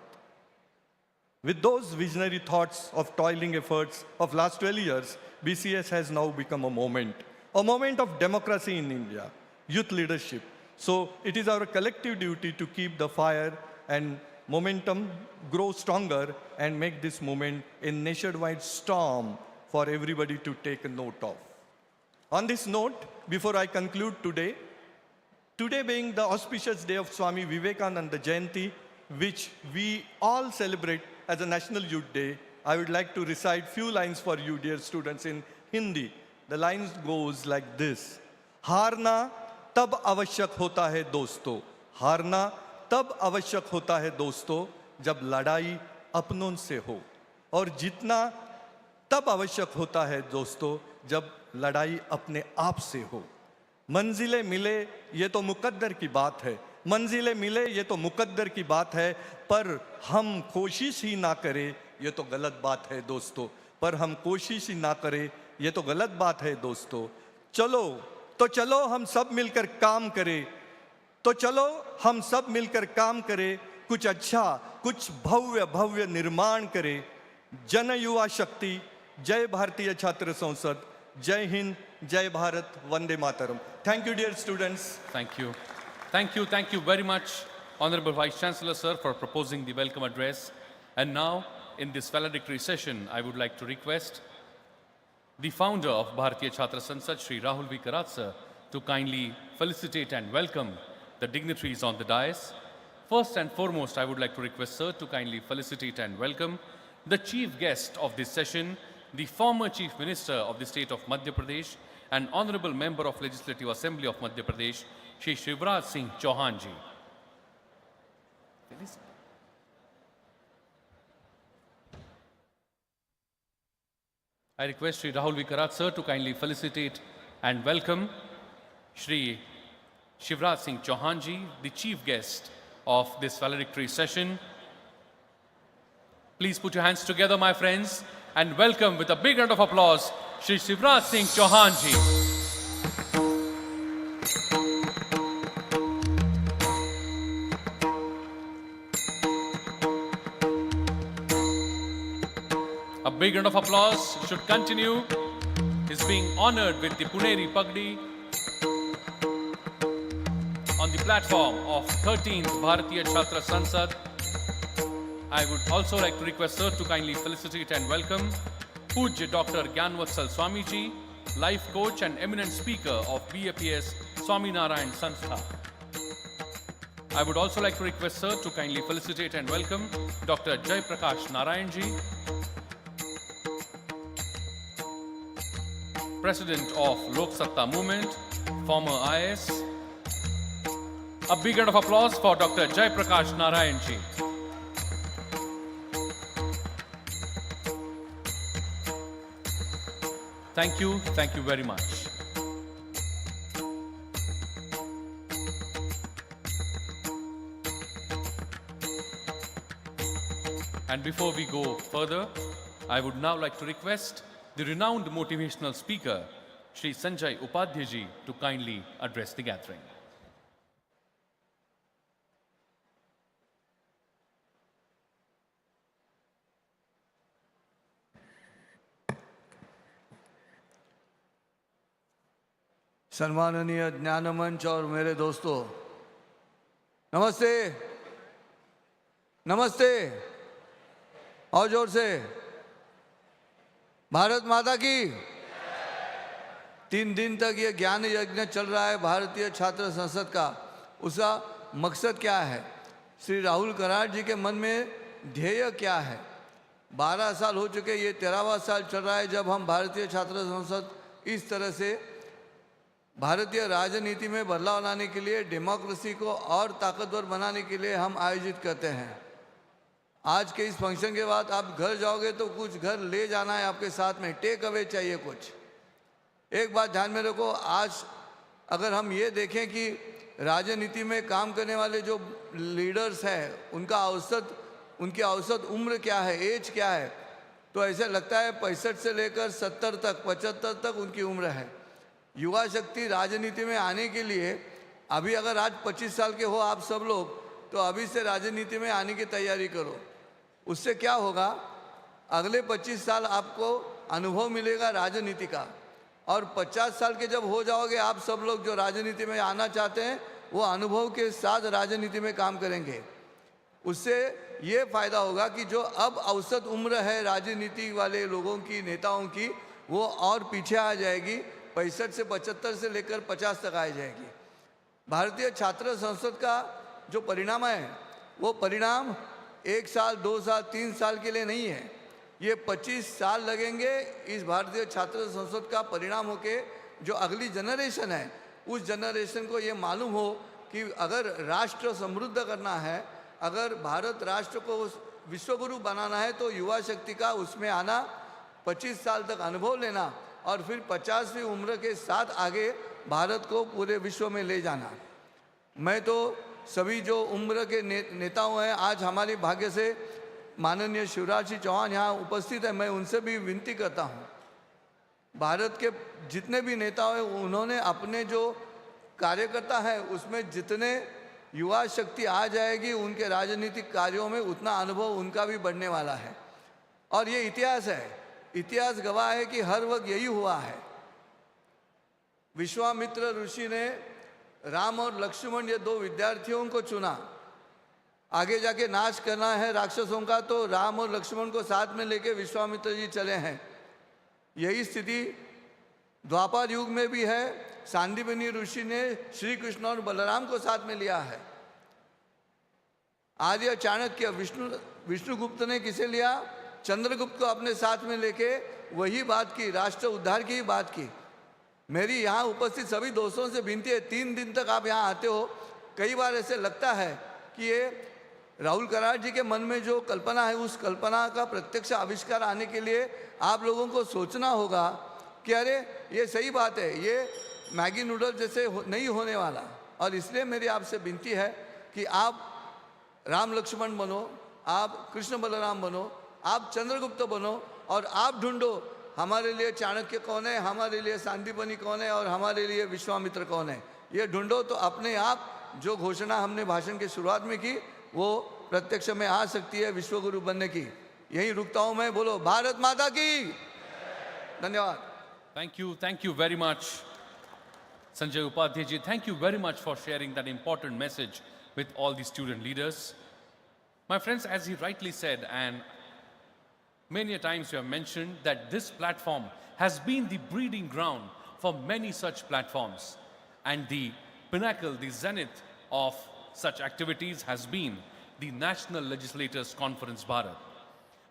With those visionary thoughts of toiling efforts of last 12 years, BCS has now become a moment of democracy in India, youth leadership. So it is our collective duty to keep the fire and momentum grow stronger and make this movement a nationwide storm for everybody to take a note of. On this note, before I conclude today being the auspicious day of Swami Vivekananda Jayanti, which we all celebrate as a National Youth Day, I would like to recite few lines for you, dear students, in Hindi. The lines goes like this: हारना तब आवश्यक होता है दोस्तों, हारना तब आवश्यक होता है दोस्तों जब लड़ाई अपनों से हो, और जीतना तब आवश्यक होता है दोस्तों जब लड़ाई अपने आप से हो। मंजिलें मिले ये तो मुकद्दर की बात है, मंजिलें मिले ये तो मुकद्दर की बात है, पर हम कोशिश ही ना करें ये तो गलत बात है दोस्तों, पर हम कोशिश ही ना करें ये तो गलत बात है दोस्तों। चलो हम सब मिलकर काम करें, तो चलो हम सब मिलकर काम करें, कुछ अच्छा कुछ भव्य निर्माण करें। जन युवा शक्ति, जय भारतीय छात्र संसद, जय Hind, Jai Bharat, Vande Mataram. Thank you, dear students. Thank you. Thank you very much, Honorable Vice Chancellor, sir, for proposing the welcome address. And now, in this valedictory session, I would like to request the founder of Bharatiya Chhatra Sansad, Shri Rahul V. Karat, sir, to kindly felicitate and welcome the dignitaries on the dais. First and foremost, I would like to request sir to kindly felicitate and welcome the chief guest of this session, the former Chief Minister of the state of Madhya Pradesh and Honorable Member of Legislative Assembly of Madhya Pradesh, Shri Shivraj Singh Chauhan ji. I request Shri Rahul V. Karat sir to kindly felicitate and welcome Shri Shivraj Singh Chauhan ji, the chief guest of this valedictory session. Please put your hands together, my friends, and welcome with a big round of applause Shri Shivraj Singh Chauhan ji. A big round of applause should continue. He's being honored with the Puneri Pagdi on the platform of 13th Bharatiya Chhatra Sansad. I would also like to request sir to kindly felicitate and welcome Pujya Dr. Gyanvatsal Swamiji, life coach and eminent speaker of BAPS Swaminarayan Sanstha. I would also like to request sir to kindly felicitate and welcome Dr. Jai Prakash Narayan ji, President of Lok Satta Movement, former IS. A big round of applause for Dr. Jai Prakash Narayan ji. Thank you very much. And before we go further, I would now like to request the renowned motivational speaker, Shri Sanjay Upadhyay ji, to kindly address the gathering. सम्माननीय ज्ञानमंच और मेरे दोस्तों, नमस्ते, नमस्ते, और जोर से, भारत माता की। 3 दिन तक ये ज्ञान यज्ञ चल रहा है भारतीय छात्र संसद का। उसका मकसद क्या है? श्री राहुल कराड़ जी के मन में ध्येय क्या है? 12 साल हो चुके, ये 13वां साल चल रहा है जब हम भारतीय छात्र संसद इस तरह से भारतीय राजनीति में बदलाव लाने के लिए, डेमोक्रेसी को और ताकतवर बनाने के लिए हम आयोजित करते हैं। आज के इस फंक्शन के बाद आप घर जाओगे तो कुछ घर ले जाना है आपके साथ में, टेक अवे चाहिए कुछ। एक बात ध्यान में रखो, आज अगर हम ये देखें कि राजनीति में काम करने वाले जो लीडर्स हैं उनकी औसत उम्र क्या है, एज क्या है, तो ऐसे लगता है 65 से लेकर 70 तक, 75 तक उनकी उम्र है। युवा शक्ति राजनीति में आने के लिए अभी अगर आज 25 साल के हो आप सब लोग, तो अभी से राजनीति में आने की तैयारी करो। उससे क्या होगा, अगले 25 साल आपको अनुभव मिलेगा राजनीति का, और 50 साल के जब हो जाओगे आप सब लोग जो राजनीति में आना चाहते हैं वो अनुभव के साथ राजनीति में काम करेंगे। उससे ये फायदा होगा कि जो अब औसत उम्र है राजनीति वाले लोगों की, नेताओं की, वो और पीछे आ जाएगी, 65 से 75 से लेकर 50 तक आ जाएगी। भारतीय छात्र संसद का जो परिणाम है वो परिणाम 1 साल, 2 साल, 3 साल के लिए नहीं है, ये 25 साल लगेंगे इस भारतीय छात्र संसद का परिणाम होके जो अगली जनरेशन है उस जनरेशन को ये मालूम हो कि अगर राष्ट्र समृद्ध करना है, अगर भारत राष्ट्र को विश्वगुरु बनाना है तो युवा शक्ति का उसमें आना, 25 साल तक अनुभव लेना और फिर 50वीं उम्र के साथ आगे भारत को पूरे विश्व में ले जाना। मैं तो सभी जो उम्र के नेताओं हैं, आज हमारी भाग्य से माननीय शिवराज सिंह चौहान यहाँ उपस्थित है, मैं उनसे भी विनती करता हूँ, भारत के जितने भी नेता हैं उन्होंने अपने जो कार्यकर्ता है उसमें जितने युवा शक्ति आ जाएगी उनके राजनीतिक कार्यों में उतना अनुभव उनका भी बढ़ने वाला है। और ये इतिहास है, इतिहास गवाह है कि हर वक्त यही हुआ है। विश्वामित्र ऋषि ने राम और लक्ष्मण ये 2 विद्यार्थियों को चुना। आगे जाके नाश करना है राक्षसों का, तो राम और लक्ष्मण को साथ में लेके विश्वामित्र जी चले हैं। यही स्थिति द्वापर युग में भी है। सांदीपनि ऋषि ने श्री कृष्ण और बलराम को साथ में लिया है। आर्य चाणक्य विष्णुगुप्त ने किसे लिया? चंद्रगुप्त को अपने साथ में लेके वही बात की, राष्ट्र उद्धार की बात की। मेरी यहाँ उपस्थित सभी दोस्तों से विनती है, 3 दिन तक आप यहाँ आते हो, कई बार ऐसे लगता है कि ये राहुल कराड़ जी के मन में जो कल्पना है, उस कल्पना का प्रत्यक्ष आविष्कार आने के लिए आप लोगों को सोचना होगा कि अरे ये सही बात है, ये मैगी नूडल जैसे नहीं होने वाला। और इसलिए मेरी आपसे विनती है कि आप राम लक्ष्मण बनो, आप कृष्ण बलराम बनो, आप चंद्रगुप्त बनो, और आप ढूंढो हमारे लिए चाणक्य कौन है, हमारे लिए सांदीपनि कौन है और हमारे लिए विश्वामित्र कौन है। ये ढूंढो तो अपने आप जो घोषणा हमने भाषण की शुरुआत में की वो प्रत्यक्ष में आ सकती है विश्व गुरु बनने की। यही रुकता हूं मैं। बोलो भारत माता की। धन्यवाद। Thank you very much, Sanjay Upadhyay ji. Thank you very much for sharing that important message with all the student leaders. My friends, as he rightly said, and many a times you have mentioned, that this platform has been the breeding ground for many such platforms. And the pinnacle, the zenith of such activities has been the National Legislators Conference Bharat,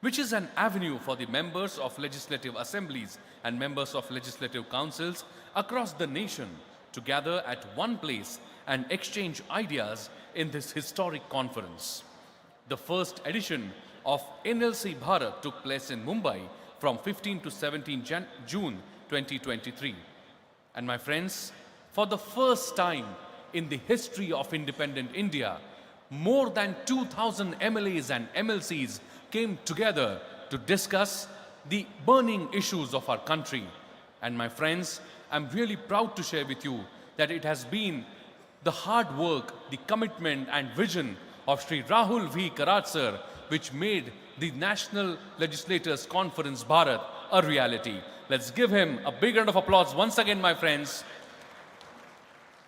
which is an avenue for the members of legislative assemblies and members of legislative councils across the nation to gather at one place and exchange ideas in this historic conference. The first edition of NLC Bharat took place in Mumbai from 15 to 17 June 2023. And my friends, for the first time in the history of independent India, more than 2,000 MLAs and MLCs came together to discuss the burning issues of our country. And my friends, I'm really proud to share with you that it has been the hard work, the commitment and vision of Sri Rahul V. Karad sir which made the National Legislators Conference Bharat a reality. Let's give him a big round of applause once again, my friends,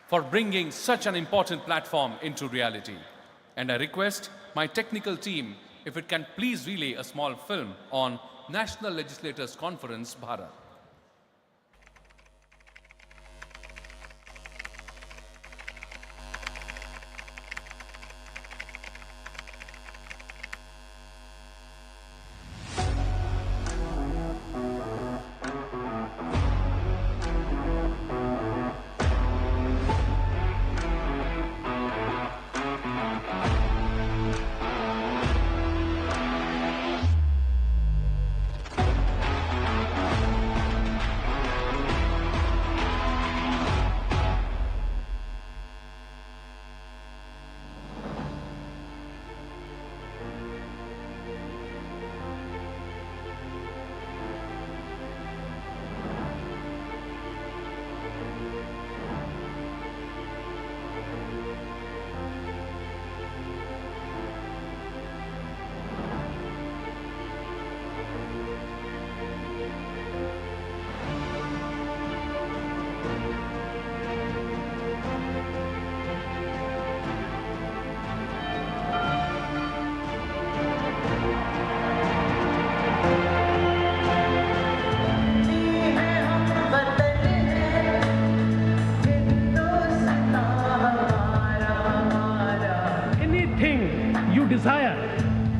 for bringing such an important platform into reality. And I request my technical team if it can please relay a small film on National Legislators Conference Bharat.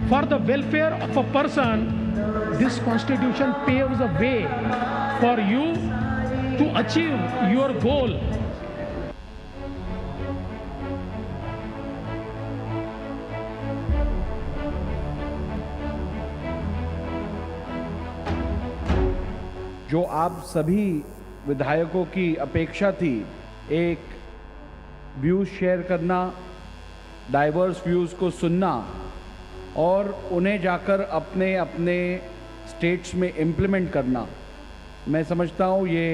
For the welfare of a person, this constitution paves a way for you to achieve your goal. जो आप सभी विधायकों की अपेक्षा थी, एक views share करना, diverse views को सुनना और उन्हें जाकर अपने अपने स्टेट्स में इम्प्लीमेंट करना, मैं समझता हूँ ये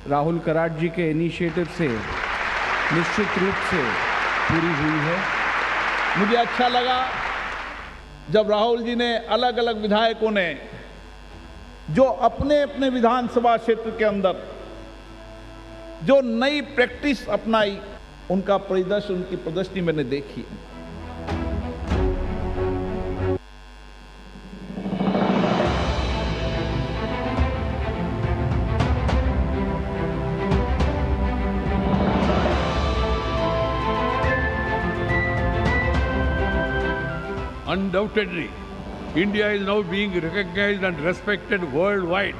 राहुल कराड़ जी के इनिशिएटिव से निश्चित रूप से पूरी हुई है। मुझे अच्छा लगा जब राहुल जी ने अलग अलग विधायकों ने जो अपने अपने विधानसभा क्षेत्र के अंदर जो नई प्रैक्टिस अपनाई, उनका परिदृश्य, उनकी प्रदर्शनी मैंने देखी। Undoubtedly, India is now being recognized and respected worldwide.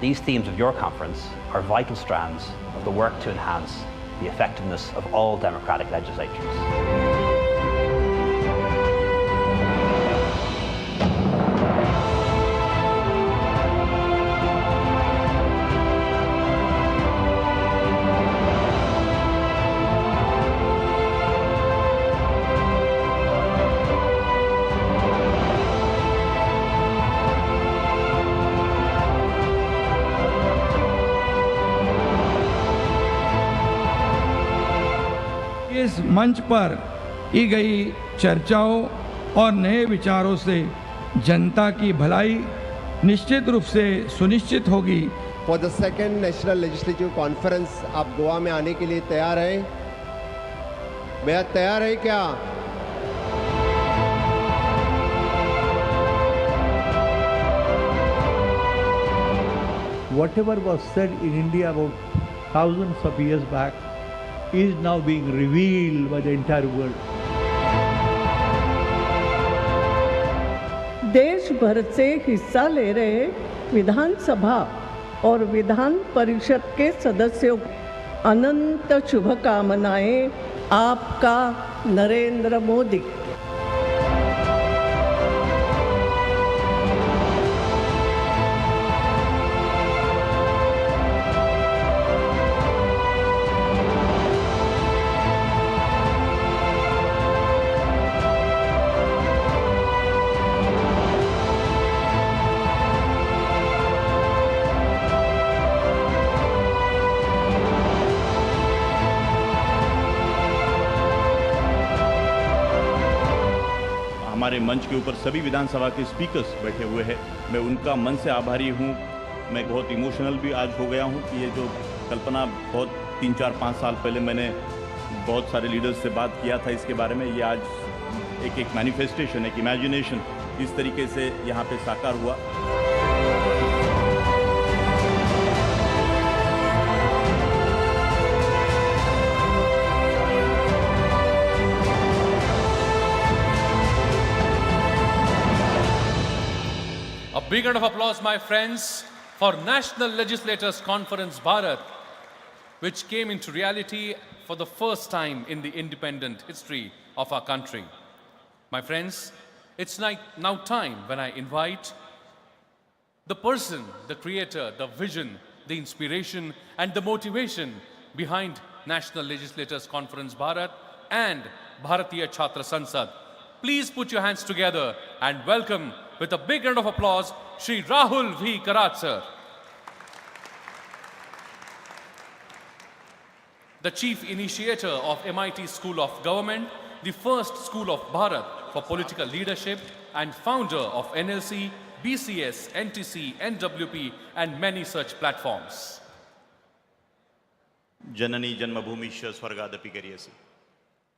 These themes of your conference are vital strands of the work to enhance the effectiveness of all democratic legislatures. इस मंच पर की गई चर्चाओं और नए विचारों से जनता की भलाई निश्चित रूप से सुनिश्चित होगी। For the second national legislative conference आप गोवा में आने के लिए तैयार हैं? बेहद तैयार है क्या? Whatever was said in India about thousands of years back is now being revealed by the entire world. देश भर से हिस्सा ले रहे विधानसभा और विधान परिषद के सदस्यों को अनंत शुभकामनाएं। आपका नरेंद्र मोदी। हमारे मंच के ऊपर सभी विधानसभा के स्पीकर्स बैठे हुए हैं, मैं उनका मन से आभारी हूँ। मैं बहुत इमोशनल भी आज हो गया हूँ कि ये जो कल्पना बहुत 3, 4, 5 साल पहले मैंने बहुत सारे लीडर्स से बात किया था इसके बारे में, ये आज एक मैनिफेस्टेशन, एक इमेजिनेशन इस तरीके से यहाँ पे साकार हुआ। A big round of applause, my friends, for National Legislators Conference Bharat, which came into reality for the first time in the independent history of our country. My friends, it's now time when I invite the person, the creator, the vision, the inspiration and the motivation behind National Legislators Conference Bharat and Bharatiya Chhatra Sansad. Please put your hands together and welcome with a big round of applause, Shri Rahul V. Karat, sir. The chief initiator of MIT School of Government, the first school of Bharat for political leadership, and founder of NLC, BCS, NTC, NWP, and many such platforms. Janani Janmabhumisha Swargadapi Kariyasi.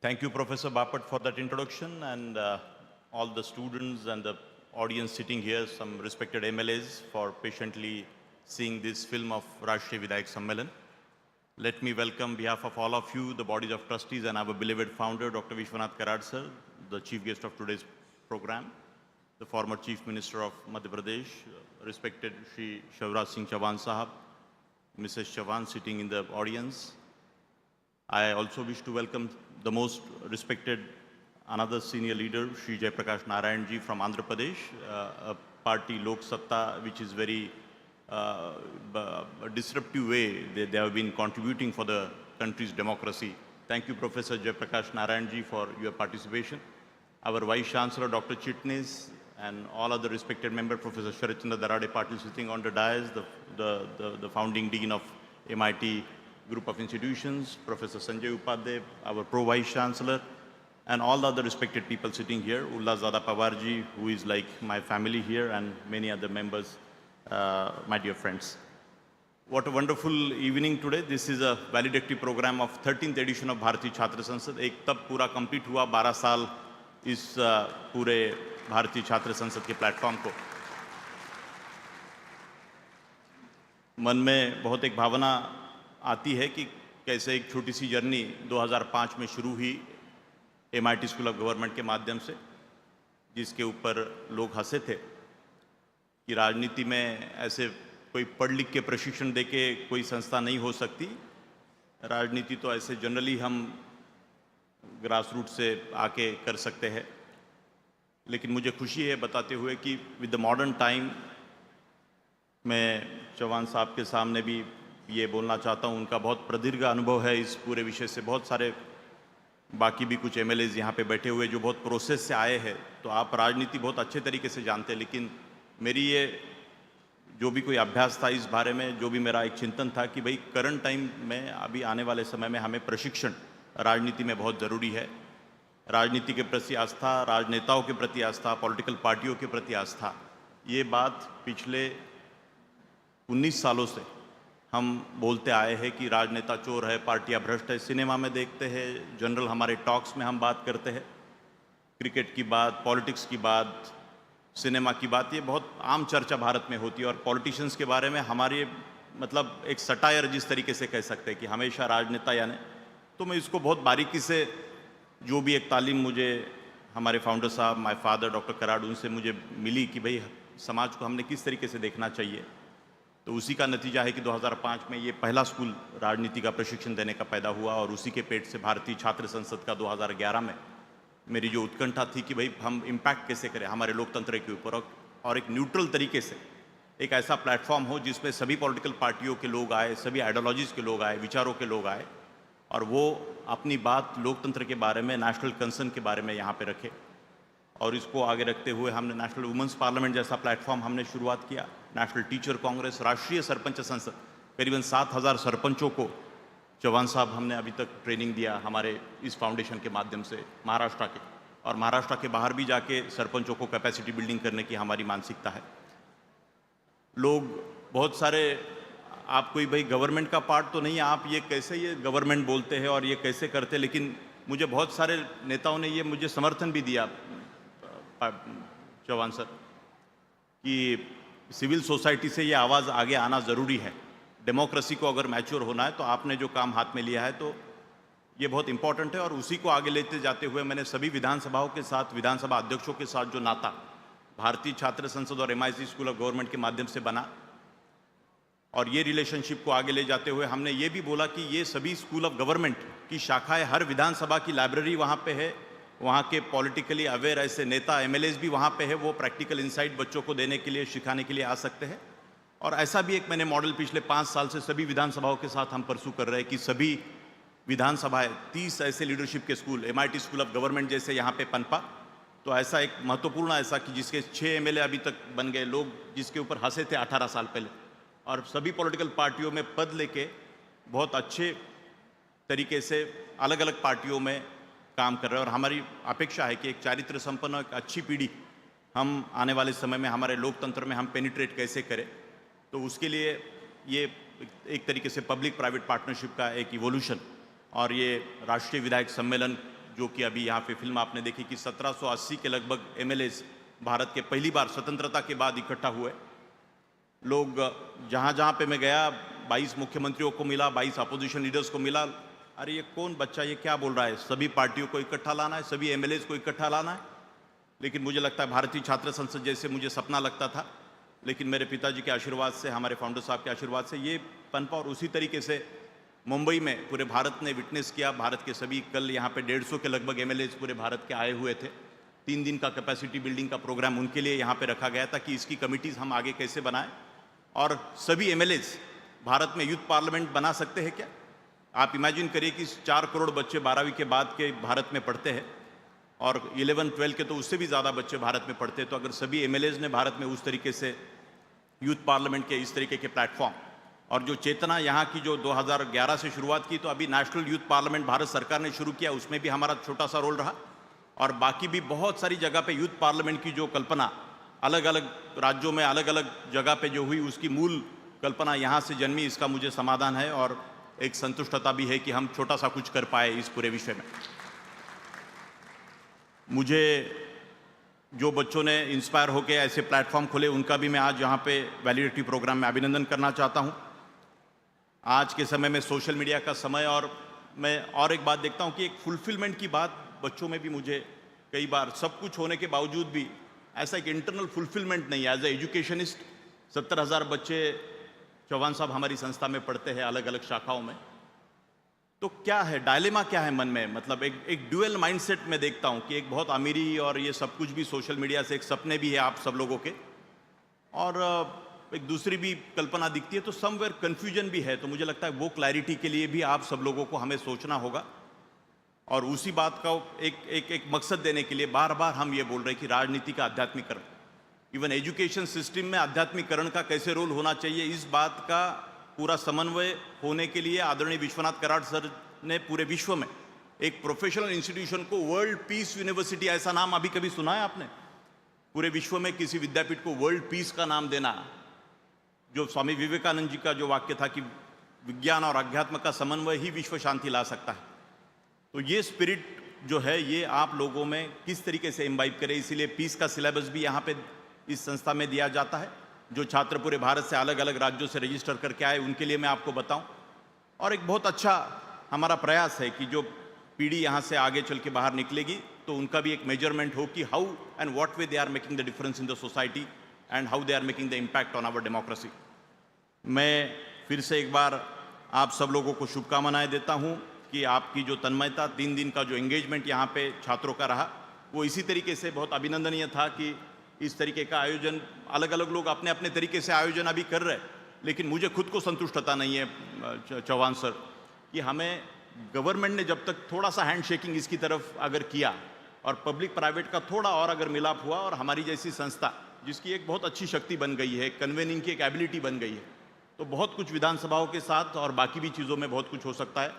Thank you, Professor Bapat, for that introduction, and all the students and the audience sitting here, some respected MLAs, for patiently seeing this film of Rashtriya Vidhayak Sammelan. Let me welcome, on behalf of all of you, the bodies of trustees and our beloved founder, Dr. Vishwashanti Karad sir, the chief guest of today's program, the former Chief Minister of Madhya Pradesh, respected Shri Shivraj Singh Chauhan Sahab, Mrs. Chauhan sitting in the audience. I also wish to welcome the most respected another senior leader, Shri Jaiprakash Narayan ji from Andhra Pradesh, a party Lok Satta which is very a disruptive way they have been contributing for the country's democracy. Thank you, Professor Jaiprakash Narayan ji, for your participation. Our Vice Chancellor, Dr. Chitnis, and all other respected members, Professor Sharat Chandra Darade Patil sitting on the dais, the founding dean of MIT Group of Institutions, Professor Sanjay Upadhyay, our Pro-Vice Chancellor, and all the other respected people sitting here, Ullas Zada Pawarji, who is like my family here, and many other members, my dear friends. What a wonderful evening today. This is a valedictory program of 13th edition of Bharatiya Chhatra Sansad. एक तब पूरा complete हुआ 12 साल इस पूरे भारतीय छात्र संसद के प्लेटफॉर्म को। मन में बहुत एक भावना आती है कि कैसे एक छोटी सी जर्नी 2005 में शुरू हुई MIT स्कूल ऑफ गवर्नमेंट के माध्यम से, जिसके ऊपर लोग हंसे थे कि राजनीति में ऐसे कोई पढ़ लिख के प्रशिक्षण देके कोई संस्था नहीं हो सकती। राजनीति तो ऐसे जनरली हम ग्रास रूट से आके कर सकते हैं। लेकिन मुझे खुशी है बताते हुए कि विद द मॉडर्न टाइम, मैं चौहान साहब के सामने भी ये बोलना चाहता हूँ, उनका बहुत प्रदीर्घ अनुभव है इस पूरे विषय से। बहुत सारे बाकी भी कुछ MLAs यहाँ पे बैठे हुए जो बहुत प्रोसेस से आए हैं, तो आप राजनीति बहुत अच्छे तरीके से जानते हैं। लेकिन मेरी ये जो भी कोई अभ्यास था इस बारे में, जो भी मेरा एक चिंतन था कि भाई करंट टाइम में, अभी आने वाले समय में हमें प्रशिक्षण राजनीति में बहुत ज़रूरी है। राजनीति के प्रति आस्था, राजनेताओं के प्रति आस्था, पॉलिटिकल पार्टियों के प्रति आस्था, ये बात पिछले 19 सालों से हम बोलते आए हैं कि राजनेता चोर है, पार्टियां भ्रष्ट है। सिनेमा में देखते हैं, जनरल हमारे टॉक्स में हम बात करते हैं, क्रिकेट की बात, पॉलिटिक्स की बात, सिनेमा की बात, ये बहुत आम चर्चा भारत में होती है। और पॉलिटिशियंस के बारे में हमारे मतलब एक सटायर जिस तरीके से कह सकते हैं कि हमेशा राजनेता यानी, तो मैं इसको बहुत बारीकी से, जो भी एक तालीम मुझे हमारे फाउंडर साहब, माय फादर डॉक्टर कराड़, उनसे मुझे मिली कि भाई समाज को हमने किस तरीके से देखना चाहिए, तो उसी का नतीजा है कि 2005 में ये पहला स्कूल राजनीति का प्रशिक्षण देने का पैदा हुआ। और उसी के पेट से भारतीय छात्र संसद का 2011 में मेरी जो उत्कंठा थी कि भाई हम इम्पैक्ट कैसे करें हमारे लोकतंत्र के ऊपर, और एक न्यूट्रल तरीके से एक ऐसा प्लेटफॉर्म हो जिसमें सभी पॉलिटिकल पार्टियों के लोग आए, सभी आइडियोलॉजीज़ के लोग आए, विचारों के लोग आए, और वो अपनी बात लोकतंत्र के बारे में, नेशनल कंसर्न के बारे में यहाँ पे रखे। और इसको आगे रखते हुए हमने नेशनल वुमेंस पार्लियामेंट जैसा प्लेटफॉर्म हमने शुरुआत किया, नेशनल टीचर कांग्रेस, राष्ट्रीय सरपंच संसद, करीबन 7000 सरपंचों को चौहान साहब हमने अभी तक ट्रेनिंग दिया हमारे इस फाउंडेशन के माध्यम से महाराष्ट्र के, और महाराष्ट्र के बाहर भी जाके सरपंचों को कैपेसिटी बिल्डिंग करने की हमारी मानसिकता है। लोग बहुत सारे, आप कोई भाई गवर्नमेंट का पार्ट तो नहीं, आप ये कैसे ये गवर्नमेंट बोलते हैं और ये कैसे करते, लेकिन मुझे बहुत सारे नेताओं ने ये मुझे समर्थन भी दिया चौहान सर कि सिविल सोसाइटी से ये आवाज़ आगे आना ज़रूरी है। डेमोक्रेसी को अगर मैच्योर होना है तो आपने जो काम हाथ में लिया है तो ये बहुत इंपॉर्टेंट है। और उसी को आगे लेते जाते हुए मैंने सभी विधानसभाओं के साथ, विधानसभा अध्यक्षों के साथ जो नाता भारतीय छात्र संसद और MIT स्कूल ऑफ गवर्नमेंट के माध्यम से बना, और ये रिलेशनशिप को आगे ले जाते हुए हमने ये भी बोला कि ये सभी स्कूल ऑफ गवर्नमेंट की शाखाएं, हर विधानसभा की लाइब्रेरी वहाँ पे है, वहाँ के पॉलिटिकली अवेयर ऐसे नेता MLAs भी वहाँ पे है, वो प्रैक्टिकल इंसाइट बच्चों को देने के लिए, सिखाने के लिए आ सकते हैं। और ऐसा भी एक मैंने मॉडल पिछले 5 साल से सभी विधानसभाओं के साथ हम परसू कर रहे हैं कि सभी विधानसभाएं 30 ऐसे लीडरशिप के school, MIT school of government जैसे यहाँ पे पनपा, तो ऐसा एक महत्वपूर्ण ऐसा कि जिसके 6 MLA अभी तक बन गए, लोग जिसके ऊपर हंसे थे 18 साल पहले, और सभी पॉलिटिकल पार्टियों में पद लेके बहुत अच्छे तरीके से अलग अलग पार्टियों में काम कर रहे हैं। और हमारी अपेक्षा है कि एक चारित्र संपन्न, एक अच्छी पीढ़ी हम आने वाले समय में हमारे लोकतंत्र में हम पेनिट्रेट कैसे करें, तो उसके लिए ये एक तरीके से पब्लिक प्राइवेट पार्टनरशिप का एक इवोल्यूशन, और ये राष्ट्रीय विधायक सम्मेलन जो कि अभी यहाँ पे फिल्म आपने देखी कि 1780 के लगभग MLAs भारत के पहली बार स्वतंत्रता के बाद इकट्ठा हुए। लोग जहाँ जहाँ पे मैं गया, 22 मुख्यमंत्रियों को मिला, 22 अपोजिशन लीडर्स को मिला। अरे ये कौन बच्चा, ये क्या बोल रहा है, सभी पार्टियों को इकट्ठा लाना है, सभी MLAs को इकट्ठा लाना है। लेकिन मुझे लगता है भारतीय छात्र संसद जैसे मुझे सपना लगता था, लेकिन मेरे पिताजी के आशीर्वाद से, हमारे फाउंडर साहब के आशीर्वाद से ये पनपा। और उसी तरीके से मुंबई में पूरे भारत ने विटनेस किया। भारत के सभी, कल यहाँ पे 150 के लगभग MLAs पूरे भारत के आए हुए थे। 3 दिन का कैपेसिटी बिल्डिंग का प्रोग्राम उनके लिए यहाँ पे रखा गया था कि इसकी कमिटीज़ हम आगे कैसे बनाएं। और सभी MLAs भारत में यूथ पार्लियामेंट बना सकते हैं क्या? आप इमेजिन करिए कि 4 करोड़ बच्चे 12वीं के बाद के भारत में पढ़ते हैं, और 11-12 के तो उससे भी ज़्यादा बच्चे भारत में पढ़ते हैं। तो अगर सभी MLAs ने भारत में उस तरीके से यूथ पार्लियामेंट के इस तरीके के प्लेटफॉर्म, और जो चेतना यहाँ की जो 2011 से शुरुआत की, तो अभी नेशनल यूथ पार्लियामेंट भारत सरकार ने शुरू किया, उसमें भी हमारा छोटा सा रोल रहा। और बाकी भी बहुत सारी जगह पे यूथ पार्लियामेंट की जो कल्पना अलग अलग राज्यों में अलग अलग जगह पे जो हुई, उसकी मूल कल्पना यहाँ से जन्मी, इसका मुझे समाधान है और एक संतुष्टता भी है कि हम छोटा सा कुछ कर पाए इस पूरे विषय में। मुझे जो बच्चों ने इंस्पायर होकर ऐसे प्लेटफॉर्म खोले उनका भी मैं आज यहाँ पे वैलिडिटी प्रोग्राम में अभिनंदन करना चाहता हूँ। आज के समय में सोशल मीडिया का समय, और मैं और एक बात देखता हूँ कि एक फुलफिलमेंट की बात बच्चों में भी मुझे कई बार सब कुछ होने के बावजूद भी ऐसा एक इंटरनल फुलफिलमेंट नहीं है। एज ए एजुकेशनिस्ट 70,000 बच्चे चौहान साहब हमारी संस्था में पढ़ते हैं अलग अलग शाखाओं में। तो क्या है डायलेमा, क्या है मन में, मतलब एक ड्यूअल माइंडसेट में देखता हूं कि एक बहुत अमीरी और ये सब कुछ भी सोशल मीडिया से एक सपने भी है आप सब लोगों के, और एक दूसरी भी कल्पना दिखती है, तो समवेयर कन्फ्यूजन भी है। तो मुझे लगता है वो क्लैरिटी के लिए भी आप सब लोगों को हमें सोचना होगा, और उसी बात का एक मकसद देने के लिए बार बार हम ये बोल रहे हैं कि राजनीति का आध्यात्मिकरण, इवन एजुकेशन सिस्टम में आध्यात्मिकरण का कैसे रोल होना चाहिए, इस बात का पूरा समन्वय होने के लिए आदरणीय विश्वनाथ कराड़ सर ने पूरे विश्व में एक प्रोफेशनल इंस्टीट्यूशन को वर्ल्ड पीस यूनिवर्सिटी, ऐसा नाम अभी कभी सुना है आपने? पूरे विश्व में किसी विद्यापीठ को वर्ल्ड पीस का नाम देना, जो स्वामी विवेकानंद जी का जो वाक्य था कि विज्ञान और अध्यात्म का समन्वय ही विश्व शांति ला सकता है। तो ये स्पिरिट जो है ये आप लोगों में किस तरीके से इम्बाइब करें, इसीलिए पीस का सिलेबस भी यहाँ पे इस संस्था में दिया जाता है। जो छात्र पूरे भारत से अलग अलग राज्यों से रजिस्टर करके आए उनके लिए मैं आपको बताऊं, और एक बहुत अच्छा हमारा प्रयास है कि जो पीढ़ी यहाँ से आगे चल के बाहर निकलेगी तो उनका भी एक मेजरमेंट हो कि how and what way they are making the difference in the society and how they are making the impact on our democracy. मैं फिर से एक बार आप सब लोगों को शुभकामनाएं देता हूँ कि आपकी जो तन्मयता, 3 दिन का जो एंगेजमेंट यहाँ पे छात्रों का रहा वो इसी तरीके से बहुत अभिनंदनीय था कि इस तरीके का आयोजन अलग अलग लोग अपने अपने तरीके से आयोजन अभी कर रहे हैं, लेकिन मुझे खुद को संतुष्टता नहीं है चौहान सर कि हमें गवर्नमेंट ने जब तक थोड़ा सा हैंड शेकिंग इसकी तरफ अगर किया और पब्लिक प्राइवेट का थोड़ा और अगर मिलाप हुआ और हमारी जैसी संस्था जिसकी एक बहुत अच्छी शक्ति बन गई है, कन्वेनिंग की एक एबिलिटी बन गई है, तो बहुत कुछ विधानसभाओं के साथ और बाकी भी चीज़ों में बहुत कुछ हो सकता है।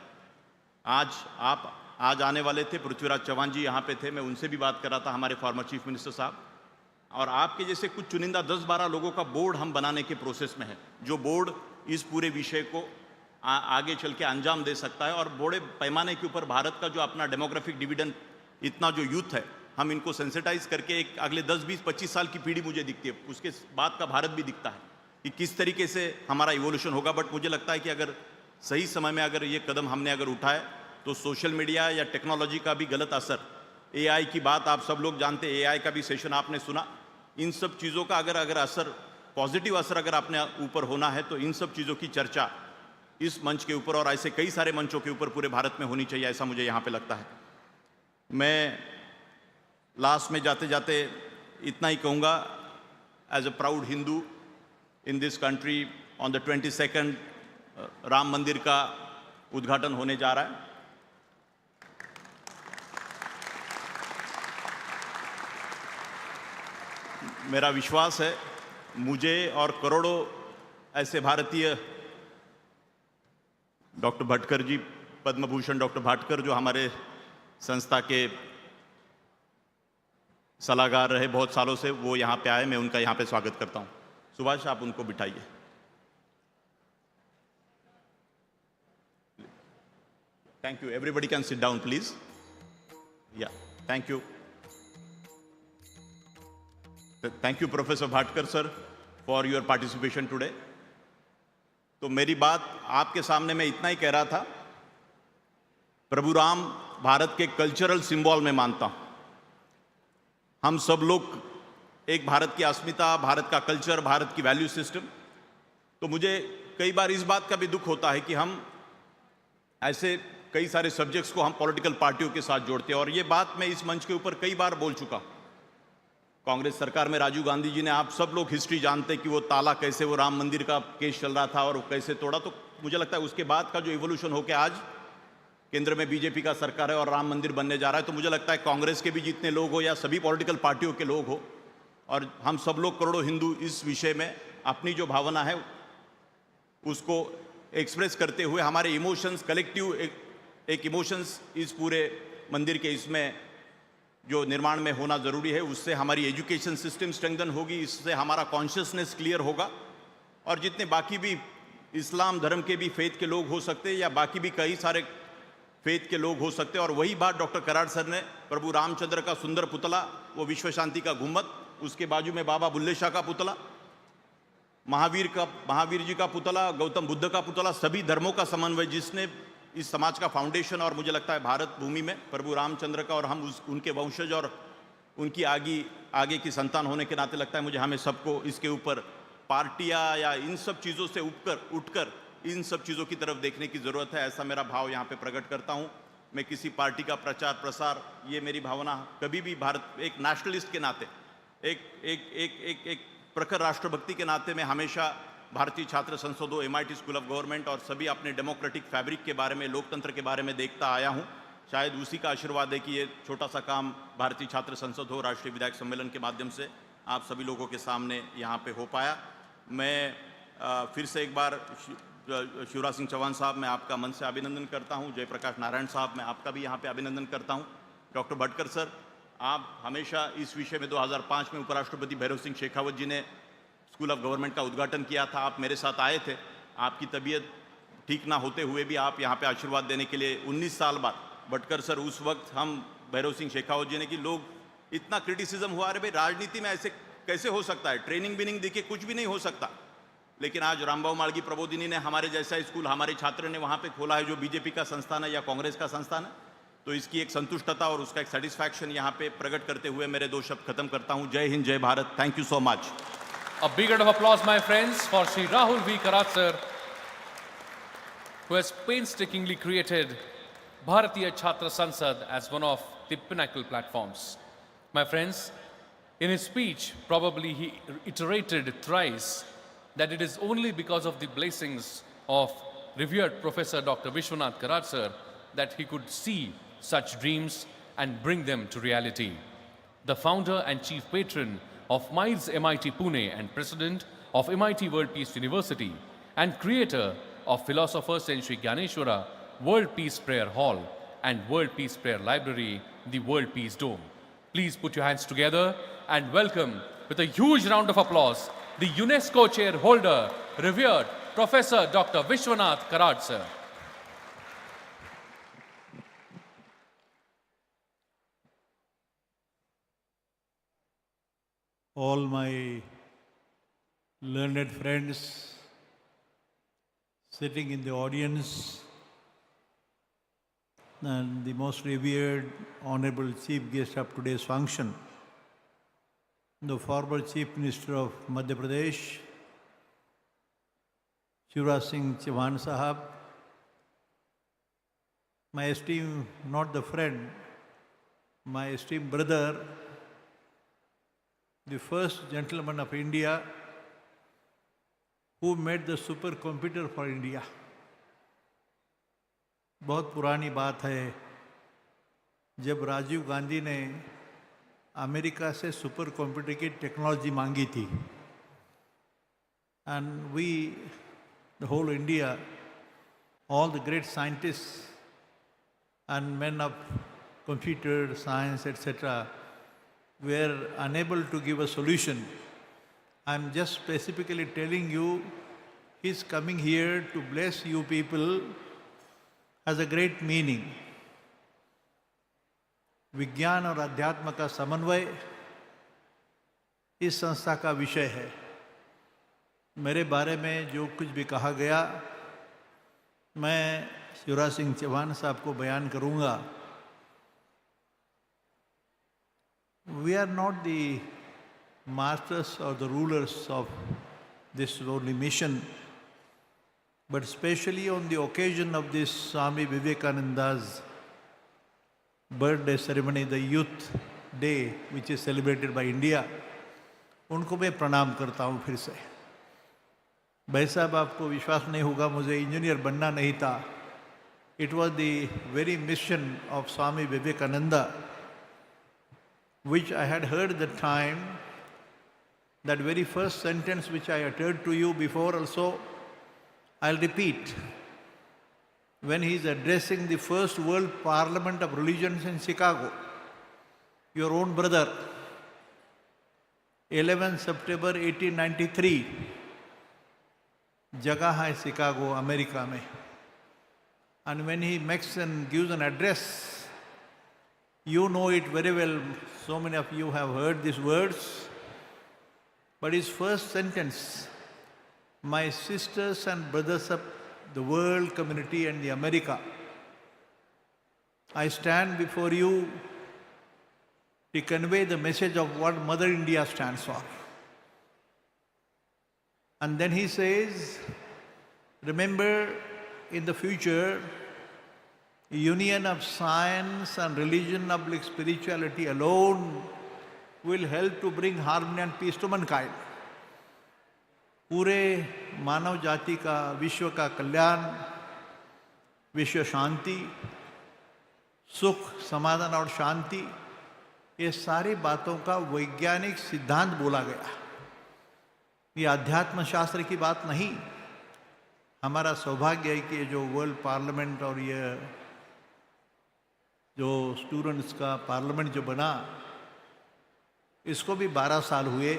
आज आने वाले थे पृथ्वीराज चौहान जी यहाँ पे थे, मैं उनसे भी बात कर रहा था, हमारे फॉर्मर चीफ मिनिस्टर साहब, और आपके जैसे कुछ चुनिंदा 10-12 लोगों का बोर्ड हम बनाने के प्रोसेस में है, जो बोर्ड इस पूरे विषय को आगे चल के अंजाम दे सकता है। और बड़े पैमाने के ऊपर भारत का जो अपना डेमोग्राफिक डिविडेंड, इतना जो यूथ है, हम इनको सेंसिटाइज करके एक अगले 10-20-25 साल की पीढ़ी मुझे दिखती है, उसके बाद का भारत भी दिखता है कि किस तरीके से हमारा इवोल्यूशन होगा। बट मुझे लगता है कि अगर सही समय में अगर ये कदम हमने अगर उठाए तो सोशल मीडिया या टेक्नोलॉजी का भी गलत असर, एआई की बात आप सब लोग जानते हैं, एआई का भी सेशन आपने सुना, इन सब चीज़ों का अगर असर, पॉजिटिव असर अगर अपने ऊपर होना है तो इन सब चीज़ों की चर्चा इस मंच के ऊपर और ऐसे कई सारे मंचों के ऊपर पूरे भारत में होनी चाहिए, ऐसा मुझे यहाँ पे लगता है। मैं लास्ट में जाते जाते इतना ही कहूँगा, as a proud Hindu in this country, on the 22nd Ram Mandir का उद्घाटन होने जा रहा है। मेरा विश्वास है, मुझे और करोड़ों ऐसे भारतीय, डॉक्टर भटकर जी, पद्म भूषण डॉक्टर भटकर जो हमारे संस्था के सलाहकार रहे बहुत सालों से, वो यहाँ पे आए, मैं उनका यहाँ पे स्वागत करता हूँ। सुभाष, आप उनको बिठाइए। Thank you. Everybody can sit down please. Yeah, thank you. Thank you professor Bhatkar sir for your participation today. तो मेरी बात आपके सामने मैं इतना ही कह रहा था, प्रभु राम भारत के कल्चरल सिंबल में मानता हूं। हम सब लोग एक भारत की अस्मिता, भारत का कल्चर, भारत की वैल्यू सिस्टम। तो मुझे कई बार इस बात का भी दुख होता है कि हम ऐसे कई सारे सब्जेक्ट्स को हम पॉलिटिकल पार्टियों के साथ जोड़ते हैं, और ये बात मैं इस मंच के ऊपर कई बार बोल चुका हूं। कांग्रेस सरकार में राजीव गांधी जी ने, आप सब लोग हिस्ट्री जानते हैं कि वो ताला कैसे, वो राम मंदिर का केस चल रहा था और वो कैसे तोड़ा। तो मुझे लगता है उसके बाद का जो इवोल्यूशन होकर आज केंद्र में बीजेपी का सरकार है और राम मंदिर बनने जा रहा है, तो मुझे लगता है कांग्रेस के भी जितने लोग हो या सभी पॉलिटिकल पार्टियों के लोग हो और हम सब लोग करोड़ों हिंदू इस विषय में अपनी जो भावना है उसको एक्सप्रेस करते हुए हमारे इमोशंस, कलेक्टिव एक इमोशंस इस पूरे मंदिर के इसमें जो निर्माण में होना ज़रूरी है। उससे हमारी एजुकेशन सिस्टम स्ट्रेंथन होगी, इससे हमारा कॉन्शियसनेस क्लियर होगा और जितने बाकी भी इस्लाम धर्म के भी फेथ के लोग हो सकते हैं या बाकी भी कई सारे फेथ के लोग हो सकते हैं। और वही बात डॉक्टर कराड़ सर ने, प्रभु रामचंद्र का सुंदर पुतला, वो विश्वशांति का गुम्बद, उसके बाजू में बाबा बुल्ले शाह का पुतला, महावीर जी का पुतला, गौतम बुद्ध का पुतला, सभी धर्मों का समन्वय जिसने इस समाज का फाउंडेशन, और मुझे लगता है भारत भूमि में प्रभु रामचंद्र का, और हम उनके वंशज और उनकी आगे की संतान होने के नाते लगता है मुझे हमें सबको इसके ऊपर पार्टियां या इन सब चीज़ों से उठकर इन सब चीज़ों की तरफ देखने की ज़रूरत है, ऐसा मेरा भाव यहाँ पे प्रकट करता हूँ। मैं किसी पार्टी का प्रचार प्रसार, ये मेरी भावना कभी भी भारत, एक नेशनलिस्ट के नाते, एक प्रखर राष्ट्रभक्ति के नाते मैं हमेशा भारतीय छात्र संसद हो, MIT स्कूल ऑफ गवर्नमेंट और सभी अपने डेमोक्रेटिक फैब्रिक के बारे में, लोकतंत्र के बारे में देखता आया हूँ। शायद उसी का आशीर्वाद है कि ये छोटा सा काम भारतीय छात्र संसद हो, राष्ट्रीय विधायक सम्मेलन के माध्यम से आप सभी लोगों के सामने यहाँ पे हो पाया। मैं फिर से एक बार शिवराज सिंह चौहान साहब, मैं आपका मन से अभिनंदन करता हूँ। जयप्रकाश नारायण साहब, मैं आपका भी यहाँ पे अभिनंदन करता हूँ। डॉक्टर भटकर सर, आप हमेशा इस विषय में 2005 में उपराष्ट्रपति भैरव सिंह शेखावत जी ने स्कूल ऑफ गवर्नमेंट का उद्घाटन किया था, आप मेरे साथ आए थे। आपकी तबीयत ठीक ना होते हुए भी आप यहाँ पे आशीर्वाद देने के लिए 19 साल बाद, भटकर सर, उस वक्त हम भैरव सिंह शेखावत जी ने कि लोग इतना क्रिटिसिज्म हुआ, अरे भाई राजनीति में ऐसे कैसे हो सकता है, ट्रेनिंग बिनिंग दिखे कुछ भी नहीं हो सकता। लेकिन आज रामबाबू माळगी प्रबोधिनी ने हमारे जैसा स्कूल हमारे छात्र ने वहाँ पे खोला है, जो बीजेपी का संस्थान है या कांग्रेस का संस्थान है, तो इसकी एक संतुष्टता और उसका एक सेटिस्फैक्शन यहाँ पे प्रकट करते हुए मेरे 2 शब्द खत्म करता हूँ। जय हिंद, जय Bharat. Thank you so much. A big round of applause, my friends, for Sri Rahul V. Karad sir, who has painstakingly created Bharatiya Chhatra Sansad as one of the pinnacle platforms. My friends, in his speech, probably he iterated thrice that it is only because of the blessings of revered Professor Dr. Vishwanath Karad sir that he could see such dreams and bring them to reality. The founder and chief patron of MITES MIT Pune and president of MIT World Peace University and creator of Philosopher's Century Gyaneshwara World Peace Prayer Hall and World Peace Prayer Library, the World Peace Dome. Please put your hands together and welcome with a huge round of applause the UNESCO chair holder, revered Professor Dr. Vishwanath Karad sir. All my learned friends sitting in the audience, and the most revered Honorable Chief Guest of today's function, the former Chief Minister of Madhya Pradesh, Shivraj Singh Chauhan Sahab, my esteemed, not the friend, my esteemed brother, the first gentleman of India who made the supercomputer for India. बहुत पुरानी बात है, जब राजीव गांधी ने America से super computer की technology मांगी थी, and we, the whole India, all the great scientists and men of computer science, etc., were unable to give a solution. I'm just specifically telling you, he's coming here to bless you people has a great meaning. विज्ञान और अध्यात्म का समन्वय इस संस्था का विषय है। मेरे बारे में जो कुछ भी कहा गया, मैं शिवराज सिंह चौहान साहब को बयान करूंगा। We are not the masters or the rulers of this lonely mission, but especially on the occasion of this Swami Vivekananda's birthday ceremony, the Youth Day, which is celebrated by India, उनको मैं प्रणाम करता हूँ फिर से। भाई साहब, आपको विश्वास नहीं होगा, मुझे इंजीनियर बनना नहीं था। It was the very mission of Swami Vivekananda, which I had heard at the time, that very first sentence which I uttered to you before also, I'll repeat. When he is addressing the first World Parliament of Religions in Chicago, your own brother, 11 September 1893, जगह है Chicago America में. And when he makes and gives an address, you know it very well. So many of you have heard these words. But his first sentence, my sisters and brothers of the world community and the America, I stand before you to convey the message of what Mother India stands for. And then he says, remember, in the future, union of science and religion, public spirituality alone will help to bring harmony and peace to mankind. पूरे मानव जाति का, विश्व का कल्याण, विश्व शांति, सुख, समाधान और शांति, ये सारी बातों का वैज्ञानिक सिद्धांत बोला गया. ये अध्यात्म शास्त्र की बात नहीं. हमारा सौभाग्य है कि ये जो वर्ल्ड पार्लियामेंट और ये जो स्टूडेंट्स का पार्लियामेंट जो बना, इसको भी 12 साल हुए.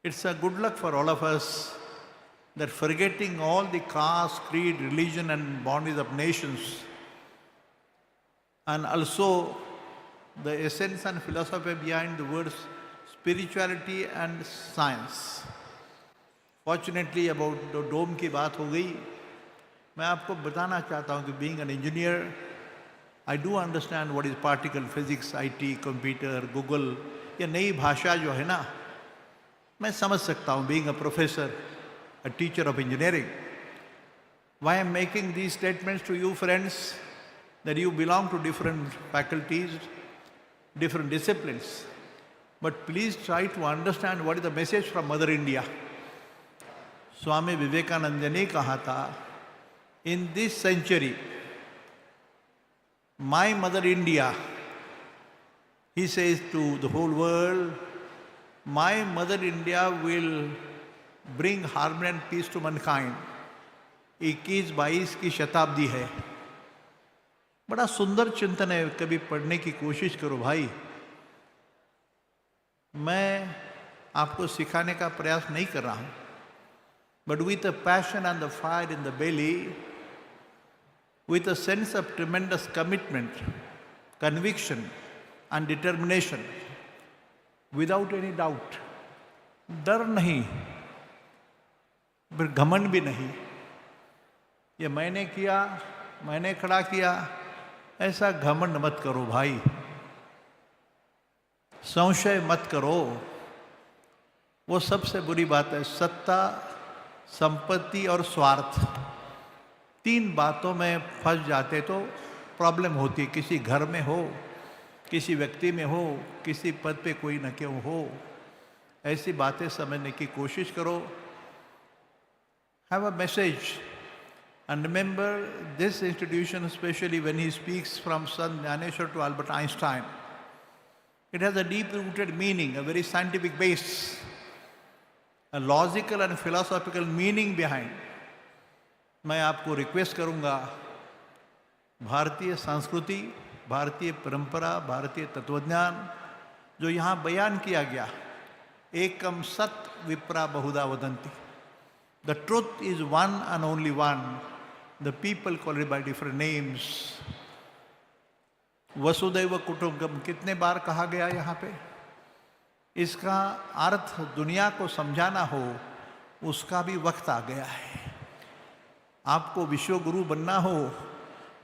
It's a good luck for all of us that forgetting all the caste, creed, religion and boundaries of nations, and also the essence and philosophy behind the words spirituality and science. Fortunately, about the dome की बात हो गई. मैं आपको बताना चाहता हूँ कि being an engineer, I do understand what is particle physics, IT, computer, Google. ये नई भाषा जो है ना, मैं समझ सकता हूँ. Being a professor, a teacher of engineering. Why I am making these statements to you friends, that you belong to different faculties, different disciplines. But please try to understand what is the message from Mother India. Swami Vivekananda ने कहा था, in this century, my Mother India, he says to the whole world, my Mother India will bring harmony and peace to mankind. 21-22 की शताब्दी है. बड़ा सुंदर चिंतन है, कभी पढ़ने की कोशिश करो भाई. मैं आपको सिखाने का प्रयास नहीं कर रहा हूं. But with a passion and the fire in the belly, with a sense of tremendous commitment, conviction and determination, without any doubt, डर नहीं, फिर घमंड भी नहीं. ये मैंने किया, मैंने खड़ा किया, ऐसा घमंड मत करो भाई. संशय मत करो. वो सबसे बुरी बात है. सत्ता, संपत्ति और स्वार्थ, 3 बातों में फंस जाते तो प्रॉब्लम होती है. किसी घर में हो, किसी व्यक्ति में हो, किसी पद पे कोई न क्यों हो, ऐसी बातें समझने की कोशिश करो. Have a message and remember this institution, especially when he speaks from Sant Jnaneshwar to Albert Einstein, it has a deep-rooted meaning, a very scientific base, a logical and philosophical meaning behind. मैं आपको request करूंगा, भारतीय संस्कृति, भारतीय परंपरा, भारतीय तत्वज्ञान जो यहाँ बयान किया गया, एकम सत विप्रा बहुधा वदंती. The truth is one and only one. The people call it by different names. वसुदैव कुटुंबकम कितने बार कहा गया यहाँ पे? इसका अर्थ दुनिया को समझाना हो, उसका भी वक्त आ गया है. आपको विश्व गुरु बनना हो,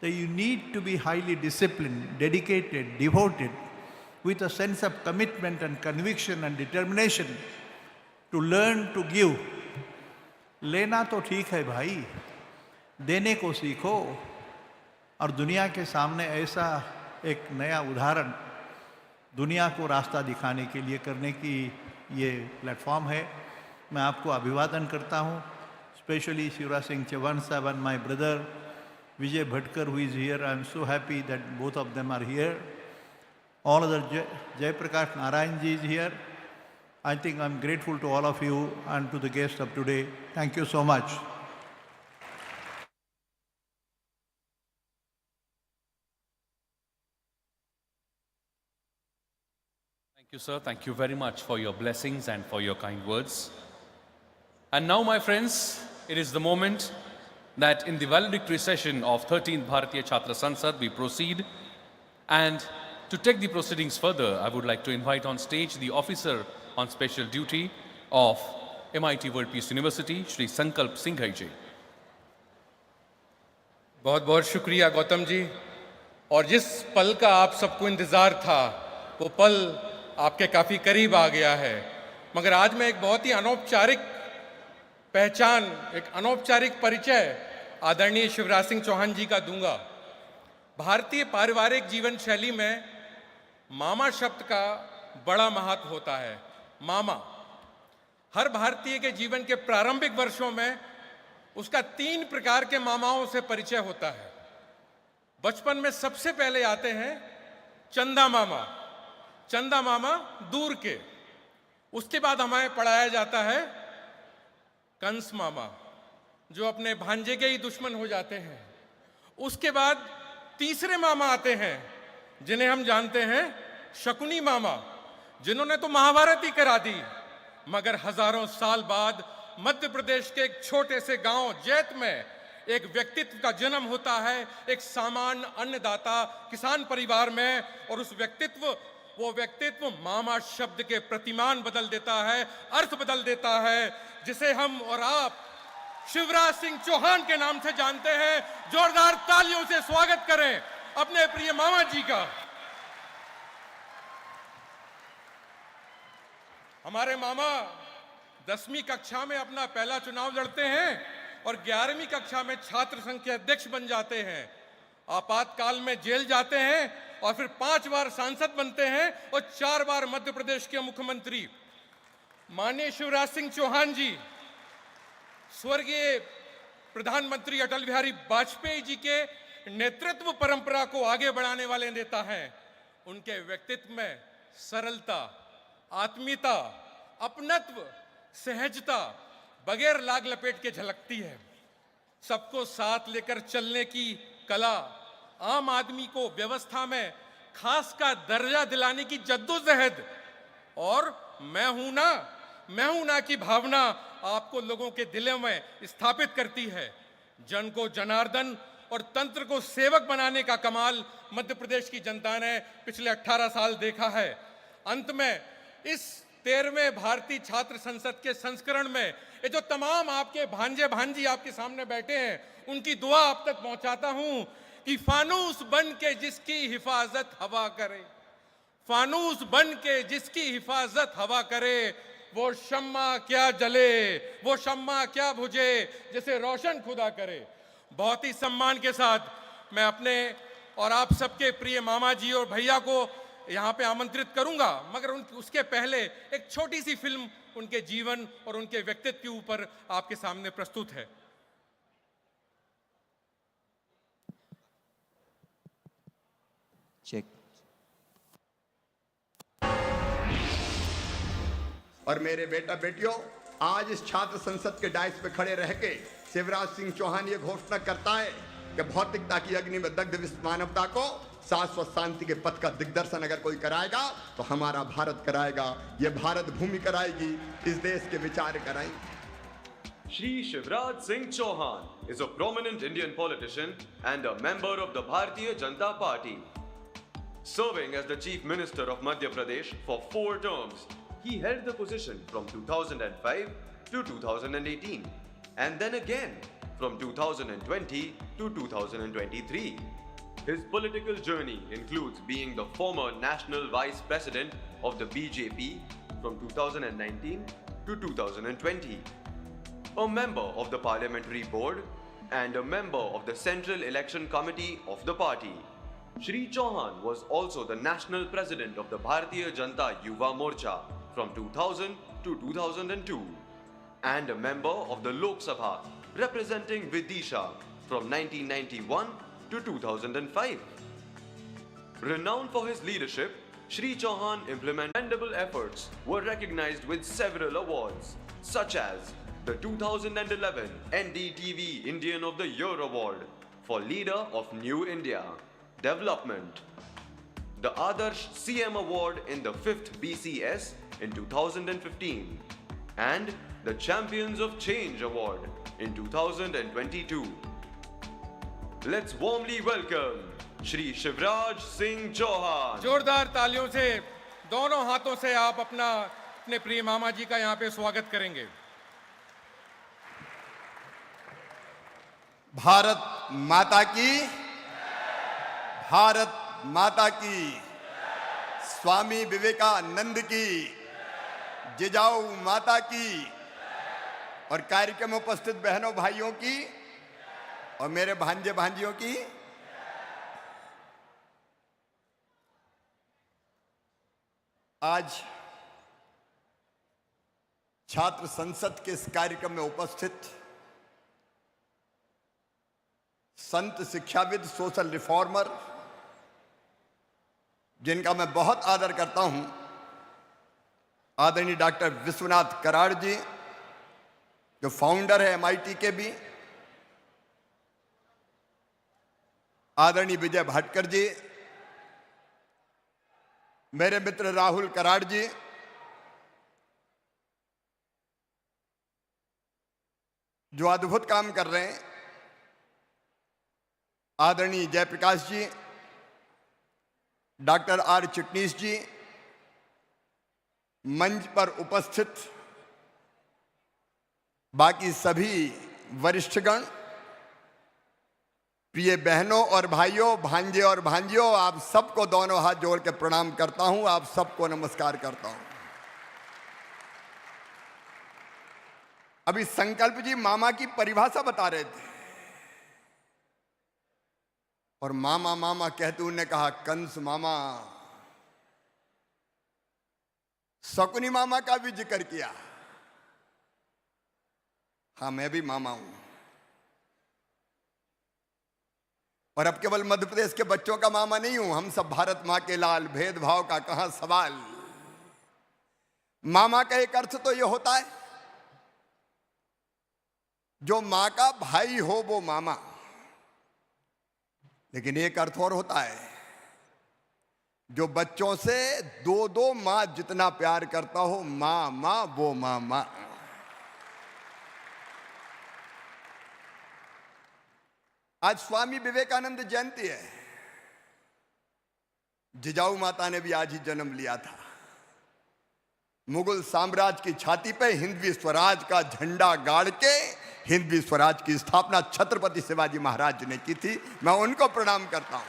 तो you need to be highly disciplined, dedicated, devoted, with a sense of commitment and conviction and determination to learn to give. लेना तो ठीक है भाई, देने को सीखो. और दुनिया के सामने ऐसा एक नया उदाहरण दुनिया को रास्ता दिखाने के लिए करने की ये प्लेटफॉर्म है. मैं आपको अभिवादन करता हूँ. स्पेशली शिवराज सिंह चौहान साहब and my brother Vijay Bhatkar, who is here. I am so happy that both of them are here. All other Jai Prakash Narayan ji is here. I think I am grateful to all of you and to the guests of today. Thank you so much. Thank you, sir. Thank you very much for your blessings and for your kind words. And now, my friends, it is the moment that in the valedictory session of 13th Bharatiya Chhatra Sansad, we proceed. And to take the proceedings further, I would like to invite on stage the officer on special duty of MIT World Peace University, Shri Sankalp Singhai ji. बहुत बहुत शुक्रिया गौतम जी। और जिस पल का आप सबको इंतज़ार था वो पल आपके काफ़ी करीब आ गया है। मगर आज मैं एक बहुत ही अनौपचारिक पहचान, एक अनौपचारिक परिचय आदरणीय शिवराज सिंह चौहान जी का दूंगा। भारतीय पारिवारिक जीवन शैली में मामा शब्द का बड़ा महत्व होता है। मामा, हर भारतीय के जीवन के प्रारंभिक वर्षों में उसका 3 प्रकार के मामाओं से परिचय होता है। बचपन में सबसे पहले आते हैं चंदा मामा। चंदा मामा दूर के। उसके बाद हमें पढ़ाया जाता है कंस मामा, जो अपने भांजे के ही दुश्मन हो जाते हैं। उसके बाद तीसरे मामा आते हैं जिन्हें हम जानते हैं शकुनी मामा, जिन्होंने तो महाभारत ही करा दी। मगर हजारों साल बाद मध्य प्रदेश के एक छोटे से गांव जैत में एक व्यक्तित्व का जन्म होता है, एक सामान्य अन्नदाता किसान परिवार में। और उस वो व्यक्तित्व मामा शब्द के प्रतिमान बदल देता है, अर्थ बदल देता है, जिसे हम और आप शिवराज सिंह चौहान के नाम से जानते हैं। जोरदार तालियों से स्वागत करें अपने प्रिय मामा जी का। हमारे मामा 10वीं कक्षा में अपना पहला चुनाव लड़ते हैं और 11वीं कक्षा में छात्र संघ के अध्यक्ष बन जाते हैं। आपातकाल में जेल जाते हैं और फिर 5 बार सांसद बनते हैं और 4 बार मध्य प्रदेश के मुख्यमंत्री। माननीय शिवराज सिंह चौहान जी स्वर्गीय प्रधानमंत्री अटल बिहारी वाजपेयी जी के नेतृत्व परंपरा को आगे बढ़ाने वाले नेता हैं। उनके व्यक्तित्व में सरलता, आत्मीयता, अपनत्व, सहजता बगैर लाग लपेट के झलकती है। सबको साथ लेकर चलने की कला, आम आदमी को व्यवस्था में खास का दर्जा दिलाने की जद्दोजहद और मैं हूं ना की भावना आपको लोगों के दिलों में स्थापित करती है। जन को जनार्दन और तंत्र को सेवक बनाने का कमाल मध्य प्रदेश की जनता ने पिछले 18 साल देखा है। अंत में इस 13वें भारतीय छात्र संसद के संस्करण में ये जो तमाम आपके भांजे भांजी आपके सामने बैठे हैं, उनकी दुआ आप तक पहुंचाता हूं कि फानूस बन के जिसकी हिफाजत हवा करे, फानूस बन के जिसकी हिफाजत हवा करे, वो शम्मा क्या जले, वो शम्मा क्या बुझे, जिसे रोशन खुदा करे। बहुत ही सम्मान के साथ मैं अपने और आप सबके प्रिय मामा जी और भैया को यहाँ पे आमंत्रित करूंगा, मगर उसके पहले एक छोटी सी फिल्म उनके जीवन और उनके व्यक्तित्व के ऊपर आपके सामने प्रस्तुत है। चेक। और मेरे बेटा बेटियों, आज इस छात्र संसद के डाइस पे खड़े रह के शिवराज सिंह चौहान ये घोषणा करता है कि भौतिकता की अग्नि में दग्ध विश्व मानवता को शाश्वत शांति के पथ का दिग्दर्शन अगर कोई कराएगा तो हमारा भारत कराएगा। ये भारत भूमि कराएगी, इस देश के विचार कराएंगे। Shri Shivraj Singh Chauhan is a prominent Indian politician and a member of the Bharatiya Chhatra Party. Serving as the Chief Minister of Madhya Pradesh for 4 terms, he held the position from 2005 to 2018 and then again from 2020 to 2023. His political journey includes being the former National Vice President of the BJP from 2019 to 2020, a member of the Parliamentary Board and a member of the Central Election Committee of the party. Shri Chauhan was also the National President of the Bharatiya Janata Yuva Morcha from 2000 to 2002 and a member of the Lok Sabha representing Vidisha from 1991 to 2005. Renowned for his leadership, Shri Chauhan implemented commendable efforts were recognized with several awards, such as the 2011 NDTV Indian of the Year Award for Leader of New India Development, the Adarsh CM Award in the 5th BCS in 2015, and the Champions of Change Award in 2022. Let's warmly welcome Shri Shivraj Singh Chauhan. जोरदार तालियों से दोनों हाथों से आप अपने प्रिय मामा जी का यहाँ पे स्वागत करेंगे। भारत माता की, भारत माता की, स्वामी विवेकानंद की, जिजाऊ माता की और कार्यक्रम में उपस्थित बहनों भाइयों की और मेरे भांजे भांजियों की। आज छात्र संसद के इस कार्यक्रम में उपस्थित संत शिक्षाविद, सोशल रिफॉर्मर, जिनका मैं बहुत आदर करता हूं, आदरणीय डॉक्टर विश्वनाथ कराड़ जी, जो फाउंडर है MIT के भी, आदरणीय विजय भाटकर जी, मेरे मित्र राहुल कराड़ जी, जो अद्भुत काम कर रहे हैं, आदरणीय जयप्रकाश जी, डॉक्टर R चिटनीस जी, मंच पर उपस्थित बाकी सभी वरिष्ठगण, प्रिय बहनों और भाइयों, भांजे और भांजियों, आप सबको दोनों हाथ जोड़ के प्रणाम करता हूं, आप सबको नमस्कार करता हूं। अभी संकल्प जी मामा की परिभाषा बता रहे थे और मामा मामा कहते उन्होंने कहा कंस मामा, शकुनी मामा का भी जिक्र किया। हाँ, मैं भी मामा हूं और अब केवल मध्य प्रदेश के बच्चों का मामा नहीं हूं, हम सब भारत मां के लाल, भेदभाव का कहां सवाल। मामा का एक अर्थ तो यह होता है जो मां का भाई हो वो मामा, लेकिन एक अर्थ और होता है जो बच्चों से दो दो मां जितना प्यार करता हो, मां मां वो मामा। आज स्वामी विवेकानंद जयंती है। जिजाऊ माता ने भी आज ही जन्म लिया था। मुगल साम्राज्य की छाती पे हिंदवी स्वराज का झंडा गाड़ के हिंदवी स्वराज की स्थापना छत्रपति शिवाजी महाराज ने की थी। मैं उनको प्रणाम करता हूं।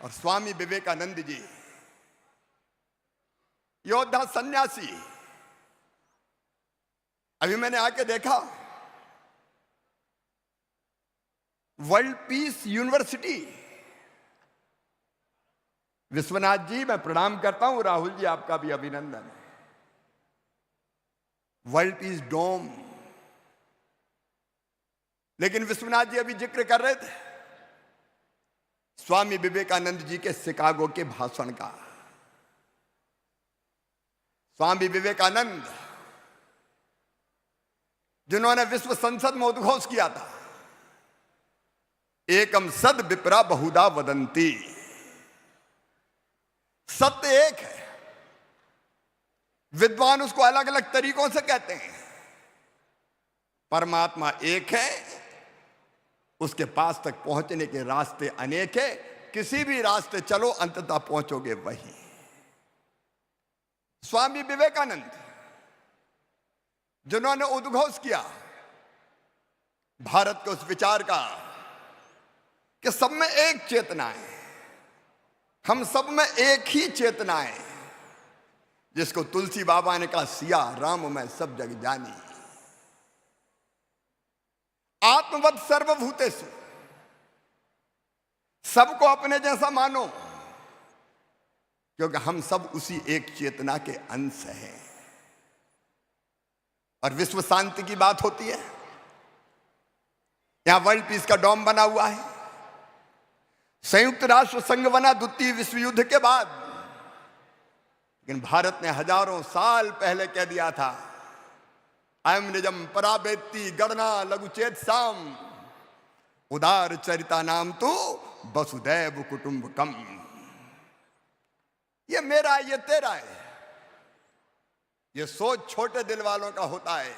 और स्वामी विवेकानंद जी योद्धा सन्यासी, अभी मैंने आके देखा world peace university, Vishwanath ji मैं प्रणाम करता हूं, राहुल जी आपका भी अभिनंदन। वर्ल्ड पीस डोम, लेकिन विश्वनाथ जी अभी जिक्र कर रहे थे स्वामी विवेकानंद जी के शिकागो के भाषण का। स्वामी विवेकानंद जिन्होंने विश्व संसद में उद्घोष किया था, एकम सद विप्रा बहुधा वदंती, सत्य एक है, विद्वान उसको अलग अलग तरीकों से कहते हैं। परमात्मा एक है, उसके पास तक पहुंचने के रास्ते अनेक है, किसी भी रास्ते चलो अंततः पहुंचोगे वही। स्वामी विवेकानंद जिन्होंने उद्घोष किया भारत के उस विचार का कि सब में एक चेतना है, हम सब में एक ही चेतना है, जिसको तुलसी बाबा ने कहा सिया राम मैं सब जग जानी। आत्मवत् सर्वभूतेषु, सबको अपने जैसा मानो, क्योंकि हम सब उसी एक चेतना के अंश हैं। और विश्व शांति की बात होती है, यहां वर्ल्ड पीस का डोम बना हुआ है। संयुक्त राष्ट्र संघ बना द्वितीय विश्व युद्ध के बाद, लेकिन भारत ने हजारों साल पहले कह दिया था अयम निजम पराबेत्ति गणना लघुचेत साम उदार चरिता नाम तो वसुदैव कुटुंबकम। ये मेरा है, ये तेरा है। ये सोच छोटे दिल वालों का होता है।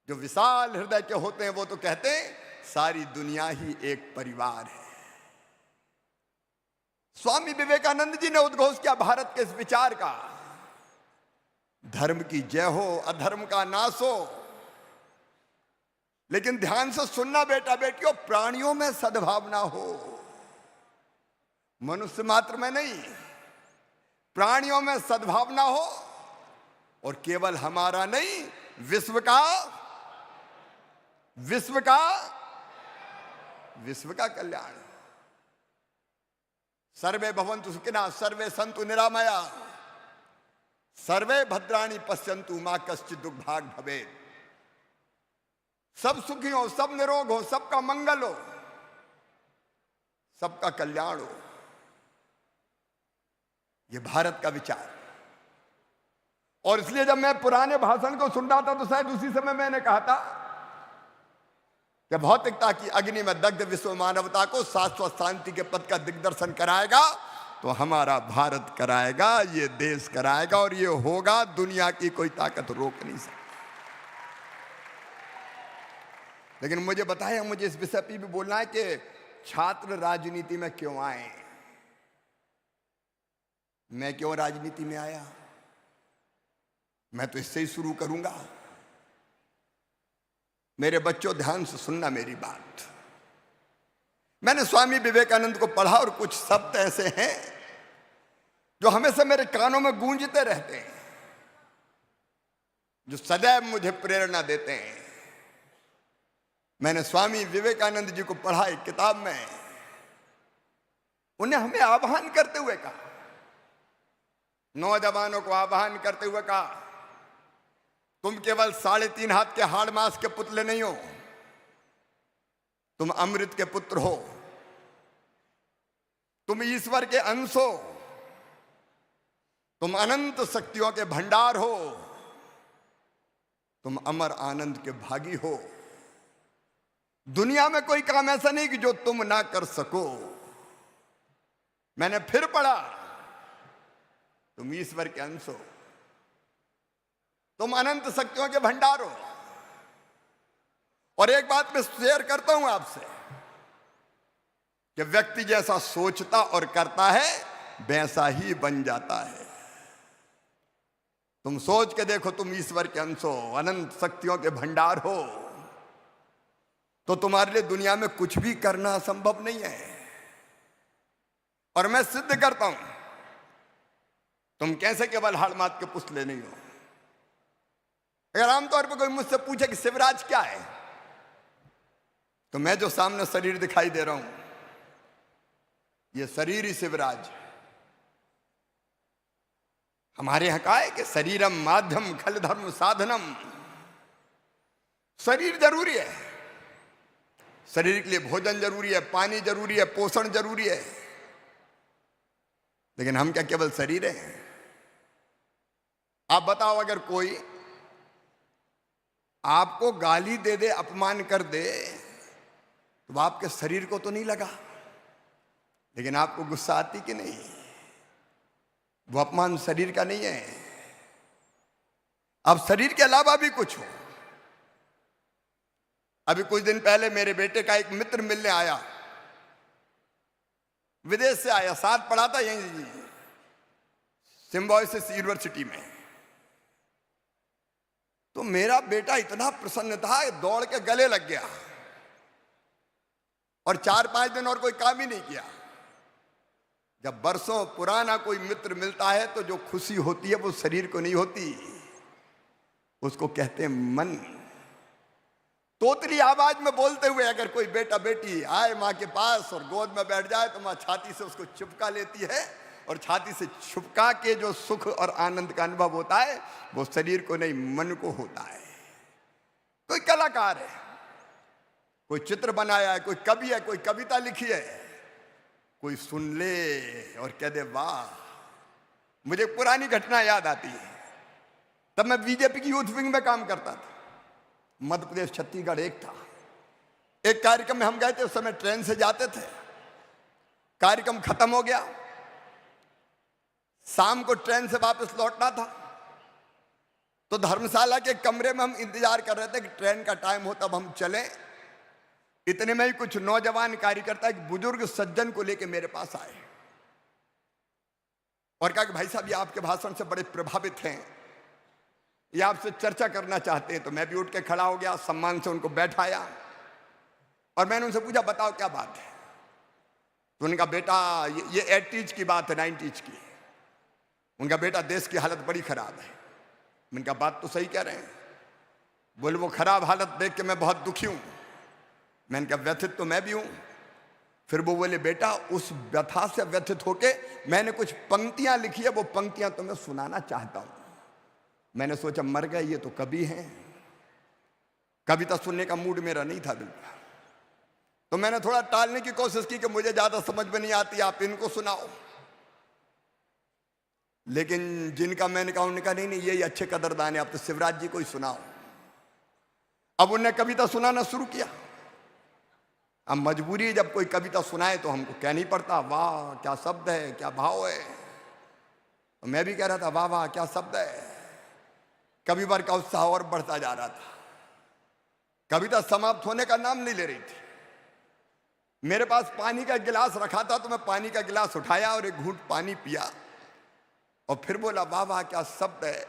जो विशाल हृदय के होते हैं वो तो कहते हैं सारी दुनिया ही एक परिवार है। स्वामी विवेकानंद जी ने उद्घोष किया भारत के इस विचार का, धर्म की जय हो, अधर्म का नाश हो। लेकिन ध्यान से सुनना बेटा बेटियों, प्राणियों में सद्भावना हो, मनुष्य मात्र में नहीं, प्राणियों में सद्भावना हो, और केवल हमारा नहीं, विश्व का कल्याण। सर्वे भवन्तु सुखिनः, सर्वे सन्तु निरामया, सर्वे भद्राणि पश्यन्तु मा कश्चित् दुर्भाग् भवेत्। सब सुखी हो, सब निरोग हो, सबका मंगल हो, सबका कल्याण हो। ये भारत का विचार। और इसलिए जब मैं पुराने भाषण को सुन रहा था तो शायद उसी समय मैंने कहा था कि भौतिकता की अग्नि में दग्ध विश्व मानवता को शाश्वत शांति के पथ का दिग्दर्शन कराएगा तो हमारा भारत कराएगा, ये देश कराएगा, और ये होगा, दुनिया की कोई ताकत रोक नहीं सकती। लेकिन मुझे बताया, मुझे इस विषय पर भी बोलना है कि छात्र राजनीति में क्यों आए। मैं क्यों राजनीति में आया, मैं तो इससे ही शुरू करूंगा। मेरे बच्चों ध्यान से सुनना मेरी बात। मैंने स्वामी विवेकानंद को पढ़ा और कुछ शब्द ऐसे हैं जो हमेशा मेरे कानों में गूंजते रहते हैं, जो सदैव मुझे प्रेरणा देते हैं। मैंने स्वामी विवेकानंद जी को पढ़ा एक किताब में, उन्हें हमें आह्वान करते हुए कहा, नौजवानों को आह्वान करते हुए कहा, तुम केवल 3.5 हाथ के हाड़ मांस के पुतले नहीं हो, तुम अमृत के पुत्र हो, तुम ईश्वर के अंश हो, तुम अनंत शक्तियों के भंडार हो, तुम अमर आनंद के भागी हो। दुनिया में कोई काम ऐसा नहीं कि जो तुम ना कर सको। मैंने फिर पढ़ा, तुम ईश्वर के अंश हो, तुम अनंत शक्तियों के भंडार हो। और एक बात मैं शेयर करता हूं आपसे कि व्यक्ति जैसा सोचता और करता है वैसा ही बन जाता है। तुम सोच के देखो, तुम ईश्वर के अंश हो, अनंत शक्तियों के भंडार हो, तो तुम्हारे लिए दुनिया में कुछ भी करना असंभव नहीं है। और मैं सिद्ध करता हूं, तुम कैसे केवल हाड़-मात के पुतले नहीं हो। अगर आमतौर पर कोई मुझसे पूछे कि शिवराज क्या है, तो मैं जो सामने शरीर दिखाई दे रहा हूं, ये शरीर ही शिवराज है। हमारे यहां कहा है कि शरीरम माध्यम खल धर्म साधनम। शरीर जरूरी है, शरीर के लिए भोजन जरूरी है, पानी जरूरी है, पोषण जरूरी है। लेकिन हम क्या केवल शरीर हैं? आप बताओ, अगर कोई आपको गाली दे दे, अपमान कर दे, तो आपके शरीर को तो नहीं लगा, लेकिन आपको गुस्सा आती कि नहीं? वो अपमान शरीर का नहीं है। अब शरीर के अलावा भी कुछ हो। अभी कुछ दिन पहले मेरे बेटे का एक मित्र मिलने आया, विदेश से आया, साथ पढ़ा था यहीं सिम्बायोसिस यूनिवर्सिटी में। तो मेरा बेटा इतना प्रसन्न था, दौड़ के गले लग गया, और 4-5 दिन और कोई काम ही नहीं किया। जब बरसों पुराना कोई मित्र मिलता है तो जो खुशी होती है वो शरीर को नहीं होती, उसको कहते हैं मन। तोतली आवाज में बोलते हुए अगर कोई बेटा बेटी आए माँ के पास और गोद में बैठ जाए तो माँ छाती से उसको चिपका लेती है, और छाती से छुपका के जो सुख और आनंद का अनुभव होता है वो शरीर को नहीं, मन को होता है। कोई कलाकार है, कोई चित्र बनाया है, कोई कवि है, कोई कविता लिखी है, कोई सुन ले और कह दे वाह। मुझे पुरानी घटना याद आती है। तब मैं बीजेपी की यूथ विंग में काम करता था, मध्य प्रदेश छत्तीसगढ़ एक था। एक कार्यक्रम में हम गए थे, उस समय ट्रेन से जाते थे। कार्यक्रम खत्म हो गया, शाम को ट्रेन से वापस लौटना था। तो धर्मशाला के कमरे में हम इंतजार कर रहे थे कि ट्रेन का टाइम हो तब हम चले। इतने में ही कुछ नौजवान कार्यकर्ता एक बुजुर्ग सज्जन को लेकर मेरे पास आए और कहा कि भाई साहब, ये आपके भाषण से बड़े प्रभावित हैं, ये आपसे चर्चा करना चाहते हैं। तो मैं भी उठ के खड़ा हो गया, सम्मान से उनको बैठाया और मैंने उनसे पूछा, बताओ क्या बात है। तो उनका बेटा, ये 80s की बात है, 90s की, उनका बेटा, देश की हालत बड़ी खराब है। मैंने कहा बात तो सही कह रहे हैं। बोले वो खराब हालत देख के मैं बहुत दुखी हूं। मैंने कहा व्यथित तो मैं भी हूं। फिर वो बोले बेटा, उस व्यथा से व्यथित होके मैंने कुछ पंक्तियां लिखी है, वो पंक्तियां तो मैं सुनाना चाहता हूं। मैंने सोचा मर गए ये तो कवि हैं, कविता सुनने का मूड मेरा नहीं था बिल्कुल। तो मैंने थोड़ा टालने की कोशिश की कि मुझे ज्यादा समझ में नहीं आती, आप इनको सुनाओ। लेकिन जिनका मैंने कहा, उन्होंने कहा नहीं ये अच्छे कदरदान है, आप तो शिवराज जी को ही सुनाओ। अब उन्हें कविता सुनाना शुरू किया। अब मजबूरी, जब कोई कविता सुनाए तो हमको कह नहीं पड़ता, वाह क्या शब्द है, क्या भाव है। तो मैं भी कह रहा था वाह वाह क्या शब्द है। कवि वर्ग का उत्साह और बढ़ता जा रहा था। कविता समाप्त होने का नाम नहीं ले रही थी। मेरे पास पानी का गिलास रखा था, तो मैं पानी का गिलास उठाया और एक घूंट पानी पिया और फिर बोला वाह वाह क्या शब्द है।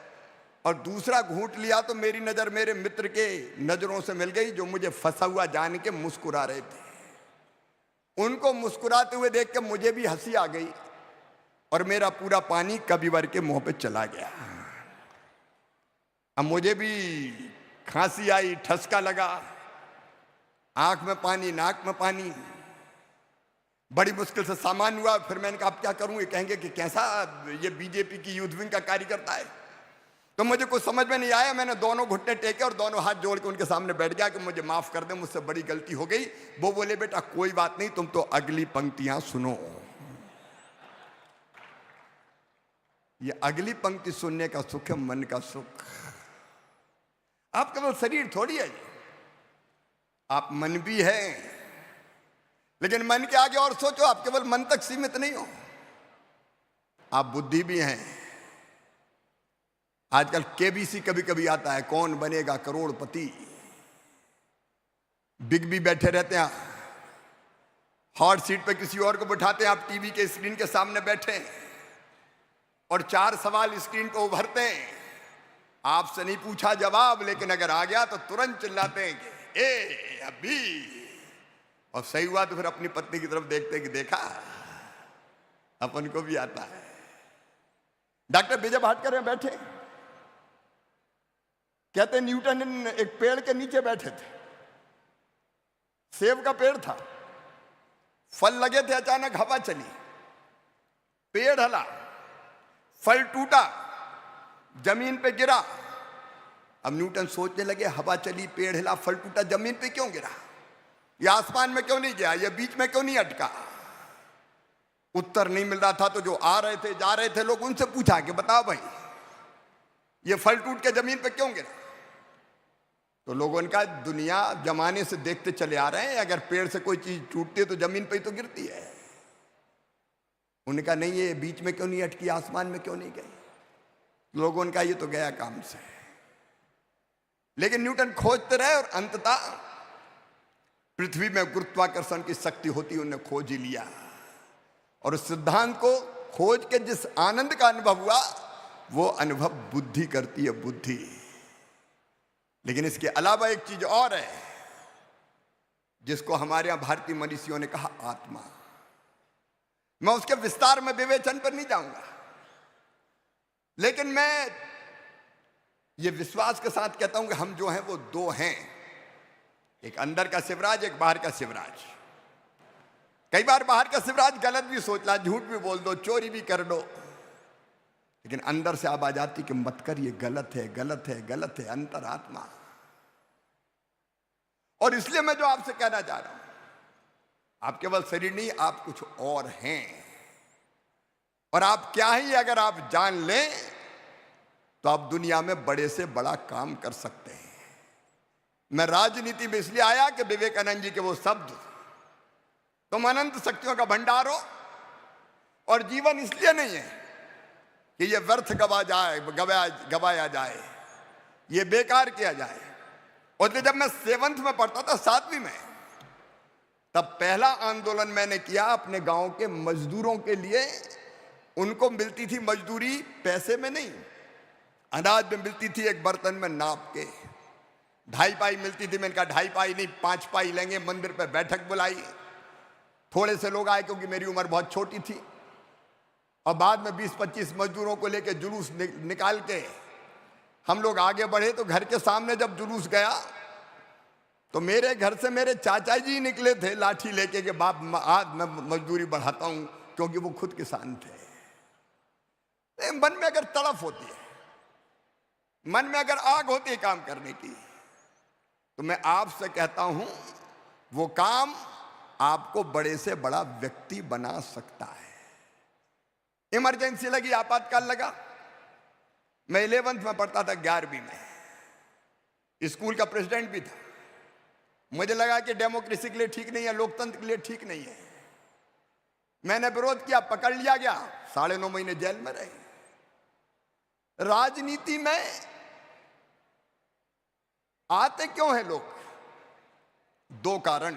और दूसरा घूंट लिया तो मेरी नजर मेरे मित्र के नजरों से मिल गई, जो मुझे फंसा हुआ जान के मुस्कुरा रहे थे। उनको मुस्कुराते हुए देख के मुझे भी हंसी आ गई और मेरा पूरा पानी कविवर के मुंह पे चला गया। अब मुझे भी खांसी आई, ठसका लगा, आंख में पानी, नाक में पानी, बड़ी मुश्किल से सामान हुआ। फिर मैंने कहा अब क्या करूं, ये कहेंगे कि कैसा ये बीजेपी की यूथ विंग का कार्यकर्ता है। तो मुझे कुछ समझ में नहीं आया। मैंने दोनों घुटने टेके और दोनों हाथ जोड़ के उनके सामने बैठ गया कि मुझे माफ कर दे, मुझसे बड़ी गलती हो गई। वो बोले बेटा कोई बात नहीं, तुम तो अगली पंक्तियां सुनो। ये अगली पंक्ति सुनने का सुख है मन का सुख। आप केवल शरीर थोड़ी है, आप मन भी है, लेकिन मन के आगे और सोचो, आप केवल मन तक सीमित नहीं हो, आप बुद्धि भी हैं। आजकल केबीसी कभी कभी आता है, कौन बनेगा करोड़पति। बिग बी बैठे रहते हैं, हॉट सीट पे किसी और को बिठाते हैं, आप टीवी के स्क्रीन के सामने बैठे और 4 सवाल स्क्रीन पे उभरते हैं। आपसे नहीं पूछा जवाब, लेकिन अगर आ गया तो तुरंत चिल्लाते हैं कि ए अभी, और सही हुआ तो फिर अपनी पत्नी की तरफ देखते हैं कि देखा अपन को भी आता है। डॉक्टर विजय भाटकर बैठे, कहते न्यूटन एक पेड़ के नीचे बैठे थे, सेब का पेड़ था, फल लगे थे, अचानक हवा चली, पेड़ हला, फल टूटा, जमीन पे गिरा। अब न्यूटन सोचने लगे हवा चली, पेड़ हिला, फल टूटा, जमीन पे क्यों गिरा, ये आसमान में क्यों नहीं गया, ये बीच में क्यों नहीं अटका। उत्तर नहीं मिल रहा था। तो जो आ रहे थे जा रहे थे लोग, उनसे पूछा कि बताओ भाई ये फल टूट के जमीन पे क्यों गिरा। तो लोगों ने कहा दुनिया जमाने से देखते चले आ रहे हैं, अगर पेड़ से कोई चीज टूटती है तो जमीन पे ही तो गिरती है। उन्होंने कहा नहीं, ये बीच में क्यों नहीं अटकी, आसमान में क्यों नहीं गई। लोगों ने कहा ये तो गया काम से। लेकिन न्यूटन खोजते रहे और अंततः पृथ्वी में गुरुत्वाकर्षण की शक्ति होती है, उन्होंने खोज ही लिया। और उस सिद्धांत को खोज के जिस आनंद का अनुभव हुआ, वो अनुभव बुद्धि करती है, बुद्धि। लेकिन इसके अलावा एक चीज और है, जिसको हमारे यहां भारतीय मनीषियों ने कहा आत्मा। मैं उसके विस्तार में विवेचन पर नहीं जाऊंगा, लेकिन मैं ये विश्वास के साथ कहता हूं कि हम जो हैं वो 2 हैं, एक अंदर का शिवराज, एक बाहर का शिवराज। कई बार बाहर का शिवराज गलत भी सोच ला, झूठ भी बोल दो, चोरी भी कर दो, लेकिन अंदर से आवाज आती कि मत कर, ये गलत है, गलत है, गलत है, अंतरात्मा। और इसलिए मैं जो आपसे कहना चाह रहा हूं, आप केवल शरीर नहीं, आप कुछ और हैं। और आप क्या ही अगर आप जान लें तो आप दुनिया में बड़े से बड़ा काम कर सकते हैं। मैं राजनीति में इसलिए आया कि विवेकानंद जी के वो शब्द, तुम अनंत शक्तियों का भंडार हो, और जीवन इसलिए नहीं है कि ये व्यर्थ गवाया जाए, ये बेकार किया जाए। और जब मैं 7th में पढ़ता था, 7वीं में, तब पहला आंदोलन मैंने किया अपने गांव के मजदूरों के लिए। उनको मिलती थी मजदूरी पैसे में नहीं, अनाज में मिलती थी, एक बर्तन में नाप के 2.5 पाई मिलती थी। मैंने कहा 2.5 पाई नहीं 5 पाई लेंगे। मंदिर पे बैठक बुलाई, थोड़े से लोग आए क्योंकि मेरी उम्र बहुत छोटी थी। और बाद में 20-25 मजदूरों को लेकर जुलूस निकाल के हम लोग आगे बढ़े। तो घर के सामने जब जुलूस गया तो मेरे घर से मेरे चाचा जी निकले थे लाठी लेके कि बाप आज मैं मजदूरी बढ़ाता हूं, क्योंकि वो खुद किसान थे। मन में अगर तड़फ होती है, मन में अगर आग होती है काम करने की, तो मैं आपसे कहता हूं वो काम आपको बड़े से बड़ा व्यक्ति बना सकता है। इमरजेंसी लगी, आपातकाल लगा। मैं 11th में पढ़ता था, 11वीं में स्कूल का प्रेसिडेंट भी था। मुझे लगा कि डेमोक्रेसी के लिए ठीक नहीं है, लोकतंत्र के लिए ठीक नहीं है। मैंने विरोध किया, पकड़ लिया गया, 9.5 महीने जेल में रहे। राजनीति में आते क्यों हैं लोग? 2 कारण।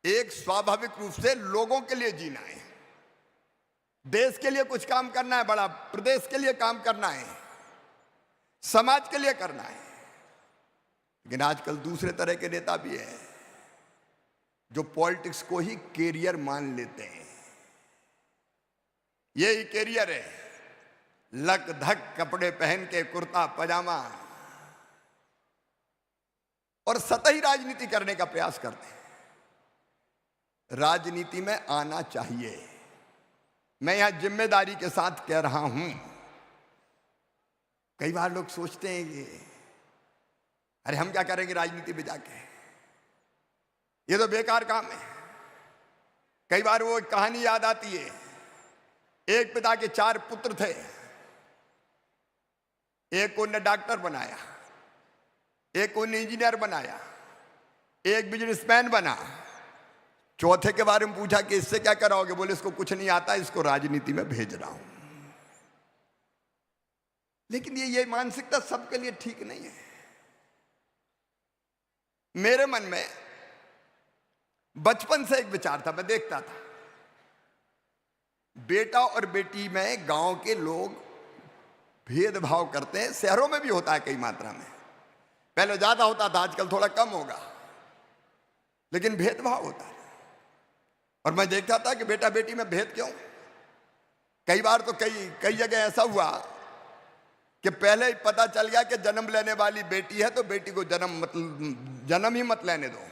एक, स्वाभाविक रूप से लोगों के लिए जीना है, देश के लिए कुछ काम करना है, बड़ा प्रदेश के लिए काम करना है, समाज के लिए करना है। लेकिन आजकल दूसरे तरह के नेता भी हैं जो पॉलिटिक्स को ही कैरियर मान लेते हैं। यही कैरियर है, लक धक कपड़े पहन के कुर्ता पजामा और सतही राजनीति करने का प्रयास करते हैं। राजनीति में आना चाहिए। मैं यहां जिम्मेदारी के साथ कह रहा हूं। कई बार लोग सोचते हैं कि अरे हम क्या करेंगे राजनीति में जाके, ये तो बेकार काम है। कई बार वो एक कहानी याद आती है। एक पिता के 4 पुत्र थे। एक को ने डॉक्टर बनाया, एक को ने इंजीनियर बनाया, एक बिजनेसमैन बना। चौथे के बारे में पूछा कि इससे क्या कराओगे? बोले इसको कुछ नहीं आता, इसको राजनीति में भेज रहा हूं। लेकिन ये मानसिकता सबके लिए ठीक नहीं है। मेरे मन में बचपन से एक विचार था, मैं देखता था बेटा और बेटी में गांव के लोग भेदभाव करते हैं। शहरों में भी होता है कई मात्रा में, पहले ज्यादा होता था, आजकल थोड़ा कम होगा, लेकिन भेदभाव होता है। और मैं देखता था कि बेटा बेटी में भेद क्यों? कई बार तो कई जगह ऐसा हुआ कि पहले ही पता चल गया कि जन्म लेने वाली बेटी है तो बेटी को जन्म ही मत लेने दो।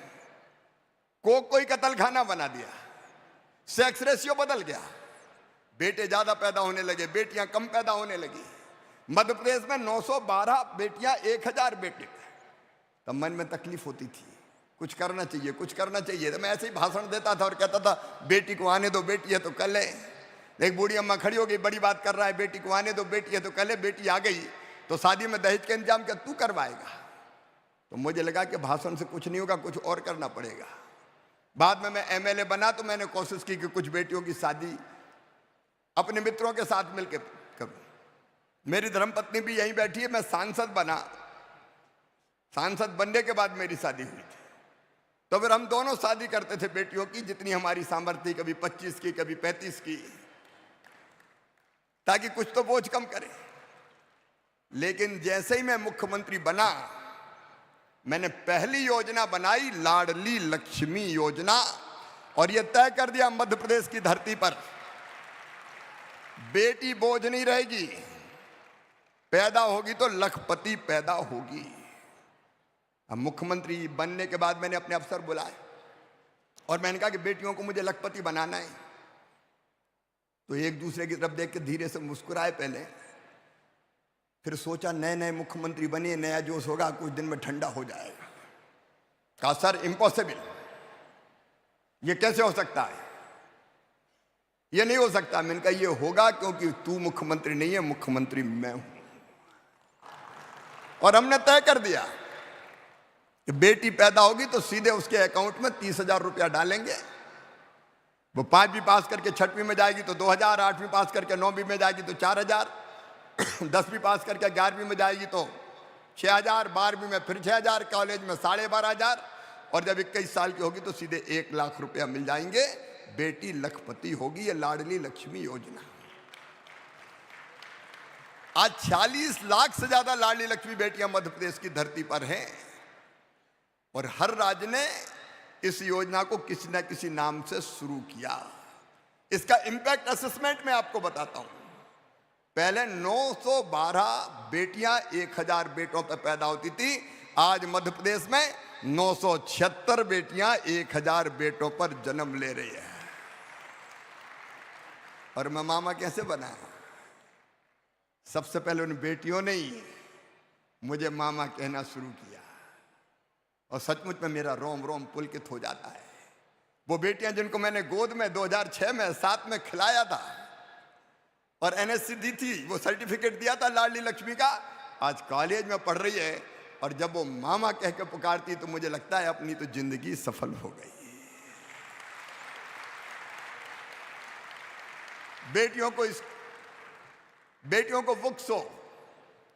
कोई कत्ल खाना बना दिया, सेक्स रेशियो बदल गया, बेटे ज्यादा पैदा होने लगे, बेटियां कम पैदा होने लगी। मध्य प्रदेश में 912 बेटियां 1000 बेटे। तब मन में तकलीफ होती थी, कुछ करना चाहिए, कुछ करना चाहिए। तो मैं ऐसे ही भाषण देता था और कहता था बेटी को आने दो, बेटी है तो कर ले। एक बूढ़ी अम्मा खड़ी हो गई, बड़ी बात कर रहा है, बेटी को आने दो, बेटी है तो कर ले। बेटी आ गई तो शादी में दहेज का इंतजाम क्या तू करवाएगा? तो मुझे लगा कि भाषण से कुछ नहीं होगा, कुछ और करना पड़ेगा। बाद में मैं MLA बना तो मैंने कोशिश की कि कुछ बेटियों की शादी अपने मित्रों के साथ मिलकर करूं। मेरी धर्मपत्नी भी यहीं बैठी है। मैं सांसद बना, सांसद बनने के बाद मेरी शादी हुई थी। तो फिर हम दोनों शादी करते थे बेटियों की, जितनी हमारी सामर्थ्य, कभी 25 की, कभी 35 की, ताकि कुछ तो बोझ कम करें। लेकिन जैसे ही मैं मुख्यमंत्री बना, मैंने पहली योजना बनाई लाडली लक्ष्मी योजना, और यह तय कर दिया मध्य प्रदेश की धरती पर बेटी बोझ नहीं रहेगी, पैदा होगी तो लखपति पैदा होगी। अब मुख्यमंत्री बनने के बाद मैंने अपने अफसर बुलाए और मैंने कहा कि बेटियों को मुझे लखपति बनाना है। तो एक दूसरे की तरफ देख के धीरे से मुस्कुराए पहले, फिर सोचा नए नए मुख्यमंत्री बने, नया जोश होगा, कुछ दिन में ठंडा हो जाएगा। कहा सर इम्पॉसिबल, ये कैसे हो सकता है? ये नहीं हो सकता। मैंने कहा ये होगा क्योंकि तू मुख्यमंत्री नहीं है, मुख्यमंत्री मैं हूं। और हमने तय कर दिया कि बेटी पैदा होगी तो सीधे उसके अकाउंट में 30,000 रुपया डालेंगे। वो 5वीं पास करके 6वीं में जाएगी तो 2,000, 8वीं पास करके 9वीं में जाएगी तो 4,000, 10वीं पास करके 11वीं में जाएगी तो 6,000, 12वीं में फिर 6,000, कॉलेज में 12,500, और जब 21 साल की होगी तो सीधे 1 लाख रुपया मिल जाएंगे। बेटी लखपति होगी। ये लाडली लक्ष्मी योजना। आज 46 लाख से ज्यादा लाडली लक्ष्मी बेटियां मध्य प्रदेश की धरती पर हैं, और हर राज्य ने इस योजना को किसी न किसी नाम से शुरू किया। इसका इंपैक्ट असेसमेंट मैं आपको बताता हूं। पहले 912 बेटियां 1,000 बेटों पर पैदा होती थी। आज मध्य प्रदेश में 976 बेटियां 1,000 बेटों पर जन्म ले रही है। और मैं मामा कैसे बना? सबसे पहले उन बेटियों ने ही मुझे मामा कहना शुरू किया, और सचमुच में मेरा रोम रोम पुलकित हो जाता है। वो बेटियां जिनको मैंने गोद में 2006 में 7 में खिलाया था और एनएससी दी थी, वो सर्टिफिकेट दिया था लाडली लक्ष्मी का, आज कॉलेज में पढ़ रही है, और जब वो मामा कह के पुकारती तो मुझे लगता है अपनी तो जिंदगी सफल हो गई। बेटियों को बुक्स हो।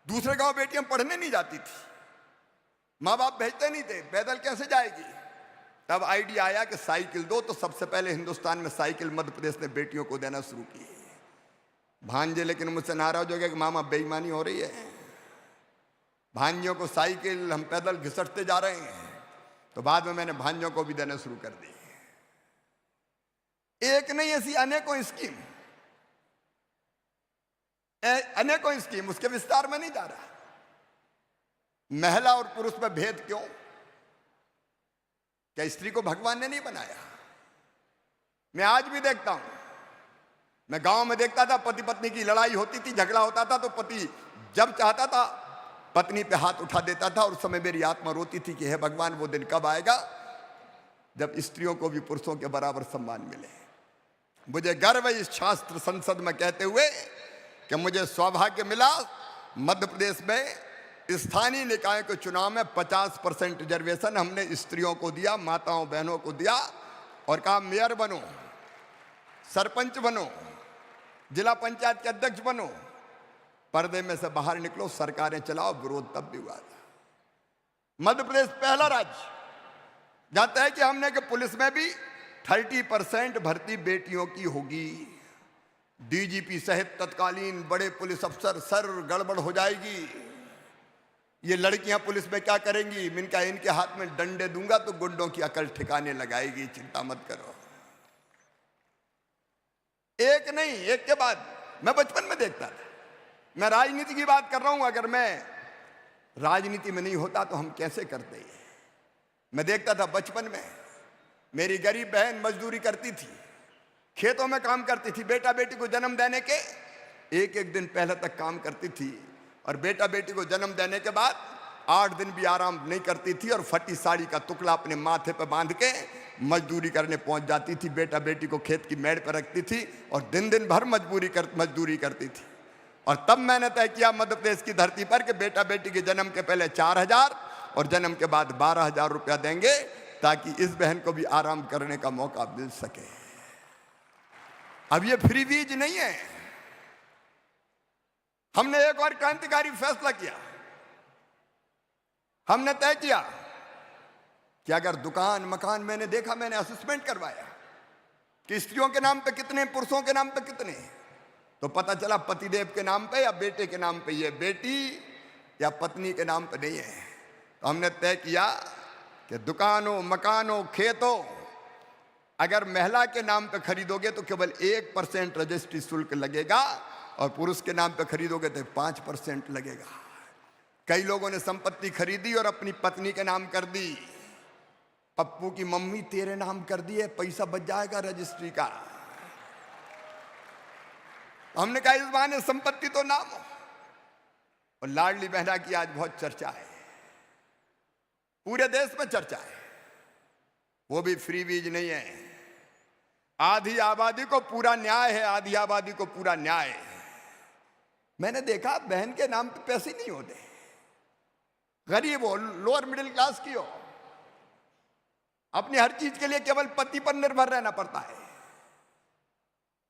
दूसरे गांव बेटियां पढ़ने नहीं जाती थी, माँ बाप भेजते नहीं थे, पैदल कैसे जाएगी? तब आइडिया आया कि साइकिल दो, तो सबसे पहले हिंदुस्तान में साइकिल मध्य प्रदेश ने बेटियों को देना शुरू की। भांजे लेकिन मुझसे नाराज हो गया कि मामा बेईमानी हो रही है, भांजियों को साइकिल, हम पैदल घिसटते जा रहे हैं। तो बाद में मैंने भांजों को भी देना शुरू कर दी। एक नहीं, ऐसी अनेकों स्कीम, उसके विस्तार में नहीं जा रहा। महिला और पुरुष में भेद क्यों? क्या स्त्री को भगवान ने नहीं बनाया? मैं आज भी देखता हूं, मैं गांव में देखता था पति पत्नी की लड़ाई होती थी, झगड़ा होता था, तो पति जब चाहता था पत्नी पे हाथ उठा देता था, और उस समय मेरी आत्मा रोती थी कि हे भगवान, वो दिन कब आएगा जब स्त्रियों को भी पुरुषों के बराबर सम्मान मिले। मुझे गर्व है इस छात्र संसद में कहते हुए कि मुझे सौभाग्य मिला मध्य प्रदेश में स्थानीय निकाय के चुनाव में 50% रिजर्वेशन हमने स्त्रियों को दिया, माताओं बहनों को दिया, और कहा मेयर बनो, सरपंच बनो, जिला पंचायत के अध्यक्ष बनो, पर्दे में से बाहर निकलो, सरकारें चलाओ। विरोध तब भी हुआ था। मध्य प्रदेश पहला राज्य जहां तय कि हमने कि पुलिस में भी 30% भर्ती बेटियों की होगी। डीजीपी सहित तत्कालीन बड़े पुलिस अफसर, सर गड़बड़ हो जाएगी, ये लड़कियां पुलिस में क्या करेंगी? इनका इनके हाथ में डंडे दूंगा तो गुंडों की अकल ठिकाने लगाएगी, चिंता मत करो। एक नहीं, एक के बाद मैं बचपन में देखता था। मैं राजनीति की बात कर रहा हूं, अगर मैं राजनीति में नहीं होता तो हम कैसे करते हैं? मैं देखता था बचपन में मेरी गरीब बहन मजदूरी करती थी, खेतों में काम करती थी, बेटा बेटी को जन्म देने के एक दिन पहले तक काम करती थी, और बेटा बेटी को जन्म देने के बाद 8 दिन भी आराम नहीं करती थी, और फटी साड़ी का टुकड़ा अपने माथे पर बांध के मजदूरी करने पहुंच जाती थी। बेटा बेटी को खेत की मेड़ पर रखती थी और दिन भर मजदूरी करती थी। और तब मैंने तय किया मध्य प्रदेश की धरती पर कि बेटा बेटी के जन्म के पहले 4,000 और जन्म के बाद 12,000 रुपया देंगे, ताकि इस बहन को भी आराम करने का मौका मिल सके। अब ये फ्री बीज नहीं है। हमने एक और क्रांतिकारी फैसला किया। हमने तय किया कि अगर दुकान मकान, मैंने देखा, मैंने असेसमेंट करवाया कि स्त्रियों के नाम पे कितने, पुरुषों के नाम पे कितने, तो पता चला पतिदेव के नाम पे या बेटे के नाम पे, ये बेटी या पत्नी के नाम पे नहीं है। तो हमने तय किया कि दुकानों, मकानों, खेतों, अगर महिला के नाम पे खरीदोगे तो केवल 1% रजिस्ट्री शुल्क लगेगा, और पुरुष के नाम पे खरीदोगे तो 5% लगेगा। कई लोगों ने संपत्ति खरीदी और अपनी पत्नी के नाम कर दी। पप्पू की मम्मी तेरे नाम कर दी है, पैसा बच जाएगा रजिस्ट्री का। हमने कहा इस बहाने संपत्ति तो नाम हो। और लाडली बहना की आज बहुत चर्चा है, पूरे देश में चर्चा है। वो भी फ्री बीज नहीं है। आधी आबादी को पूरा न्याय है, आधी आबादी को पूरा न्याय है। मैंने देखा बहन के नाम पे पैसे नहीं होते, गरीब हो, लोअर मिडिल क्लास की हो, अपनी हर चीज के लिए केवल पति पर निर्भर रहना पड़ता है।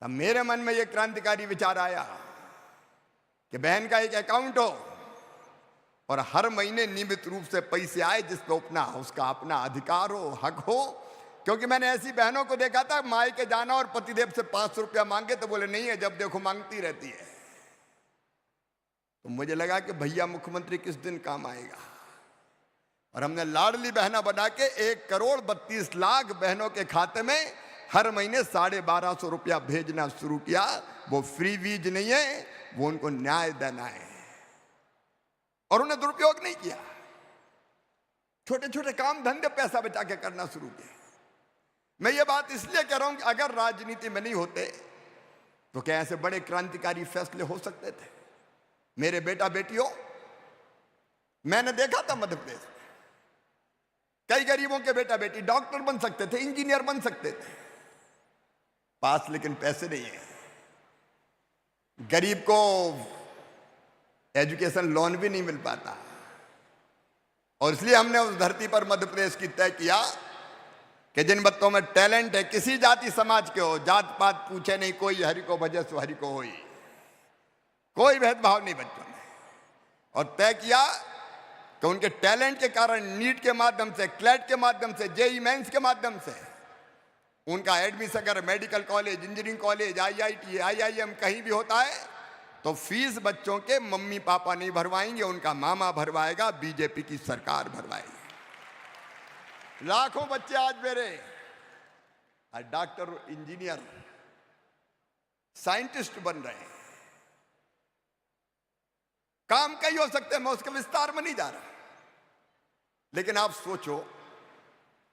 तब मेरे मन में यह क्रांतिकारी विचार आया कि बहन का एक अकाउंट हो, और हर महीने नियमित रूप से पैसे आए जिस पे अपना उसका अपना अधिकार हो, हक हो। क्योंकि मैंने ऐसी बहनों को देखा था, मायके जाना और पतिदेव से 500 रुपया मांगे तो बोले नहीं है, जब देखो मांगती रहती है। तो मुझे लगा कि भैया मुख्यमंत्री किस दिन काम आएगा, और हमने लाडली बहना बना के 1,32,00,000 बहनों के खाते में हर महीने 1250 रुपया भेजना शुरू किया। वो फ्री बीज नहीं है, वो उनको न्याय देना है, और उन्हें दुरुपयोग नहीं किया। छोटे छोटे काम धंधे पैसा बचा के करना शुरू किया। मैं ये बात इसलिए कह रहा हूं कि अगर राजनीति में नहीं होते तो क्या ऐसे बड़े क्रांतिकारी फैसले हो सकते थे? मेरे बेटा बेटियों, मैंने देखा था मध्य प्रदेश में कई गरीबों के बेटा बेटी डॉक्टर बन सकते थे, इंजीनियर बन सकते थे, पास लेकिन पैसे नहीं है। गरीब को एजुकेशन लोन भी नहीं मिल पाता, और इसलिए हमने उस धरती पर मध्य प्रदेश की तय किया कि जिन बच्चों में टैलेंट है, किसी जाति समाज के हो, जात पात पूछे नहीं, कोई हरि को भजे सो हरि को होई, कोई भेदभाव नहीं बच्चों में। और तय किया कि उनके टैलेंट के कारण नीट के माध्यम से, क्लैट के माध्यम से, जेई मेंस के माध्यम से उनका एडमिशन अगर medical college, engineering college, IIT, IIM कहीं भी होता है तो फीस बच्चों के मम्मी पापा नहीं भरवाएंगे, उनका मामा भरवाएगा, बीजेपी की सरकार भरवाएगी। लाखों बच्चे आज मेरे डॉक्टर, इंजीनियर, साइंटिस्ट बन रहे हैं। काम कई हो सकते हैं, मैं उसके विस्तार में नहीं जा रहा, लेकिन आप सोचो,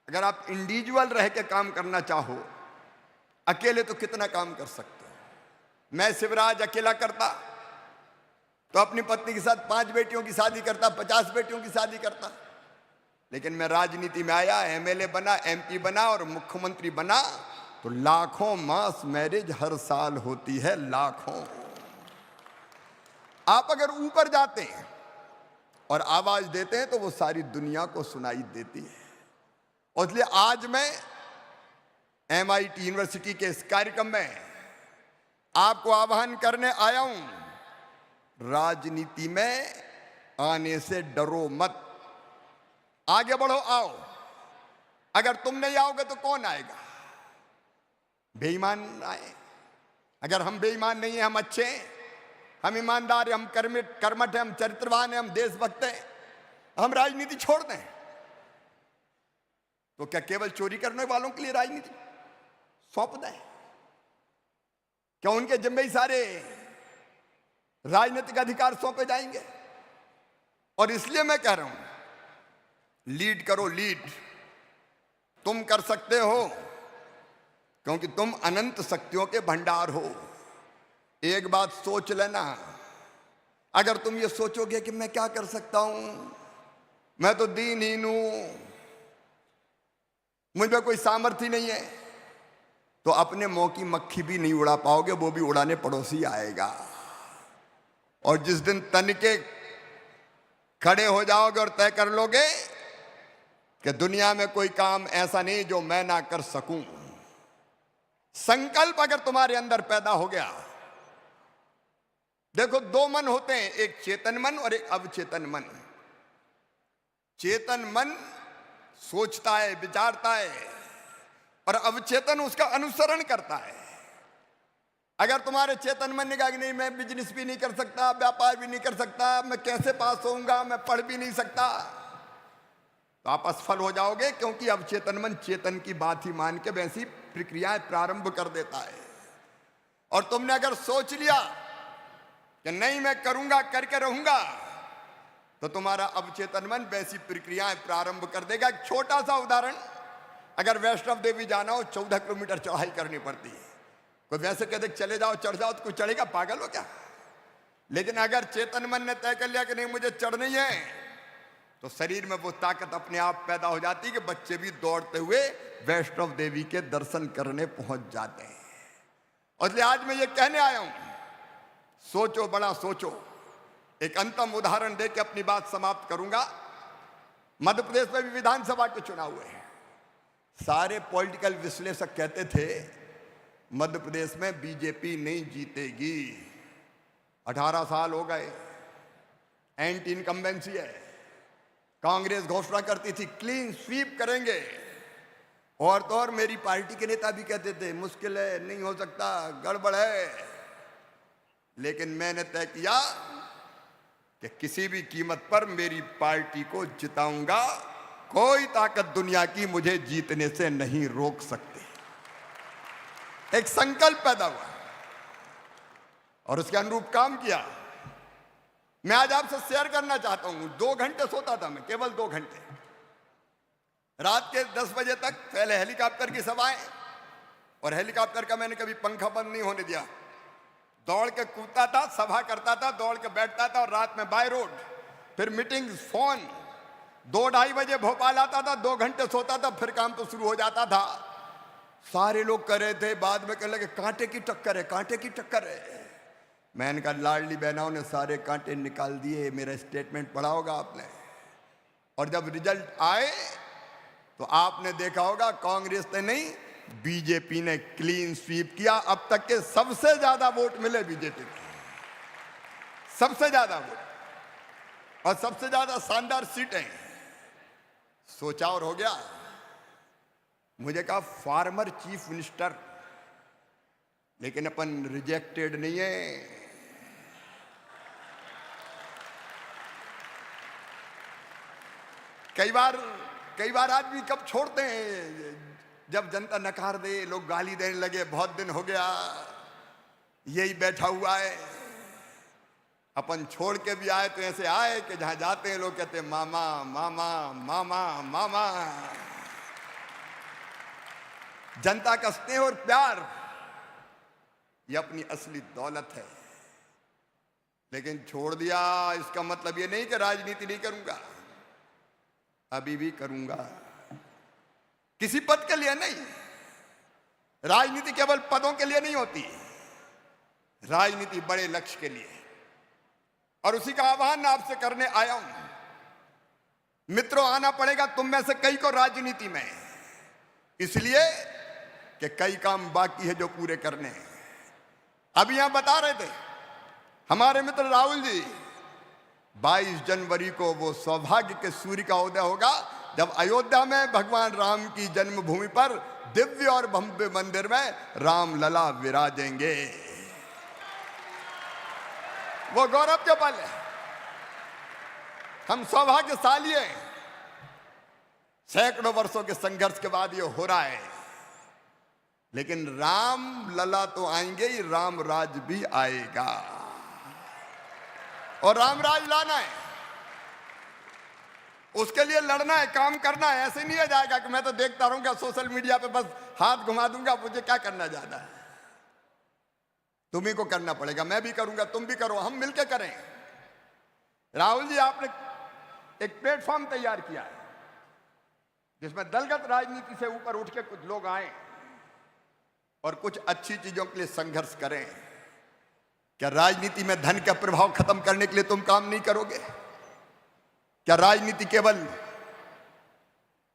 अगर आप इंडिविजुअल रह के काम करना चाहो, अकेले तो कितना काम कर सकते हो। मैं शिवराज अकेला करता तो अपनी पत्नी के साथ 5 बेटियों की शादी करता, 50 बेटियों की शादी करता। लेकिन मैं राजनीति में आया, MLA बना, MP बना और मुख्यमंत्री बना, तो लाखों मास मैरिज हर साल होती है, लाखों। आप अगर ऊपर जाते हैं और आवाज देते हैं तो वो सारी दुनिया को सुनाई देती है। और इसलिए आज मैं MIT यूनिवर्सिटी के इस कार्यक्रम में आपको आह्वान करने आया हूं, राजनीति में आने से डरो मत, आगे बढ़ो, आओ। अगर तुम नहीं आओगे तो कौन आएगा? बेईमान आए। अगर हम बेईमान नहीं हैं, हम अच्छे हैं, हम ईमानदार हैं, हम कर्मठ हैं, हम चरित्रवान हैं, हम देशभक्त हैं, हम राजनीति छोड़ दें तो क्या केवल चोरी करने वालों के लिए राजनीति सौंप दें? क्या उनके जिम्मे ही सारे राजनीतिक अधिकार सौंपे जाएंगे? और इसलिए मैं कह रहा हूं, लीड करो, लीड। तुम कर सकते हो क्योंकि तुम अनंत शक्तियों के भंडार हो। एक बात सोच लेना, अगर तुम ये सोचोगे कि मैं क्या कर सकता हूं, मैं तो दीनहीन हूं, मुझ में कोई सामर्थ्य नहीं है, तो अपने मुंह की मक्खी भी नहीं उड़ा पाओगे, वो भी उड़ाने पड़ोसी आएगा। और जिस दिन तन के खड़े हो जाओगे और तय कर लोगे कि दुनिया में कोई काम ऐसा नहीं जो मैं ना कर सकूं, संकल्प अगर तुम्हारे अंदर पैदा हो गया। देखो, 2 मन होते हैं, एक चेतन मन और एक अवचेतन मन। चेतन मन सोचता है, विचारता है, और अवचेतन उसका अनुसरण करता है। अगर तुम्हारे चेतन मन ने कहा कि नहीं, मैं बिजनेस भी नहीं कर सकता, व्यापार भी नहीं कर सकता, मैं कैसे पास होऊंगा, मैं पढ़ भी नहीं सकता, तो आप असफल हो जाओगे, क्योंकि अवचेतन मन चेतन की बात ही मान के वैसी प्रक्रियाएं प्रारंभ कर देता है। और तुमने अगर सोच लिया कि नहीं मैं करूंगा, करके रहूंगा, तो तुम्हारा अवचेतन मन वैसी प्रक्रियाएं प्रारंभ कर देगा। एक छोटा सा उदाहरण, अगर वैष्णव देवी जाना हो, 14 किलोमीटर चढ़ाई करनी पड़ती है। कोई वैसे कहते चले जाओ, चढ़ जाओ, तो कोई चढ़ेगा? पागल हो क्या? लेकिन अगर चेतन मन ने तय कर लिया कि नहीं मुझे चढ़नी है, तो शरीर में वो ताकत अपने आप पैदा हो जाती है कि बच्चे भी दौड़ते हुए वैष्णव देवी के दर्शन करने पहुंच जाते हैं। और इसलिए आज मैं ये कहने आया हूं, सोचो, बड़ा सोचो। एक अंतिम उदाहरण देके अपनी बात समाप्त करूंगा। मध्य प्रदेश में भी विधानसभा के चुनाव हुए हैं। सारे पॉलिटिकल विश्लेषक कहते थे मध्य प्रदेश में बीजेपी नहीं जीतेगी। 18 साल हो गए, एंटी इनकम्बेंसी है। कांग्रेस घोषणा करती थी क्लीन स्वीप करेंगे, और तो और मेरी पार्टी के नेता भी कहते थे मुश्किल है, नहीं हो सकता, गड़बड़ है। लेकिन मैंने तय किया कि किसी भी कीमत पर मेरी पार्टी को जिताऊंगा, कोई ताकत दुनिया की मुझे जीतने से नहीं रोक सकती। एक संकल्प पैदा हुआ और उसके अनुरूप काम किया। मैं आज आपसे शेयर करना चाहता हूं। 2 घंटे सोता था मैं, केवल 2 घंटे। रात के 10 बजे तक पहले हेलीकॉप्टर की सभाएं, और हेलीकॉप्टर का मैंने कभी पंखा बंद नहीं होने दिया। दौड़ के कूदता था, सभा करता था, दौड़ के बैठता था, और रात में बाय रोड, फिर मीटिंग, फोन। 2-2:30 बजे भोपाल आता था, 2 घंटे सोता था, फिर काम तो शुरू हो जाता था। सारे लोग कर रहे थे, बाद में कहने लगे कांटे की टक्कर है, कांटे की टक्कर है। मैंने कहा लाडली बहनाओं ने सारे कांटे निकाल दिए। मेरा स्टेटमेंट पढ़ा होगा आपने, और जब रिजल्ट आए तो आपने देखा होगा कांग्रेस ने नहीं, बीजेपी ने क्लीन स्वीप किया। अब तक के सबसे ज्यादा वोट मिले बीजेपी को, सबसे ज्यादा वोट, और सबसे ज्यादा शानदार सीटें। सोचा और हो गया। मुझे कहा फार्मर चीफ मिनिस्टर, लेकिन अपन रिजेक्टेड नहीं है। कई बार आदमी कब छोड़ते हैं, जब जनता नकार दे, लोग गाली देने लगे, बहुत दिन हो गया यही बैठा हुआ है। अपन छोड़ के भी आए तो ऐसे आए कि जहां जाते हैं लोग कहते हैं मामा मामा मामा मामा। जनता का स्नेह और प्यार ये अपनी असली दौलत है। लेकिन छोड़ दिया, इसका मतलब ये नहीं कि राजनीति नहीं करूंगा, अभी भी करूंगा। किसी पद के लिए नहीं, राजनीति केवल पदों के लिए नहीं होती, राजनीति बड़े लक्ष्य के लिए। और उसी का आह्वान आपसे करने आया हूं। मित्रों, आना पड़ेगा तुम में से कई को राजनीति में, इसलिए कि कई काम बाकी है जो पूरे करने हैं। अभी यहां बता रहे थे हमारे मित्र राहुल जी, 22 जनवरी को वो सौभाग्य के सूर्य का उदय होगा जब अयोध्या में भगवान राम की जन्मभूमि पर दिव्य और भव्य मंदिर में राम लला विराजेंगे। वो गौरव के पल है। हम सौभाग्यशाली हैं। सैकड़ों वर्षों के संघर्ष के बाद ये हो रहा है। लेकिन राम लला तो आएंगे ही, राम राज भी आएगा, और राम राज लाना है। उसके लिए लड़ना है, काम करना है। ऐसे नहीं हो जाएगा कि मैं तो देखता रहूंगा सोशल मीडिया पे, बस हाथ घुमा दूंगा, मुझे क्या करना ज्यादा है। तुम्ही को करना पड़ेगा, मैं भी करूंगा, तुम भी करो, हम मिलकर करें। राहुल जी, आपने एक प्लेटफॉर्म तैयार किया है जिसमें दलगत राजनीति से ऊपर उठ के कुछ लोग आए और कुछ अच्छी चीजों के लिए संघर्ष करें। क्या राजनीति में धन का प्रभाव खत्म करने के लिए तुम काम नहीं करोगे? क्या राजनीति केवल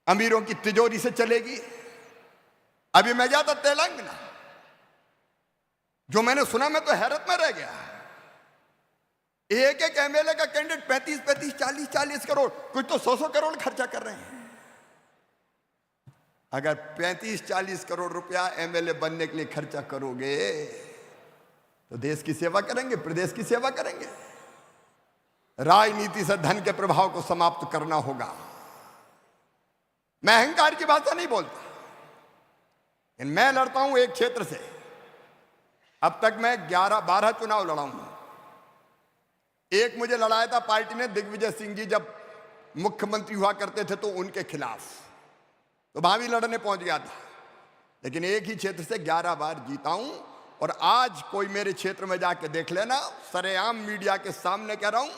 अमीरों की तिजोरी से चलेगी? अभी मैं गया था तेलंगाना, जो मैंने सुना मैं तो हैरत में रह गया। एक एक एमएलए का कैंडिडेट 35-35, 40-40 करोड़, कुछ तो 100-100 करोड़ खर्चा कर रहे हैं। अगर 35-40 करोड़ रुपया एमएलए बनने के लिए खर्चा करोगे तो देश की सेवा करेंगे, प्रदेश की सेवा करेंगे। राजनीति से धन के प्रभाव को समाप्त करना होगा। मैं अहंकार की भाषा नहीं बोलता, लेकिन मैं लड़ता हूं एक क्षेत्र से। अब तक मैं 11-12 चुनाव लड़ा हूं। एक मुझे लड़ाया था पार्टी ने, दिग्विजय सिंह जी जब मुख्यमंत्री हुआ करते थे तो उनके खिलाफ, तो वहां भी लड़ने पहुंच गया था। लेकिन एक ही क्षेत्र से 11 बार जीता हूं। और आज कोई मेरे क्षेत्र में जाके देख लेना, सरेआम मीडिया के सामने कह रहा हूं,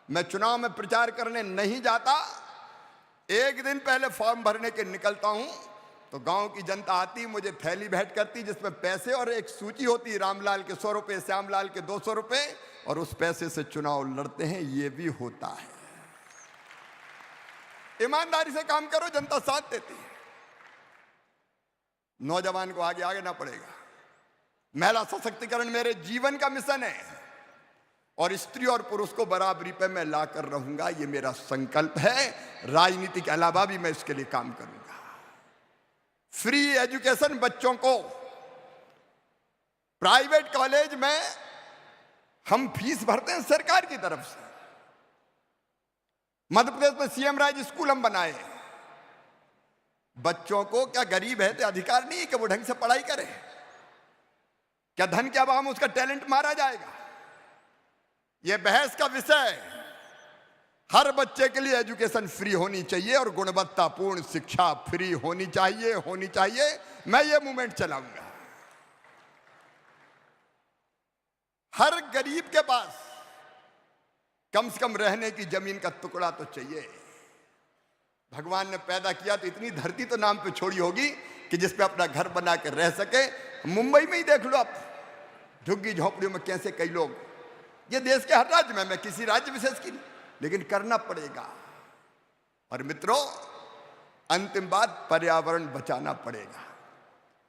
मैं चुनाव में प्रचार करने नहीं जाता। एक दिन पहले फॉर्म भरने के निकलता हूं तो गांव की जनता आती, मुझे थैली भेंट करती जिसमें पैसे और एक सूची होती, रामलाल के 100 रुपए, श्यामलाल के 200 रुपए, और उस पैसे से चुनाव लड़ते हैं। ये भी होता है। ईमानदारी से काम करो, जनता साथ देती है। नौजवान को आगे आगे ना पड़ेगा। महिला सशक्तिकरण मेरे जीवन का मिशन है। और स्त्री और पुरुष को बराबरी पे मैं ला कर रहूंगा, ये मेरा संकल्प है। राजनीति के अलावा भी मैं इसके लिए काम करूंगा। फ्री एजुकेशन बच्चों को, प्राइवेट कॉलेज में हम फीस भरते हैं सरकार की तरफ से। मध्य प्रदेश में सीएम राज स्कूल हम बनाए। बच्चों को क्या गरीब है तो अधिकार नहीं है कि वो ढंग से पढ़ाई करे? क्या धन के अभाव में उसका टैलेंट मारा जाएगा? यह बहस का विषय है। हर बच्चे के लिए एजुकेशन फ्री होनी चाहिए और गुणवत्तापूर्ण शिक्षा फ्री होनी चाहिए। मैं ये मूवमेंट चलाऊंगा। हर गरीब के पास कम से कम रहने की जमीन का टुकड़ा तो चाहिए। भगवान ने पैदा किया तो इतनी धरती तो नाम पे छोड़ी होगी कि जिस पे अपना घर बना कर रह सके। मुंबई में ही देख लो आप, झुग्गी झोपड़ियों में कैसे कई लोग, ये देश के हर राज्य में, मैं किसी राज्य विशेष की नहीं, लेकिन करना पड़ेगा। और मित्रों, अंतिम बात, पर्यावरण बचाना पड़ेगा।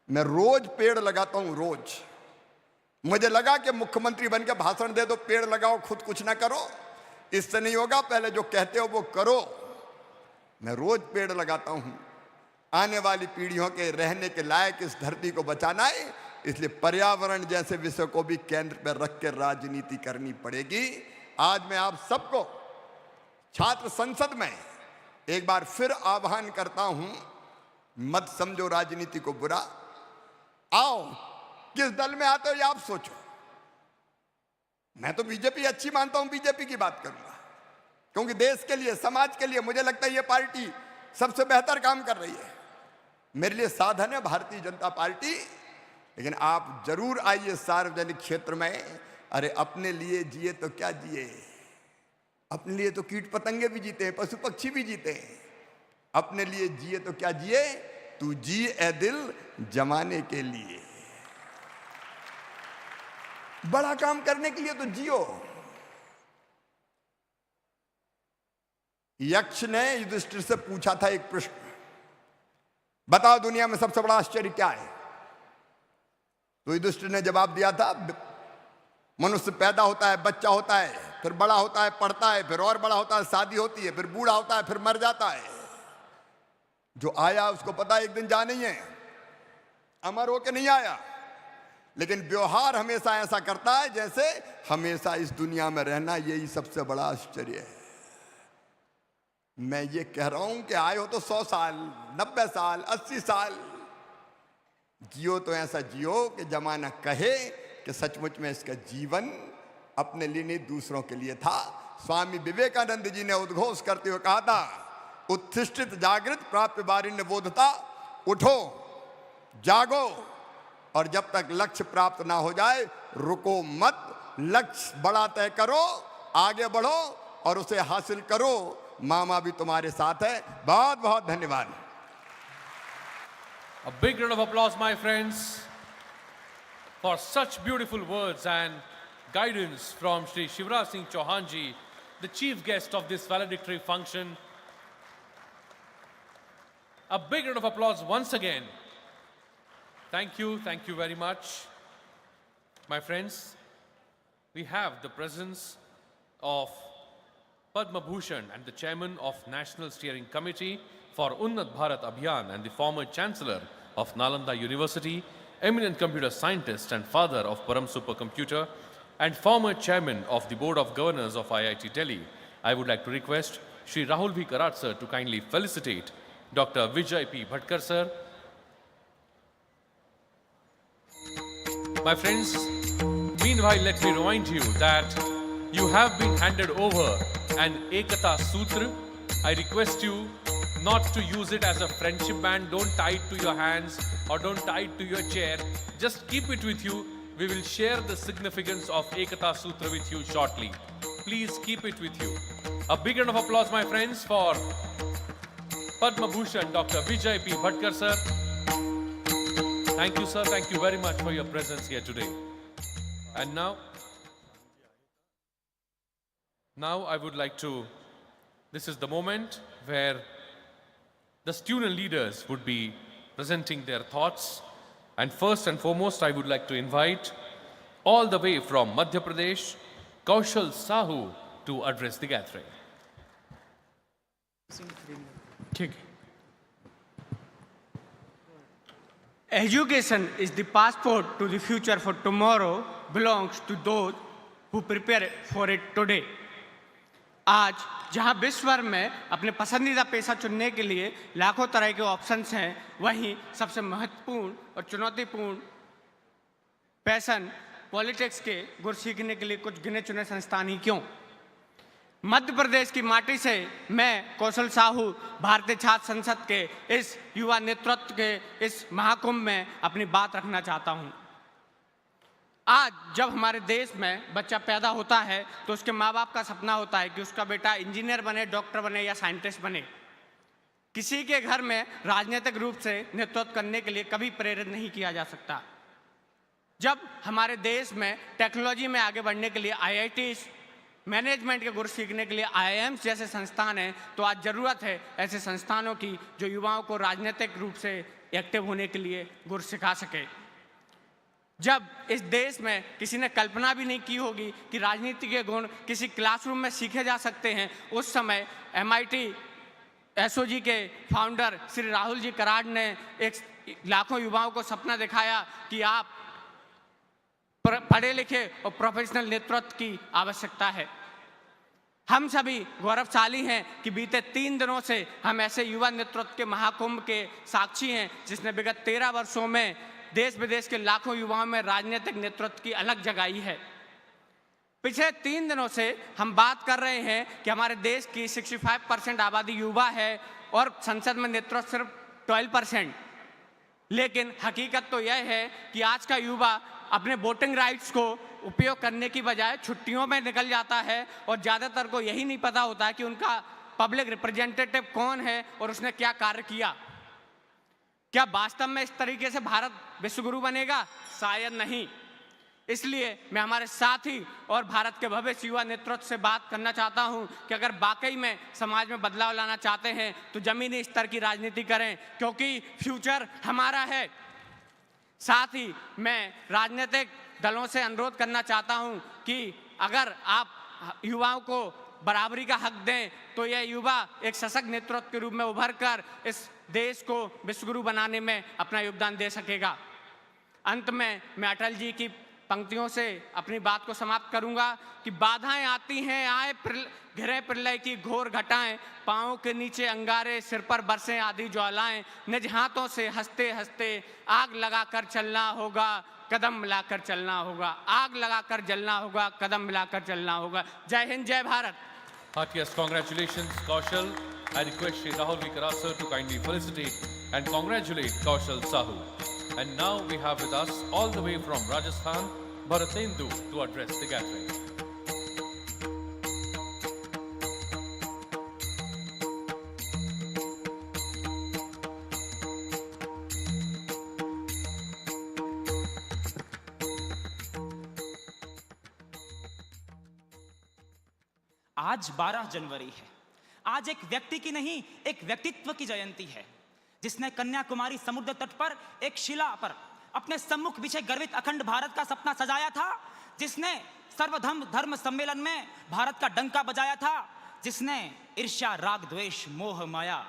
मैं रोज पेड़ लगाता हूं, रोज। मुझे लगा कि मुख्यमंत्री बन के भाषण दे दो, पेड़ लगाओ, खुद कुछ ना करो, इससे नहीं होगा। पहले जो कहते हो वो करो। मैं रोज पेड़ लगाता हूं। आने वाली पीढ़ियों के रहने के लायक इस धरती को बचाना है, इसलिए पर्यावरण जैसे विषय को भी केंद्र पर रख कर राजनीति करनी पड़ेगी। आज मैं आप सबको छात्र संसद में एक बार फिर आह्वान करता हूं, मत समझो राजनीति को बुरा। आओ, किस दल में आते हो ये आप सोचो। मैं तो बीजेपी अच्छी मानता हूं, बीजेपी की बात करूंगा, क्योंकि देश के लिए, समाज के लिए मुझे लगता है ये पार्टी सबसे बेहतर काम कर रही है। मेरे लिए साधन है भारतीय जनता पार्टी, लेकिन आप जरूर आइए सार्वजनिक क्षेत्र में। अरे अपने लिए जिए तो क्या जिए, अपने लिए तो कीट पतंगे भी जीते हैं, पशु पक्षी भी जीते हैं। अपने लिए जिए तो क्या जिए, तू जी ए दिल जमाने के लिए। बड़ा काम करने के लिए तो जियो। यक्ष ने युधिष्ठिर से पूछा था एक प्रश्न, बताओ दुनिया में सबसे बड़ा आश्चर्य क्या है? तो युधिष्ठिर ने जवाब दिया था, मनुष्य पैदा होता है, बच्चा होता है, फिर बड़ा होता है, पढ़ता है, फिर और बड़ा होता है, शादी होती है, फिर बूढ़ा होता है, फिर मर जाता है। जो आया उसको पता एक दिन जाना ही है, अमर होके नहीं आया। लेकिन व्यवहार हमेशा ऐसा करता है जैसे हमेशा इस दुनिया में रहना यही सबसे बड़ा आश्चर्य है। मैं ये कह रहा हूं कि आए हो तो 100 साल, 90 साल, 80 साल जियो, तो ऐसा जियो कि जमाना कहे कि सचमुच में इसका जीवन अपने लिए नहीं दूसरों के लिए था। स्वामी विवेकानंद जी ने उद्घोष करते हुए कहा था, उत्तिष्ठित जागृत प्राप्य वारिण्य बोधता, उठो जागो, और जब तक लक्ष्य प्राप्त ना हो जाए रुको मत, लक्ष्य बड़ा तय करो, आगे बढ़ो और उसे हासिल करो। मामा भी तुम्हारे साथ है। बहुत बहुत धन्यवाद। A big round of applause, my friends, for such beautiful words and guidance from Shri Shivraj Singh Chauhan ji, the chief guest of this valedictory function. A big round of applause once again. Thank you very much. My friends, we have the presence of Padma Bhushan and the chairman of National Steering Committee for Unnat Bharat Abhiyan and the former chancellor of Nalanda University, eminent computer scientist and father of Param Supercomputer, and former chairman of the Board of Governors of IIT Delhi. I would like to request Shri Rahul V. Karat sir to kindly felicitate Dr. Vijay P. Bhatkar sir. My friends, meanwhile let me remind you that you have been handed over an Ekata Sutra. I request you not to use it as a friendship band. Don't tie it to your hands or don't tie it to your chair. Just keep it with you. We will share the significance of Ekata Sutra with you shortly. Please keep it with you. A big round of applause, my friends, for Padma Bhushan, Dr. Vijay P. Bhatkar sir. Thank you, sir. Thank you very much for your presence here today. And now I would like to, this is the moment where the student leaders would be presenting their thoughts. And first and foremost, I would like to invite all the way from Madhya Pradesh, Kaushal Sahu to address the gathering. ठीक है. Education is the passport to the future for tomorrow belongs to those who prepare for it today. आज जहां विश्व भर में अपने पसंदीदा पेशा चुनने के लिए लाखों तरह के ऑप्शंस हैं, वहीं सबसे महत्वपूर्ण और चुनौतीपूर्ण पैशन पॉलिटिक्स के गुर सीखने के लिए कुछ गिने चुने संस्थान ही क्यों? मध्य प्रदेश की माटी से मैं कौशल साहू भारतीय छात्र संसद के इस युवा नेतृत्व के इस महाकुंभ में अपनी बात रखना चाहता हूं। आज जब हमारे देश में बच्चा पैदा होता है तो उसके माँ बाप का सपना होता है कि उसका बेटा इंजीनियर बने, डॉक्टर बने या साइंटिस्ट बने। किसी के घर में राजनीतिक रूप से नेतृत्व करने के लिए कभी प्रेरित नहीं किया जा सकता। जब हमारे देश में टेक्नोलॉजी में आगे बढ़ने के लिए IITs, मैनेजमेंट के गुर सीखने के लिए IIMs जैसे संस्थान हैं, तो आज ज़रूरत है ऐसे संस्थानों की जो युवाओं को राजनीतिक रूप से एक्टिव होने के लिए गुर सिखा सके। जब इस देश में किसी ने कल्पना भी नहीं की होगी कि राजनीति के गुण किसी क्लासरूम में सीखे जा सकते हैं, उस समय MIT SOG के फाउंडर श्री राहुल जी कराड़ ने लाखों युवाओं को सपना दिखाया कि आप पढ़े लिखे और प्रोफेशनल नेतृत्व की आवश्यकता है। हम सभी गौरवशाली हैं कि बीते 3 दिनों से हम ऐसे युवा नेतृत्व के महाकुंभ के साक्षी हैं जिसने विगत 13 वर्षों में देश विदेश के लाखों युवाओं में राजनीतिक नेतृत्व की अलग जगाई है। पिछले 3 दिनों से हम बात कर रहे हैं कि हमारे देश की 65% आबादी युवा है और संसद में नेतृत्व सिर्फ 12%। लेकिन हकीकत तो यह है कि आज का युवा अपने वोटिंग राइट्स को उपयोग करने की बजाय छुट्टियों में निकल जाता है और ज़्यादातर को यही नहीं पता होता कि उनका पब्लिक रिप्रेजेंटेटिव कौन है और उसने क्या कार्य किया। क्या वास्तव में इस तरीके से भारत विश्वगुरु बनेगा? शायद नहीं। इसलिए मैं हमारे साथी और भारत के भविष्य युवा नेतृत्व से बात करना चाहता हूं कि अगर वाकई में समाज में बदलाव लाना चाहते हैं तो जमीनी स्तर की राजनीति करें, क्योंकि फ्यूचर हमारा है। साथ ही मैं राजनीतिक दलों से अनुरोध करना चाहता हूं कि अगर आप युवाओं को बराबरी का हक दें तो यह युवा एक सशक्त नेतृत्व के रूप में उभर कर इस देश को विश्वगुरु बनाने में अपना योगदान दे सकेगा। अंत में मैं अटल जी की पंक्तियों से अपनी बात को समाप्त करूंगा कि बाधाएं आती हैं, आए घिरे प्रलय की घोर घटाएं, पांवों के नीचे अंगारे, सिर पर बरसें आदि ज्वालाएं, निज हाथों से हंसते हंसते आग लगाकर चलना होगा, कदम मिलाकर चलना होगा। आग लगाकर जलना होगा, कदम मिलाकर चलना होगा। जय हिंद, जय Bharat. Heartiest congratulations, Kaushal. I request Shri Rahul Vikarasa to kindly felicitate and congratulate Kaushal Sahu. And now we have with us, all the way from Rajasthan, Bharatendu to address the gathering. आज 12 जनवरी है। आज एक व्यक्ति की नहीं, एक व्यक्तित्व की जयंती है, जिसने कन्याकुमारी समुद्र तट पर एक शिला पर अपने सम्मुख बिछे गर्वित अखंड भारत का सपना सजाया था, जिसने सर्वधर्म धर्म सम्मेलन में भारत का डंका बजाया था, जिसने ईर्ष्या राग द्वेष मोह माया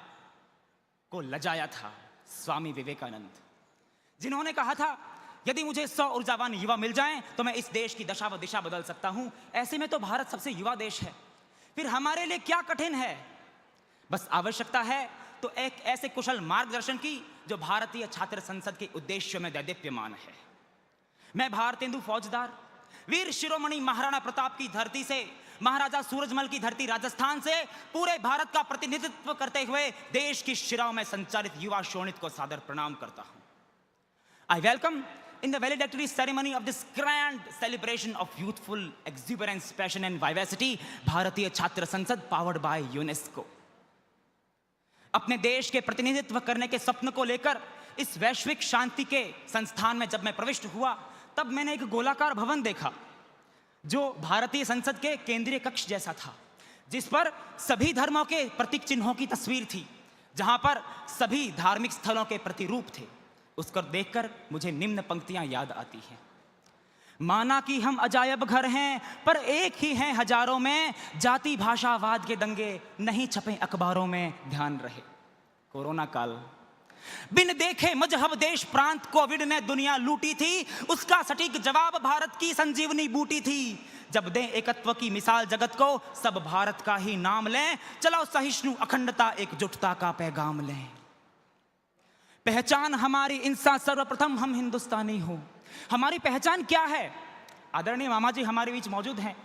को लजाया था, स्वामी विवेकानंद, जिन्होंने कहा था यदि मुझे 100 ऊर्जावान युवा मिल जाएं तो मैं इस देश की दशा व दिशा बदल सकता हूं। ऐसे में तो भारत सबसे युवा देश है, फिर हमारे लिए क्या कठिन है? बस आवश्यकता है तो एक ऐसे कुशल मार्गदर्शन की जो भारतीय छात्र संसद के उद्देश्यों में दैदीप्यमान है। मैं भारतेंदु फौजदार, वीर शिरोमणि महाराणा प्रताप की धरती से, महाराजा सूरजमल की धरती राजस्थान से पूरे भारत का प्रतिनिधित्व करते हुए देश की शिराओं में संचालित युवा शोणित को सादर प्रणाम करता हूं। I welcome in the valedictory ceremony of this grand celebration of youthful exuberance, passion and vivacity, Bharatiya Chhatra Sansad powered by UNESCO. अपने देश के प्रतिनिधित्व करने के स्वप्न को लेकर इस वैश्विक शांति के संस्थान में जब मैं प्रविष्ट हुआ, तब मैंने एक गोलाकार भवन देखा जो भारतीय संसद के केंद्रीय कक्ष जैसा था, जिस पर सभी धर्मों के प्रतीक चिन्हों की तस्वीर थी, जहां पर सभी धार्मिक स्थलों के प्रतिरूप थे। उसको देखकर मुझे निम्न पंक्तियां याद आती हैं। माना कि हम अजायब घर हैं, पर एक ही हैं हजारों में। जाति भाषावाद के दंगे नहीं छपे अखबारों में, ध्यान रहे। कोरोना काल, बिन देखे मजहब देश प्रांत कोविड ने दुनिया लूटी थी। उसका सटीक जवाब भारत की संजीवनी बूटी थी। जब दें एकत्व की मिसाल जगत को, सब भारत का ही नाम लें। चलो सहिष्णु अखंडता एकजुटता का पैगाम लें। पहचान हमारी इंसान, सर्वप्रथम हम हिंदुस्तानी हो। हमारी पहचान क्या है? आदरणीय मामा जी हमारे बीच मौजूद हैं।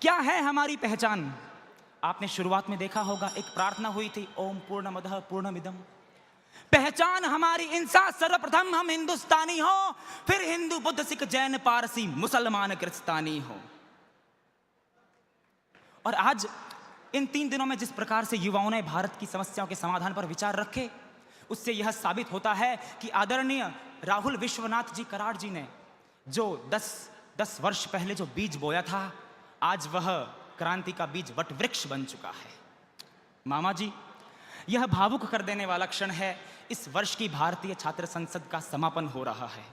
क्या है हमारी पहचान? आपने शुरुआत में देखा होगा, एक प्रार्थना हुई थी, ओम पूर्णमदः पूर्णमिदम्। पहचान हमारी इंसान, सर्वप्रथम हम हिंदुस्तानी हो, फिर हिंदू बुद्ध सिख जैन पारसी मुसलमान क्रिस्तानी हो। और आज इन 3 दिनों में जिस प्रकार से युवाओं ने भारत की समस्याओं के समाधान पर विचार रखे, उससे यह साबित होता है कि आदरणीय राहुल विश्वनाथ जी कराड़ जी ने जो 10 वर्ष पहले जो बीज बोया था, आज वह क्रांति का बीज वट वृक्ष बन चुका है। मामा जी, यह भावुक कर देने वाला क्षण है। इस वर्ष की भारतीय छात्र संसद का समापन हो रहा है।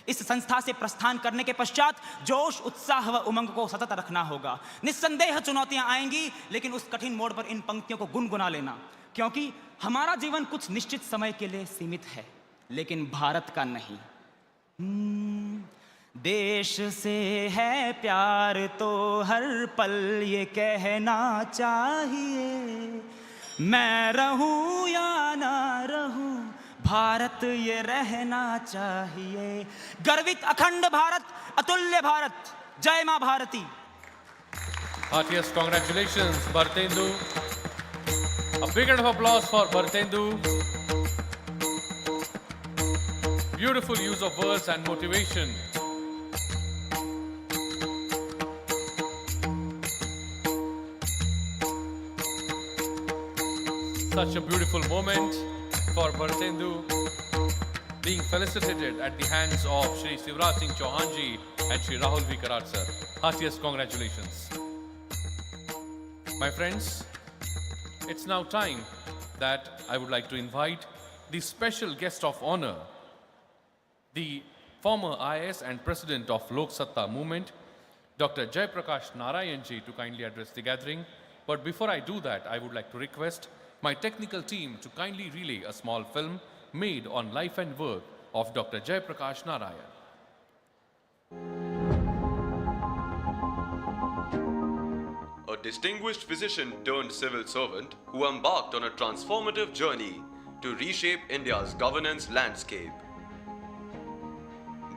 इस संस्था से प्रस्थान करने के पश्चात जोश, उत्साह व उमंग को सतत रखना होगा। निस्संदेह चुनौतियां आएंगी, लेकिन उस कठिन मोड़ पर इन पंक्तियों को गुनगुना लेना, क्योंकि हमारा जीवन कुछ निश्चित समय के लिए सीमित है, लेकिन भारत का नहीं। देश से है प्यार तो हर पल ये कहना चाहिए, मैं रहूं या ना रहूं, भारत ये रहना चाहिए। गर्वित अखंड भारत, अतुल्य भारत, जय मां Bharti. Heartiest congratulations, Bhartendu. A big round of applause for Bhartendu. Beautiful use of words and motivation. Such a beautiful moment for Bhartendu, being felicitated at the hands of Shri Shivraj Singh Chauhan ji and Shri Rahul V. Karad sir. Heartiest congratulations. My friends, it's now time that I would like to invite the special guest of honor, the former IAS and president of Lok Satta movement, Dr. Jai Prakash Narayan ji, to kindly address the gathering. But before I do that, I would like to request my technical team to kindly relay a small film made on life and work of Dr. Jai Prakash Narayan. A distinguished physician turned civil servant who embarked on a transformative journey to reshape India's governance landscape.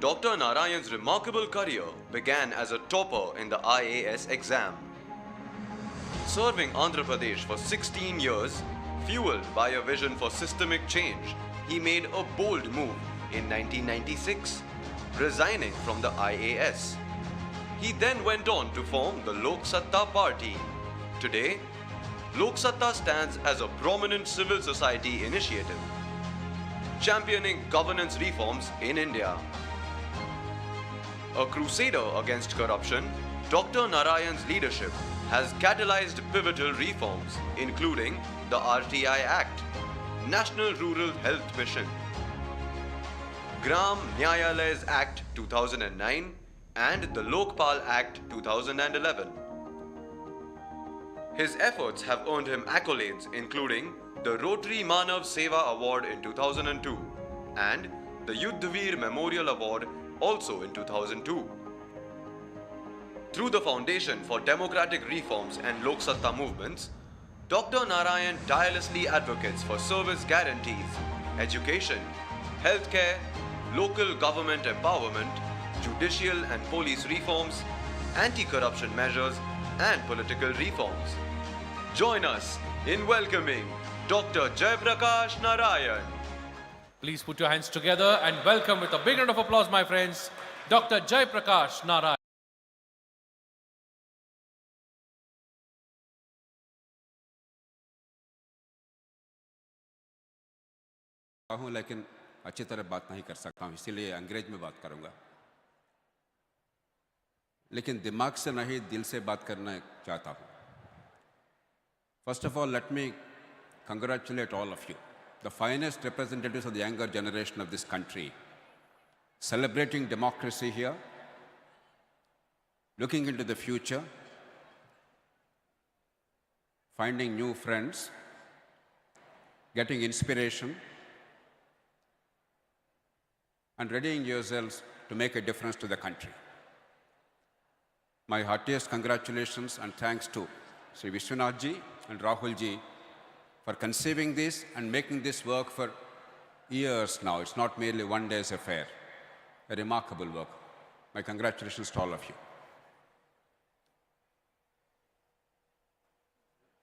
Dr. Narayan's remarkable career began as a topper in the IAS exam. Serving Andhra Pradesh for 16 years, fueled by a vision for systemic change, he made a bold move in 1996, resigning from the IAS. He then went on to form the Lok Satta party. Today, Lok Satta stands as a prominent civil society initiative, championing governance reforms in India. A crusader against corruption, Dr. Narayan's leadership has catalyzed pivotal reforms, including the RTI Act, National Rural Health Mission, Gram Nyayalayas Act 2009, and the Lokpal Act 2011. His efforts have earned him accolades including the Rotary Manav Seva Award in 2002 and the Yuddhavir Memorial Award also in 2002. Through the Foundation for Democratic Reforms and Lok Satta movements, Dr. Narayan tirelessly advocates for service guarantees, education, healthcare, local government empowerment, judicial and police reforms, anti-corruption measures, and political reforms. Join us in welcoming Dr. Jai Prakash Narayan. Please put your hands together and welcome with a big round of applause, my friends, Dr. Jai Prakash Narayan. हूँ लेकिन अच्छी तरह बात नहीं कर सकता हूँ, इसीलिए अंग्रेज में बात करूँगा। लेकिन दिमाग से नहीं, दिल से बात करना चाहता हूँ। First of all, let me congratulate all of you, the finest representatives of the younger generation of this country, celebrating democracy here looking into the future, finding new friends, getting inspiration, and readying yourselves to make a difference to the country. My heartiest congratulations and thanks to Sri Vishwanath and Rahul for conceiving this and making this work for years now. It's not merely one day's affair. A remarkable work. My congratulations to all of you.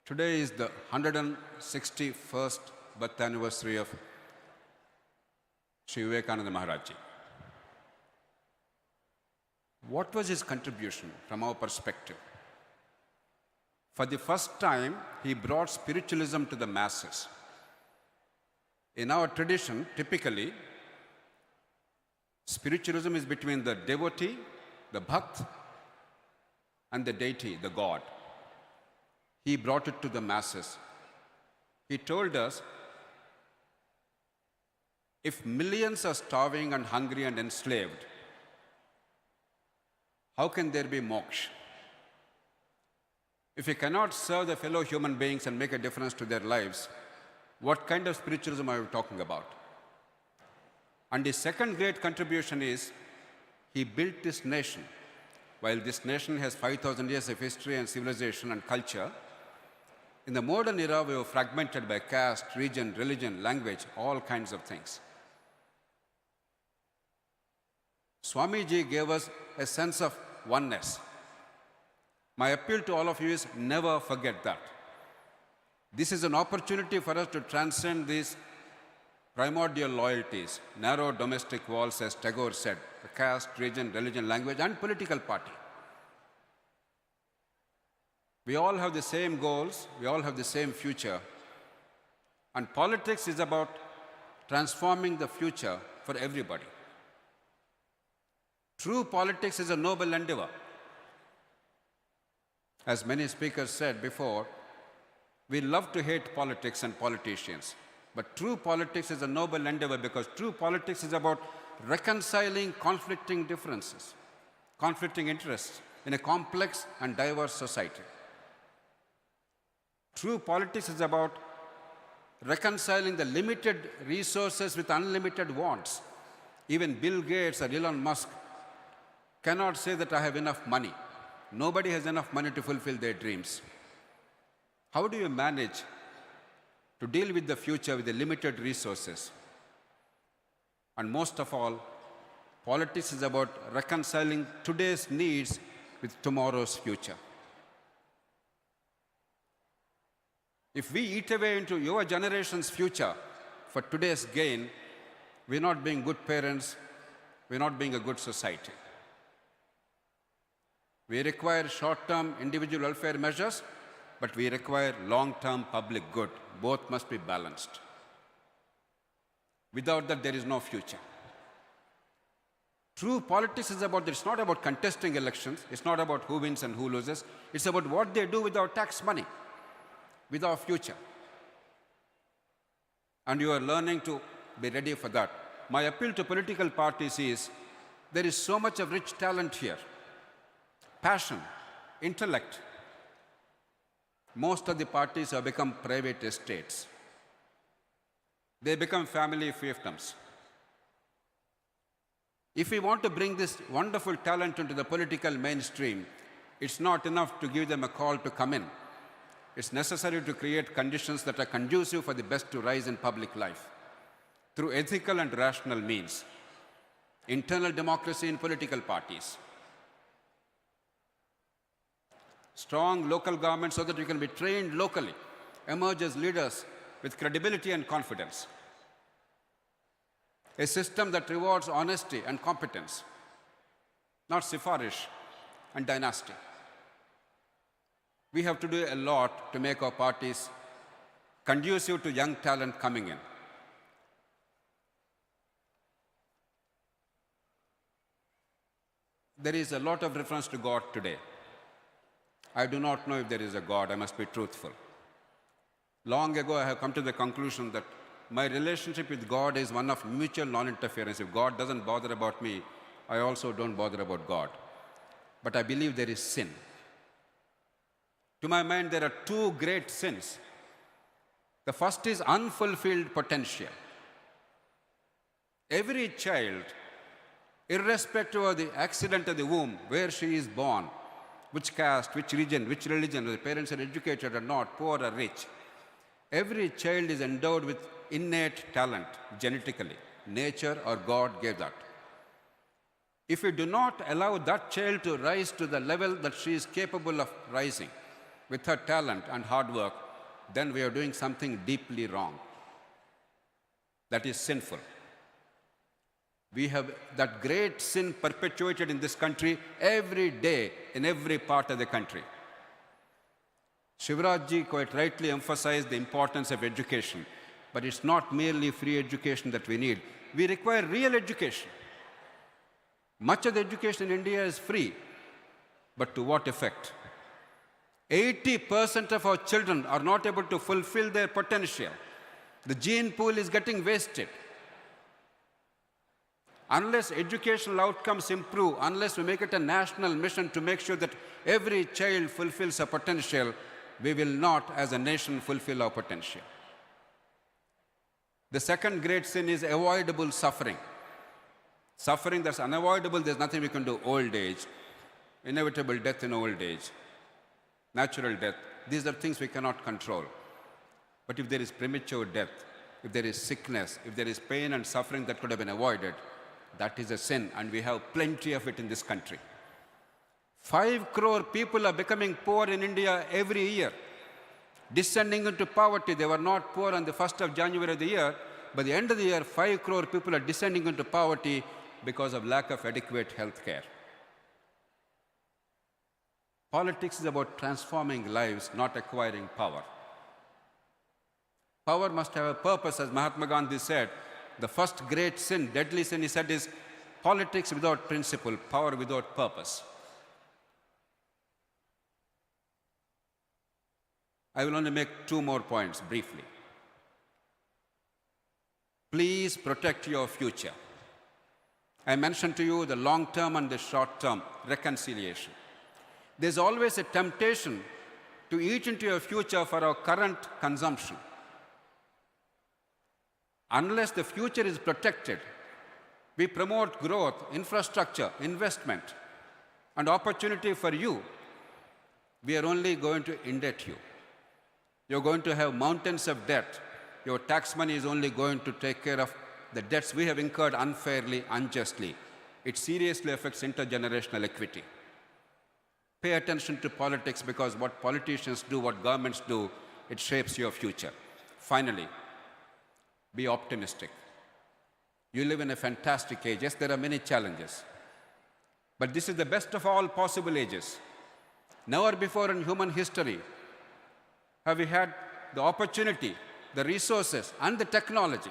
Today is the 161st birth anniversary of Sri Vivekananda Maharaj Ji. What was his contribution from our perspective? For the first time, he brought spiritualism to the masses. In our tradition, typically, spiritualism is between the devotee, the bhakt, and the deity, the God. He brought it to the masses. He told us, if millions are starving and hungry and enslaved, how can there be moksha? If you cannot serve the fellow human beings and make a difference to their lives, what kind of spiritualism are we talking about? And his second great contribution is, he built this nation. While this nation has 5,000 years of history and civilization and culture, in the modern era, we were fragmented by caste, region, religion, language, all kinds of things. Swamiji gave us a sense of oneness. My appeal to all of you is never forget that. This is an opportunity for us to transcend these primordial loyalties, narrow domestic walls, as Tagore said, the caste, region, religion, language, and political party. We all have the same goals, we all have the same future, and politics is about transforming the future for everybody. True politics is a noble endeavor. As many speakers said before, we love to hate politics and politicians. But true politics is a noble endeavor because true politics is about reconciling conflicting differences, conflicting interests in a complex and diverse society. True politics is about reconciling the limited resources with unlimited wants. Even Bill Gates or Elon Musk cannot say that I have enough money. Nobody has enough money to fulfill their dreams. How do you manage to deal with the future with the limited resources? And most of all, politics is about reconciling today's needs with tomorrow's future. If we eat away into your generation's future for today's gain, we're not being good parents, we're not being a good society. We require short-term individual welfare measures, but we require long-term public good. Both must be balanced. Without that, there is no future. True politics is about, it's not about contesting elections, it's not about who wins and who loses, it's about what they do with our tax money, with our future. And you are learning to be ready for that. My appeal to political parties is, there is so much of rich talent here. Passion, intellect. Most of the parties have become private estates. They become family fiefdoms. If we want to bring this wonderful talent into the political mainstream, it's not enough to give them a call to come in. It's necessary to create conditions that are conducive for the best to rise in public life through ethical and rational means. Internal democracy in political parties. Strong local government so that you can be trained locally, emerge as leaders with credibility and confidence. A system that rewards honesty and competence, not sifarish and dynasty. We have to do a lot to make our parties conducive to young talent coming in. There is a lot of reference to God today. I do not know if there is a God, I must be truthful. Long ago, I have come to the conclusion that my relationship with God is one of mutual non-interference. If God doesn't bother about me, I also don't bother about God. but I believe there is sin. To my mind, there are two great sins. The first is unfulfilled potential. Every child, irrespective of the accident of the womb, where she is born, which caste, which region, which religion, whether parents are educated or not, poor or rich, every child is endowed with innate talent genetically. Nature or God gave that. If we do not allow that child to rise to the level that she is capable of rising with her talent and hard work, then we are doing something deeply wrong. That is sinful. We have that great sin perpetuated in this country every day in every part of the country. Shivrajji quite rightly emphasized the importance of education, but it's not merely free education that we need. We require real education. Much of the education in India is free, but to what effect? 80% of our children are not able to fulfill their potential. The gene pool is getting wasted. Unless educational outcomes improve, unless we make it a national mission to make sure that every child fulfills her potential, we will not, as a nation, fulfill our potential. The second great sin is avoidable suffering. Suffering that's unavoidable, there's nothing we can do. Old age, inevitable death in old age, natural death. These are things we cannot control. But if there is premature death, if there is sickness, if there is pain and suffering that could have been avoided, that is a sin, and we have plenty of it in this country. 5 crore people are becoming poor in India every year, descending into poverty. They were not poor on the 1st of January of the year. By the end of the year, 5 crore people are descending into poverty because of lack of adequate health care. Politics is about transforming lives, not acquiring power. Power must have a purpose, as Mahatma Gandhi said. The first great sin, deadly sin, he said, is politics without principle, power without purpose. I will only make 2 more points briefly. Please protect your future. I mentioned to you the long-term and the short-term reconciliation. There's always a temptation to eat into your future for our current consumption. Unless the future is protected, we promote growth, infrastructure, investment, and opportunity for you. We are only going to indebt you. You're going to have mountains of debt. Your tax money is only going to take care of the debts we have incurred unfairly, unjustly. It seriously affects intergenerational equity. Pay attention to politics, because what politicians do, what governments do, it shapes your future. Finally, be optimistic. You live in a fantastic age. Yes, there are many challenges. But this is the best of all possible ages. Never before in human history have we had the opportunity, the resources, and the technology,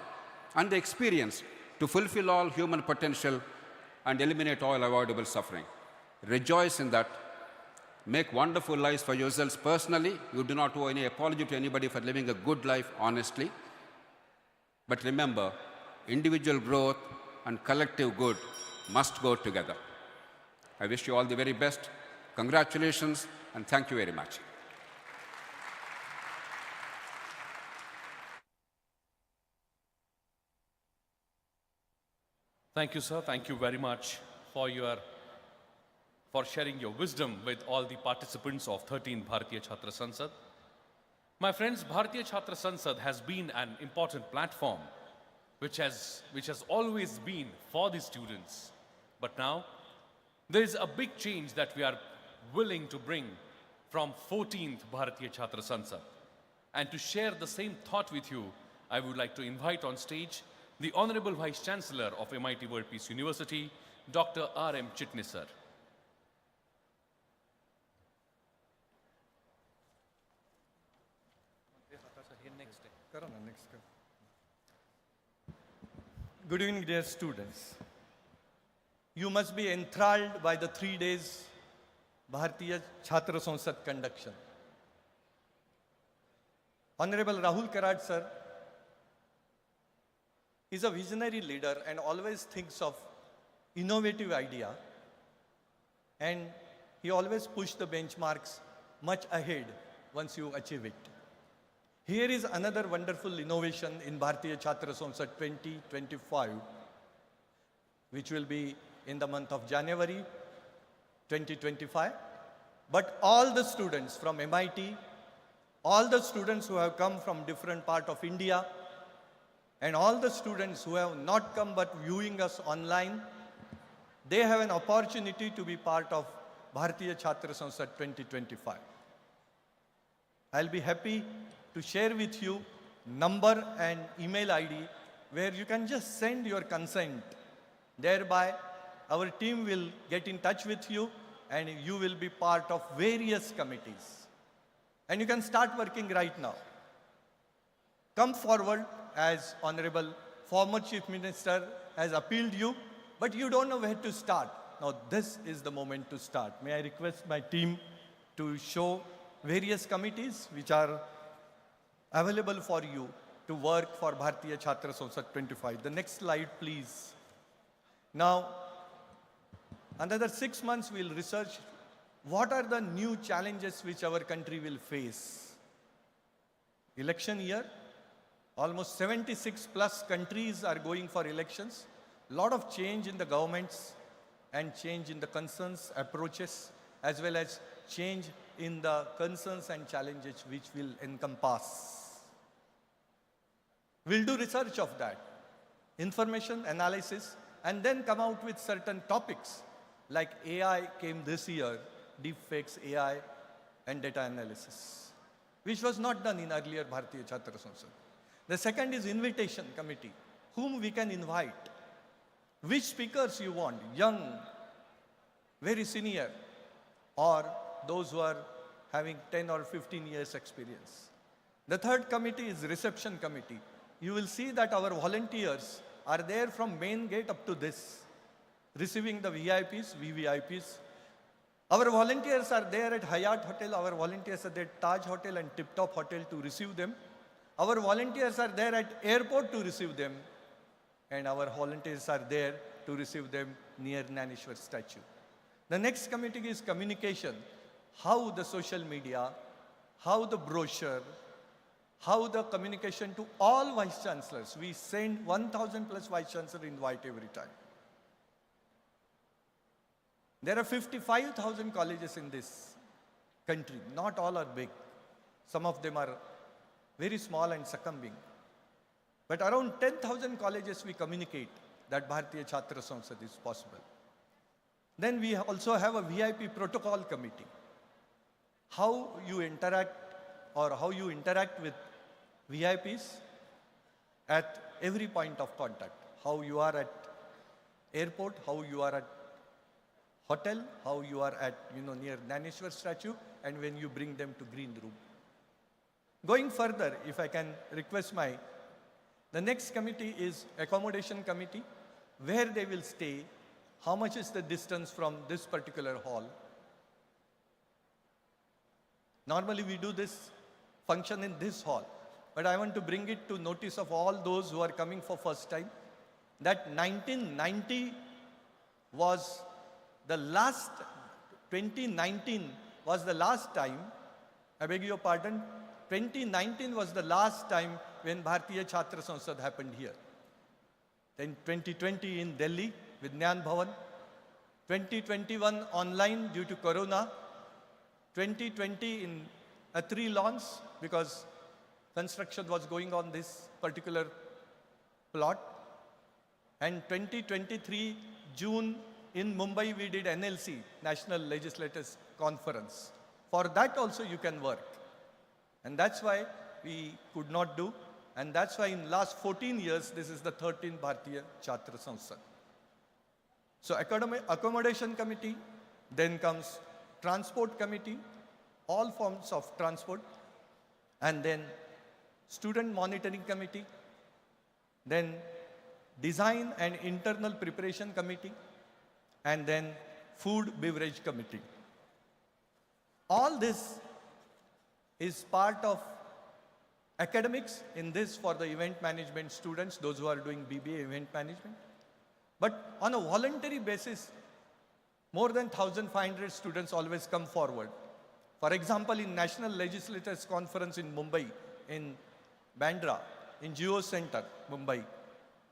and the experience to fulfill all human potential and eliminate all avoidable suffering. Rejoice in that. Make wonderful lives for yourselves personally. You do not owe any apology to anybody for living a good life honestly. But remember, individual growth and collective good must go together. I wish you all the very best. Congratulations, and thank you very much. Thank you, sir. Thank you very much for sharing your wisdom with all the participants of 13th Bharatiya Chhatra Sansad. My friends, Bharatiya Chhatra Sansad has been an important platform which has always been for the students. But now, there is a big change that we are willing to bring from 14th Bharatiya Chhatra Sansad. And to share the same thought with you, I would like to invite on stage the Honorable Vice Chancellor of MIT World Peace University, Dr. R.M. Chitnis, sir. Good evening, dear students. You must be enthralled by the 3 days Bharatiya Chhatra Sansad conduction. Honorable Rahul Karad, sir, is a visionary leader and always thinks of innovative idea. And he always pushed the benchmarks much ahead once you achieve it. Here is another wonderful innovation in Bharatiya Chhatra Sansad 2025, which will be in the month of January 2025. But all the students from MIT, all the students who have come from different parts of India, and all the students who have not come but viewing us online, they have an opportunity to be part of Bharatiya Chhatra Sansad 2025. I'll be happy to share with you number and email ID where you can just send your consent. Thereby, our team will get in touch with you and you will be part of various committees. And you can start working right now. Come forward, as Honorable former Chief Minister has appealed you, but you don't know where to start. Now this is the moment to start. May I request my team to show various committees which are available for you to work for Bharatiya Chhatra Sansad 25. The next slide, please. Now, another 6 months we'll research what are the new challenges which our country will face. Election year, almost 76 plus countries are going for elections. Lot of change in the governments and change in the concerns, approaches, as well as change in the concerns and challenges which will encompass. We'll do research of that, information analysis, and then come out with certain topics like AI came this year, deepfakes, AI, and data analysis, which was not done in earlier Bharatiya Chhatra Sansad. The second is invitation committee, whom we can invite, which speakers you want, young, very senior, or those who are having 10 or 15 years experience. The third committee is reception committee. You will see that our volunteers are there from main gate up to this, receiving the VIPs, VVIPs. Our volunteers are there at Hyatt Hotel, our volunteers are there at Taj Hotel and Tip Top Hotel to receive them. Our volunteers are there at airport to receive them. And our volunteers are there to receive them near Naneshwar statue. The next committee is communication. How the social media, how the brochure, how the communication to all vice chancellors. We send 1,000 plus vice chancellor invite every time. There are 55,000 colleges in this country. Not all are big. Some of them are very small and succumbing. But around 10,000 colleges we communicate that Bharatiya Chhatra Sansad is possible. Then we also have a VIP protocol committee. How you interact or how you interact with VIPs at every point of contact. How you are at airport, how you are at hotel, how you are at, near Naneshwar statue, and when you bring them to green room. Going further, if I can request the next committee is accommodation committee, where they will stay, how much is the distance from this particular hall. Normally we do this function in this hall, but I want to bring it to notice of all those who are coming for first time, that 1990 was the last, 2019 was the last time, I beg your pardon, 2019 was the last time when Bharatiya Chhatra Sansad happened here. Then 2020 in Delhi with Jnana Bhavan, 2021 online due to Corona, 2020 in Atri lawns because construction was going on this particular plot, and 2023 June in Mumbai we did NLC, National Legislators Conference. For that also you can work. And that's why we could not do. And that's why in last 14 years, this is the 13th Bharatiya Chhatra Sansad. So accommodation committee, then comes transport committee, all forms of transport, and then student monitoring committee, then design and internal preparation committee, and then food beverage committee. All this is part of academics in this for the event management students, those who are doing BBA event management. But on a voluntary basis, More than 1,500 students always come forward. For example, in National Legislators Conference in Mumbai, in Bandra, in Geo Center, Mumbai,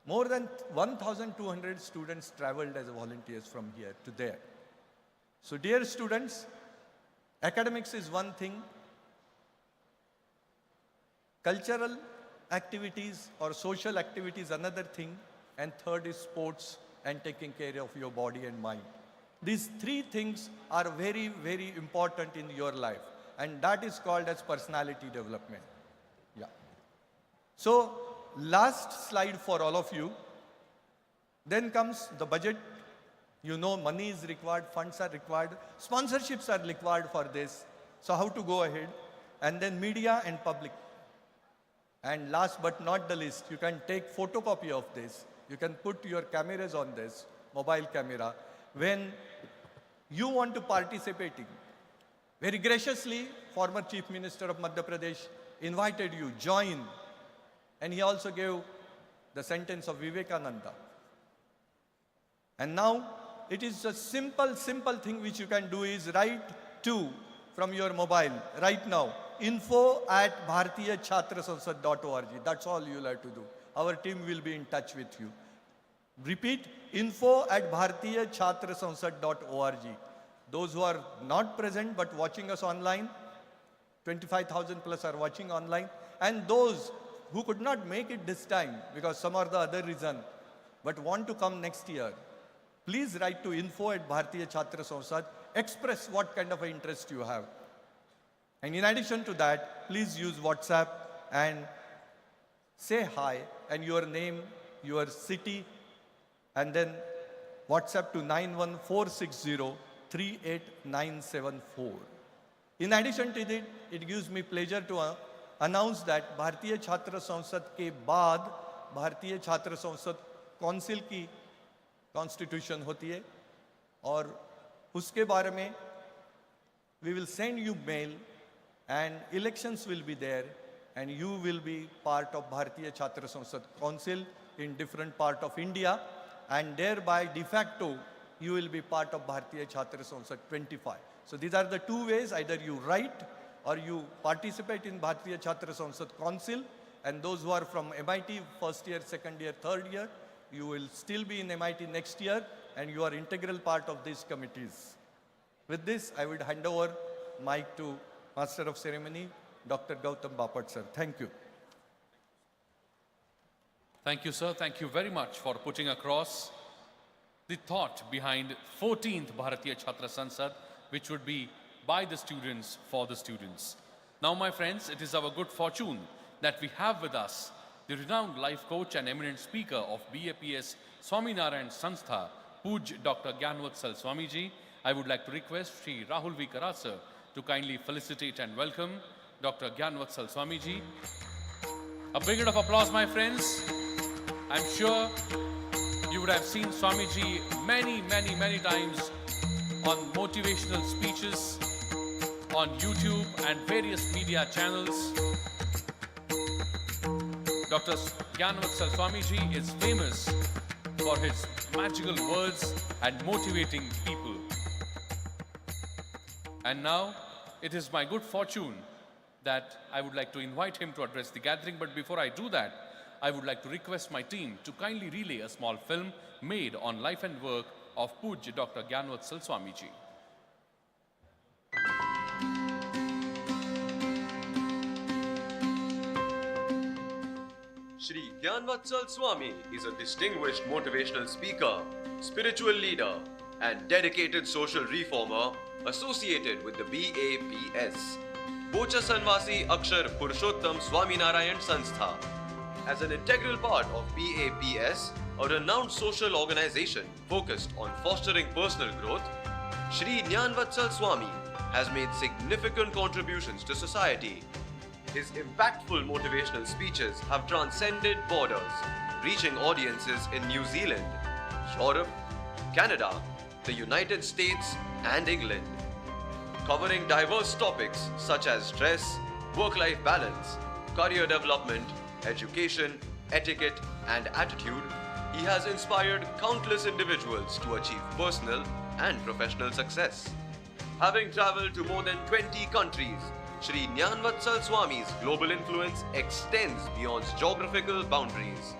more than 1,200 students traveled as volunteers from here to there. So dear students, academics is one thing, cultural activities or social activities another thing, and third is sports and taking care of your body and mind. These three things are very, very important in your life, and that is called as personality development. Yeah. So last slide for all of you. Then comes the budget. You know, money is required, funds are required, sponsorships are required for this. So how to go ahead? And then media and public. And last but not the least, you can take photocopy of this. You can put your cameras on this, mobile camera. When you want to participate in, very graciously, former Chief Minister of Madhya Pradesh invited you, join. And he also gave the sentence of Vivekananda. And now, it is a simple thing which you can do is write to, from your mobile, right now, info@bharatiyachatrasansad.org. That's all you'll have to do. Our team will be in touch with you. Repeat, info@bharatiyachatrasansad.org. Those who are not present but watching us online, 25,000 plus are watching online. And those who could not make it this time because some or the other reason, but want to come next year, please write to info@bharatiyachatrasansad. Express what kind of interest you have. And in addition to that, please use WhatsApp and say hi and your name, your city, and then WhatsApp to 91460-38974. In addition to it, it gives me pleasure to announce that Bharatiya Chhatra Sansad के बाद भारतीय छात्र संसद council की constitution होती है और उसके बारे में we will send you mail and elections will be there and you will be part of Bharatiya Chhatra Sansad Council in different part of India and thereby de facto you will be part of Bharatiya Chhatra Sansad 25. So these are the two ways, either you write or you participate in Bharatiya Chhatra Sansad Council, and those who are from MIT first year, second year, third year, you will still be in MIT next year and you are integral part of these committees. With this, I would hand over mic to Master of Ceremony, Dr. Gautam Bapat sir. Thank you. Thank you, sir. Thank you very much for putting across the thought behind 14th Bharatiya Chhatra Sansad, which would be by the students for the students. Now, my friends, it is our good fortune that we have with us the renowned life coach and eminent speaker of BAPS Swaminarayan Sanstha, Puj Dr. Gyanvatsal Swamiji. I would like to request Shri Rahul V. Karat sir to kindly felicitate and welcome Dr. Gyanvatsal Swamiji. A big round of applause, my friends. I'm sure you would have seen Swamiji many times on motivational speeches on YouTube and various media channels. Dr. Gyanvatsal Swamiji is famous for his magical words and motivating people. And now, it is my good fortune that I would like to invite him to address the gathering. But before I do that, I would like to request my team to kindly relay a small film made on life and work of Puj Dr. Gyanvatsal Swamiji. Shri Gyanvatsal Swami is a distinguished motivational speaker, spiritual leader, and dedicated social reformer associated with the BAPS, Bocha Sanvasi Akshar Purushottam Swaminarayan Sanstha. As an integral part of BAPS, a renowned social organization focused on fostering personal growth, Shri Gyanvatsal Swami has made significant contributions to society. His impactful motivational speeches have transcended borders, reaching audiences in New Zealand, Europe, Canada, the United States, and England. Covering diverse topics such as stress, work-life balance, career development, education, etiquette, and attitude, he has inspired countless individuals to achieve personal and professional success. Having traveled to more than 20 countries, Shri Jnanvatsal Swami's global influence extends beyond geographical boundaries.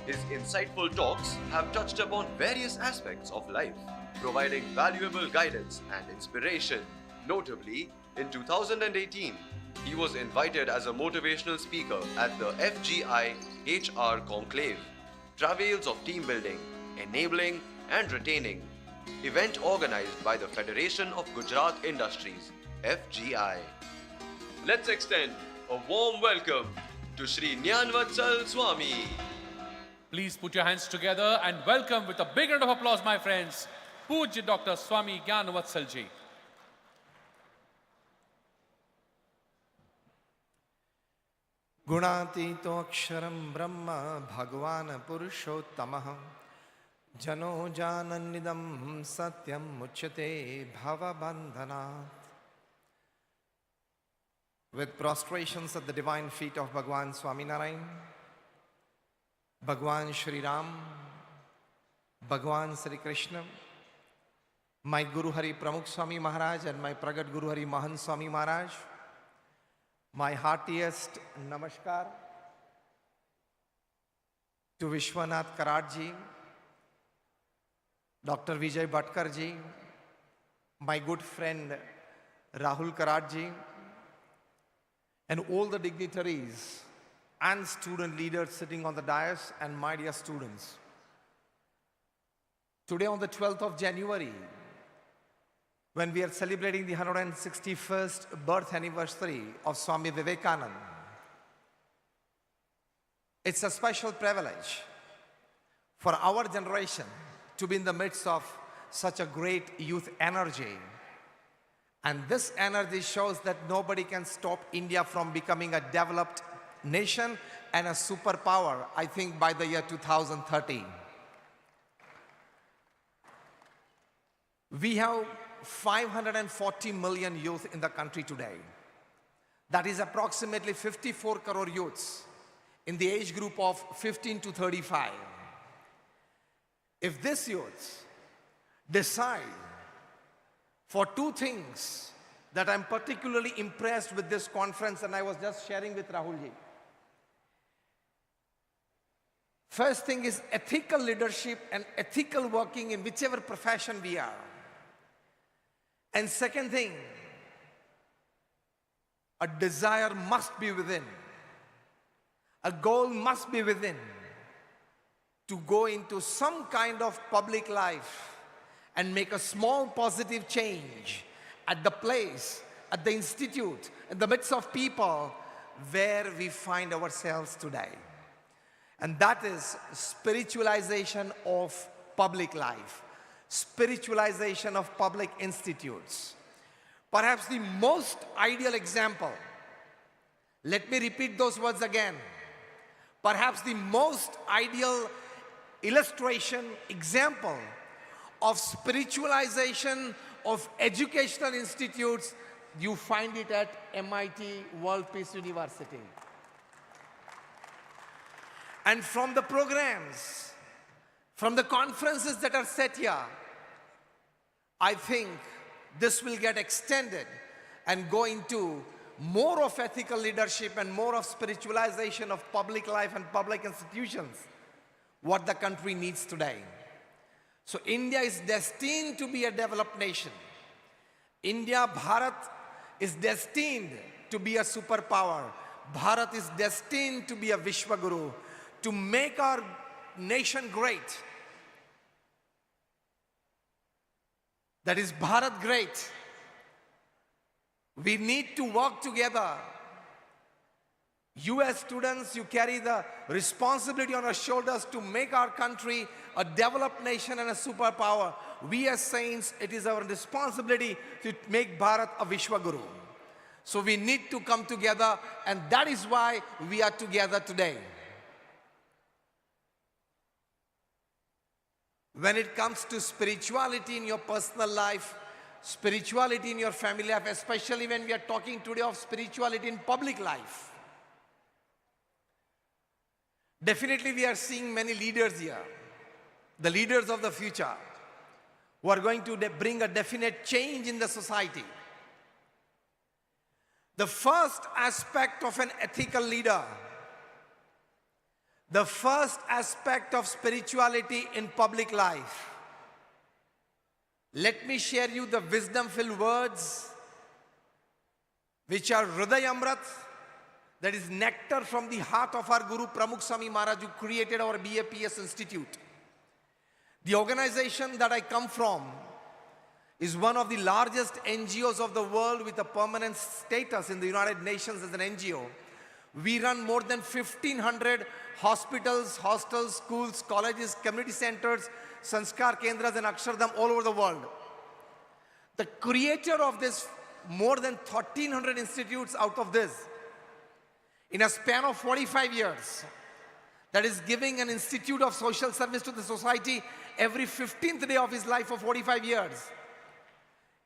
His insightful talks have touched upon various aspects of life, providing valuable guidance and inspiration. Notably, in 2018, he was invited as a motivational speaker at the FGI HR Conclave, Travails of Team Building, Enabling and Retaining, event organized by the Federation of Gujarat Industries, FGI. Let's extend a warm welcome to Shri Jnanvatsal Swami. Please put your hands together and welcome with a big round of applause, my friends, Pujya Dr. Swami Jnanvatsal Ji. गुणातीतो अक्षरं ब्रह्म भगवान पुरुषोत्तमः जनो जानन्निदं सत्यं मुच्यते भवबन्धनात्. With prostrations at the divine feet of Bhagwan Swaminarayan, Bhagwan Shri Ram, Bhagwan Sri Krishna, my Guru Hari Pramukh Swami Maharaj and my Pragat Guru Hari Mahan Swami Maharaj, my heartiest namaskar to Vishwanath Karatji, Dr. Vijay Bhatkarji, my good friend Rahul Karatji, and all the dignitaries and student leaders sitting on the dais, and my dear students. Today on the 12th of January, when we are celebrating the 161st birth anniversary of Swami Vivekananda, it's a special privilege for our generation to be in the midst of such a great youth energy. And this energy shows that nobody can stop India from becoming a developed nation and a superpower, I think, by the year 2030. We have 540 million youth in the country today. That is approximately 54 crore youths in the age group of 15 to 35. If these youths decide for two things that I'm particularly impressed with this conference, and I was just sharing with Rahulji. First thing is ethical leadership and ethical working in whichever profession we are. And second thing, a desire must be within. A goal must be within to go into some kind of public life and make a small positive change at the place, at the institute, in the midst of people where we find ourselves today. And that is spiritualization of public life, spiritualization of public institutes. Perhaps the most ideal example, let me repeat those words again. Perhaps the most ideal illustration, example of spiritualization of educational institutes, you find it at MIT World Peace University. And from the programs, from the conferences that are set here, I think this will get extended and go into more of ethical leadership and more of spiritualization of public life and public institutions, what the country needs today. So India is destined to be a developed nation. India, Bharat, is destined to be a superpower. Bharat is destined to be a Vishwaguru, to make our nation great. That is Bharat great. We need to work together. You as students, you carry the responsibility on your shoulders to make our country a developed nation and a superpower. We as saints, it is our responsibility to make Bharat a Vishwaguru. So we need to come together, and that is why we are together today. When it comes to spirituality in your personal life, spirituality in your family life, especially when we are talking today of spirituality in public life, definitely we are seeing many leaders here, the leaders of the future. who are going to bring a definite change in the society. The first aspect of an ethical leader, the first aspect of spirituality in public life. Let me share you the wisdom-filled words which are Hriday Amrit, that is nectar from the heart of our Guru Pramukh Swami Maharaj, who created our BAPS Institute. The organization that I come from is one of the largest NGOs of the world with a permanent status in the United Nations as an NGO. We run more than 1,500 hospitals, hostels, schools, colleges, community centers, Sanskar Kendras and Akshardham all over the world. The creator of this, more than 1,300 institutes out of this, in a span of 45 years, that is giving an institute of social service to the society every 15th day of his life for 45 years,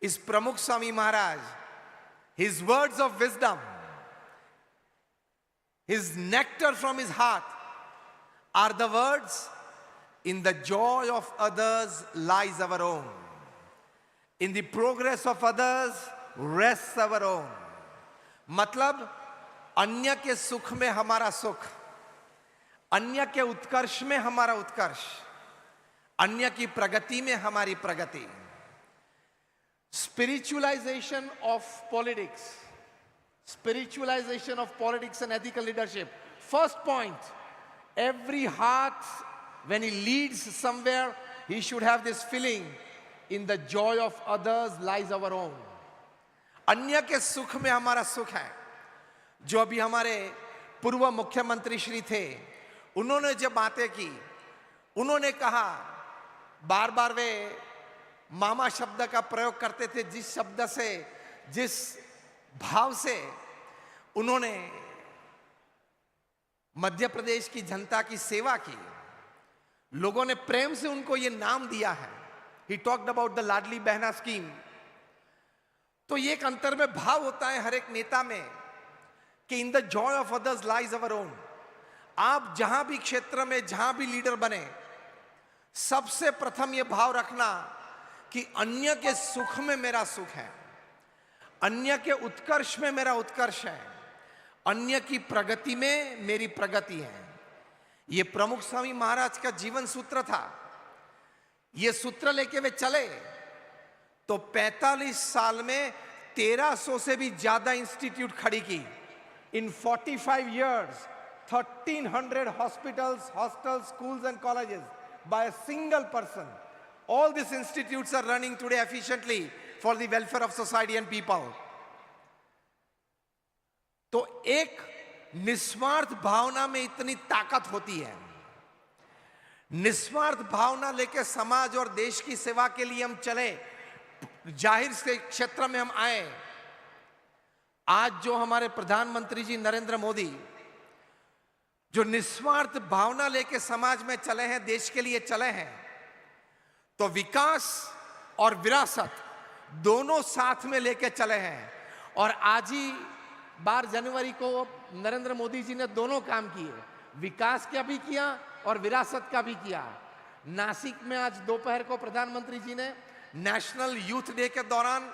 is Pramukh Swami Maharaj. His words of wisdom, his nectar from his heart are the words, in the joy of others lies our own. In the progress of others rests our own. मतलब अन्य के सुख में हमारा सुख, अन्य के उत्कर्ष में हमारा उत्कर्ष, अन्य की प्रगति में हमारी प्रगति. Spiritualization of politics. Spiritualization of politics and ethical leadership. First point, every heart, when he leads somewhere, he should have this feeling, in the joy of others lies our own. अन्य के सुख में हमारा सुख है. जो अभी हमारे पूर्व मुख्यमंत्री श्री थे, उन्होंने जब बातें की, उन्होंने कहा, बार बार वे मामा शब्द का प्रयोग करते थे, जिस शब्द से, जिस भाव से उन्होंने मध्य प्रदेश की जनता की सेवा की, लोगों ने प्रेम से उनको ये नाम दिया है. He talked about the Ladli Behna scheme. तो ये एक अंतर में भाव होता है हर एक नेता में कि in the Joy of others lies our own. आप जहां भी क्षेत्र में, जहां भी लीडर बने, सबसे प्रथम ये भाव रखना कि अन्य के सुख में मेरा सुख है, अन्य के उत्कर्ष में मेरा उत्कर्ष है, अन्य की प्रगति में मेरी प्रगति है. ये प्रमुख स्वामी महाराज का जीवन सूत्र था. ये सूत्र लेके वे चले तो 45 साल में 1300 से भी ज्यादा इंस्टीट्यूट खड़ी की. In 45 years, 1,300 hospitals, hostels, schools and colleges by a single person. All these institutes are running today efficiently for the welfare of society and people. तो एक निस्वार्थ भावना में इतनी ताकत होती है. निस्वार्थ भावना लेके समाज और देश की सेवा के लिए हम चले, जाहिर से क्षेत्र में हम आए. आज जो हमारे प्रधानमंत्री जी नरेंद्र मोदी जो निस्वार्थ भावना लेके समाज में चले हैं, देश के लिए चले हैं, तो विकास और विरासत दोनों साथ में लेके चले हैं. और आज ही 12 जनवरी को नरेंद्र मोदी जी ने दोनों काम किए, विकास का भी किया और विरासत का भी किया. नासिक में आज दोपहर को प्रधानमंत्री जी ने नेशनल यूथ डे के दौरान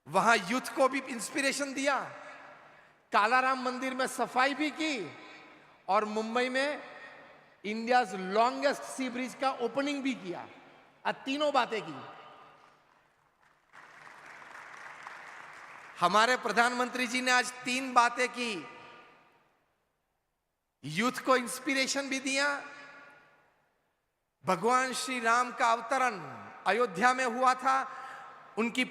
वहां यूथ को भी इंस्पिरेशन दिया, कालाराम मंदिर में सफाई भी की और मुंबई में इंडियाज लॉन्गेस्ट सी ब्रिज का ओपनिंग भी किया. तीनों बातें की. हमारे प्रधानमंत्री जी ने आज 3 बातें की. यूथ को इंस्पिरेशन भी दिया, भगवान श्री राम का अवतरण अयोध्या में हुआ था, उनकी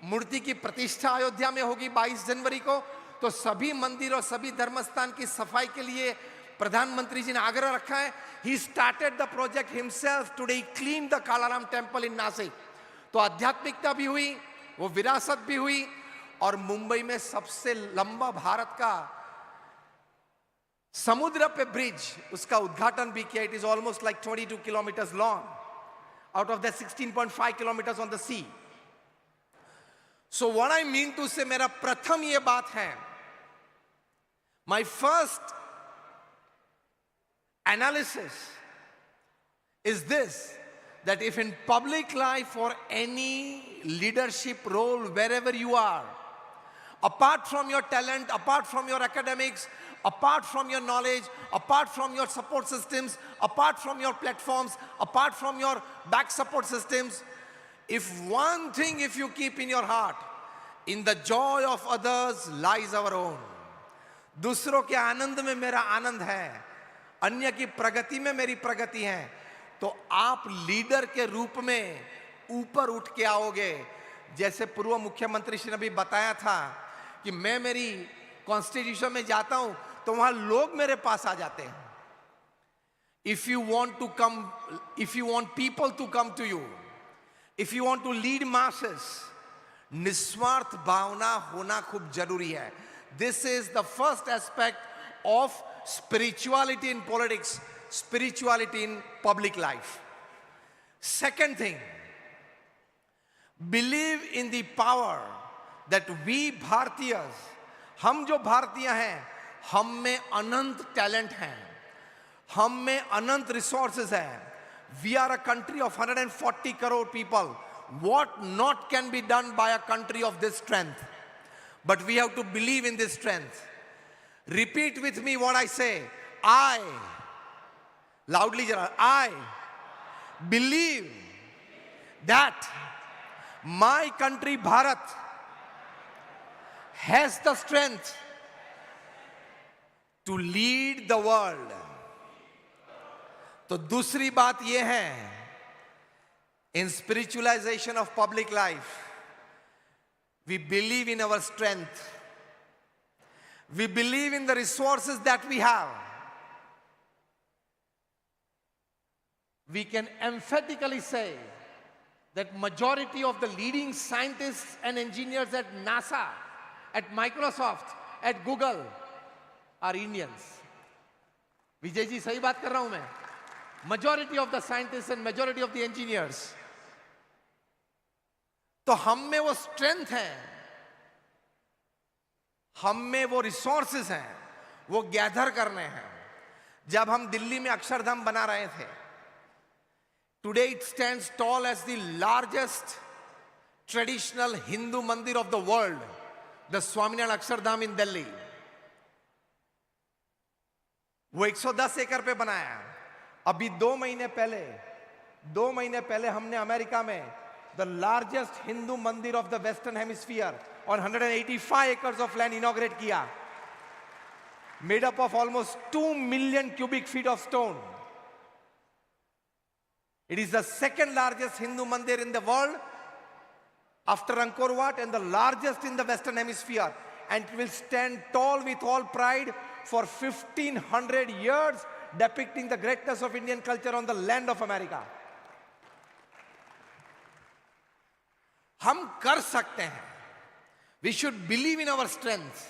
मूर्ति की प्रतिष्ठा अयोध्या में होगी 22 जनवरी को, तो सभी मंदिर और सभी धर्मस्थान की सफाई के लिए प्रधानमंत्री जी ने आग्रह रखा है. He started the project himself today, clean the Kalaram temple in Nashik. तो आध्यात्मिकता भी हुई, वो विरासत भी हुई, और मुंबई में सबसे लंबा भारत का समुद्र पे ब्रिज, उसका उद्घाटन भी किया. It is almost like 22 kilometres long, out of the 16.5 kilometres on the sea. So what I mean to say, मेरा प्रथम ये बात है, my first analysis is this, that if in public life or any leadership role, wherever you are, apart from your talent, apart from your academics, apart from your knowledge, apart from your support systems, apart from your platforms, apart from your back support systems, if one thing if you keep in your heart, in the joy of others lies our own. दूसरों के आनंद में मेरा आनंद है, अन्य की प्रगति में मेरी प्रगति है, तो आप लीडर के रूप में ऊपर उठ के आओगे. जैसे पूर्व मुख्यमंत्री श्री ने भी बताया था कि मैं मेरी कॉन्स्टिट्यूशन में जाता हूं तो वहां लोग मेरे पास आ जाते हैं. If you want to come, if you want people to come to you, if you want to lead masses, निस्वार्थ भावना होना खूब जरूरी है. This is the first aspect of spirituality in politics, spirituality in public life. Second thing, believe in the power that we Bharatiyas, हम जो भारतीय हैं, हम में अनंत टैलेंट हैं, हम में अनंत रिसोर्सेज हैं. We are a country of 140 crore people. What not can be done by a country of this strength? But we have to believe in this strength. Repeat with me what I say. I, loudly, I believe that my country Bharat has the strength to lead the world. तो दूसरी बात यह है, in spiritualization of public life, we believe in our strength. We believe in the resources that we have. We can emphatically say that majority of the leading scientists and engineers at NASA, at Microsoft, at Google are Indians. Vijay ji सही बात कर रहा हूं मैं. Majority of the scientists and majority of the engineers. तो हम में वो स्ट्रेंथ है, हम में वो रिसोर्सेज हैं, वो गैदर करने हैं. जब हम दिल्ली में अक्षरधाम बना रहे थे, today it stands tall as the largest traditional Hindu mandir of the world, the Swaminarayan Akshardham in Delhi. वो 110 एकड़ पे बनाया. अभी 2 महीने पहले हमने अमेरिका में the largest Hindu mandir of the Western Hemisphere on 185 acres of land inaugurate किया, made up of almost 2 million cubic feet of stone. It is the second largest Hindu mandir in the world after Angkor Wat and the largest in the Western Hemisphere, and it will stand tall with all pride for 1500 years, depicting the greatness of Indian culture on the land of America. हम कर सकते हैं. We should believe in our strength.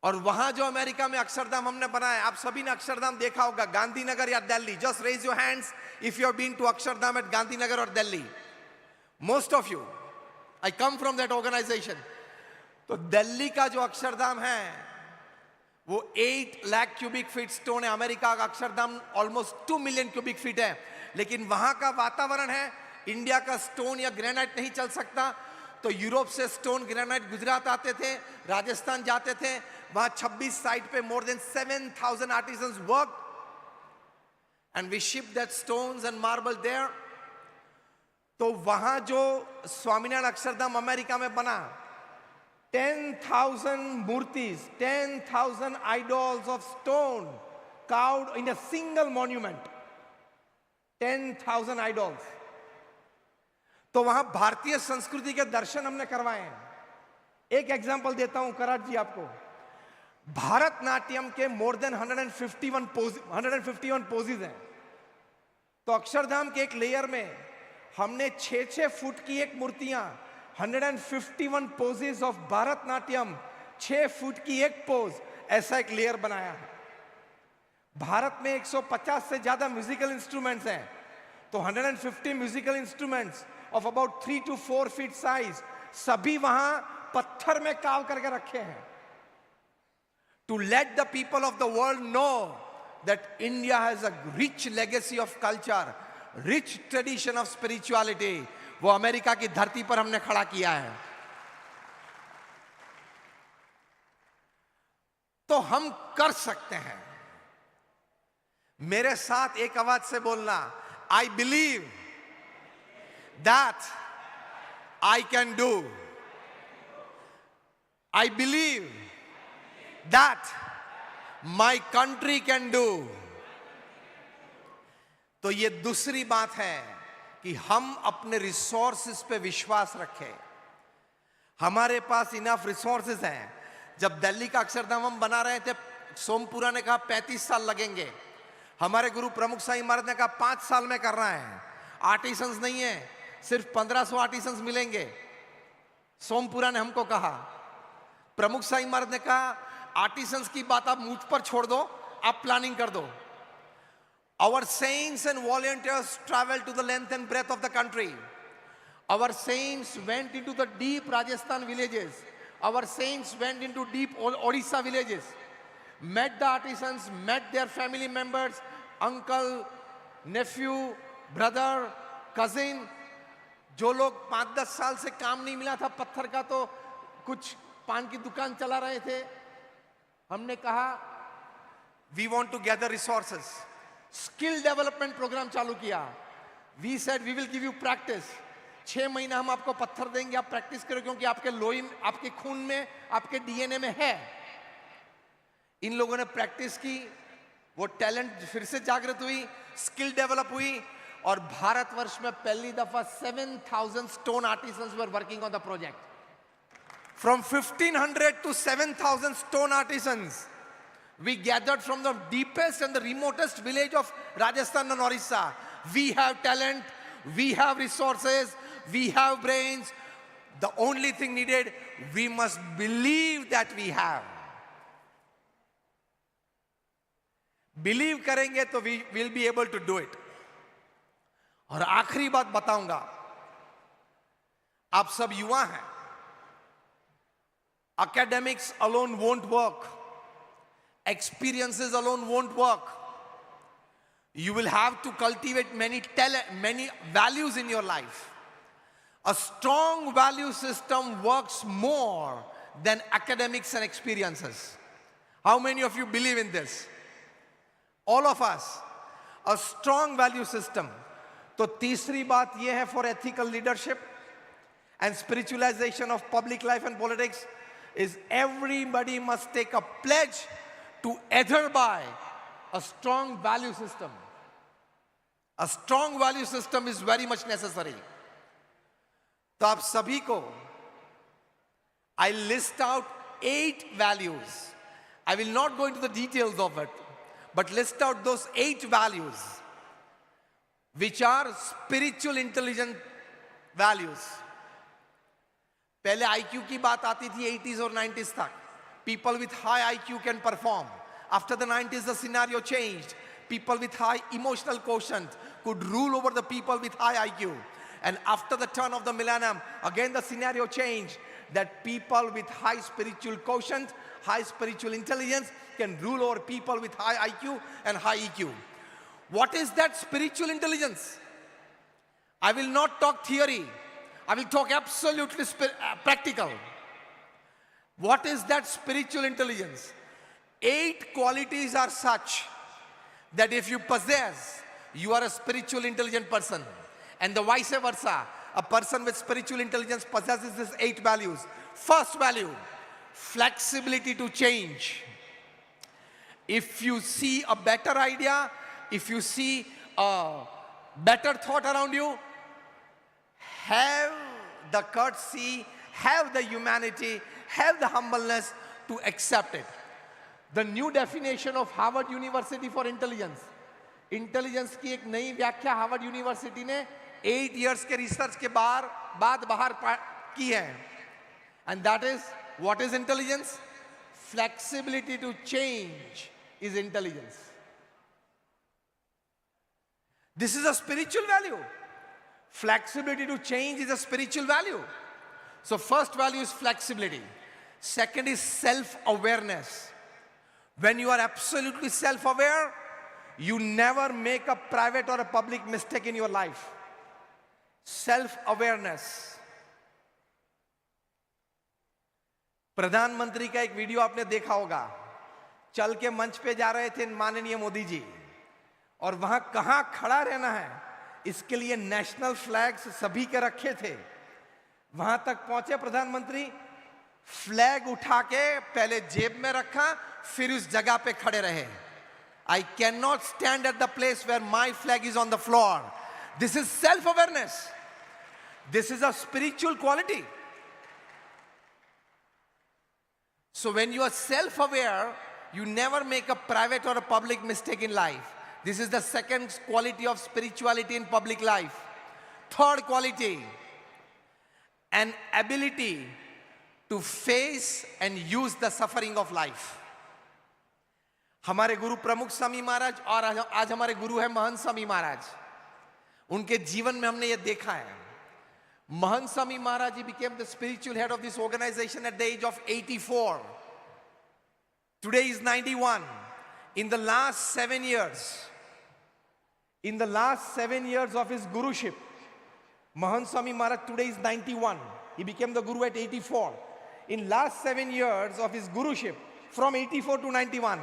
और वहां जो America में अक्षरधाम हमने बनाया, आप सभी ने अक्षरधाम देखा होगा, गांधीनगर या Delhi. Just raise your hands if you have been to Akshardham at Gandhinagar or Delhi. Most of you. I come from that organization. तो दिल्ली का जो अक्षरधाम है, वो 8 लाख क्यूबिक फीट स्टोन है. अमेरिका का Akshardham almost 2 million cubic feet है. लेकिन वहां का वातावरण है, इंडिया का स्टोन या ग्रेनाइट नहीं चल सकता. तो यूरोप से स्टोन ग्रेनाइट गुजरात आते थे, राजस्थान जाते थे. वहां 26 साइट पे more than 7,000 artisans worked, and we shipped that stones and marble there. तो वहां जो स्वामीनारायण अक्षरधाम अमेरिका में बना, 10,000 मूर्तिज, 10,000 idols of stone carved in a single monument. 10,000 idols. तो वहां भारतीय संस्कृति के दर्शन हमने करवाए हैं. एक एग्जांपल देता हूं कराट जी आपको. भारतनाट्यम के मोर देन 151 पोजेज हैं. तो अक्षरधाम के एक लेयर में हमने 6-6 फुट की एक मूर्तियां, 151 पोजेज ऑफ भारतनाट्यम, 6 फुट की एक पोज, ऐसा एक लेयर बनाया है. भारत में 150 से ज्यादा म्यूजिकल इंस्ट्रूमेंट्स हैं. तो 150 musical instruments of about 3 to 4 feet size, सभी वहां पत्थर में काव करके रखे हैं. To let the people of the world know that India has a rich legacy of culture. Rich tradition of spirituality, वो अमेरिका की धरती पर हमने खड़ा किया है। तो हम कर सकते हैं। मेरे साथ एक आवाज से बोलना, I believe that I can do, I believe that my country can do. तो ये दूसरी बात है कि हम अपने रिसोर्सेस पे विश्वास रखें। हमारे पास इनफ रिसोर्सेस हैं। जब दिल्ली का अक्षरधाम हम बना रहे थे, सोमपुरा ने कहा 35 साल लगेंगे। हमारे गुरु प्रमुख साईं महाराज ने कहा 5 साल में करना है। आर्टिसंस नहीं है, सिर्फ 1500 आर्टिसंस मिलेंगे। सोमपुरा ने हमको कहा, प्रमुख साईं महाराज ने कहा आर्टिसंस की बात आप मुझ पर छोड़ दो, आप प्लानिंग कर दो। Our saints and volunteers traveled to the length and breadth of the country. Our saints went into the deep Rajasthan villages. Our saints went into deep Odisha villages, met the artisans, met their family members, uncle, nephew, brother, cousin. जो लोग 5-10 साल से काम नहीं मिला था पत्थर का, तो कुछ पान की दुकान चला रहे थे, हमने कहा we want to gather resources. Skill development program चालू किया. We said we will give you practice. 6 महीना हम आपको पत्थर देंगे, आप प्रैक्टिस करो, क्योंकि आपके लोही, आपके खून में, आपके डीएनए में है। इन लोगों ने प्रैक्टिस की, वो टैलेंट फिर से जागृत हुई, स्किल डेवलप हुई, और भारतवर्ष में पहली दफा 7,000 stone artisans were working on the project. From 1,500 to 7,000 stone artisans, we gathered from the deepest and the remotest village of Rajasthan and Orissa. We have talent, we have resources, we have brains. The only thing needed, we must believe that we have. Believe करेंगे तो we will be able to do it. और आखिरी बात बताऊंगा, आप सब युवा हैं, academics alone won't work, experiences alone won't work. You will have to cultivate many values in your life. A strong value system works more than academics and experiences. How many of you believe in this? All of us. A strong value system. तो तीसरी बात यह है for ethical leadership and spiritualization of public life and politics is everybody must take a pledge to adhere by a strong value system. A strong value system is very much necessary. तो आप सभी को I list out 8 values. I will not go into the details of it, but list out those 8 values which are spiritual intelligence values. पहले IQ की बात आती थी 80s और 90s तक. People with high IQ can perform. After the 90s, the scenario changed. People with high emotional quotient could rule over the people with high IQ. And after the turn of the millennium, again the scenario changed, that people with high spiritual quotient, high spiritual intelligence can rule over people with high IQ and high EQ. What is that spiritual intelligence? I will not talk theory. I will talk absolutely practical. What is that spiritual intelligence? 8 qualities are such that if you possess, you are a spiritual intelligent person. And the vice versa, a person with spiritual intelligence possesses these 8 values. First value, flexibility to change. If you see a better idea, if you see a better thought around you, have the courtesy, have the humanity, have the humbleness to accept it. The new definition of Harvard University for intelligence. Intelligence की एक नई व्याख्या Harvard University ने 8 years के research के बाद बाहर की है. And that is, what is intelligence? Flexibility to change is intelligence. This is a spiritual value. Flexibility to change is a spiritual value. So first value is flexibility. Second is self-awareness. When you are absolutely self-aware, You never make a private or a public mistake in your life. Self-awareness. प्रधानमंत्री का एक video आपने देखा होगा, चल के मंच पे जा रहे थे माननीय मोदी जी, और वहां कहां खड़ा रहना है इसके लिए नेशनल फ्लैग्स सभी के रखे थे। वहां तक पहुंचे प्रधानमंत्री, फ्लैग उठा के पहले जेब में रखा, फिर उस जगह पे खड़े रहे। I cannot stand at the place where my flag is on the floor. This is self-awareness. This is a spiritual quality. So when you are self-aware, you never make a private or a public mistake in life. This is the second quality of spirituality in public life. Third quality, an ability to face and use the suffering of life. हमारे गुरु प्रमुख स्वामी महाराज और आज हमारे गुरु है महंत स्वामी महाराज, उनके जीवन में हमने ये देखा है। महंत Swami Maharaj he became the spiritual head of this organization at the age of 84. Today is 91. In the last 7 years of his guruship, Mahant Swami Maharaj today is 91. He became the guru at 84. In last 7 years of his guruship, from 84 to 91,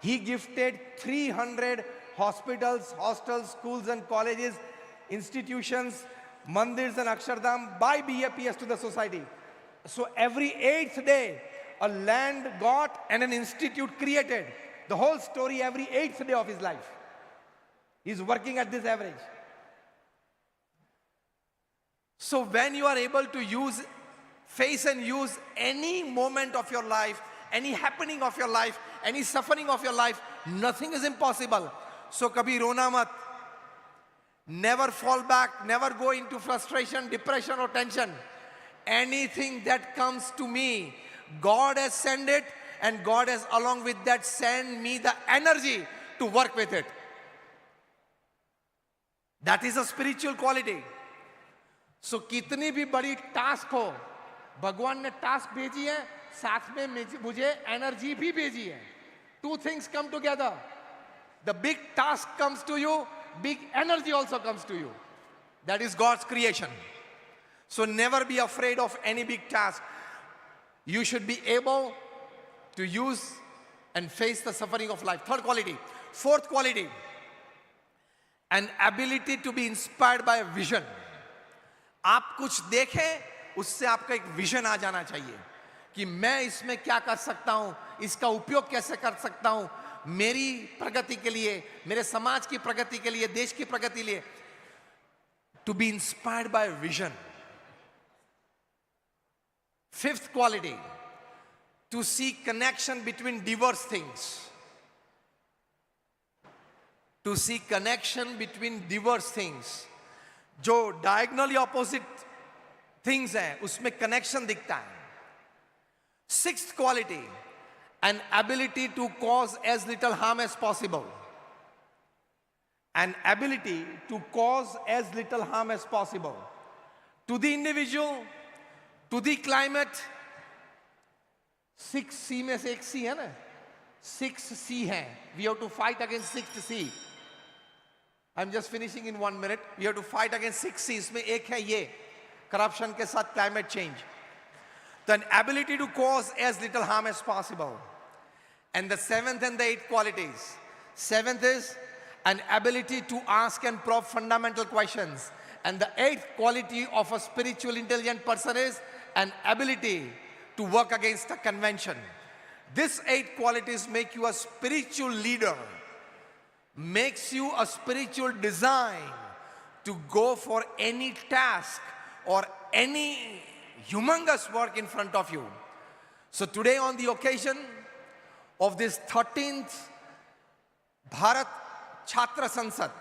he gifted 300 hospitals, hostels, schools and colleges, institutions, mandirs and Akshardham by BAPS to the society. So every 8th day, a land got and an institute created. The whole story every 8th day of his life. He's working at this average. So when you are able to face and use any moment of your life, any happening of your life, any suffering of your life, nothing is impossible. So kabhi rona mat. Never fall back, never go into frustration, depression or tension. Anything that comes to me, God has sent it, and God has along with that sent me the energy to work with it. That is a spiritual quality. So कितनी भी बड़ी task हो, भगवान ने task भेजी है, साथ में मुझे एनर्जी भी भेजी है. Two things come together. The big task comes to you, big energy also comes to you. That is God's creation. So never be afraid of any big task. You should be able to use and face the suffering of life. Third quality. Fourth quality, an ability to be inspired by a vision. आप कुछ देखें, उससे आपका एक vision आ जाना चाहिए कि मैं इसमें क्या कर सकता हूं, इसका उपयोग कैसे कर सकता हूं, मेरी प्रगति के लिए, मेरे समाज की प्रगति के लिए, देश की प्रगति के लिए. To be inspired by a vision. Fifth quality, to see connection between diverse things. To see connection between diverse things. जो diagonally opposite things हैं, उसमें connection दिखता है. Sixth quality, an ability to cause as little harm as possible. An ability to cause as little harm as possible. To the individual, to the climate. 6C में से एक C है ना? 6C है. We have to fight against 6C. I'm just finishing in 1 minute. We have to fight against 6C. इसमें एक है ये, corruption के साथ climate change. The ability to cause as little harm as possible. And the seventh and the eighth qualities. Seventh is an ability to ask and probe fundamental questions. And the eighth quality of a spiritual intelligent person is an ability to work against a convention. These 8 qualities make you a spiritual leader, makes you a spiritual design to go for any task or any humongous work in front of you. So today, on the occasion of this 13th Bharatiya Chhatra Sansad,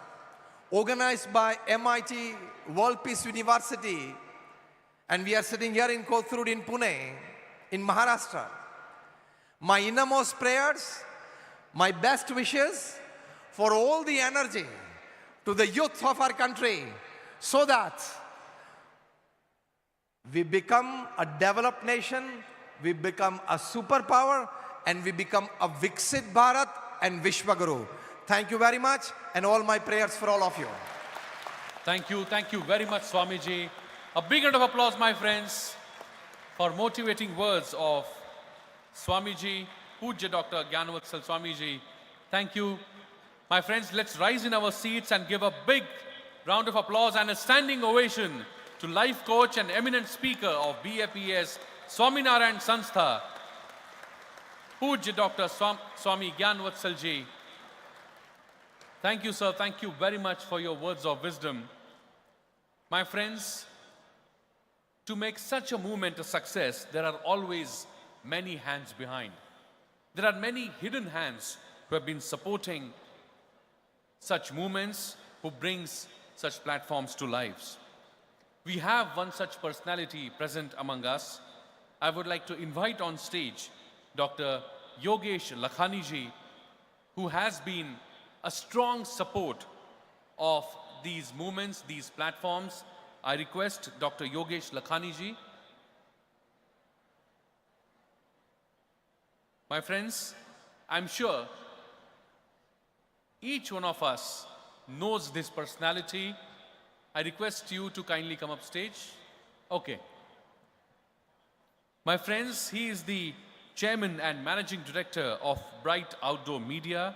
organized by MIT World Peace University, and we are sitting here in Kothurud in Pune, in Maharashtra. My innermost prayers, my best wishes for all the energy to the youth of our country, so that we become a developed nation, we become a superpower, and we become a Viksit Bharat and Vishwaguru. Thank you very much, and all my prayers for all of you. Thank you very much, Swamiji. A big round of applause, my friends, for motivating words of Swamiji, Pujya Dr. Gyanavatsal Swamiji. Thank you. My friends, let's rise in our seats and give a big round of applause and a standing ovation to life coach and eminent speaker of BAPS, Swaminarayan Sanstha, Pujya Dr. Swami Gyanavatsal Ji. Thank you, sir. Thank you very much for your words of wisdom. My friends, to make such a movement a success, there are always many hands behind. There are many hidden hands who have been supporting such movements, who brings such platforms to lives. We have one such personality present among us. I would like to invite on stage Dr. Yogesh Lakhani ji, who has been a strong support of these movements, these platforms. I request Dr. Yogesh Lakhani ji. My friends, I'm sure each one of us knows this personality. I request you to kindly come up stage. Okay. My friends, he is the Chairman and Managing Director of Bright Outdoor Media,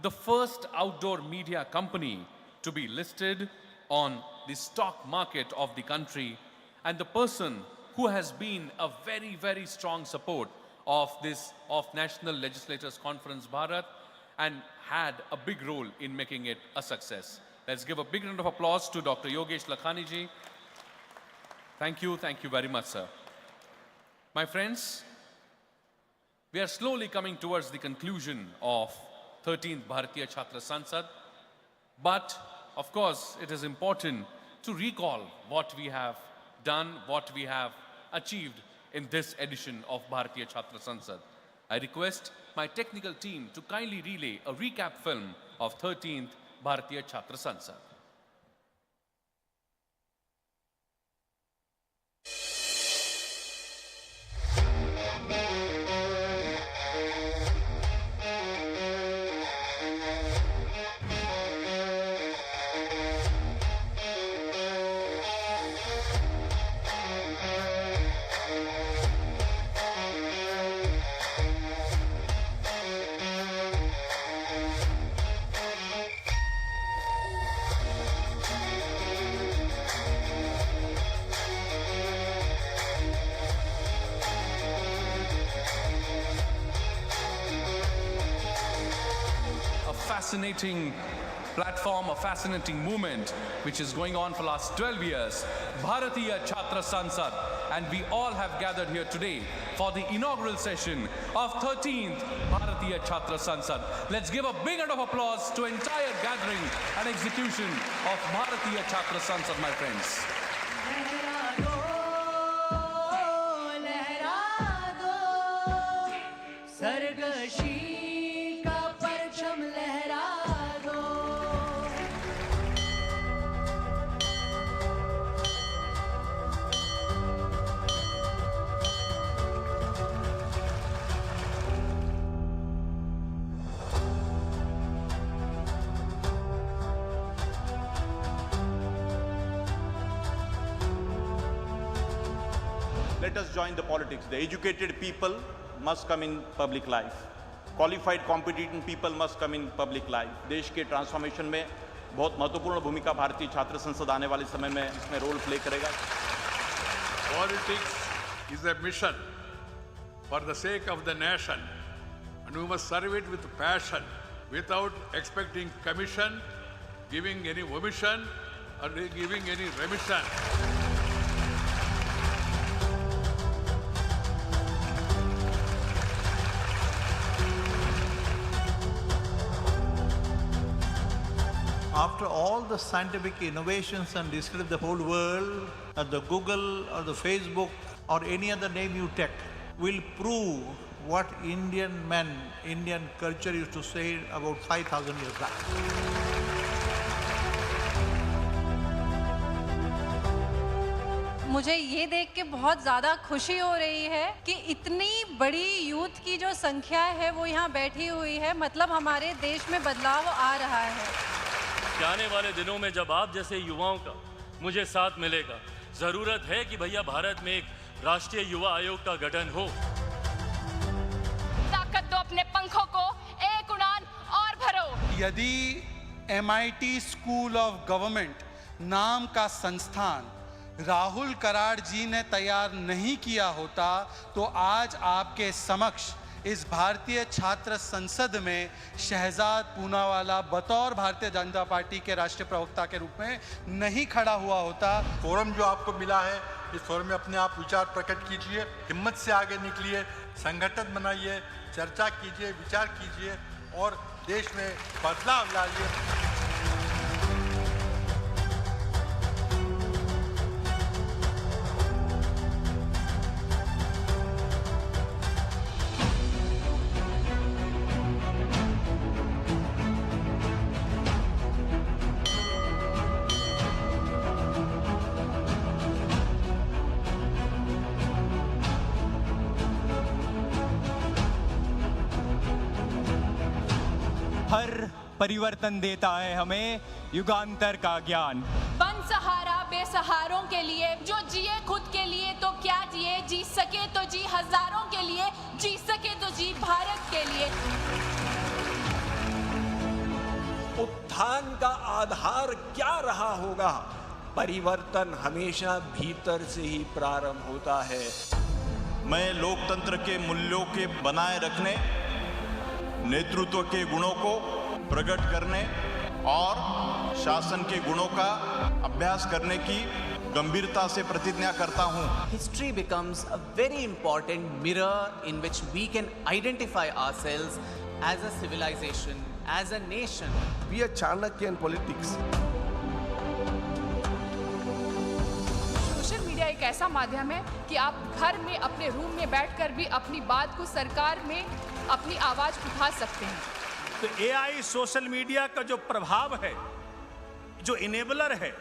the first outdoor media company to be listed on the stock market of the country, and the person who has been a very, very strong support of National Legislators Conference Bharat and had a big role in making it a success. Let's give a big round of applause to Dr. Yogesh Lakhani ji. Thank you very much, sir. My friends, we are slowly coming towards the conclusion of 13th Bharatiya Chhatra Sansad, but of course it is important to recall what we have done, what we have achieved in this edition of Bharatiya Chhatra Sansad. I request my technical team to kindly relay a recap film of 13th Bharatiya Chhatra Sansad. Fascinating platform, a fascinating movement which is going on for the last 12 years, Bharatiya Chhatra Sansad, and we all have gathered here today for the inaugural session of 13th Bharatiya Chhatra Sansad. Let's give a big round of applause to entire gathering and execution of Bharatiya Chhatra Sansad, my friends. Let us join the politics. The educated people must come in public life. Qualified, competent people must come in public life. देश के transformation में बहुत महत्वपूर्ण भूमिका भारतीय छात्र संसद आने वाले समय में इसमें रोल प्ले करेगा. Politics is a mission for the sake of the nation, and we must serve it with passion, without expecting commission, giving any omission, or giving any remission. After all the scientific innovations and discovery of the whole world, the Google or the Facebook or any other name you take will prove what Indian men, Indian culture used to say about 5,000 years back. मुझे ये देख के बहुत ज़्यादा खुशी हो रही है कि इतनी बड़ी यूथ की जो संख्या है वो यहाँ बैठी हुई है। मतलब हमारे देश में बदलाव आ रहा है। आने वाले दिनों में जब आप जैसे युवाओं का मुझे साथ मिलेगा, जरूरत है कि भैया भारत में एक राष्ट्रीय युवा आयोग का गठन हो। ताकत दो अपने पंखों को, एक उड़ान और भरो। यदि MIT स्कूल ऑफ गवर्नमेंट नाम का संस्थान राहुल कराड़ जी ने तैयार नहीं किया होता तो आज आपके समक्ष इस भारतीय छात्र संसद में शहजाद पूनावाला बतौर भारतीय जनता पार्टी के राष्ट्रीय प्रवक्ता के रूप में नहीं खड़ा हुआ होता। फोरम जो आपको मिला है, इस फोरम में अपने आप विचार प्रकट कीजिए, हिम्मत से आगे निकलिए, संगठन बनाइए, चर्चा कीजिए, विचार कीजिए और देश में बदलाव लाइए। हर परिवर्तन देता है हमें युगांतर का ज्ञान। बन सहारा बेसहारों के लिए, जो जिए खुद के लिए तो क्या जिए, जी सके तो जी हजारों के लिए, जी सके तो जी भारत के लिए। उत्थान का आधार क्या रहा होगा? परिवर्तन हमेशा भीतर से ही प्रारंभ होता है। मैं लोकतंत्र के मूल्यों के बनाए रखने, नेतृत्व के गुणों को प्रकट करने और शासन के गुणों का अभ्यास करने की गंभीरता से प्रतिज्ञा करता हूं। History becomes a very important mirror in which we can identify ourselves as a civilization, as a nation. We are Chanakyan politics. Social media एक ऐसा माध्यम है कि आप घर में अपने रूम में बैठकर भी अपनी बात को सरकार में अपनी आवाज उठा सकते हैं। तो AI सोशल मीडिया का जो प्रभाव है, जो इनेबलर है,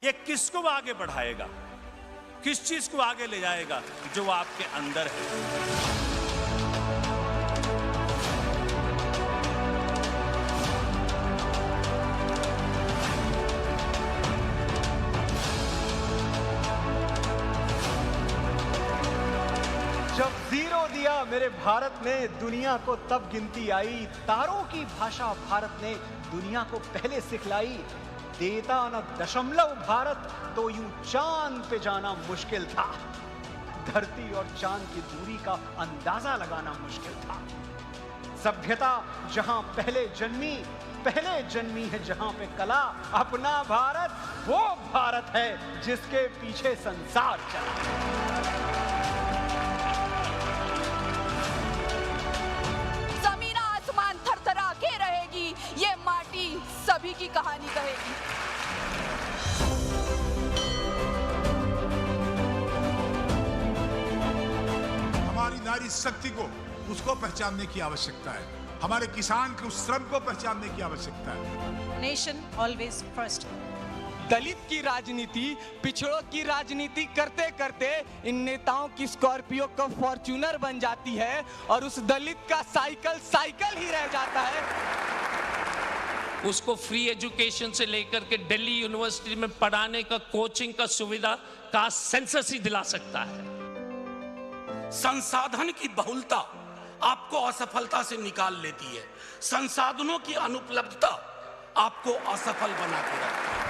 ये किसको आगे बढ़ाएगा, किस चीज को आगे ले जाएगा? जो आपके अंदर है। जब जीरो दिया मेरे भारत ने, दुनिया को तब गिनती आई। तारों की भाषा भारत ने दुनिया को पहले सिखलाई। देता न दशमलव भारत तो यूं चांद पे जाना मुश्किल था। धरती और चांद की दूरी का अंदाजा लगाना मुश्किल था। सभ्यता जहां पहले जन्मी है जहां पे कला। अपना भारत वो भारत है जिसके पीछे संसार चला। ये माटी सभी की कहानी कहेगी। हमारी नारी शक्ति को, उसको पहचानने की आवश्यकता है। हमारे किसान के उस श्रम को पहचानने की आवश्यकता है। Nation always first. दलित की राजनीति, पिछड़ों की राजनीति करते करते इन नेताओं की स्कॉर्पियो का फॉर्च्यूनर बन जाती है और उस दलित का साइकिल ही रह जाता है। उसको फ्री एजुकेशन से लेकर के दिल्ली यूनिवर्सिटी में पढ़ाने का, कोचिंग का सुविधा का सेंसस ही दिला सकता है। संसाधन की बहुलता आपको असफलता से निकाल लेती है। संसाधनों की अनुपलब्धता आपको असफल बना के रखती है।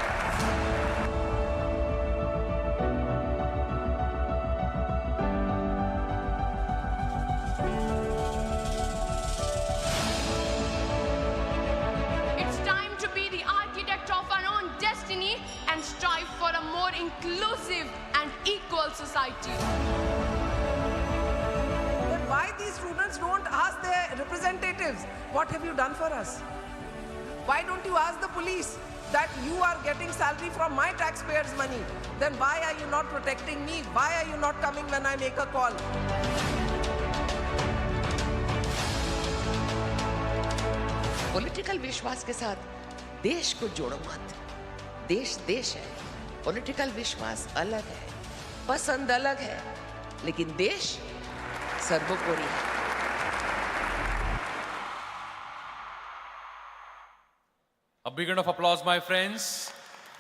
Strive for a more inclusive and equal society. Then why these students don't ask their representatives, what have you done for us? Why don't you ask the police that you are getting salary from my taxpayers' money? Then why are you not protecting me? Why are you not coming when I make a call? Political विश्वास के साथ देश को जोड़ो मत। देश देश है, पॉलिटिकल विश्वास अलग है, पसंद अलग है, लेकिन देश सर्वोपरि है। A big round of applause, my friends.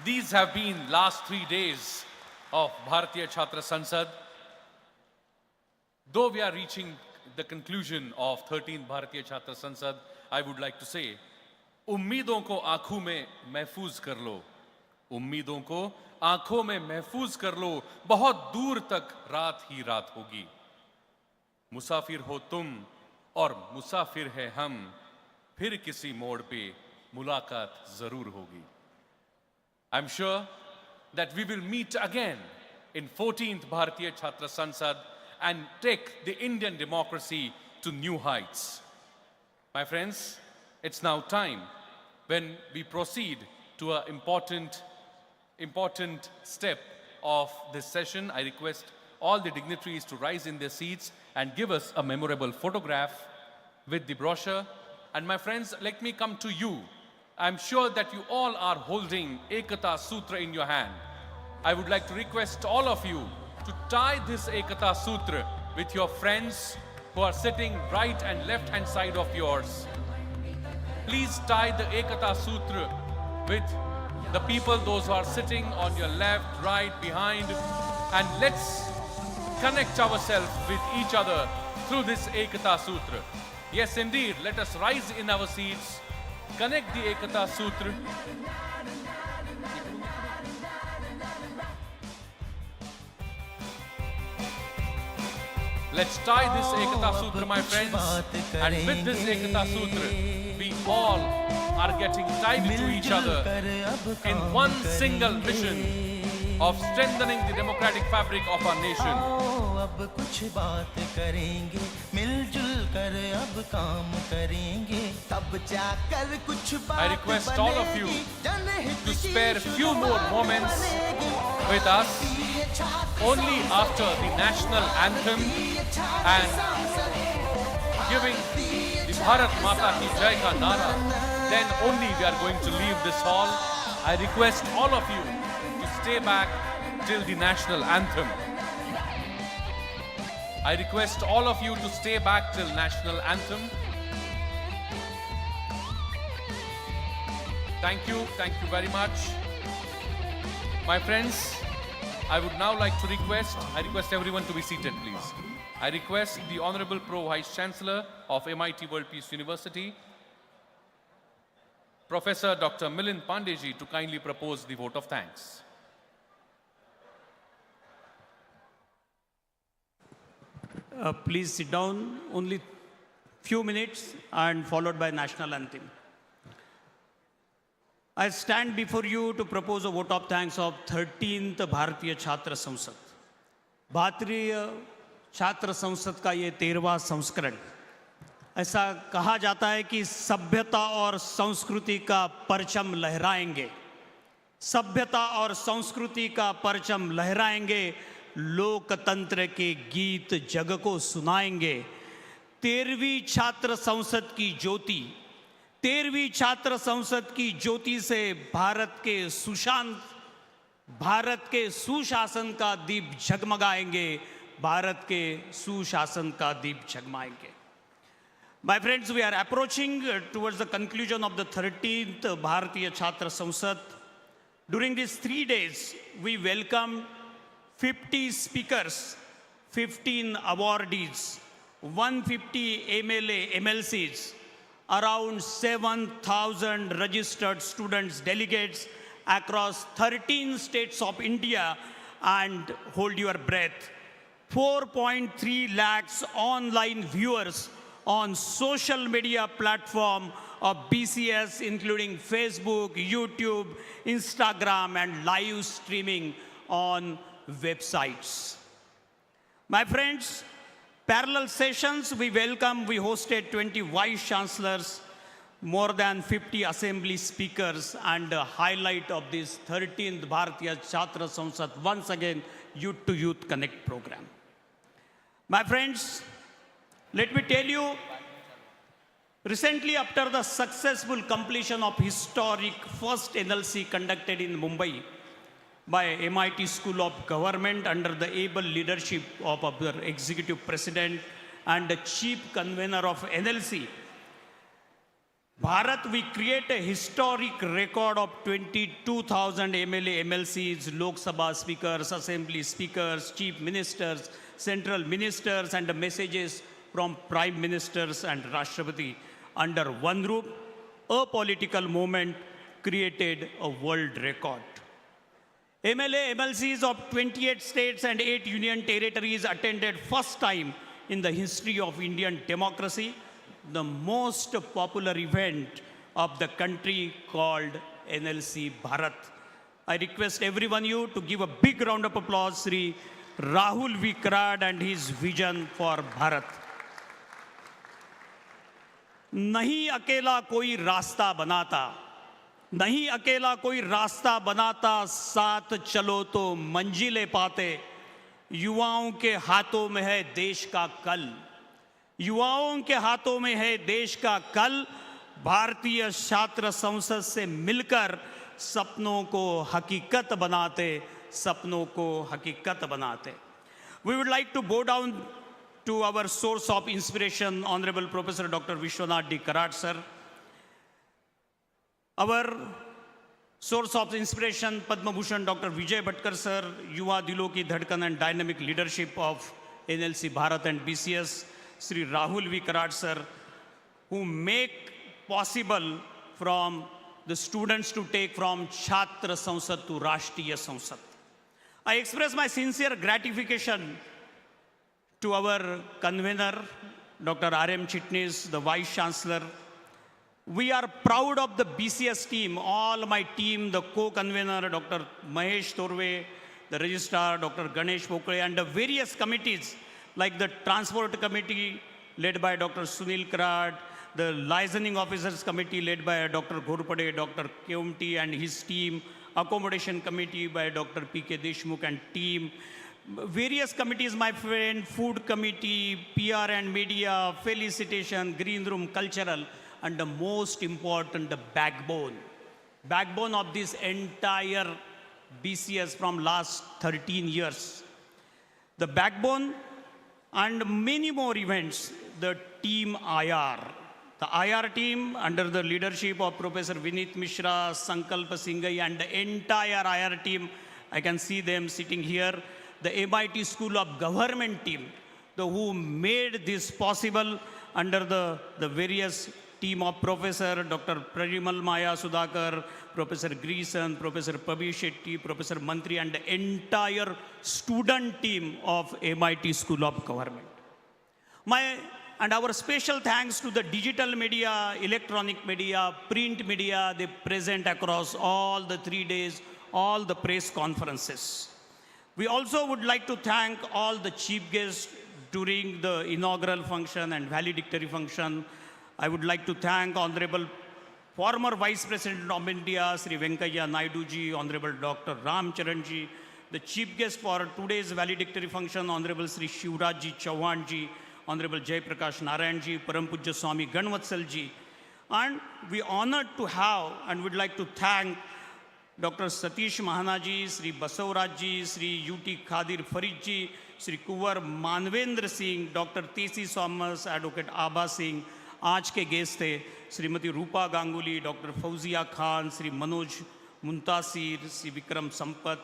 These have been last 3 days of Bharatiya Chhatra Sansad. Though we are reaching the conclusion of 13th Bharatiya Chhatra Sansad, I would like to say, उम्मीदों को आंखों में महफूज कर लो, उम्मीदों को आंखों में महफूज कर लो, बहुत दूर तक रात ही रात होगी। मुसाफिर हो तुम और मुसाफिर है हम, फिर किसी मोड़ पे मुलाकात जरूर होगी। I'm sure that we will meet again in 14th Bharatiya Chhatra Sansad and take the Indian democracy to new heights. My friends, it's now time when we proceed to an important step of this session. I request all the dignitaries to rise in their seats and give us a memorable photograph with the brochure. And my friends, let me come to you. I'm sure that you all are holding Ekata Sutra in your hand. I would like to request all of you to tie this Ekata Sutra with your friends who are sitting right and left hand side of yours. Please tie the Ekata Sutra with the people, those who are sitting on your left, right, behind, and let's connect ourselves with each other through this Ekata Sutra. Yes, indeed, let us rise in our seats, connect the Ekata Sutra. Let's tie this Ekata Sutra, my friends, and with this Ekata Sutra, we all are getting tied to each other in one single mission of strengthening the democratic fabric of our nation. अब कुछ बात करेंगे, मिलजुल कर अब काम करेंगे, तब जाकर कुछ बात I request all of you to spare few more moments with us only after the national anthem and giving the Bharat Mata Ki Jai ka nara. Then only we are going to leave this hall. I request all of you to stay back till the national anthem. I request all of you to stay back till national anthem. Thank you very much. My friends, I would now like to request everyone to be seated, please. I request the Honorable Pro Vice Chancellor of MIT World Peace University, Professor Dr. Milind Pandeyji, to kindly propose the vote of thanks. Please sit down, only few minutes and followed by national anthem. I stand before you to propose a vote of thanks of 13th Bharatiya Chhatra Sansad. भारतीय छात्र संसद का ये 13वां संस्करण, ऐसा कहा जाता है कि सभ्यता और संस्कृति का परचम लहराएंगे, सभ्यता और संस्कृति का परचम लहराएंगे, लोकतंत्र के गीत जग को सुनाएंगे। 13वीं छात्र संसद की ज्योति, 13वीं छात्र संसद की ज्योति से भारत के सुशासन का दीप झगमगाएंगे, भारत के सुशासन का दीप झगमगाएंगे। My friends, we are approaching towards the conclusion of the 13th Bharatiya Chhatra Sansad. During these 3 days, we welcomed 50 speakers, 15 awardees, 150 MLA, MLCs, around 7,000 registered students, delegates across 13 states of India, and hold your breath, 4.3 lakhs online viewers on social media platform of BCS, including Facebook, YouTube, Instagram, and live streaming on websites. My friends, parallel sessions we hosted 20 vice chancellors, more than 50 assembly speakers, and a highlight of this 13th Bharatiya Chhatra Sansad, once again, Youth to Youth Connect program. My friends, let me tell you, recently after the successful completion of historic first NLC conducted in Mumbai, by MIT School of Government under the able leadership of our Executive President and the Chief Convener of NLC. Bharat, we create a historic record of 22,000 MLA, MLCs, Lok Sabha speakers, Assembly speakers, Chief Ministers, Central Ministers, and the messages from Prime Ministers and Rashtrapati under one roof. A political movement created a world record. MLA, MLCs of 28 states and 8 union territories attended first time in the history of Indian democracy the most popular event of the country called NLC Bharat. I request everyone you to give a big round of applause Sri Rahul Vikrad and his vision for Bharat. नहीं अकेला कोई रास्ता बनाता, नहीं अकेला कोई रास्ता बनाता, साथ चलो तो मंजिलें पाते। युवाओं के हाथों में है देश का कल, युवाओं के हाथों में है देश का कल। भारतीय छात्र संसद से मिलकर सपनों को हकीकत बनाते, सपनों को हकीकत बनाते। We would like to bow down to our source of inspiration, Honorable Professor Dr. Vishwashanti Karat sir. Our source of inspiration, Padma Bhushan Dr. Vijay Bhatkar sir, युवा दिलों की धड़कन and dynamic leadership of NLC Bharat and BCS, Sri Rahul Vikrad sir, who make possible from the students to take from Chhatra Sansad to Rashtriya Sansad. I express my sincere gratification to our convener, Dr. R.M. Chitnis, the Vice Chancellor. We are proud of the BCS team, all my team, the co-convener, Dr. Mahesh Torve, the Registrar, Dr. Ganesh Pokre, and the various committees like the Transport Committee led by Dr. Sunil Karat, the Licensing Officers Committee led by Dr. Ghorpade, Dr. Keumti and his team, Accommodation Committee by Dr. P.K. Deshmukh and team, various committees, my friend, Food Committee, PR and Media, Felicitation, Green Room, Cultural, and the most important, the backbone of this entire BCS from last 13 years. The backbone and many more events, the team IR. The IR team under the leadership of Professor Vinit Mishra, Sankalp Singhai, and the entire IR team, I can see them sitting here. The MIT School of Government team, who made this possible under the various team of Professor Dr. Parimal Maya Sudhakar, Professor Greeson, Professor Pabi Shetty, Professor Mantri, and the entire student team of MIT School of Government. And our special thanks to the digital media, electronic media, print media, they present across all the 3 days, all the press conferences. We also would like to thank all the chief guests during the inaugural function and valedictory function. I would like to thank Honorable former Vice President of India, Sri Venkaiah Naidu ji, Honorable Dr. Ram Charan ji, the chief guest for today's valedictory function, Honorable Sri Shivraj ji Chauhan ji, Honorable Jai Prakash Narayan ji, Param Pujya Swami Ganvatsal ji. And we honored to have and would like to thank Dr. Satish Mahana ji, Sri Basavaraj ji, Sri U.T. Khadir Farid ji, Sri Kuwar Manvendra Singh, Dr. T.C. Thomas, Advocate Abha Singh. आज के guest थे श्रीमती रूपा Ganguly, doctor Fauzia Khan, Shri Manoj मुंतासिर, Shri Vikram Sampat,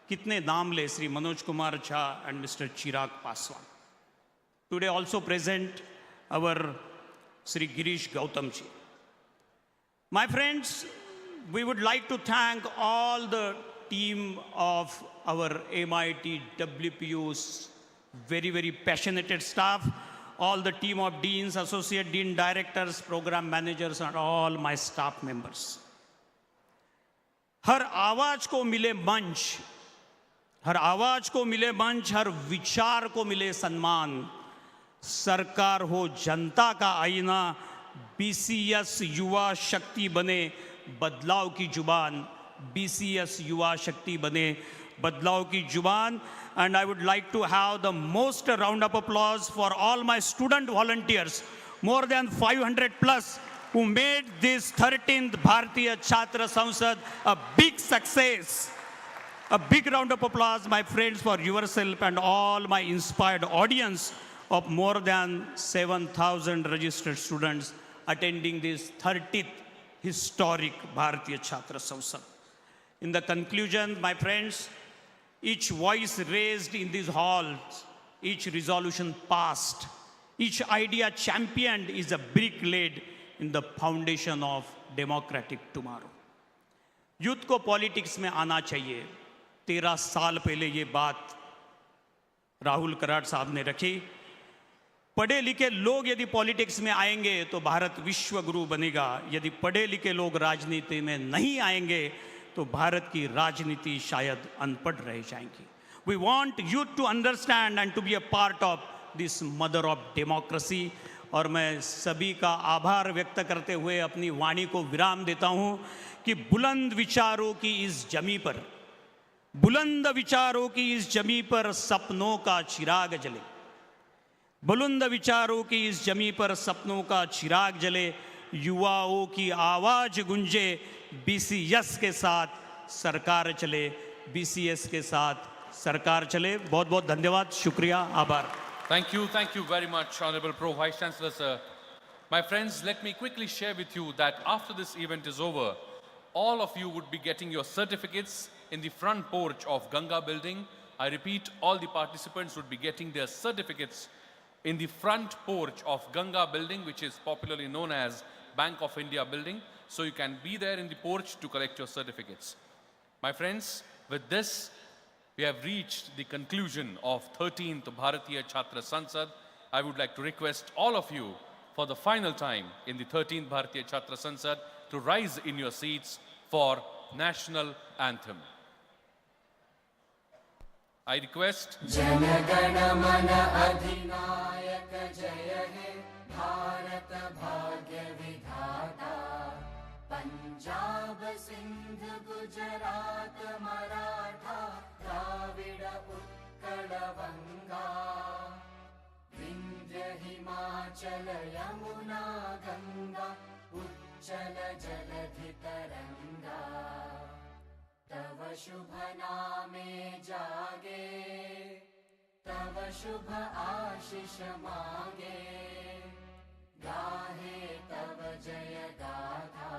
कितने नाम ले, Shri Manoj Kumar Jha and mister Chirag Paswan. Today also present our Sri Girish Gautam ji. My friends, we would like to thank all the team of our MIT WPU's very passionate staff, all the team of deans, associate dean, directors, program managers, and all my staff members. हर आवाज को मिले मंच, हर आवाज को मिले मंच, हर विचार को मिले सम्मान. सरकार हो जनता का आईना, BCS युवा शक्ति बने बदलाव की जुबान, BCS युवा शक्ति बने बदलाव की जुबान. And I would like to have the most round of applause for all my student volunteers, more than 500 plus, who made this 13th Bharatiya Chhatra Sansad a big success. A big round of applause, my friends, for yourself and all my inspired audience of more than 7,000 registered students attending this 30th historic Bharatiya Chhatra Sansad. In the conclusion, my friends, each voice raised in these halls, each resolution passed, each idea championed is a brick laid in the foundation of democratic tomorrow. Youth को politics में आना चाहिए. 13 साल पहले ये बात राहुल कराड़ साहब ने रखी. पढ़े लिखे लोग यदि पॉलिटिक्स में आएंगे तो भारत विश्व गुरु बनेगा. यदि पढ़े लिखे लोग राजनीति में नहीं आएंगे तो भारत की राजनीति शायद अनपढ़ रह जाएंगी. We want youth to understand and to be a part of this mother of democracy. और मैं सभी का आभार व्यक्त करते हुए अपनी वाणी को विराम देता हूं कि बुलंद विचारों की इस जमी पर, बुलंद विचारों की इस जमी पर सपनों का चिराग जले. बुलंद विचारों की इस जमी पर सपनों का चिराग जले. युवाओं की आवाज गूंजे. BCS के साथ सरकार चले. BCS के साथ सरकार चले. बहुत बहुत धन्यवाद. शुक्रिया. आभार. Thank you very much, Honorable Pro Vice Chancellor, sir. My friends, let me quickly share with you that after this event is over, all of you would be getting your certificates in the front porch of Ganga building. I repeat, all the participants would be getting their certificates in the front porch of Ganga building, which is popularly known as Bank of India building. So you can be there in the porch to collect your certificates. My friends, with this, we have reached the conclusion of 13th Bharatiya Chhatra Sansad. I would like to request all of you for the final time in the 13th Bharatiya Chhatra Sansad to rise in your seats for National Anthem. I request Jana Gana Mana Adhinayak Jaya He Bharat Bhagya Vidhata Punjab Sindh Gujarat Maratha Dravida Utkala Vanga Vindhya Himachala Yamuna Ganga Uchchala Jaladhi Taranga तव शुभ नामे जागे तव शुभ आशीष मांगे गाहे तव जय गाथा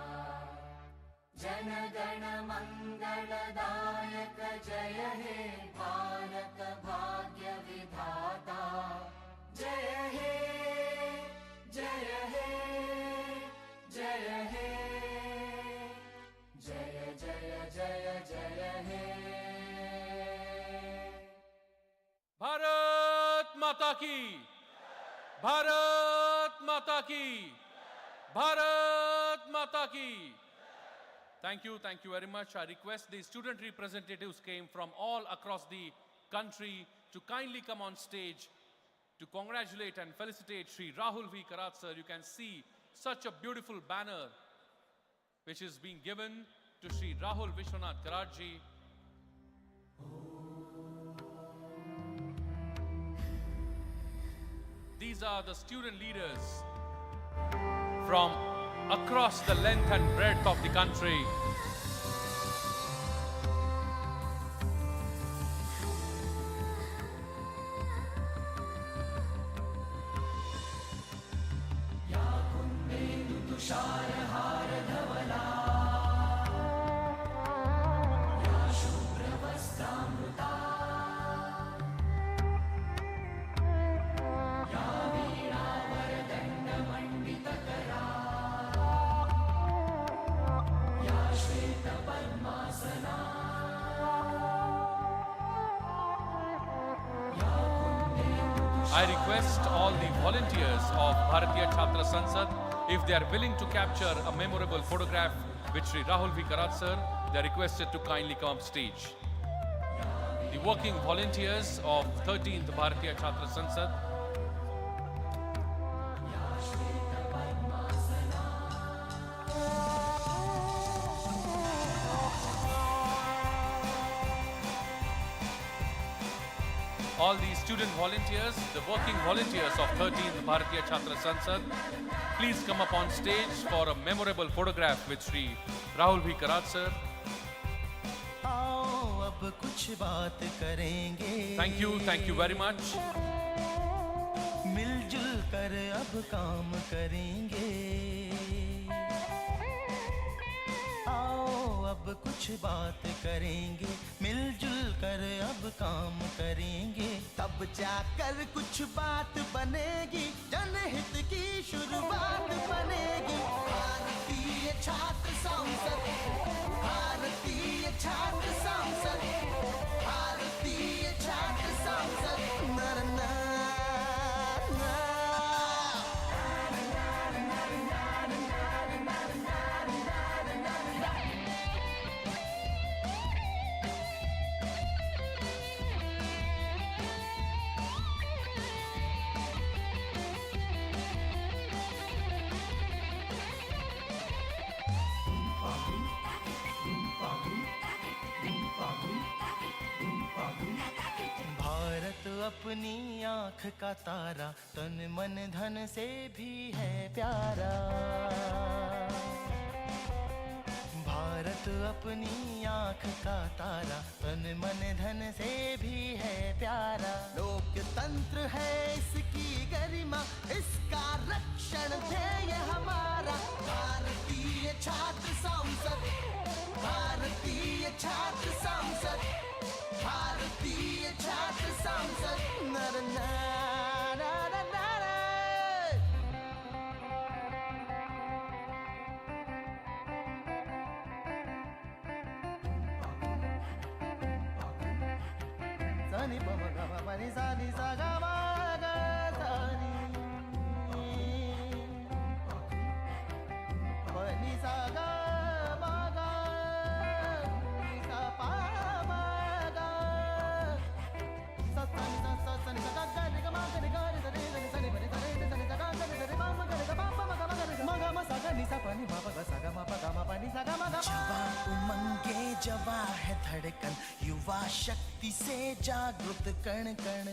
जन गण मंगलदायक जय हे भारत भाग्य विधाता जय हे जय हे जय हे जय जय जय जय हे भारत माता की, भारत माता की, भारत माता की. Thank you very much. I request the student representatives came from all across the country to kindly come on stage to congratulate and felicitate Shri Rahul V. Karat sir. You can see such a beautiful banner which is being given to Shri Rahul Vishwanath Karat ji. These are the student leaders from across the length and breadth of the country. I request all the volunteers of Bharatiya Chhatra Sansad, if they are willing to capture a memorable photograph with Shri Rahul V. Karat sir, they are requested to kindly come up stage. The working volunteers of 13th Bharatiya Chhatra Sansad. All the student volunteers, the working volunteers of 13th Bharatiya Chhatra Sansad, please come up on stage for a memorable photograph with Shri Rahul V. Karat sir. आओ अब अब कुछ बात करेंगे। Thank you very much. मिलजुल कर अब काम करेंगे। आओ अब कुछ बात करेंगे, मिलजुल कर अब काम करेंगे। तब जाकर कुछ बात बनेगी, जनहित की शुरुआत बनेगी। भारतीय छात्र संसद, भारतीय छात्र संसद, भारतीय छात्र संसद। भारत अपनी आँख का तारा, तन मन धन से भी है प्यारा। भारत अपनी आँख का तारा, तन मन धन से भी है प्यारा। लोकतंत्र है इसकी गरिमा, इसका रक्षण ध्येय हमारा। भारतीय छात्र संसद, भारतीय छात्र संसद, भारतीय छात्र संसद। नर नारा सनी पम गम पनि सनी सा ग म ग सनी पनि सा ग म ग नि सा पा म ग सा सनी सा सा सनी सा ग ग नि ग म ग नि ग रि सा रि सा नि सा नि पनि सा रि सा नि सा ग ग नि सा रि म म ग रि ग प प म ग म ग रि म ग म सा ग नि सा पनि म प ग सा ग म प ग म पनि सा ग म ग जवा उमंगे जवा है धड़कन, युवा शक्ति से जागृत कण कण।